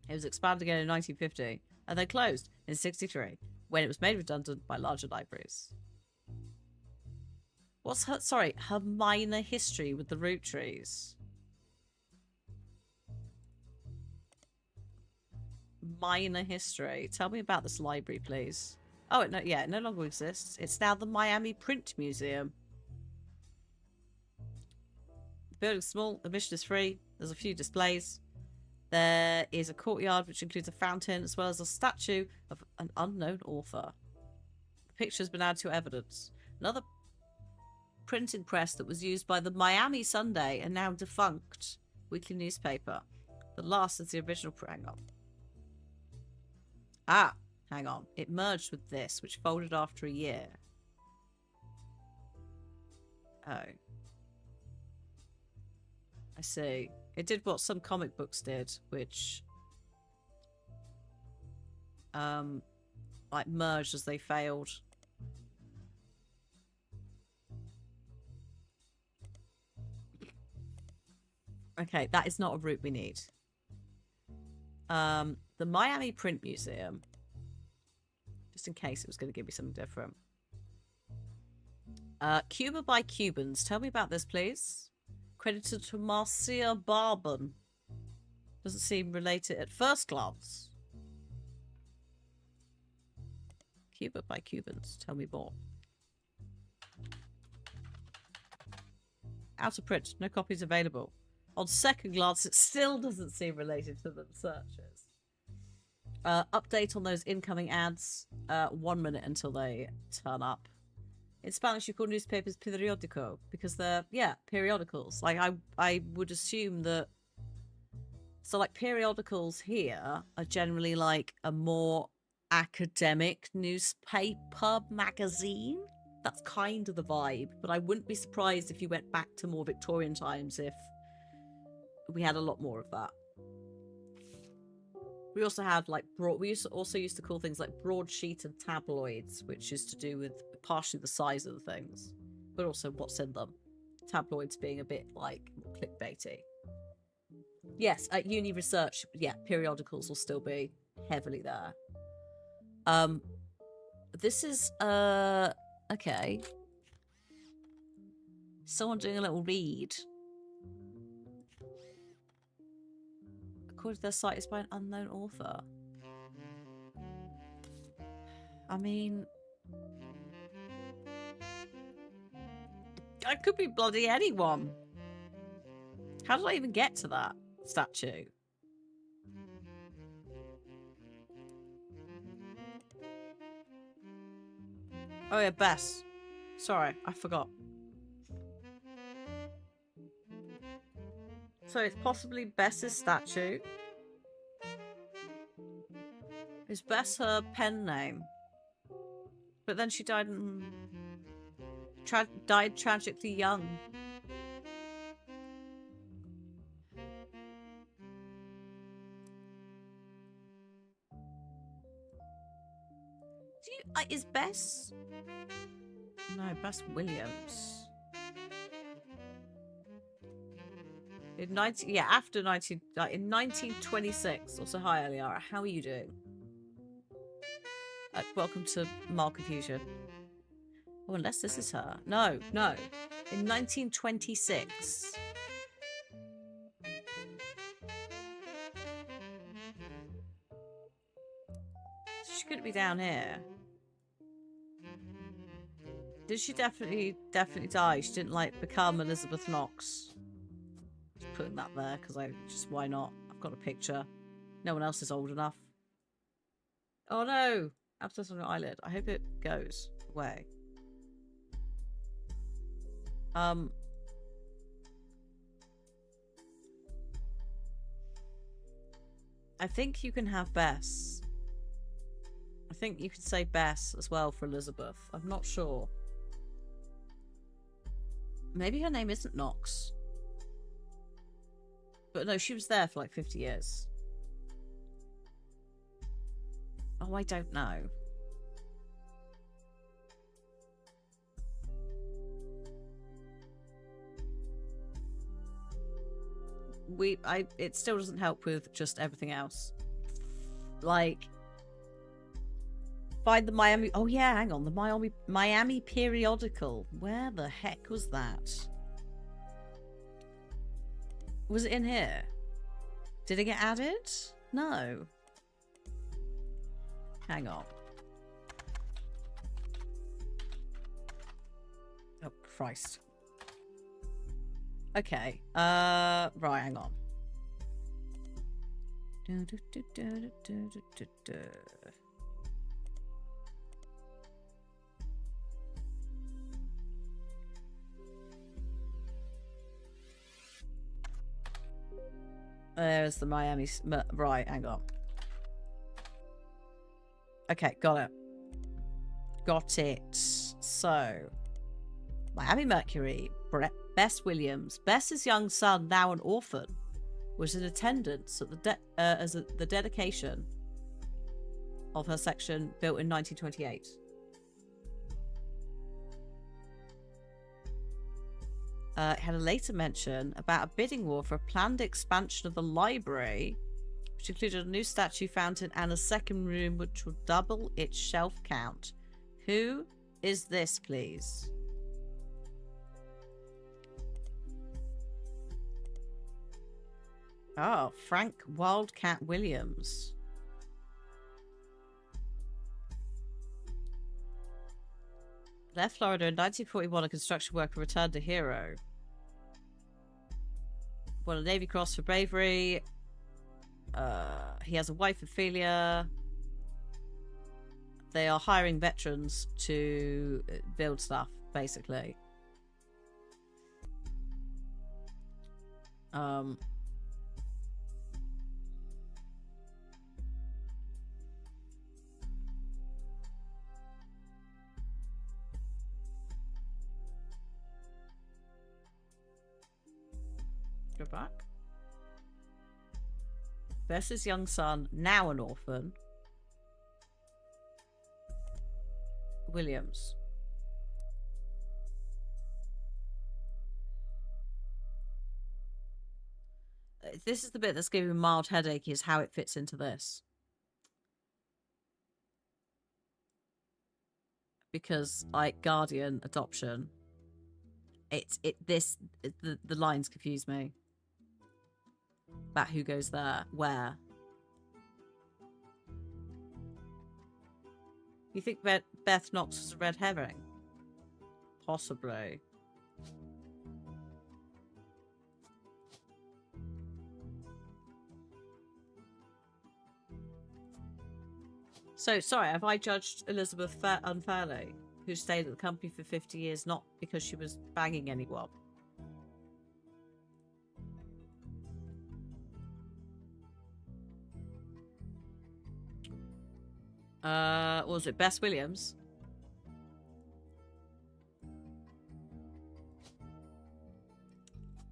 It was expanded again in 1950 and then closed in 1963 when it was made redundant by larger libraries. What's her minor history with the Roottrees? Minor history. Tell me about this library, please. Oh, it no longer exists. It's now the Miami Print Museum. The building's small. Admission is free. There's a few displays. There is a courtyard which includes a fountain as well as a statue of an unknown author. The picture's been added to evidence. Another printing press that was used by the Miami Sunday and now defunct weekly newspaper. The last is the original. Hang on. It merged with this, which folded after a year. Oh. I see. It did what some comic books did, which like merged as they failed. Okay, that is not a route we need. The Miami Print Museum. Just in case it was going to give me something different. Cuba by Cubans. Tell me about this, please. Credited to Marcia Barban. Doesn't seem related at first glance. Cuba by Cubans. Tell me more. Out of print. No copies available. On second glance, it still doesn't seem related to the searches. Update on those incoming ads. 1 minute until they turn up. In Spanish, you call newspapers periódico because they're, periodicals. Like, I would assume that... So, like, periodicals here are generally, like, a more academic newspaper magazine. That's kind of the vibe. But I wouldn't be surprised if you went back to more Victorian times if we had a lot more of that. We also had like also used to call things like broadsheet and tabloids, which is to do with partially the size of the things, but also what's in them. Tabloids being a bit like clickbaity. Yes, at uni research, periodicals will still be heavily there. This is okay. Someone doing a little read. According to their site, it's by an unknown author. I mean, I could be bloody anyone. How did I even get to that statue? Oh yeah, Bess. Sorry, I forgot. So it's possibly Bess's statue. Is Bess her pen name? But then she died died tragically young. Is Bess? No, Bess Williams. In after in 1926. Also, hi, Eliara. How are you doing? Welcome to Mild Confusion. Oh, unless this is her. No. In 1926. She couldn't be down here. Did she definitely die? She didn't become Elizabeth Knox. Just putting that there because why not? I've got a picture. No one else is old enough. Oh no! Abscess on your eyelid. I hope it goes away. I think you can have Bess. I think you could say Bess as well for Elizabeth. I'm not sure. Maybe her name isn't Knox. But no, she was there for 50 years. Oh, I don't know. It still doesn't help with just everything else. Find the Miami... Oh yeah, hang on. The Miami periodical. Where the heck was that? Was it in here? Did it get added? No. Hang on. Oh, Christ. Okay. Right, hang on. There's the Miami... Right, hang on. Okay, got it. Got it. So, Miami Mercury, Bess Williams. Bess's young son, now an orphan, was in attendance at the dedication of her section built in 1928. It had a later mention about a bidding war for a planned expansion of the library, which included a new statue fountain and a second room which will double its shelf count. Who is this, please? Oh, Frank Wildcat Williams. Left Florida in 1941, a construction worker returned a hero. Won a Navy Cross for bravery. He has a wife, Ophelia. They are hiring veterans to build stuff, basically. Go back. Bess's young son, now an orphan. Williams. This is the bit that's giving me a mild headache, is how it fits into this. because like guardian adoption. The lines confuse me about who goes there, where. You think Beth Knox is a red herring? Possibly. So, sorry, have I judged Elizabeth unfairly, who stayed at the company for 50 years, not because she was banging anyone? What was it, Bess Williams?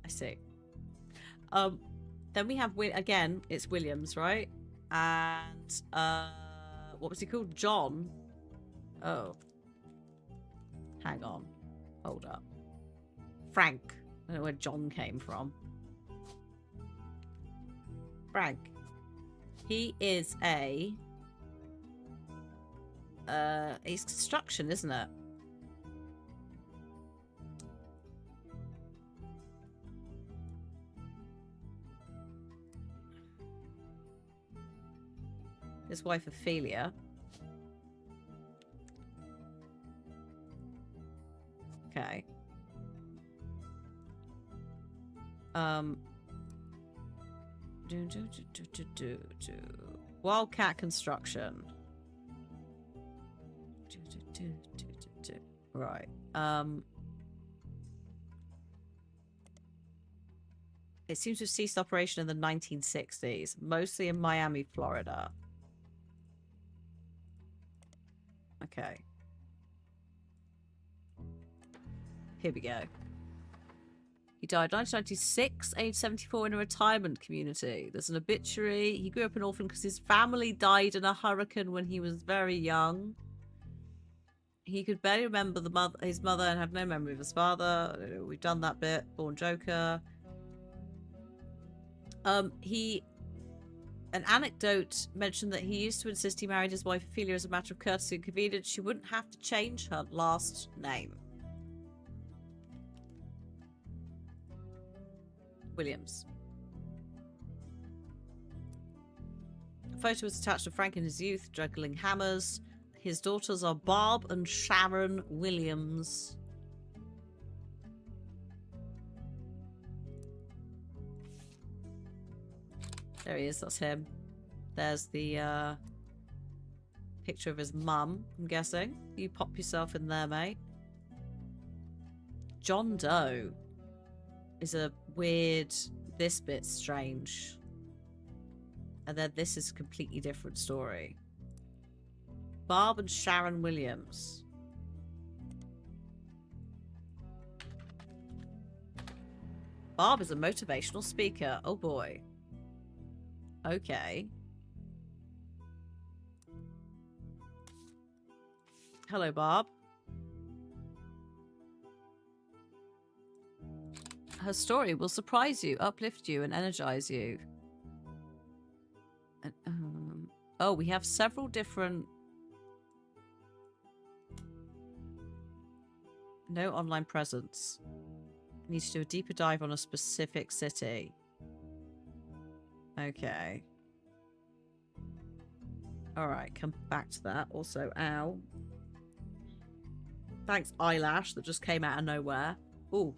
I see. Then we have, again, it's Williams, right? And, what was he called? John? Oh. Hang on. Hold up. Frank. I don't know where John came from. Frank. He is a... he's construction, isn't it? His wife Ophelia. Okay. Wildcat construction. Right. It seems to have ceased operation in the 1960s, mostly in Miami, Florida. Okay. Here we go. He died 1996, age 74, in a retirement community. There's an obituary. He grew up an orphan because his family died in a hurricane when he was very young. He could barely remember his mother and had no memory of his father. We've done that bit. Born Joker. An anecdote mentioned that he used to insist he married his wife Ophelia as a matter of courtesy and convenience. She wouldn't have to change her last name. Williams. A photo was attached to Frank in his youth, juggling hammers. His daughters are Barb and Sharon Williams. There he is, that's him. There's the picture of his mum, I'm guessing. You pop yourself in there, mate. John Doe is a weird... This bit's strange. And then this is a completely different story. Barb and Sharon Williams. Barb is a motivational speaker. Oh boy. Okay. Hello, Barb. Her story will surprise you, uplift you, and energize you. And, oh, we have several different... No online presence. Need to do a deeper dive on a specific city. Okay. Alright, come back to that. Also, ow. Thanks, eyelash, that just came out of nowhere. Ooh.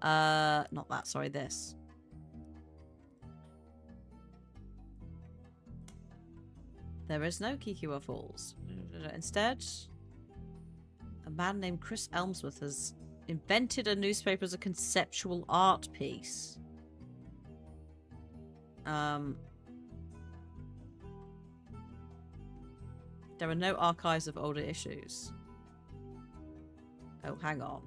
Not that, sorry, this. There is no Kikiwa Falls. Instead, a man named Chris Elmsworth has invented a newspaper as a conceptual art piece. There are no archives of older issues. Oh, hang on.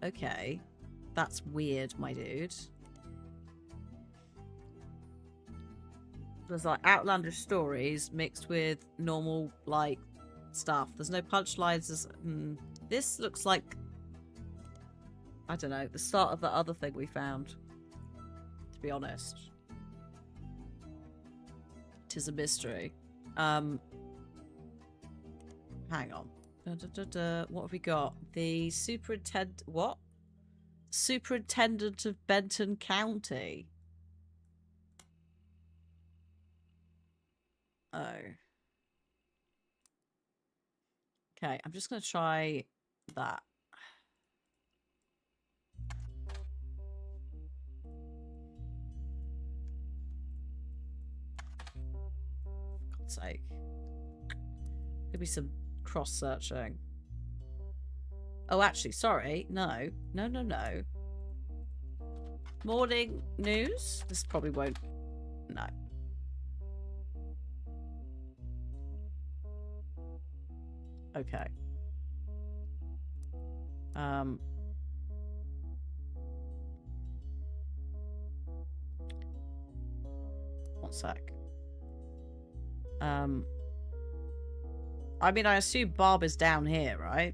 Okay. That's weird, my dude. There's like outlandish stories mixed with normal, like, stuff. There's no punchlines. This looks like, I don't know, the start of the other thing we found, to be honest. is a mystery. Hang on. What have we got? The what? Superintendent of Benton County. Oh. Okay, I'm just going to try that. For God's sake. Could be some cross-searching. Oh, actually, sorry. No. No, no, no. Morning news? This probably won't... No. Okay. 1 sec. I mean, I assume Barb is down here, right?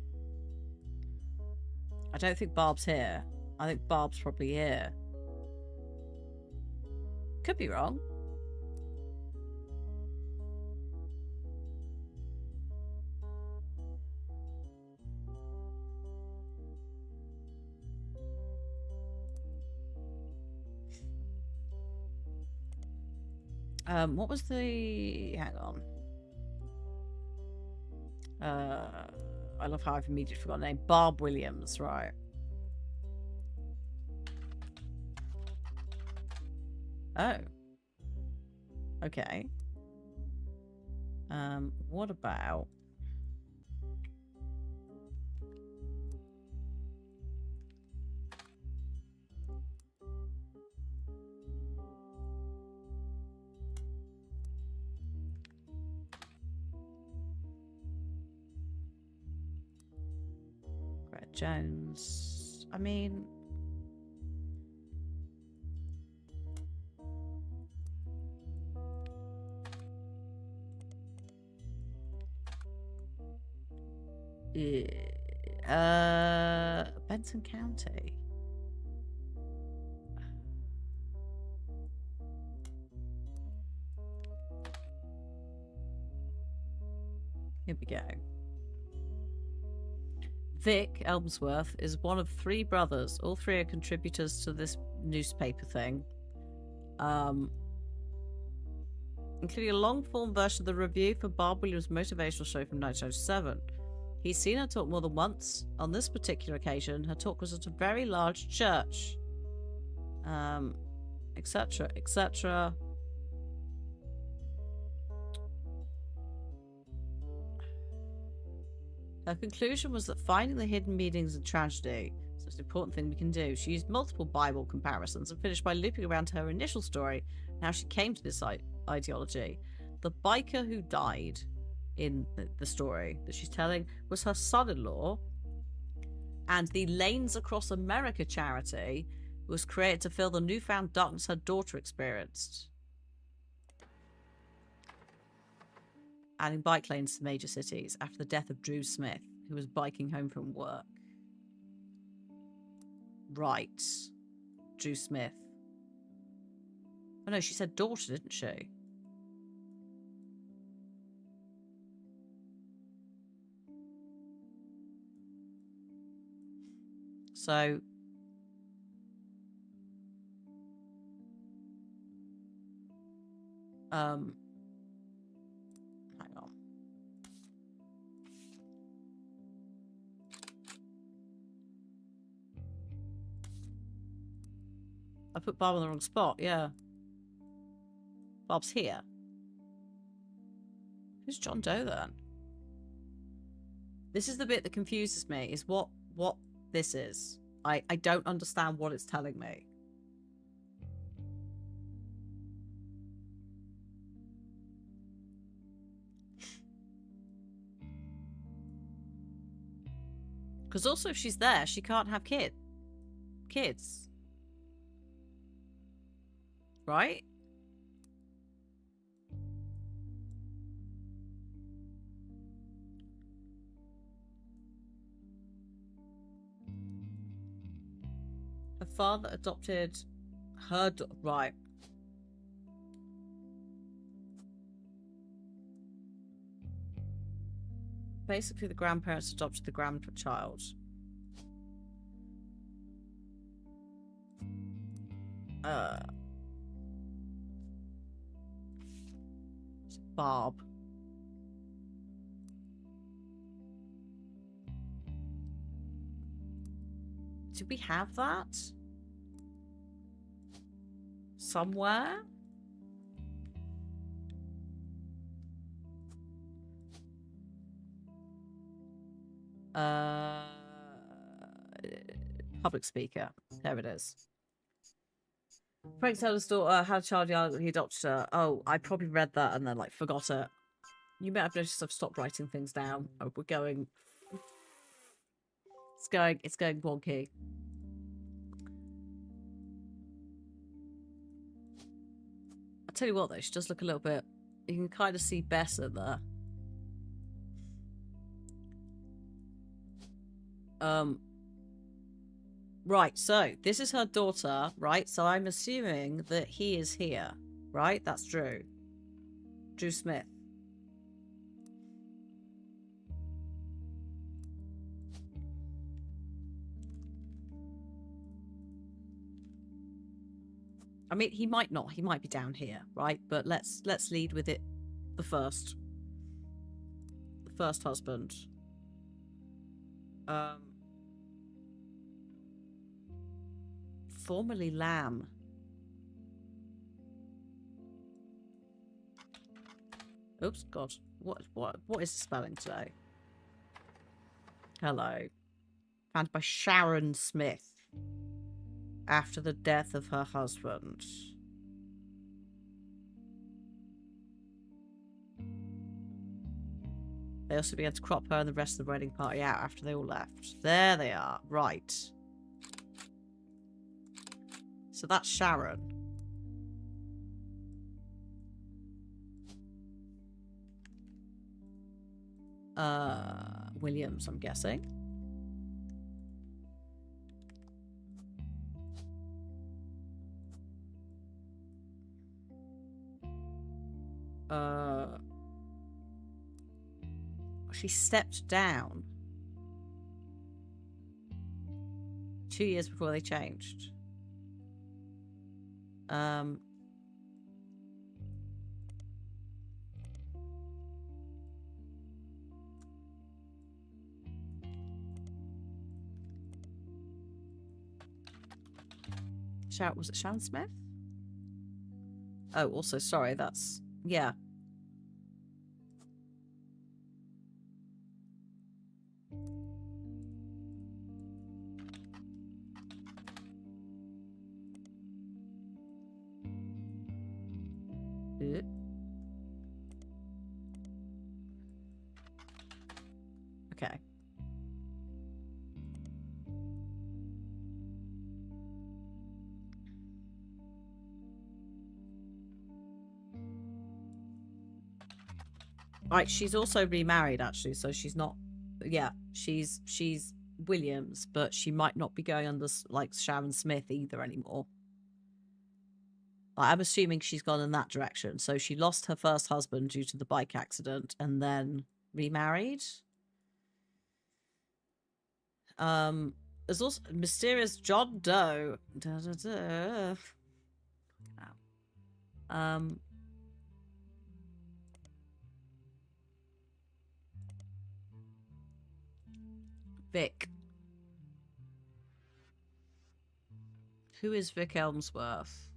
I don't think Barb's here. I think Barb's probably here. Could be wrong. What was the... Hang on. I love how I've immediately forgotten the name. Barb Williams, right. Oh. Okay. What about... Jones. I mean... Benton County. Here we go. Vic Elmsworth is one of 3 brothers. All 3 are contributors to this newspaper thing. Including a long-form version of the review for Barb Williams' motivational show from 1907. He's seen her talk more than once. On this particular occasion, her talk was at a very large church. Etc., etc. Her conclusion was that finding the hidden meanings in tragedy is the most important thing we can do. She used multiple Bible comparisons and finished by looping around to her initial story and how she came to this ideology. The biker who died in the story that she's telling was her son-in-law, and the Lanes Across America charity was created to fill the newfound darkness her daughter experienced. Adding bike lanes to major cities after the death of Drew Smith, who was biking home from work. Right. Drew Smith. Oh no, she said daughter, didn't she? So... hang on. I put Barb in the wrong spot, yeah. Bob's here. Who's John Doe then? This is the bit that confuses me, is what this is. I don't understand what it's telling me. Because also if she's there, she can't have kids. Right? Her father adopted her right. Basically, the grandparents adopted the grandchild. Barb. Did we have that? Somewhere? Public speaker. There it is. Frank's eldest daughter had a child young, he adopted her. Oh, I probably read that and then like forgot it. You may have noticed I've stopped writing things down. Oh, we're going. It's going wonky. I'll tell you what though, she does look a little bit. You can kind of see Bessa there. Right, so this is her daughter, right? So I'm assuming that he is here, right? That's Drew. Drew Smith. I mean, he might not. He might be down here, right? But let's lead with it. The first husband. Formerly Lamb. Oops, God. What is the spelling today? Hello. Founded by Sharon Smith. After the death of her husband. They also began to crop her and the rest of the wedding party out after they all left. There they are. Right. So that's Sharon. Williams, I'm guessing. She stepped down 2 years before they changed. Was it Sharon Smith? Oh, also, sorry, that's... Yeah. Okay. Right, she's also remarried actually, so she's not. Yeah, she's Williams, but she might not be going under like Sharon Smith either anymore. I'm assuming she's gone in that direction. So she lost her first husband due to the bike accident and then remarried. There's also mysterious John Doe. Da, da, da. Vic. Who is Vic Elmsworth?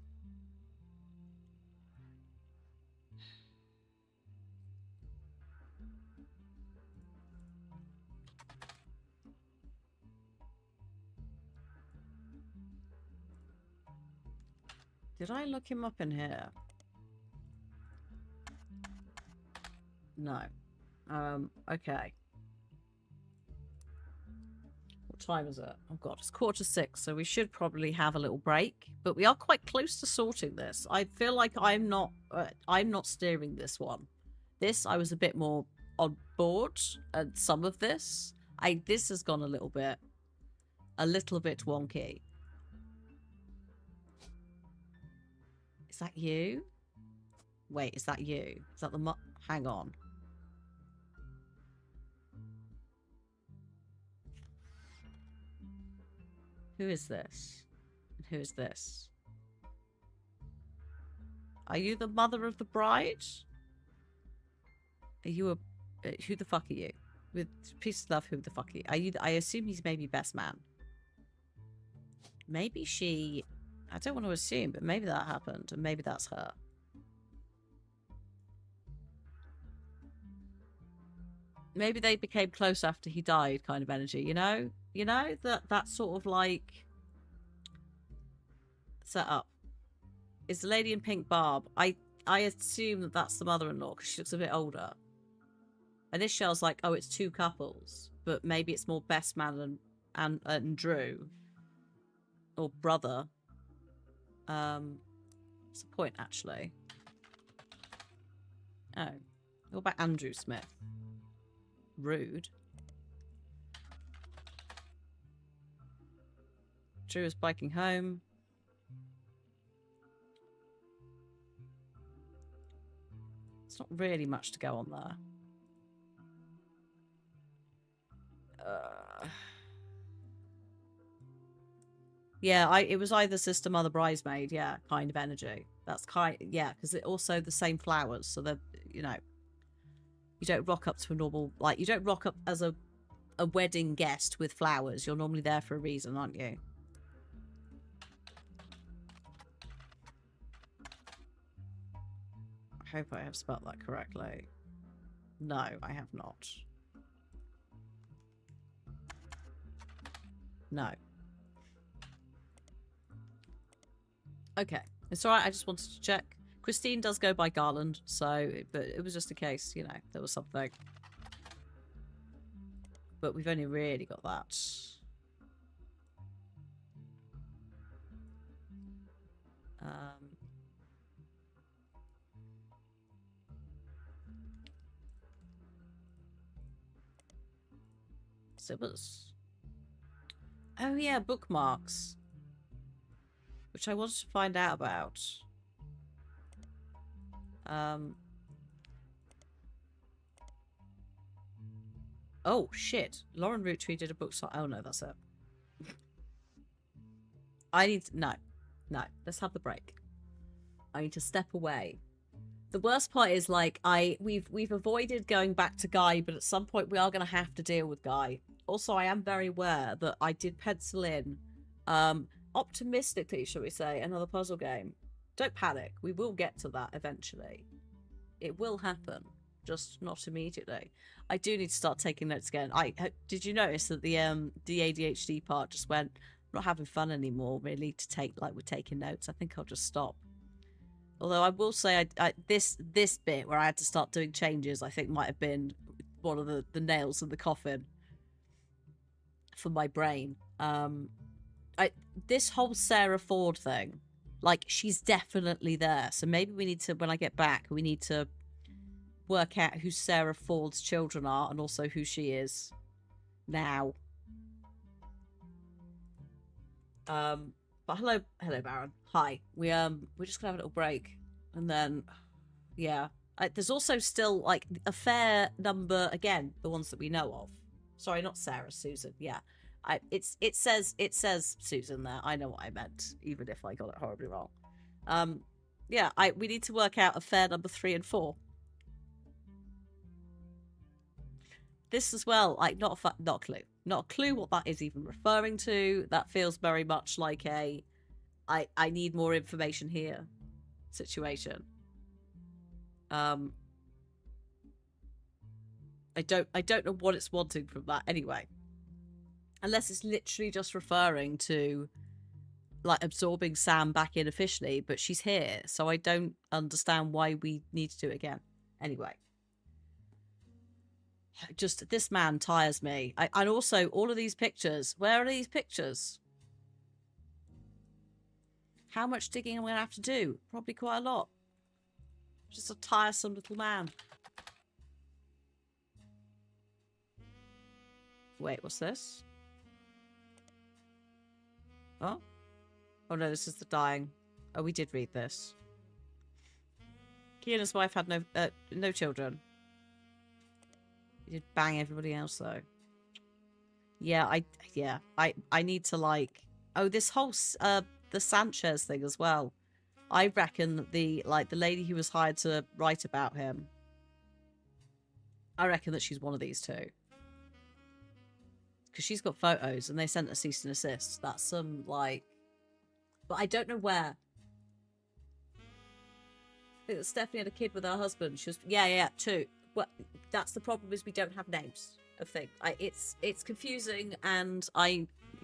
Did I look him up in here? No. Okay. What time is it? Oh god, it's 5:45, so we should probably have a little break. But we are quite close to sorting this. I feel like I'm not steering this one. This I was a bit more on board, and some of this, this has gone a little bit wonky. Is that you? Wait, is that you? Is that the hang on. Who is this? And who is this? Are you the mother of the bride? Are you a... who the fuck are you? With peace of love, who the fuck are you? Are you... I assume he's maybe best man. Maybe she... I don't want to assume, but maybe that happened. And maybe that's her. Maybe they became close after he died kind of energy, you know? You know? That sort of like... set up. Is the lady in pink Barb? I assume that that's the mother-in-law because she looks a bit older. And this shell's like, oh, it's two couples, but maybe it's more best man and Drew or brother. What's the point actually? Oh, what about Andrew Smith? Rude. Drew is biking home. It's not really much to go on there. Yeah, it was either sister, mother, bridesmaid. Yeah, kind of energy. That's kind. Yeah, because it also the same flowers. So that you know, you don't rock up to a normal like you don't rock up as a wedding guest with flowers. You're normally there for a reason, aren't you? I hope I have spelled that correctly. No, I have not. No. Okay. It's alright, I just wanted to check. Christine does go by Garland, so... But it was just a case, you know, there was something. But we've only really got that. So it was... Oh yeah, bookmarks. Which I wanted to find out about. Oh shit. Lauren Roottrees did a book song. Oh no, that's it. I need to... No. No. Let's have the break. I need to step away. The worst part is like we've avoided going back to Guy, but at some point we are gonna have to deal with Guy. Also, I am very aware that I did pencil in, optimistically, shall we say, another puzzle game. Don't panic. We will get to that eventually. It will happen, just not immediately. I do need to start taking notes again. Did you notice that the ADHD part just went, I'm not having fun anymore, really, to take, like, we're taking notes. I think I'll just stop. Although I will say, this bit where I had to start doing changes, I think might have been one of the nails in the coffin for my brain. This whole Sarah Ford thing, like, she's definitely there. So maybe we need to, when I get back, we need to work out who Sarah Ford's children are and also who she is now. But hello Baron. Hi. We're just gonna have a little break, and then yeah. There's also still like a fair number, again, the ones that we know of. Sorry, not Sarah, Susan. Yeah. It says Susan there. I know what I meant, even if I got it horribly wrong. Yeah, we need to work out a fair number 3 and 4. This as well, like not a clue what that is even referring to. That feels very much like a I need more information here situation. I don't know what it's wanting from that anyway. Unless it's literally just referring to like absorbing Sam back in officially, but she's here, so I don't understand why we need to do it again. Anyway. Just, this man tires me. And also, all of these pictures. Where are these pictures? How much digging am I going to have to do? Probably quite a lot. Just a tiresome little man. Wait, what's this? Oh? Oh no, this is the dying. Oh, we did read this. He and his wife had no children. He did bang everybody else though. Yeah, I need to like Oh, this whole the Sanchez thing as well. I reckon that the lady who was hired to write about him, I reckon that she's one of these two. Because she's got photos and they sent a cease and desist. That's some, like... But I don't know where. I think that Stephanie had a kid with her husband. She was... Yeah, two. Well, that's the problem, is we don't have names of things. It's confusing, and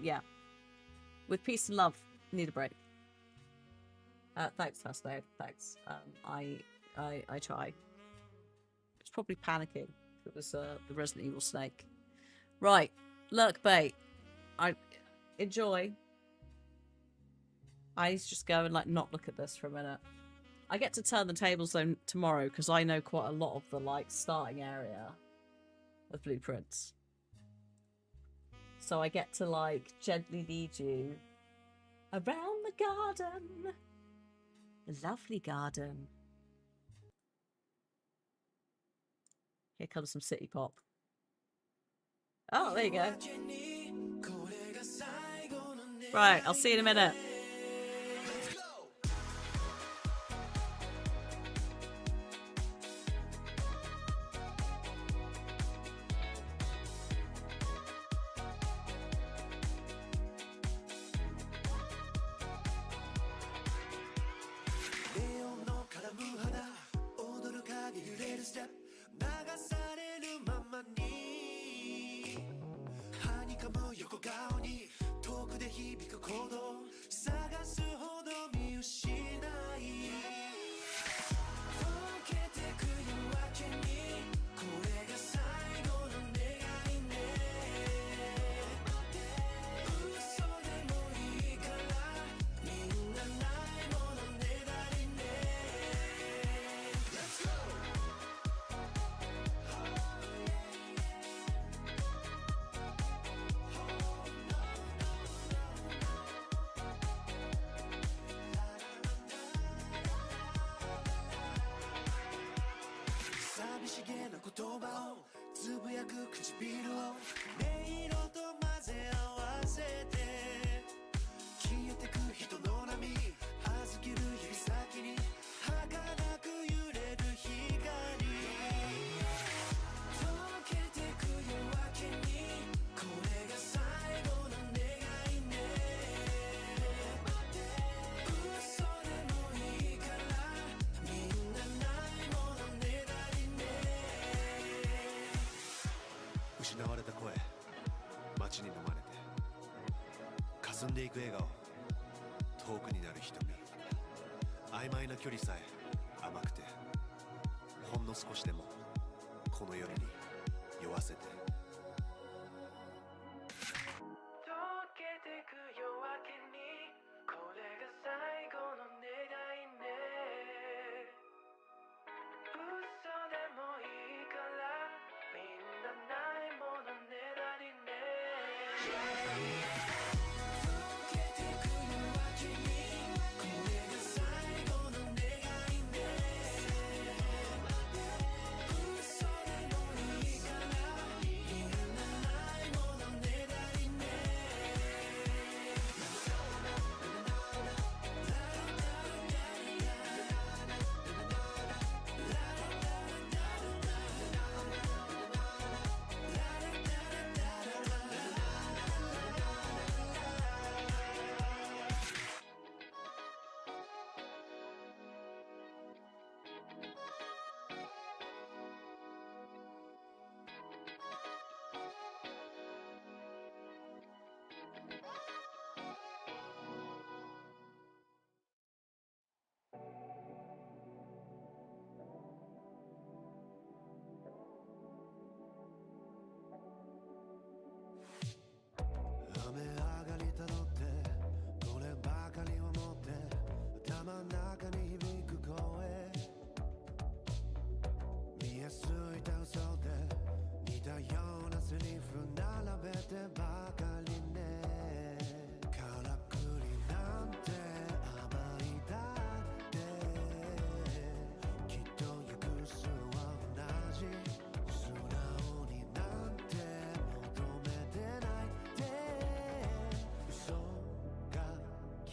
yeah. With peace and love, need a break. Thanks, Hasbro. Thanks. I try. It's probably panicking if it was the Resident Evil snake. Right. Lurk bait. I enjoy. I need to just go and not look at this for a minute. I get to turn the tables though tomorrow because I know quite a lot of the starting area of blueprints. So I get to gently lead you around the garden. A lovely garden. Here comes some city pop. Oh, there you go. Right, I'll see you in a minute.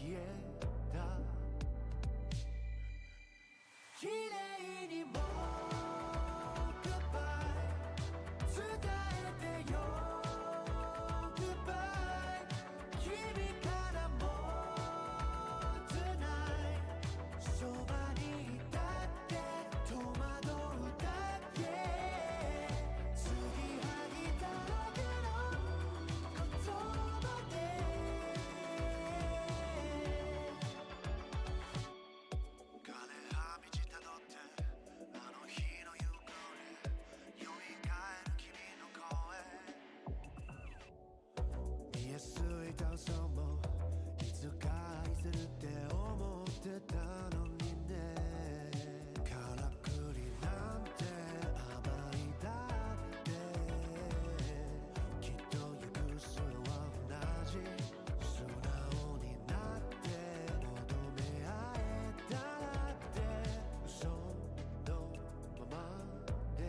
消えた綺麗にも Goodbye 伝えてよ Goodbye 君からも Tonight そばにいたって戸惑うだけ継ぎはぎだらけの言葉で枯れ葉道たどってあの日の夕暮れよみがえる君の声見えすいた嘘もいつか愛せるって思ってたのにねからくりなんて甘いだってきっと行く末は同じ素直になって求め合えたらって嘘のままで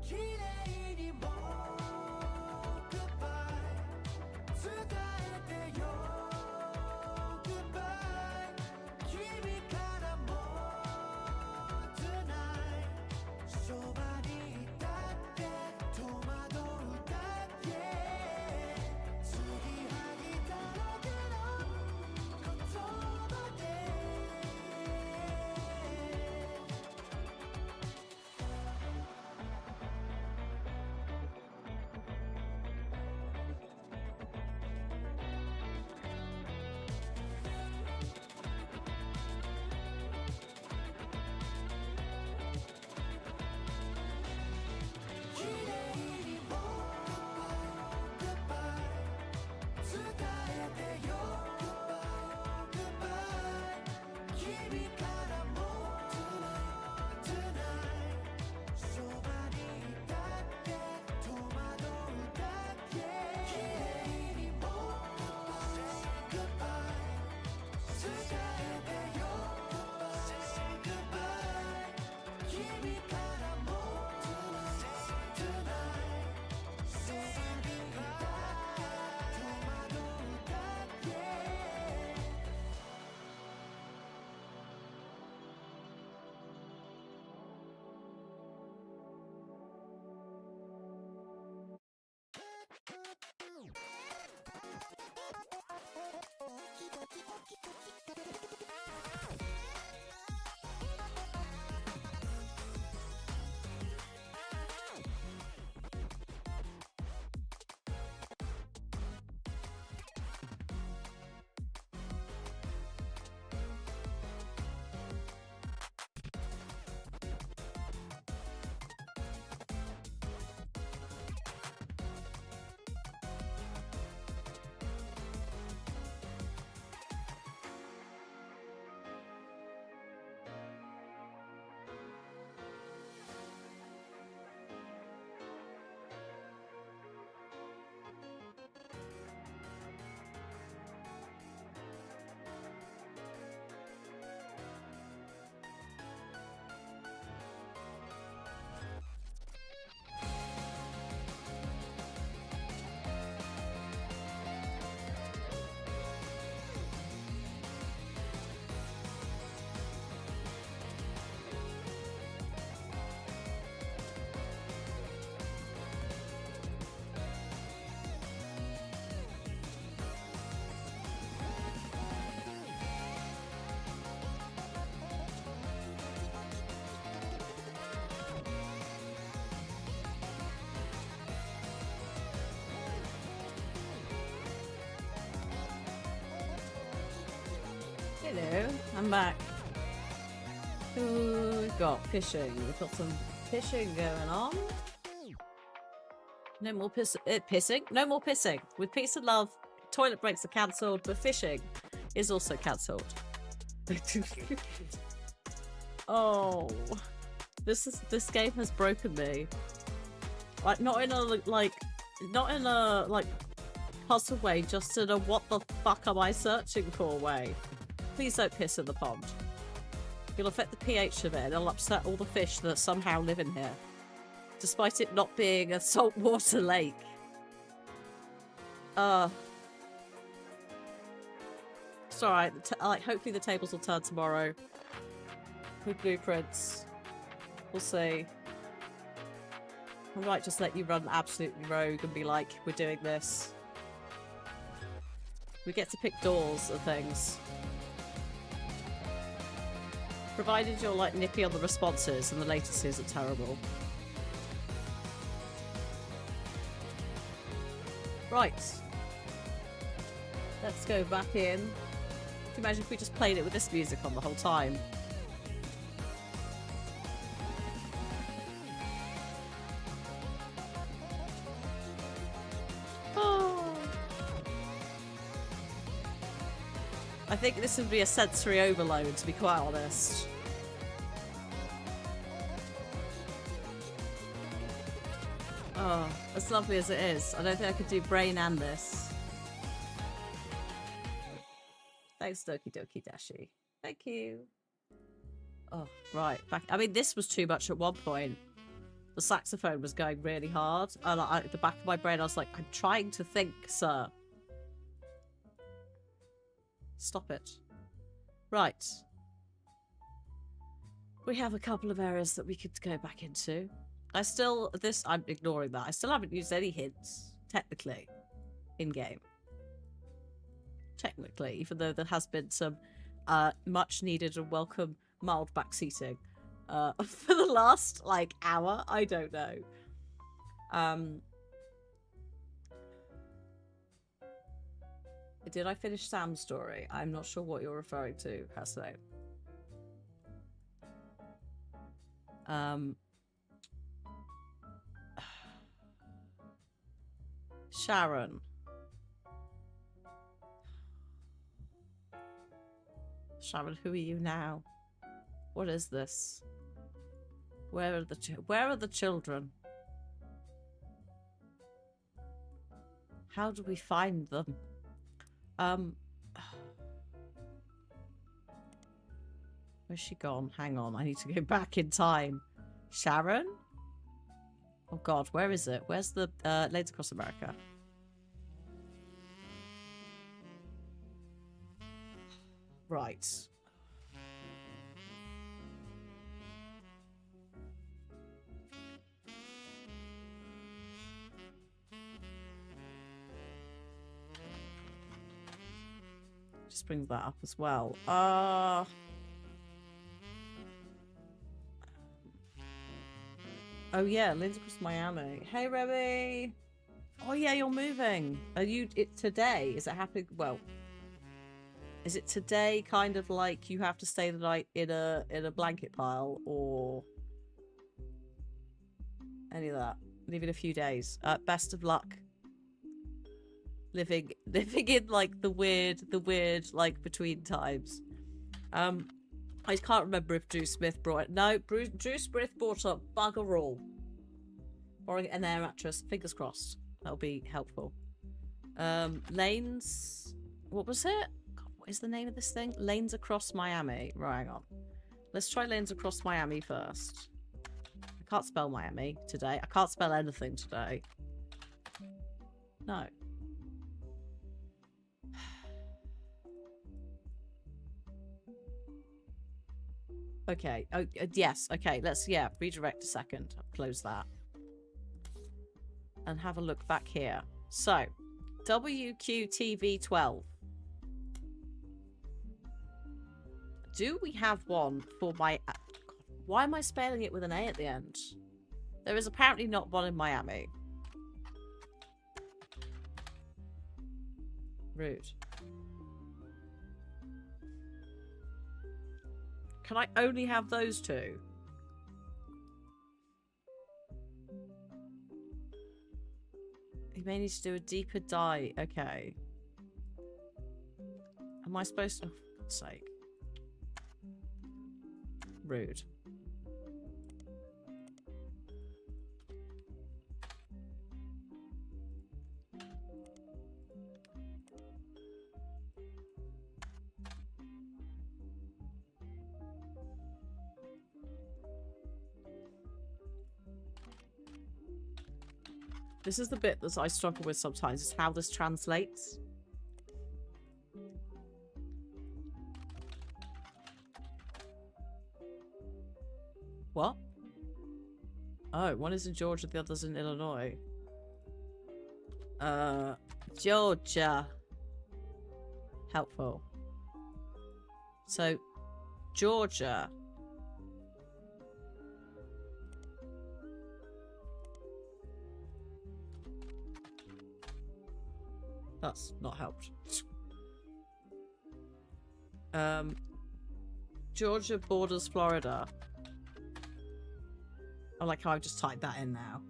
綺麗にも Goodbye 伝えてよ Goodbye 君からも Tonight そばにいたって戸惑うだけ継ぎはぎだらけの言葉で綺麗にも Goodbye 伝えてよ Goodbye 君からも Tonight そばにいたって戸惑うだけ綺麗にも Goodbye 伝えてよ Goodbye 君からも Tonight そばにいたって戸惑うだけHello, I'm back. We've got fishing. We've got some fishing going on. No more pissing. No more pissing. With peace and love, toilet breaks are cancelled, but fishing is also cancelled. Oh, this game has broken me. Like not in a puzzle way, just in a what the fuck am I searching for way. Please don't piss in the pond. You'll affect the pH of it and it'll upset all the fish that somehow live in here. Despite it not being a saltwater lake. It's alright. Like, hopefully the tables will turn tomorrow. With blueprints. We'll see. I might just let you run absolutely rogue and be like, we're doing this. We get to pick doors and things. Provided you're like nippy on the responses and the latencies are terrible. Right. Let's go back in. Can you imagine if we just played it with this music on the whole time? I think this would be a sensory overload, to be quite honest. Oh, as lovely as it is, I don't think I could do brain and this. Thanks, Doki Doki Dashi. Thank you. Oh, right. Back. I mean, this was too much at one point. The saxophone was going really hard. And at the back of my brain, I was like, I'm trying to think, sir. Stop it. Right. We have a couple of areas that we could go back into. I'm ignoring that. I still haven't used any hints, technically, in-game. Technically, even though there has been some much needed and welcome mild backseating for the last, like, hour. I don't know. Did I finish Sam's story? I'm not sure what you're referring to, Hasso. Sharon. Sharon, who are you now? What is this? Where are the children? How do we find them? Where's she gone? Hang on, I need to go back in time. Sharon? Oh god, where is it? Where's the Lanes Across America? Right. Just brings that up as well. Oh yeah, Lanes Across Miami. Hey Remy. Oh yeah, you're moving. Are you today? Is it happening? Well, is it today? Kind of like you have to stay the night in a blanket pile, or any of that? Leave it a few days. Best of luck. Living in like the weird like between times. I can't remember if Drew Smith brought it. No, Drew Smith brought up bugger all. Or an air mattress. Fingers crossed. That'll be helpful. Lanes. What was it? God, what is the name of this thing? Lanes Across Miami. Right, hang on. Let's try Lanes Across Miami first. I can't spell Miami today. I can't spell anything today. No. Okay. Oh, yes. Okay. Let's, redirect a second. I'll close that. And have a look back here. So, WQTV12. Do we have one for my... God, why am I spelling it with an A at the end? There is apparently not one in Miami. Rude. Can I only have those two? You may need to do a deeper dye. Okay. Am I supposed to... Oh, for God's sake. Rude. This is the bit that I struggle with sometimes, is how this translates. What? Oh, one is in Georgia, the other's in Illinois. Georgia. Helpful. So, Georgia. That's not helped. Georgia borders Florida. I like how I've just typed that in now.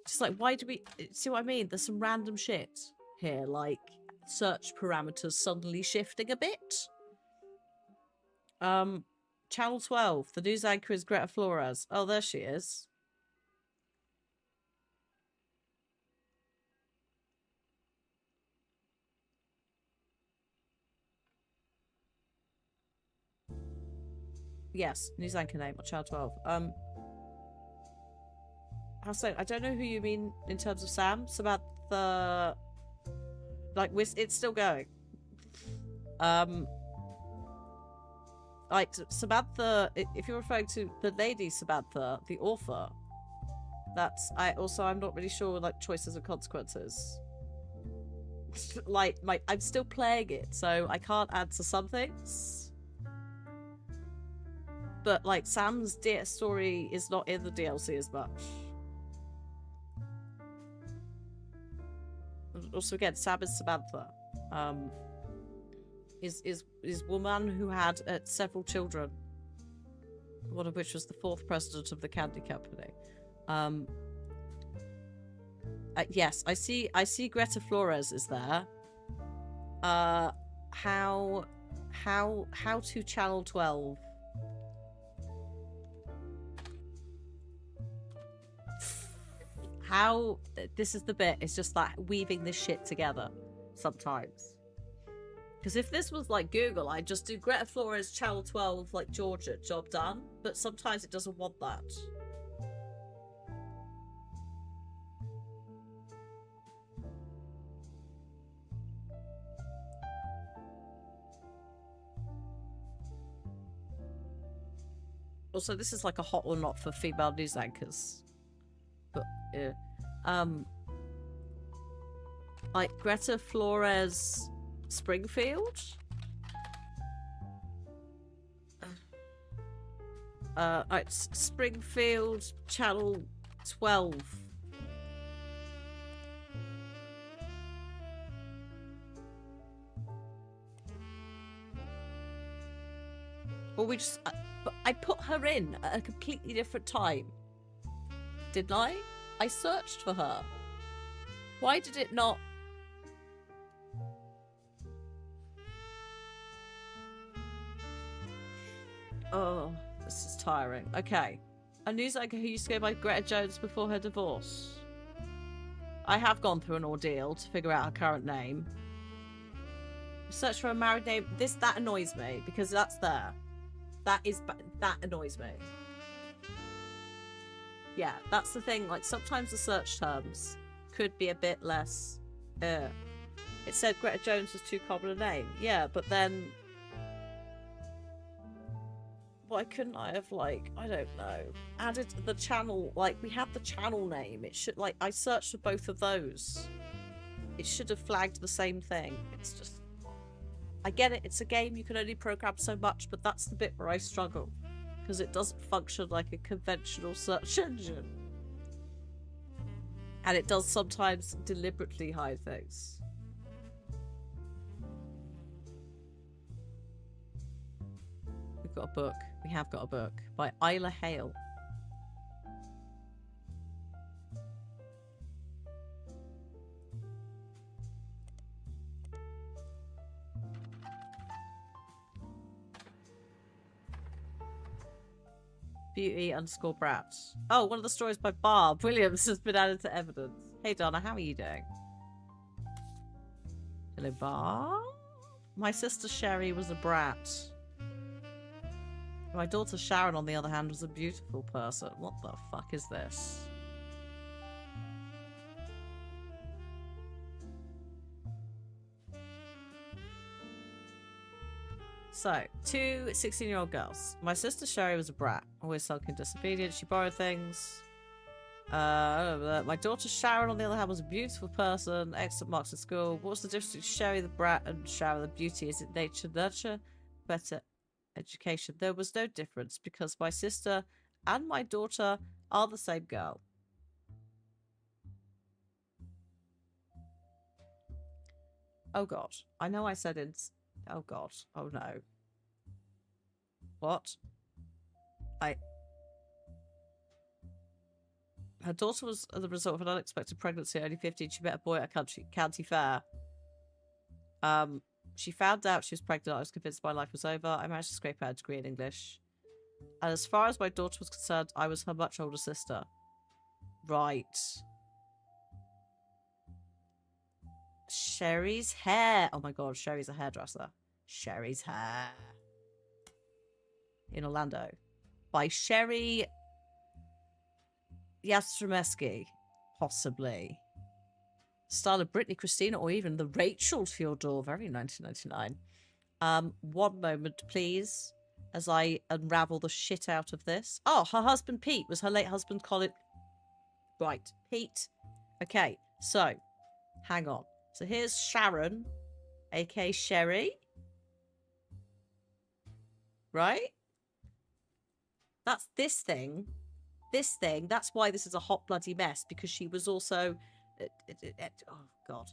Just like, why do we... See what I mean? There's some random shit here, like search parameters suddenly shifting a bit. Channel 12. The news anchor is Greta Flores. Oh, there she is. Yes, news anchor name, or Channel 12. I don't know who you mean in terms of Sam. Samantha... Like, it's still going. Like, Samantha... If you're referring to the lady Samantha, the author, that's... I'm not really sure, like, choices and consequences. Like, I'm still playing it, so I can't answer some things. But, like, Sam's story is not in the DLC as much. Also, again, Sam is Samantha. Is woman who had several children. One of which was the 4th president of the candy company. Yes, I see Greta Flores is there. How to Channel 12? How... This is the bit. It's just like weaving this shit together sometimes. Because if this was like Google, I'd just do Greta Flores, Channel 12, like Georgia, job done. But sometimes it doesn't want that. Also, this is like a hot or not for female news anchors. But, yeah. Like Greta Flores Springfield? It's Springfield Channel 12. Or we just... I put her in at a completely different time. Didn't I? I searched for her. Why did it not... Oh, this is tiring. Okay. A news anchor who used to go by Greta Jones before her divorce. I have gone through an ordeal to figure out her current name. Search for a married name. That annoys me because that's there. That annoys me. Yeah, that's the thing. Like, sometimes the search terms could be a bit less... It said Greta Jones was too common a name. Yeah, but then... Why couldn't I have, like, I don't know, added the channel... Like, we have the channel name. It should, like, I searched for both of those. It should have flagged the same thing. It's just... I get it. It's a game. You can only program so much, but that's the bit where I struggle. Because it doesn't function like a conventional search engine. And it does sometimes deliberately hide things. We've got a book. We have got a book by Isla Hale. Beauty_brat. Oh, one of the stories by Barb Williams has been added to evidence. Hey Donna, how are you doing? Hello, Barb. My sister Sherry was a brat. My daughter Sharon, on the other hand, was a beautiful person. What the fuck is this? So, two 16-year-old girls. My sister Sherry was a brat, always sulky and disobedient. She borrowed things. My daughter Sharon, on the other hand, was a beautiful person, excellent marks at school. What's the difference between Sherry the brat and Sharon the beauty? Is it nature, nurture, better education? There was no difference because my sister and my daughter are the same girl. Oh god. I know I said it. Oh god. Oh no. What? Her daughter was the result of an unexpected pregnancy at only 15. She met a boy at a county fair. She found out she was pregnant. I was convinced my life was over. I managed to scrape out a degree in English. And as far as my daughter was concerned, I was her much older sister. Right. Sherry's hair. Oh my god, Sherry's a hairdresser. Sherry's hair. In Orlando. By Sherry Yastromesky. Possibly. Style of Brittany Christina or even the Rachel Fyodor. Very 1999. One moment, please, as I unravel the shit out of this. Oh, her husband Pete was her late husband Colin. Right, Pete. Okay, so hang on. So here's Sharon, aka Sherry. Right? That's this thing. This thing. That's why this is a hot bloody mess, because she was also... oh, God.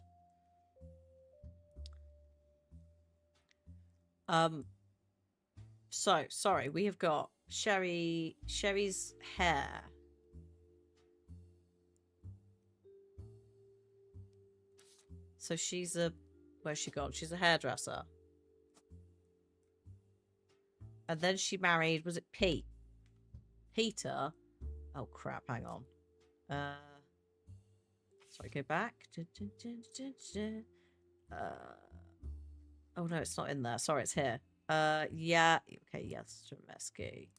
So, sorry, we have got Sherry's hair. So she's a... Where's she gone? She's a hairdresser. And then she married... Was it Pete? Peter? Oh, crap. Hang on. Sorry, go back. Oh, no, it's not in there. Sorry, it's here. Yeah. Okay, yes. Tremesky.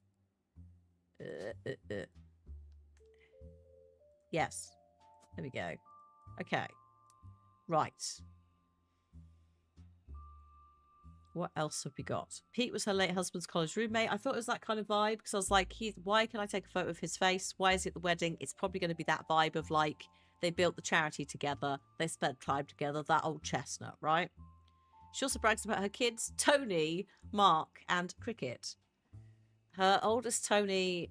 Yes. There we go. Okay. Right. What else have we got? Pete was her late husband's college roommate. I thought it was that kind of vibe because I was like, why can I take a photo of his face? Why is it the wedding? It's probably going to be that vibe of like, they built the charity together. They spent time together. That old chestnut, right? She also brags about her kids, Tony, Mark, and Cricket. Her oldest, Tony,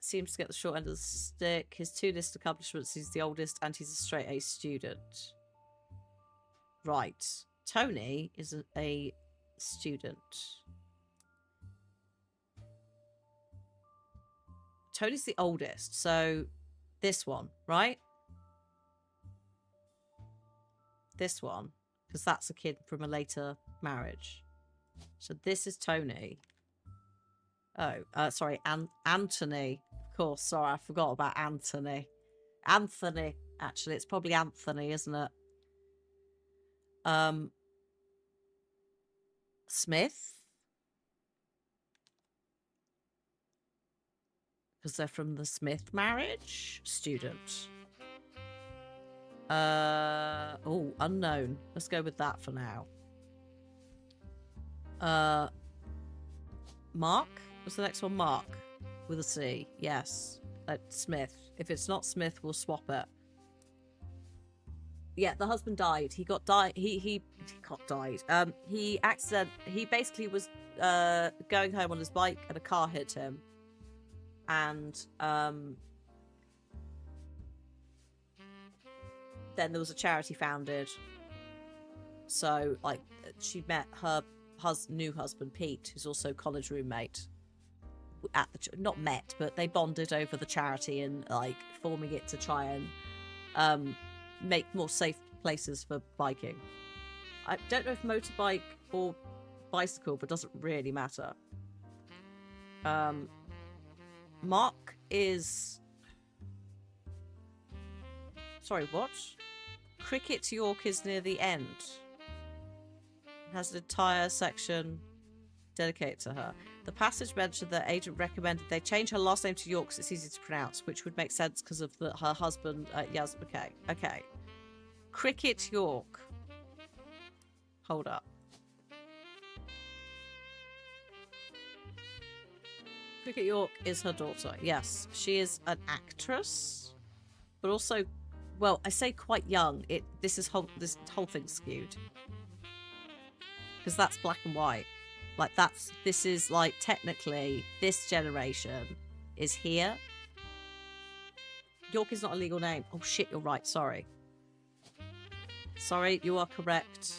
seems to get the short end of the stick. His two listed accomplishments, he's the oldest and he's a straight A student. Right. Tony is a student. Tony's the oldest, so this one, right? This one, because that's a kid from a later marriage. So this is Tony. Oh, sorry, Anthony. Of course, sorry, I forgot about Anthony. Anthony, actually, it's probably Anthony, isn't it? Smith, because they're from the Smith marriage. Student. Oh, unknown. Let's go with that for now. Mark? What's the next one? Mark with a C. Yes. Smith. If it's not Smith, we'll swap it. Yeah, the husband died. He got died. He got died. He basically was going home on his bike and a car hit him. And then there was a charity founded. So like she met her new husband Pete, who's also college roommate. At the not met, but they bonded over the charity and like forming it to try and make more safe places for biking. I don't know if motorbike or bicycle, but doesn't really matter. Mark is... Sorry, what? Cricket York is near the end. It has an entire section dedicated to her. The passage mentioned that agent recommended they change her last name to York because it's easy to pronounce, which would make sense because of her husband. Yes, okay. Cricket York. Hold up. Cricket York is her daughter. Yes, she is an actress, but also, well, I say quite young. This whole thing's skewed because that's black and white. Like this is like technically this generation is here. York is not a legal name. Oh shit, you're right. Sorry, you are correct.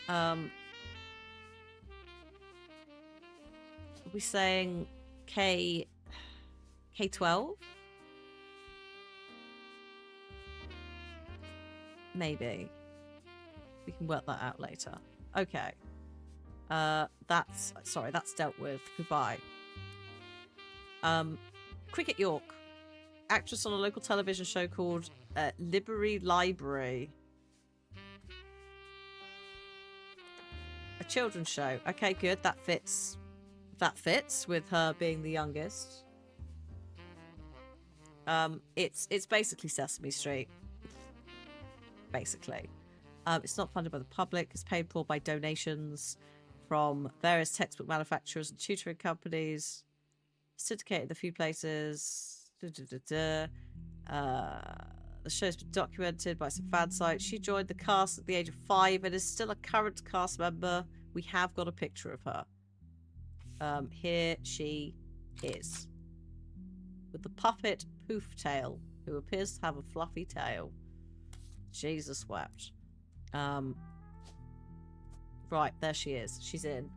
Are we saying K-12? Maybe. We can work that out later. Okay. That's dealt with. Goodbye. Cricket York. Actress on a local television show called Liberty Library. A children's show. Okay, good. That fits with her being the youngest. It's basically Sesame Street. Basically. It's not funded by the public. It's paid for by donations from various textbook manufacturers and tutoring companies. Syndicated in a few places. The show's been documented by some fan sites. She joined the cast at the age of 5 and is still a current cast member. We have got a picture of her. Here she is. With the puppet Poof Tail, who appears to have a fluffy tail. Jesus wept. Right, there she is. She's in.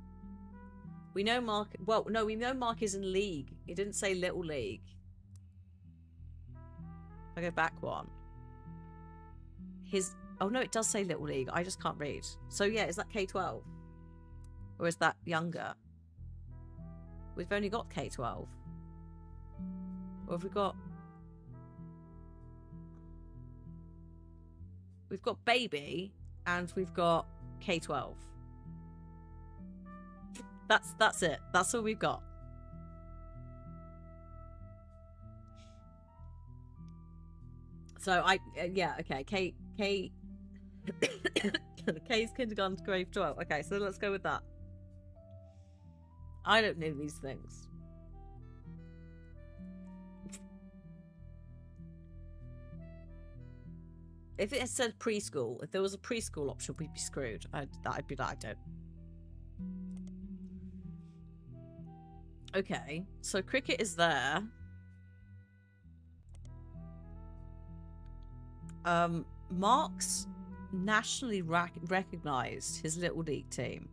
We know Mark... Well, no, we know Mark is in League. He didn't say Little League. If I go back one. Oh, no, it does say Little League. I just can't read. So, yeah, is that K-12? Or is that younger? We've only got K-12. Or have we got... We've got Baby, and we've got K-12. That's it. That's all we've got. So yeah, okay. K K's kindergarten to grade 12. Okay, so let's go with that. I don't know these things. If it had said preschool, if there was a preschool option, we'd be screwed. I'd be like, I don't. Okay, so cricket is there. Mark's nationally recognised his Little League team.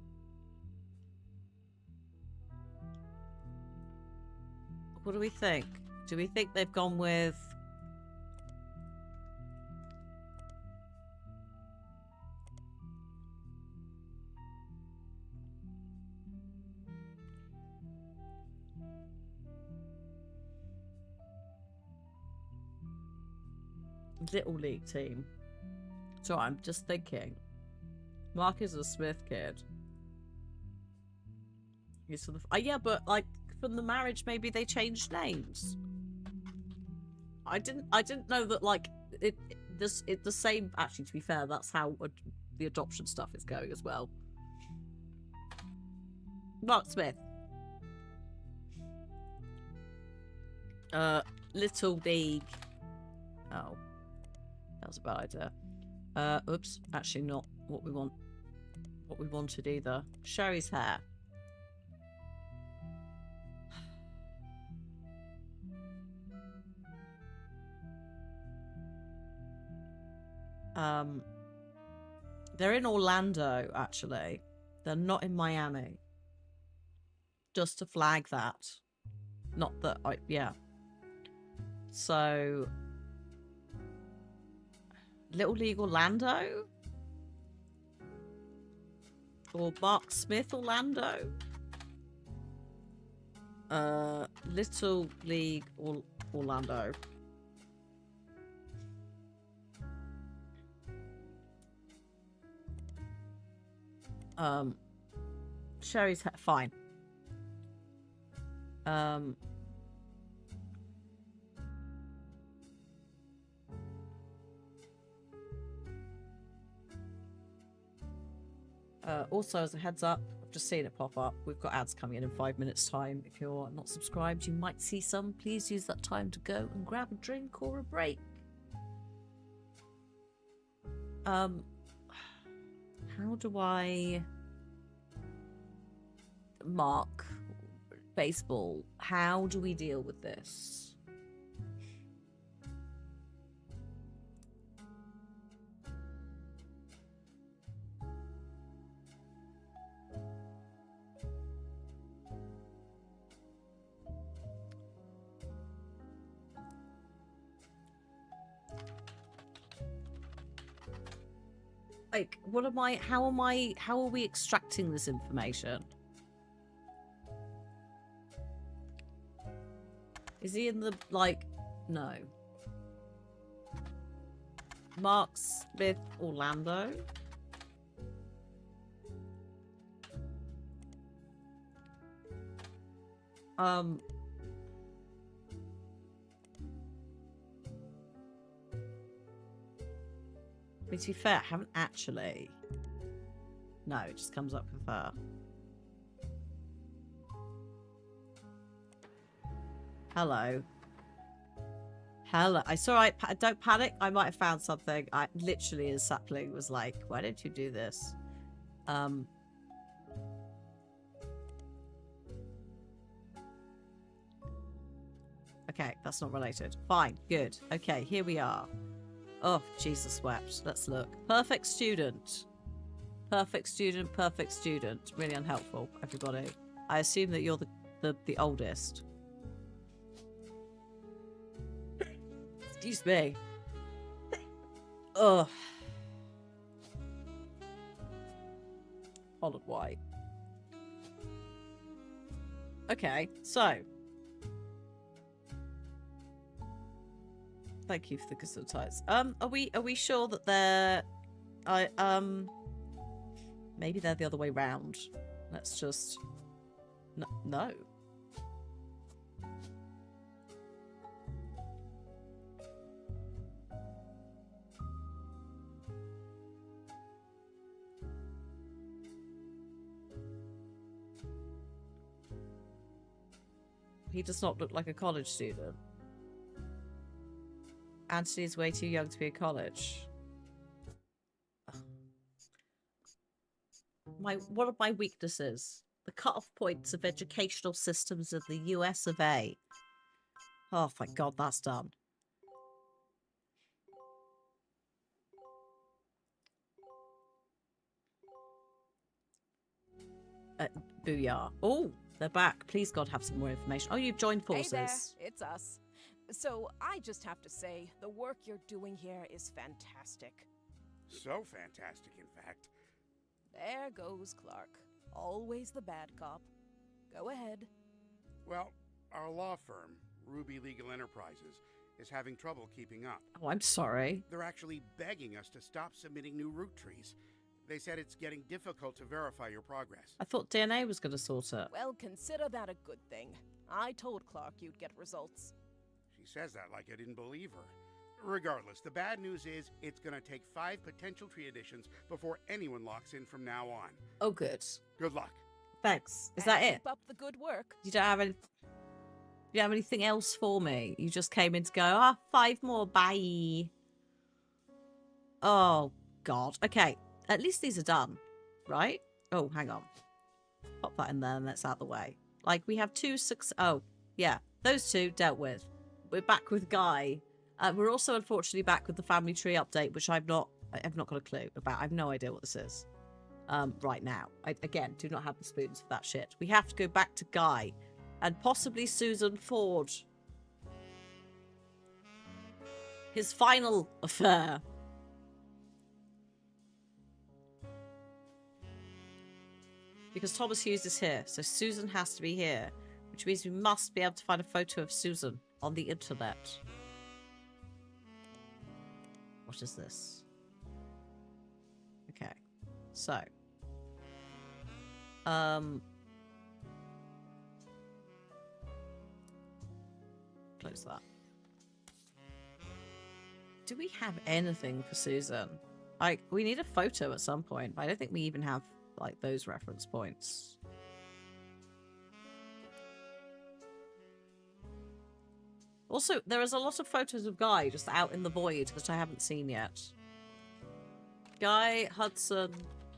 What do we think? Do we think they've gone with... Little League team? So I'm just thinking. Mark is a Smith kid. He's for the... yeah, but like from the marriage, maybe they changed names. I didn't know that like it's the same. Actually, to be fair, that's how the adoption stuff is going as well. Mark Smith. Little League. Oh, that was a bad idea. Oops. Actually, not what we want. What we wanted either. Sherry's hair. They're in Orlando, actually. They're not in Miami. Just to flag that. Not that yeah. So... Little League Orlando? Or Mark Smith Orlando? Little League Orlando. Sherry's fine. Also, as a heads up, I've just seen it pop up. We've got ads coming in 5 minutes' time. If you're not subscribed, you might see some. Please use that time to go and grab a drink or a break. How do I mark baseball? How do we deal with this? Like, what am I, how are we extracting this information? Is he in the, like, no. Mark Smith Orlando? I mean, to be fair, I haven't actually. No, it just comes up with her. Hello. Hello. I saw. Don't panic. I might have found something. I literally, as Sapling was like, "Why don't you do this?" Okay, that's not related. Fine. Good. Okay, here we are. Oh, Jesus wept. Let's look. Perfect student. Perfect student, perfect student. Really unhelpful, everybody. I assume that you're the oldest. Excuse me. Ugh. Holland White. Okay, so. Thank you for the consultites. Are we sure that they're maybe they're the other way round. Let's just no. He does not look like a college student. Anthony's way too young to be in college. One of my weaknesses. The cut-off points of educational systems in the US of A. Oh, my God, that's done. Booyah. Oh, they're back. Please, God, have some more information. Oh, you've joined forces. Hey there, it's us. So, I just have to say, the work you're doing here is fantastic. So fantastic, in fact. There goes Clark. Always the bad cop. Go ahead. Well, our law firm, Ruby Legal Enterprises, is having trouble keeping up. Oh, I'm sorry. They're actually begging us to stop submitting new Roottrees. They said it's getting difficult to verify your progress. I thought DNA was going to sort it. Well, consider that a good thing. I told Clark you'd get results. She says that like I didn't believe her. Regardless, the bad news is it's going to take 5 potential tree additions before anyone locks in from now on. Oh, good. Good luck. Thanks. Is that it? Keep up the good work. You don't have anything else for me? You just came in to go, 5 more, bye. Oh, God. Okay. At least these are done, right? Oh, hang on. Pop that in there and that's out the way. Like, we have 2 oh, yeah. Those 2 dealt with. We're back with Guy. We're also, unfortunately, back with the family tree update, which I've not got a clue about. I have no idea what this is right now. I, again, do not have the spoons for that shit. We have to go back to Guy and possibly Susan Ford. His final affair. Because Thomas Hughes is here, so Susan has to be here, which means we must be able to find a photo of Susan on the internet. What is this? Okay, so close that. Do we have anything for Susan? We need a photo at some point, but I don't think we even have like those reference points. Also, there is a lot of photos of Guy just out in the void that I haven't seen yet. Guy Hudson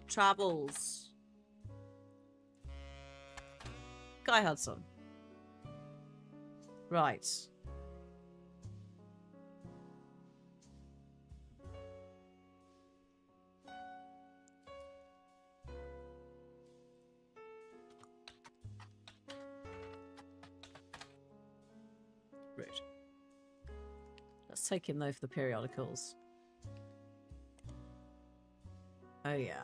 travels. Guy Hudson. Right. Right. Let's take him though for the periodicals. Oh yeah.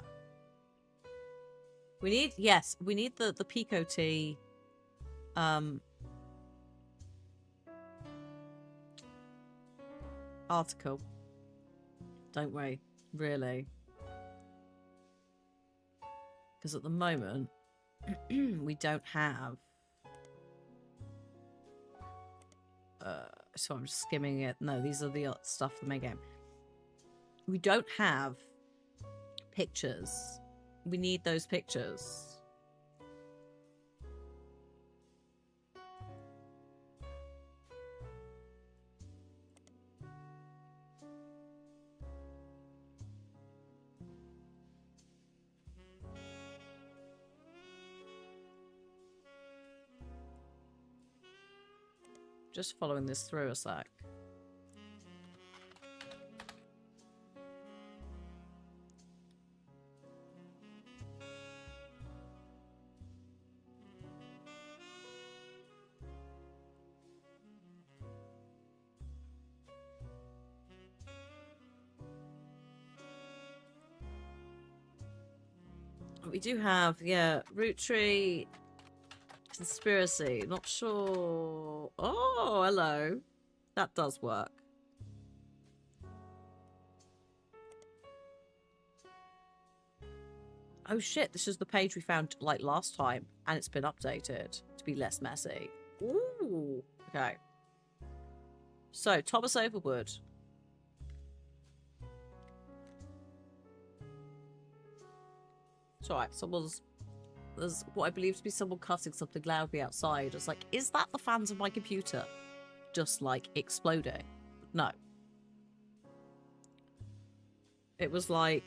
We need, yes, we need the Pico tea. Article. Don't we? Really? Because at the moment, we don't have... so I'm just skimming it. No, these are the stuff for the main game. We don't have pictures. We need those pictures. Just following this through a sec. We do have, yeah, Roottrees conspiracy. Not sure. Oh, hello. That does work. Oh shit, this is the page we found like last time, and it's been updated to be less messy. Ooh. Okay. So, Thomas Overwood. It's alright, there's what I believe to be someone cutting something loudly outside. It's like, is that the fans of my computer just like exploding? No. It was like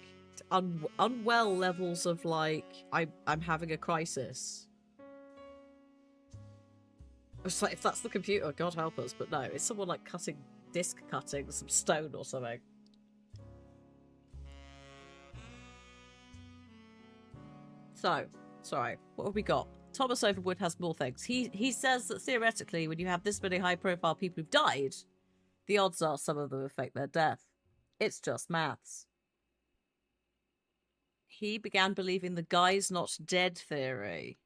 unwell levels of like, I'm having a crisis. It's like, if that's the computer, God help us, but no, it's someone like disc cutting some stone or something. So, sorry, what have we got? Thomas Overwood has more things. He says that theoretically, when you have this many high-profile people who've died, the odds are some of them will fake their death. It's just maths. He began believing the guy's not dead theory.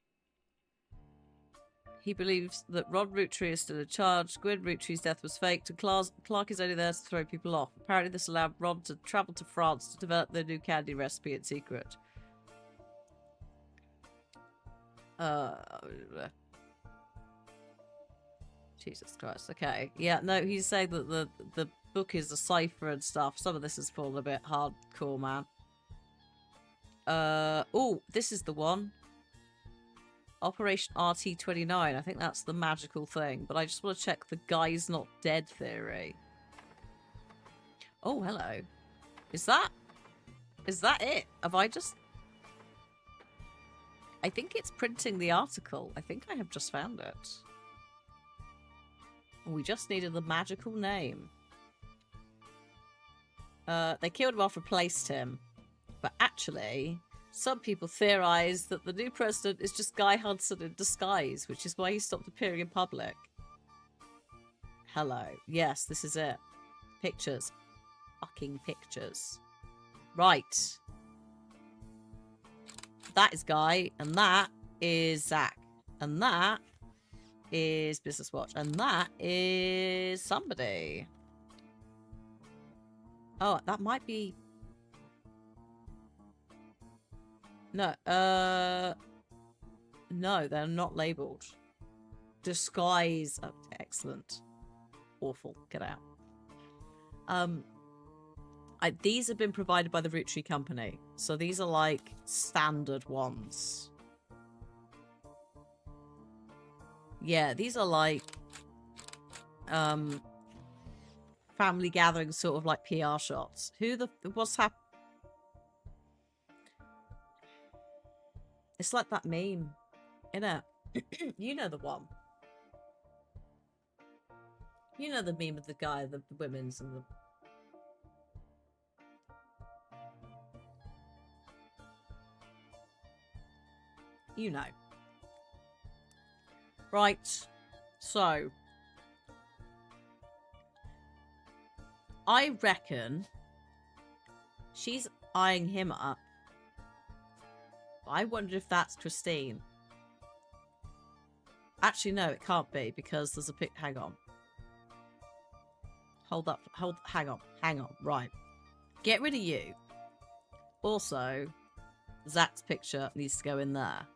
He believes that Rod Roottrees is still in charge, Gwyn Roottrees' death was faked, and Clark is only there to throw people off. Apparently this allowed Rod to travel to France to develop their new candy recipe in secret. Jesus Christ. Okay. Yeah, no, he's saying that the book is a cipher and stuff. Some of this is falling a bit hardcore, man. Oh, this is the one. Operation RT-29. I think that's the magical thing. But I just want to check the guy's not dead theory. Oh, hello. Is that it? Have I just... I think it's printing the article. I think I have just found it. We just needed the magical name. They killed him off, replaced him. But actually, some people theorize that the new president is just Guy Hudson in disguise, which is why he stopped appearing in public. Hello. Yes, this is it. Pictures. Fucking pictures. Right. That is Guy, and that is Zach, and that is Business Watch, and that is somebody. Oh, that might be... No, no, they're not labelled. Disguise. Oh, excellent. Awful. Get out. These have been provided by the Roottrees company. So these are like standard ones. Yeah, these are like family gatherings, sort of like PR shots. What's happening? It's like that meme, innit? You know the one. You know the meme of the guy, the women's and the... You know. Right. So. I reckon she's eyeing him up. I wonder if that's Christine. Actually, no, it can't be because there's a pic. Hang on. Hold up. Hang on. Right. Get rid of you. Also, Zach's picture needs to go in there.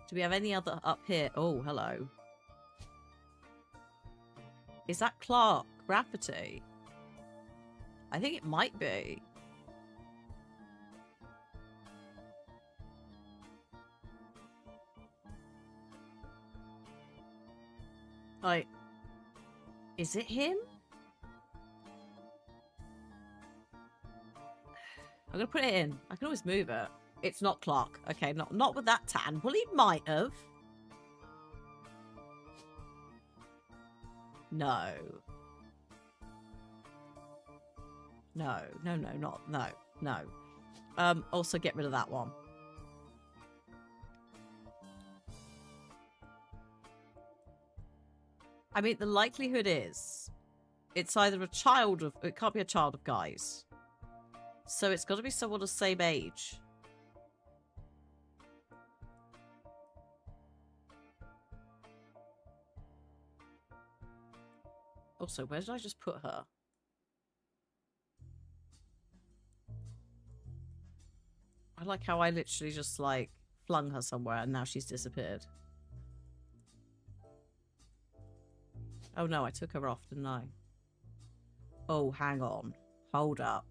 Do we have any other up here? Oh, hello. Is that Clark Graffiti? I think it might be. Like, is it him? I'm gonna put it in. I can always move it. It's not Clark. Okay, not with that tan. Well, he might have. No. No. Also get rid of that one. I mean, the likelihood is it's either a child of... It can't be a child of guys. So it's got to be someone the same age. Also, where did I just put her? I like how I literally just, like, flung her somewhere and now she's disappeared. Oh no, I took her off, didn't I? Oh, hang on. Hold up.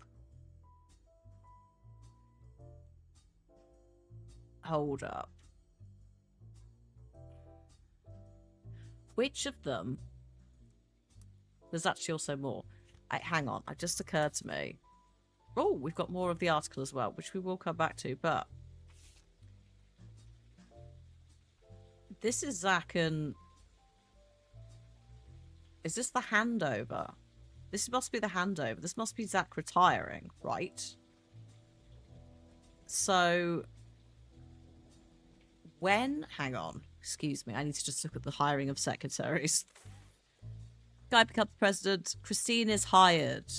Hold up. Which of them... There's actually also more. Hang on, it just occurred to me. Oh, we've got more of the article as well, which we will come back to, but... This is Zach and... Is this the handover? This must be the handover. This must be Zach retiring, right? So... When... Hang on. Excuse me, I need to just look at the hiring of secretaries. Guy becomes president. Christine is hired.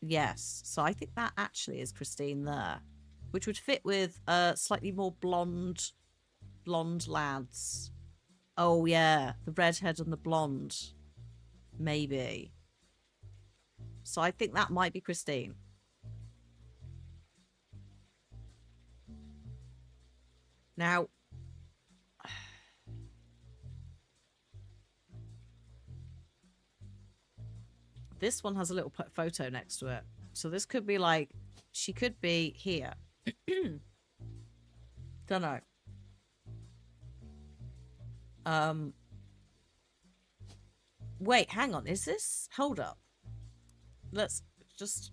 Yes. So I think that actually is Christine there. Which would fit with slightly more blonde lads. Oh, yeah. The redhead and the blonde. Maybe. So I think that might be Christine. Now... This one has a little photo next to it. So this could be like... She could be here. Don't know. Wait, hang on. Is this... Hold up. Let's just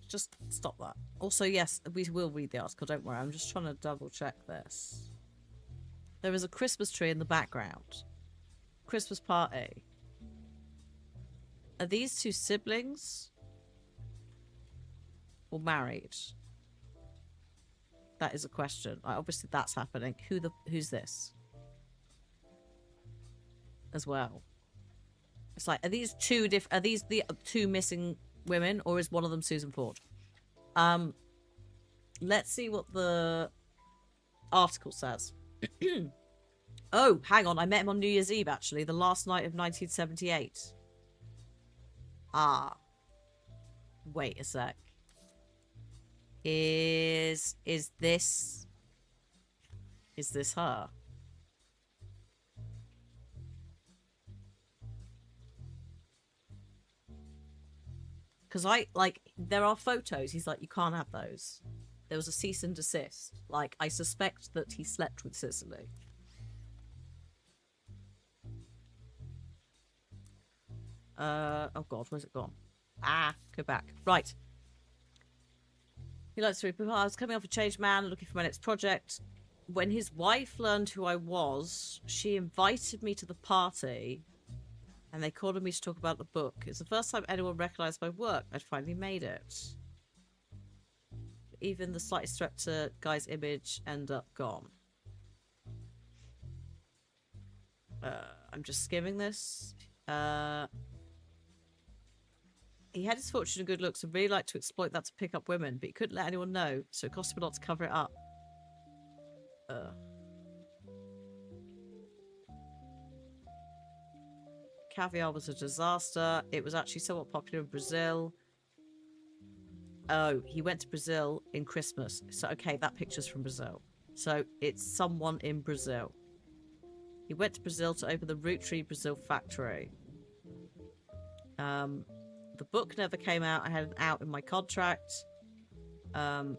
stop that. Also, yes, we will read the article. Don't worry. I'm just trying to double check this. There is a Christmas tree in the background. Christmas party. Are these two siblings? Or married? That is a question. Obviously, that's happening. Who's this? As well. It's like, are these the two missing women, or is one of them Susan Ford? Let's see what the article says. Oh, hang on. I met him on New Year's Eve, actually. The last night of 1978. Ah. Wait a sec. Is this her? Because there are photos. He's like, you can't have those. There was a cease and desist. Like, I suspect that he slept with Cicely. Oh god, where's it gone? Ah, go back. Right. He likes to read people. I was coming off a changed man, looking for my next project. When his wife learned who I was, she invited me to the party, and they called on me to talk about the book. It's the first time anyone recognised my work. I'd finally made it. Even the slightest threat to Guy's image ended up gone. I'm just skimming this. He had his fortune and good looks and really liked to exploit that to pick up women, but he couldn't let anyone know, so it cost him a lot to cover it up. Caviar was a disaster. It was actually somewhat popular in Brazil. Oh, he went to Brazil in Christmas. So, okay, that picture's from Brazil. So, it's someone in Brazil. He went to Brazil to open the Roottrees Brazil factory. The book never came out. I had it out in my contract. Oh,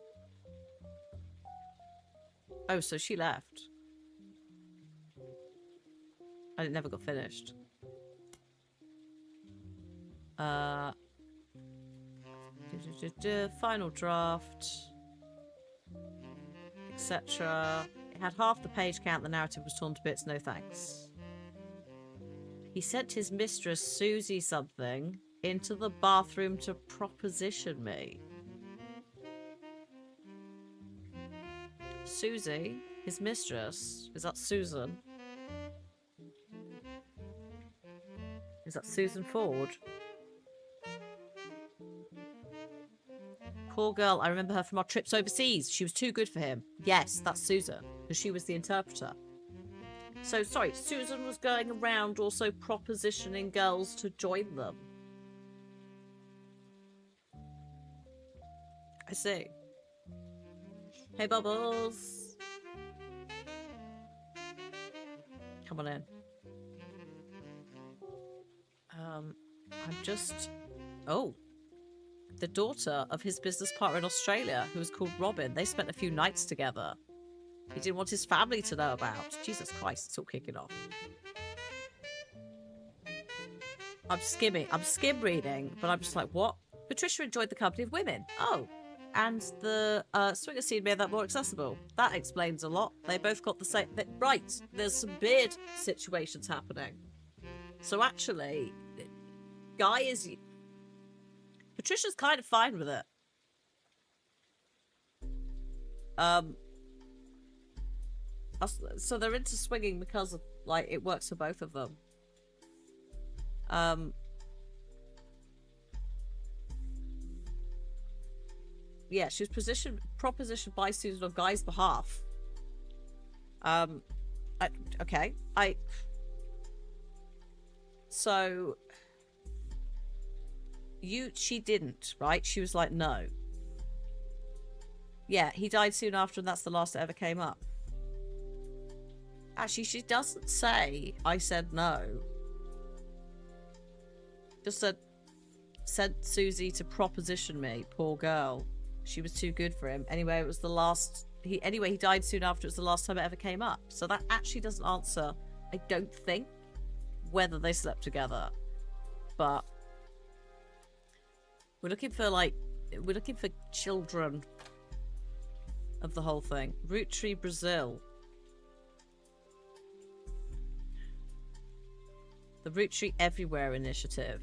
so she left. And it never got finished. Final draft. Etc. It had half the page count. The narrative was torn to bits. No thanks. He sent his mistress, Susie something, into the bathroom to proposition me. Susie? His mistress? Is that Susan? Is that Susan Ford? Poor girl, I remember her from our trips overseas. She was too good for him. Yes, that's Susan, because she was the interpreter. So, sorry, Susan was going around also propositioning girls to join them. I see. Hey, Bubbles. Come on in. I'm just... Oh. The daughter of his business partner in Australia, who was called Robin. They spent a few nights together. He didn't want his family to know about. Jesus Christ, it's all kicking off. I'm skim reading, but I'm just like, what? Patricia enjoyed the company of women. Oh. And the swinger scene made that more accessible. That explains a lot. They both got the same... Right, there's some beard situations happening. So actually, Guy is... Patricia's kind of fine with it. So they're into swinging because of, like, it works for both of them. Yeah, she was propositioned by Susan on Guy's behalf. Okay. So... She didn't, right? She was like, no. Yeah, he died soon after, and that's the last that ever came up. Actually, she doesn't say, I said no. Just said, sent Susie to proposition me, poor girl. She was too good for him. Anyway, it was the last... He died soon after. It was the last time it ever came up. So that actually doesn't answer, I don't think, whether they slept together. But... We're looking for children of the whole thing. Roottrees Brazil. The Roottrees Everywhere initiative.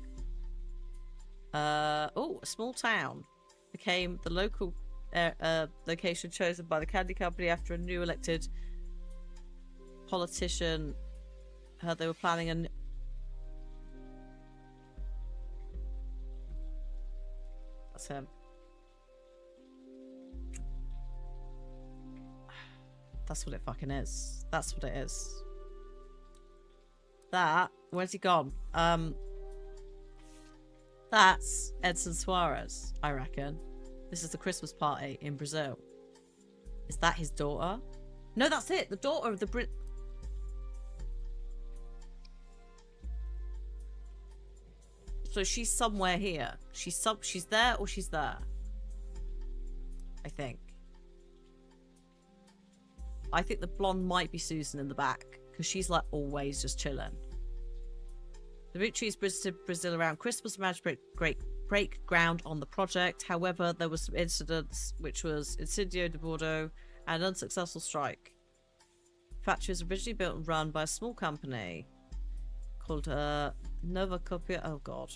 A small town became the local location chosen by the candy company after a new elected politician heard they were planning a... That's him. That's what it fucking is. That's what it is. Where's he gone? That's Edson Suarez, I reckon. This is the Christmas party in Brazil. Is that his daughter? No, that's it. The daughter of the Brit... So she's somewhere here. She's there or she's there. I think. I think the blonde might be Susan in the back because she's like always just chilling. The Roottrees visited Brazil around Christmas and managed to break ground on the project. However, there was some incidents, which was Incendio de Bordeaux and an unsuccessful strike. The factory was originally built and run by a small company called Nova Copia. Oh god.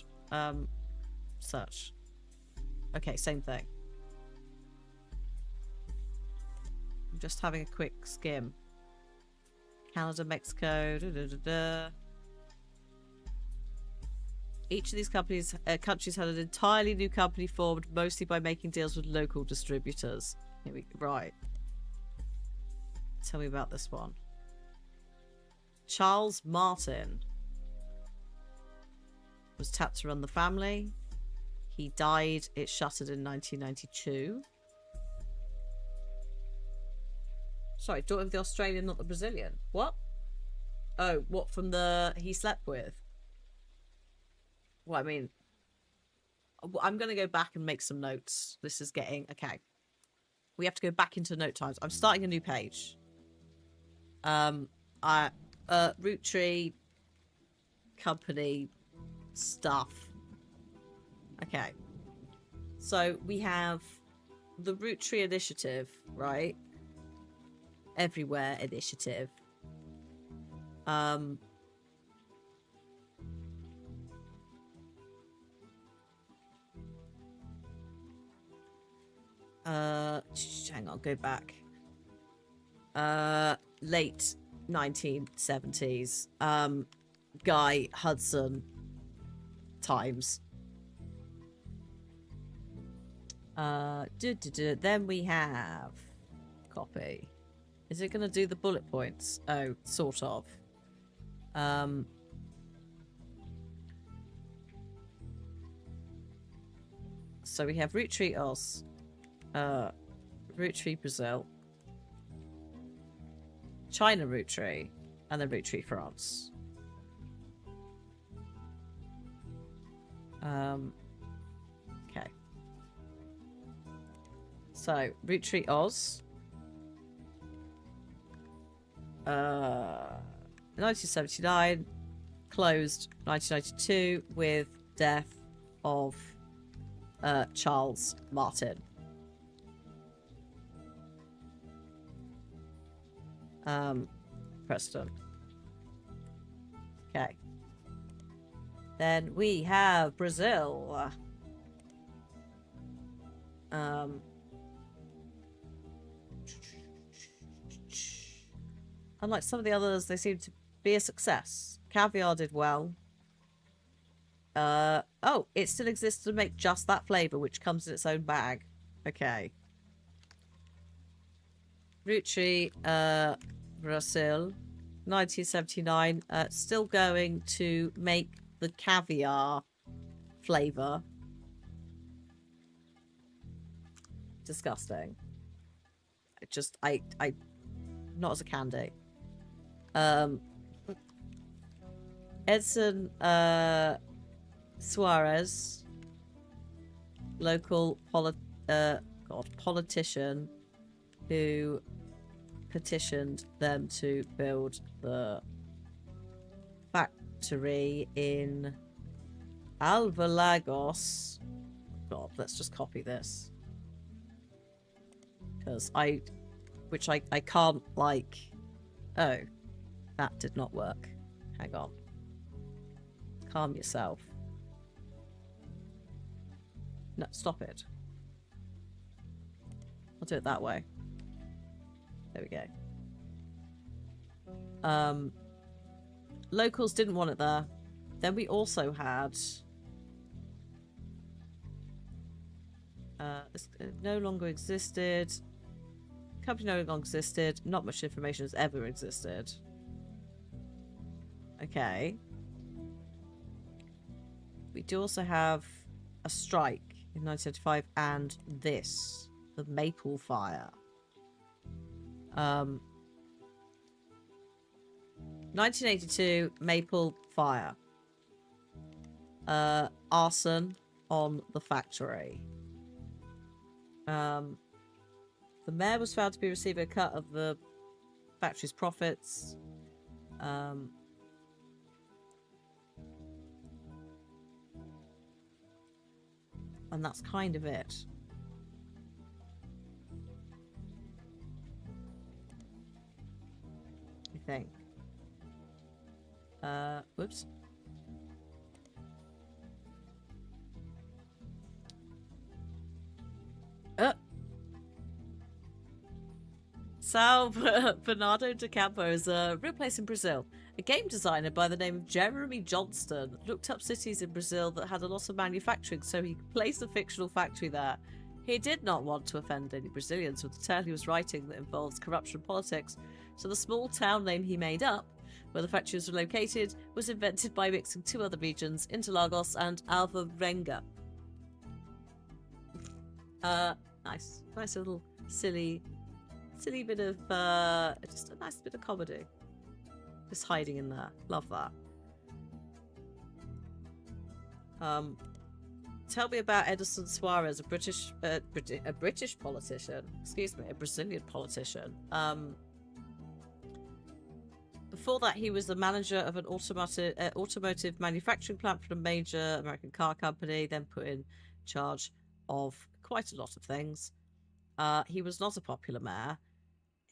Search. Okay, same thing. I'm just having a quick skim. Canada, Mexico. Each of these countries had an entirely new company formed, mostly by making deals with local distributors. Right. Tell me about this one. Charles Martin was tapped to run the family. He died. It shuttered in 1992. Sorry, daughter of the Australian, not the Brazilian. What? Oh, what from the he slept with? Well, I mean, I'm going to go back and make some notes. This is getting... Okay. We have to go back into note times. I'm starting a new page. Roottree company stuff. Okay. So we have the Roottree initiative, right? Everywhere initiative. Hang on, go back. Late 1970s. Guy Hudson times. Then we have copy. Is it going to do the bullet points? Oh, sort of. So we have Roottree Oz, Roottree Brazil, China Roottree, and then Roottree France. Okay. So Roottree Oz, 1979, closed 1992 with death of Charles Martin. Preston. Okay. Then we have Brazil. Unlike some of the others, they seem to be a success. Caviar did well. Oh, it still exists to make just that flavour, which comes in its own bag. Okay. Roottree, Brazil, 1979. Still going to make the caviar flavour. Disgusting. Not as a candy. Edson, Suarez, local politician who petitioned them to build the factory in Alvalagos. God, let's just copy this. Because I can't, like... Oh, that did not work. Hang on. Calm yourself. No, stop it. I'll do it that way. There we go. Locals didn't want it there. Then we also had... this no longer existed. Company no longer existed. Not much information has ever existed. Okay. We do also have a strike in 1975 and this. The Maple Fire. 1982, Maple Fire. arson on the factory. The mayor was found to be receiving a cut of the factory's profits. And that's kind of it. I think. Whoops. São Bernardo de Campo is a real place in Brazil. A game designer by the name of Jeremy Johnston looked up cities in Brazil that had a lot of manufacturing, so he placed a fictional factory there. He did not want to offend any Brazilians with the tale he was writing that involves corruption and politics, so the small town name he made up, where the factories were located, was invented by mixing two other regions, Interlagos and Alvarenga. Nice little silly bit of just a nice bit of comedy just hiding in there. Love that. Tell me about Edison Suarez, a British politician. Excuse me, a Brazilian politician. Before that, he was the manager of an automotive manufacturing plant for a major American car company, then put in charge of quite a lot of things. He was not a popular mayor.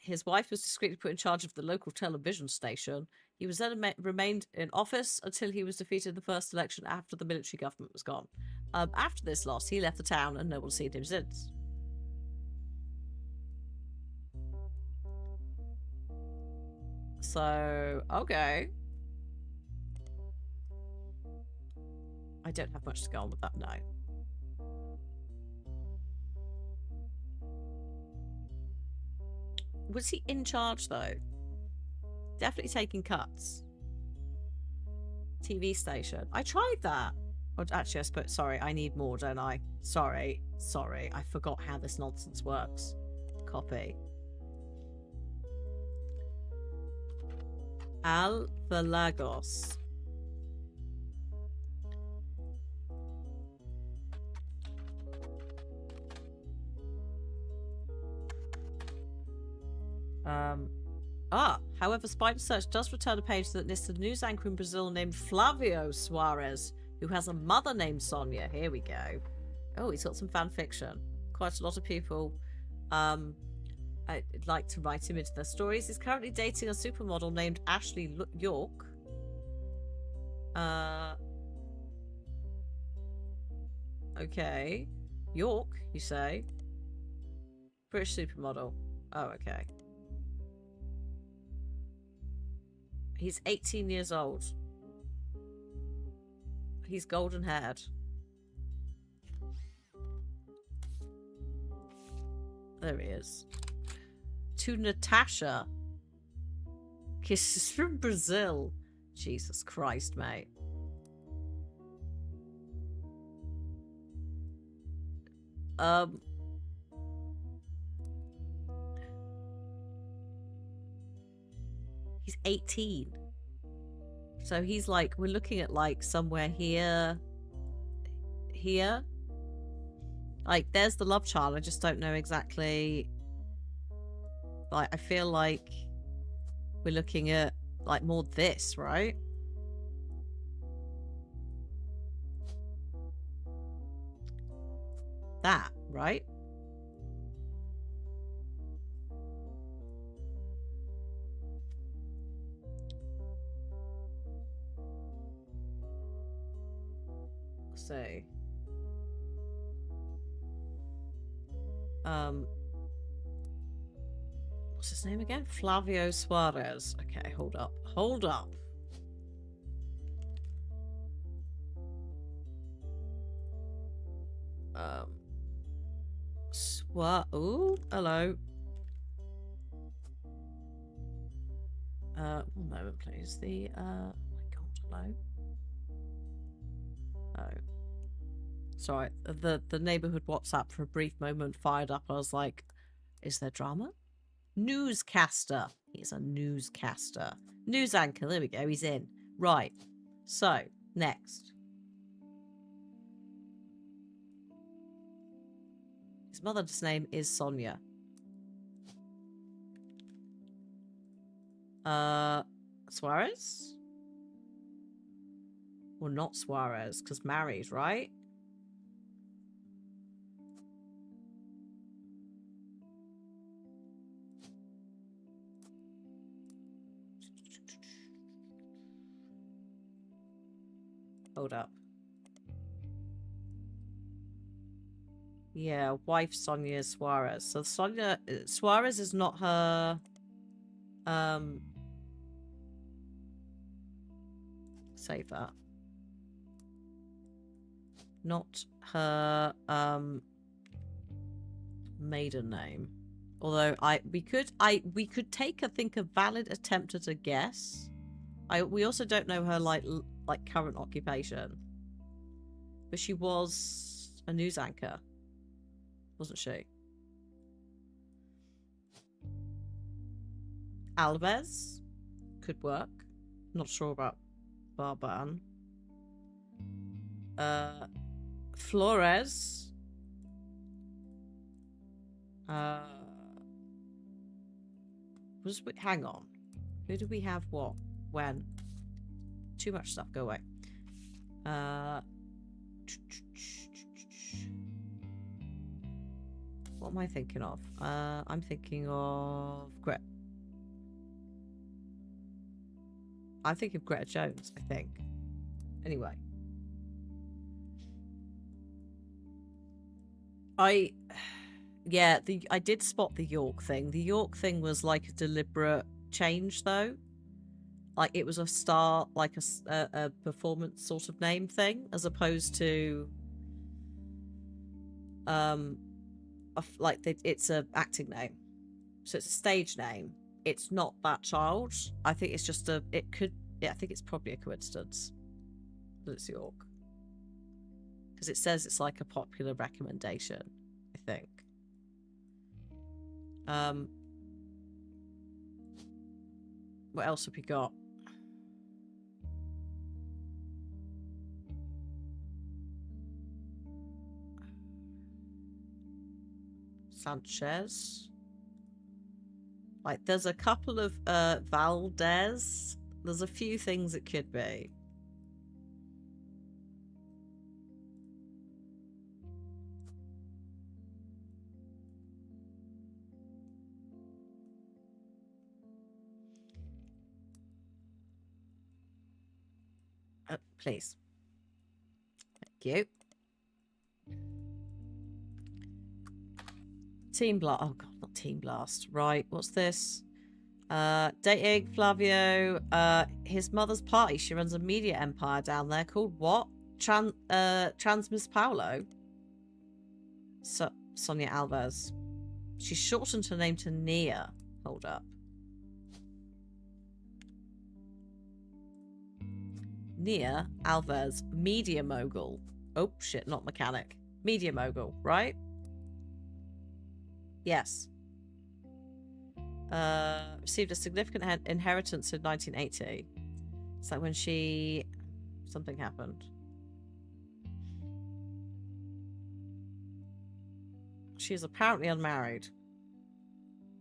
His wife was discreetly put in charge of the local television station. He was then remained in office until he was defeated in the first election after the military government was gone. After this loss, he left the town and no one's seen him since. So, okay. I don't have much to go on with that now. Was he in charge, though? Definitely taking cuts. TV station. I tried that. Oh, actually, I suppose... Sorry, I need more, don't I? Sorry. I forgot how this nonsense works. Copy. Alvalagos. However, Spider Search does return a page that lists a news anchor in Brazil named Flavio Suarez, who has a mother named Sonia. Here we go. Oh, he's got some fan fiction. Quite a lot of people I'd like to write him into their stories. He's currently dating a supermodel named Ashley York. Okay. York, you say? British supermodel. Oh, okay. He's 18 years old. He's golden haired. There he is. To Natasha. Kisses from Brazil. Jesus Christ, mate. He's 18. So he's like, we're looking at like somewhere here. Like, there's the love child. I just don't know exactly. Like, I feel like we're looking at like more this, right? That, right? So, what's his name again? Flavio Suarez. Okay, hold up. Ooh, hello. One moment, please. The, oh my god, hello. Oh. Sorry, the neighborhood WhatsApp for a brief moment fired up. I was like, is there drama? Newscaster. He's a newscaster. News anchor. There we go. He's in. Right. So, next. His mother's name is Sonia. Suarez? Well, not Suarez, because married, right? Hold up. Yeah, wife Sonia Suarez. So Sonia Suarez is not her save that. Not her maiden name. Although we could take, I think, a valid attempt at a guess. We also don't know her like current occupation. But she was a news anchor, wasn't she? Alves could work. Not sure about Barban. Flores. Hang on. Who do we have? What? When? Too much stuff. Go away. What am I thinking of? I'm thinking of Greta. I think of Greta Jones, I think. Anyway. I did spot the York thing. The York thing was like a deliberate change, though. Like, it was a star, like a performance sort of name thing, as opposed to it's a acting name, so it's a stage name. It's not that child. I think it's just I think it's probably a coincidence that it's York, because it says it's like a popular recommendation, I think. What else have we got? Sanchez. Like, there's a couple of Valdez. There's a few things it could be. Please. Thank you. Team Blast. Oh, God, not Team Blast. Right, what's this? Dating Flavio. His mother's party. She runs a media empire down there called what? Transmis Paulo. Sonia Alves. She shortened her name to Nia. Hold up. Nia Alves, media mogul. Oh, shit, not mechanic. Media mogul, right? Yes. Received a significant inheritance in 1980. It's like when something happened. She is apparently unmarried.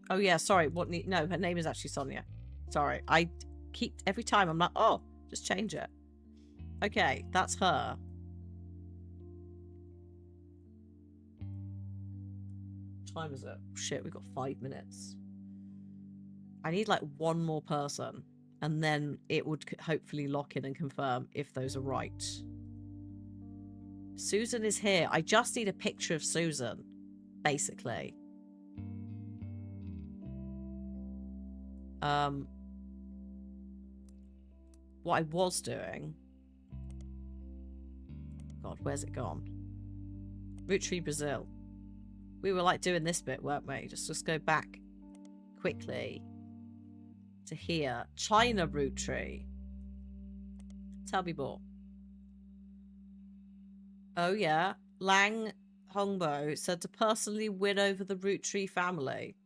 Oh, yeah, sorry. No, her name is actually Sonia. Sorry. Every time I'm like, oh, just change it. Okay, that's her. What time is it? Shit, we've got 5 minutes. I need like one more person, and then it would hopefully lock in and confirm if those are right. Susan is here. I just need a picture of Susan, basically. What I was doing... God, where's it gone? Roottrees, Brazil. We were like doing this bit, weren't we? Just go back quickly to here. China Roottrees. Tell me more. Oh yeah. Lang Hongbo said to personally win over the Roottrees family.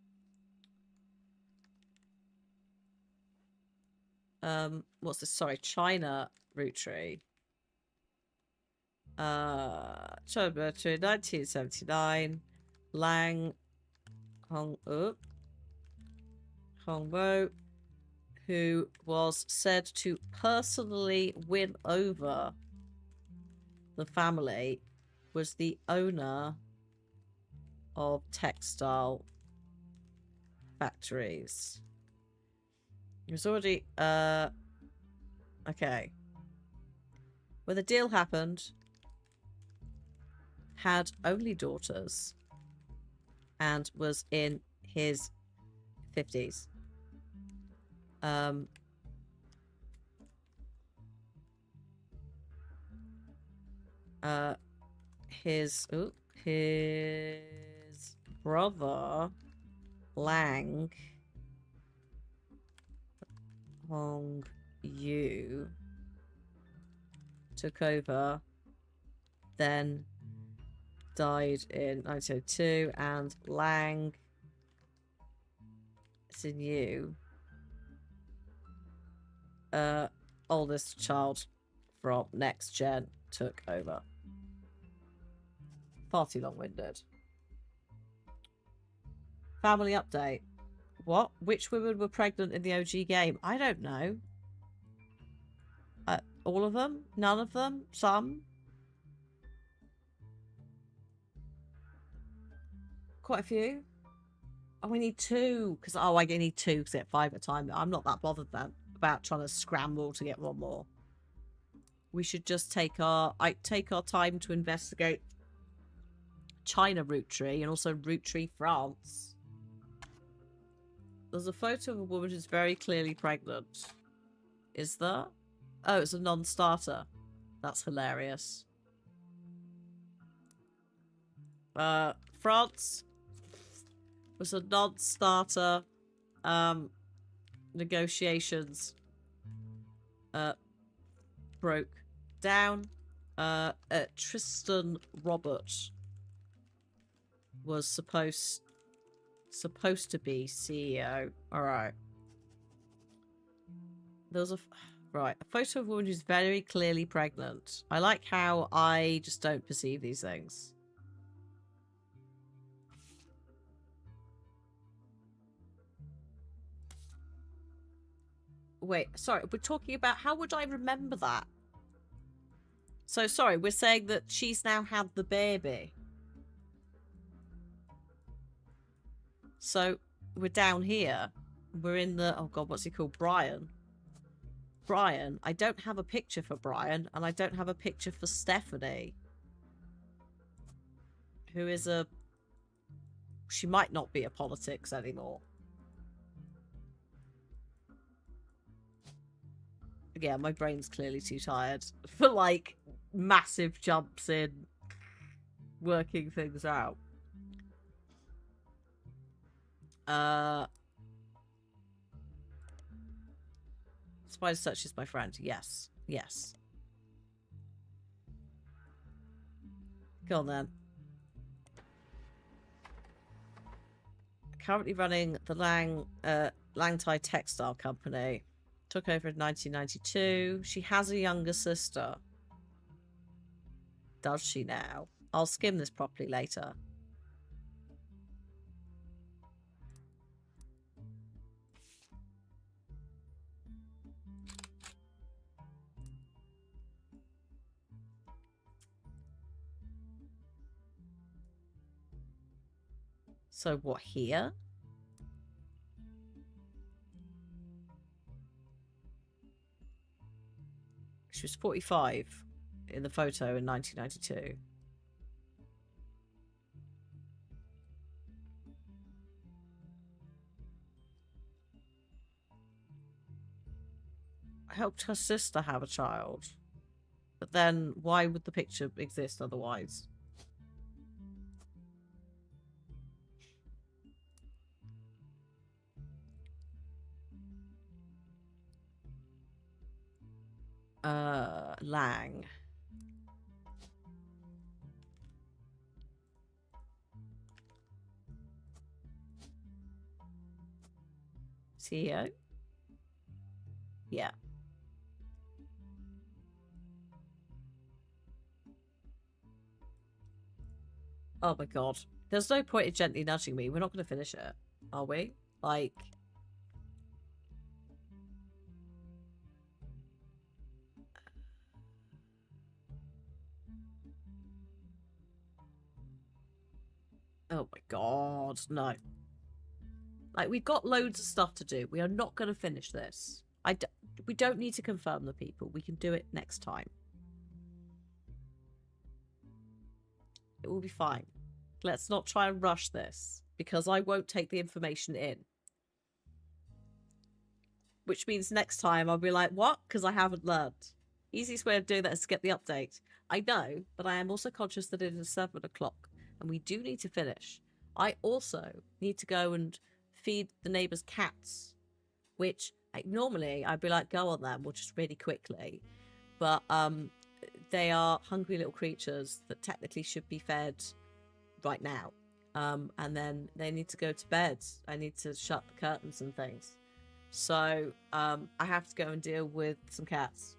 What's this? Sorry, China Roottrees. China Roottrees, 1979. Lang Hongbo, who was said to personally win over the family, was the owner of textile factories. He was already okay. When the deal happened, had only daughters and was in his 50s. His brother Lang Hong Yu took over, then died in 1902, and Lang Xinyu, oldest child from Next Gen, took over. Far too long-winded. Family update. What? Which women were pregnant in the OG game? I don't know. All of them? None of them? Some? Quite a few? Oh, we need 2. Because, oh, I need 2 because I get 5 at a time. I'm not that bothered then about trying to scramble to get 1 more. We should just take our time to investigate China Roottree and also Roottrees France. There's a photo of a woman who's very clearly pregnant. Is there? Oh, it's a non-starter. That's hilarious. France was a non-starter. Negotiations broke down. Tristan Robert was supposed to be CEO. All right. There was a photo of a woman who's very clearly pregnant. I like how I just don't perceive these things. Wait, sorry, we're talking about how would I remember that? So sorry, we're saying that she's now had the baby. So we're down here. We're in the, oh god, what's he called? Brian. Brian. I don't have a picture for Brian, and I don't have a picture for Stephanie. Who is a... She might not be a politics anymore. Yeah, my brain's clearly too tired for, like, massive jumps in working things out. Spider Search is my friend. Yes. Yes. Go on, then. Currently running the Langtai Textile Company. Took over in 1992. She has a younger sister. Does she now? I'll skim this properly later. So what, here? She was 45 in the photo in 1992. I helped her sister have a child. But then, why would the picture exist otherwise? Lang. CEO? Yeah. Oh my god. There's no point in gently nudging me. We're not going to finish it, are we? Like... Oh my god, no. Like, we've got loads of stuff to do. We are not going to finish this. We don't need to confirm the people. We can do it next time. It will be fine. Let's not try and rush this, because I won't take the information in. Which means next time I'll be like, what? Because I haven't learned. Easiest way of doing that is to get the update. I know, but I am also conscious that it is 7 o'clock, and we do need to finish. I also need to go and feed the neighbours' cats, which normally I'd be like, go on them, or just really quickly. But they are hungry little creatures that technically should be fed right now. And then they need to go to bed. I need to shut the curtains and things. So I have to go and deal with some cats.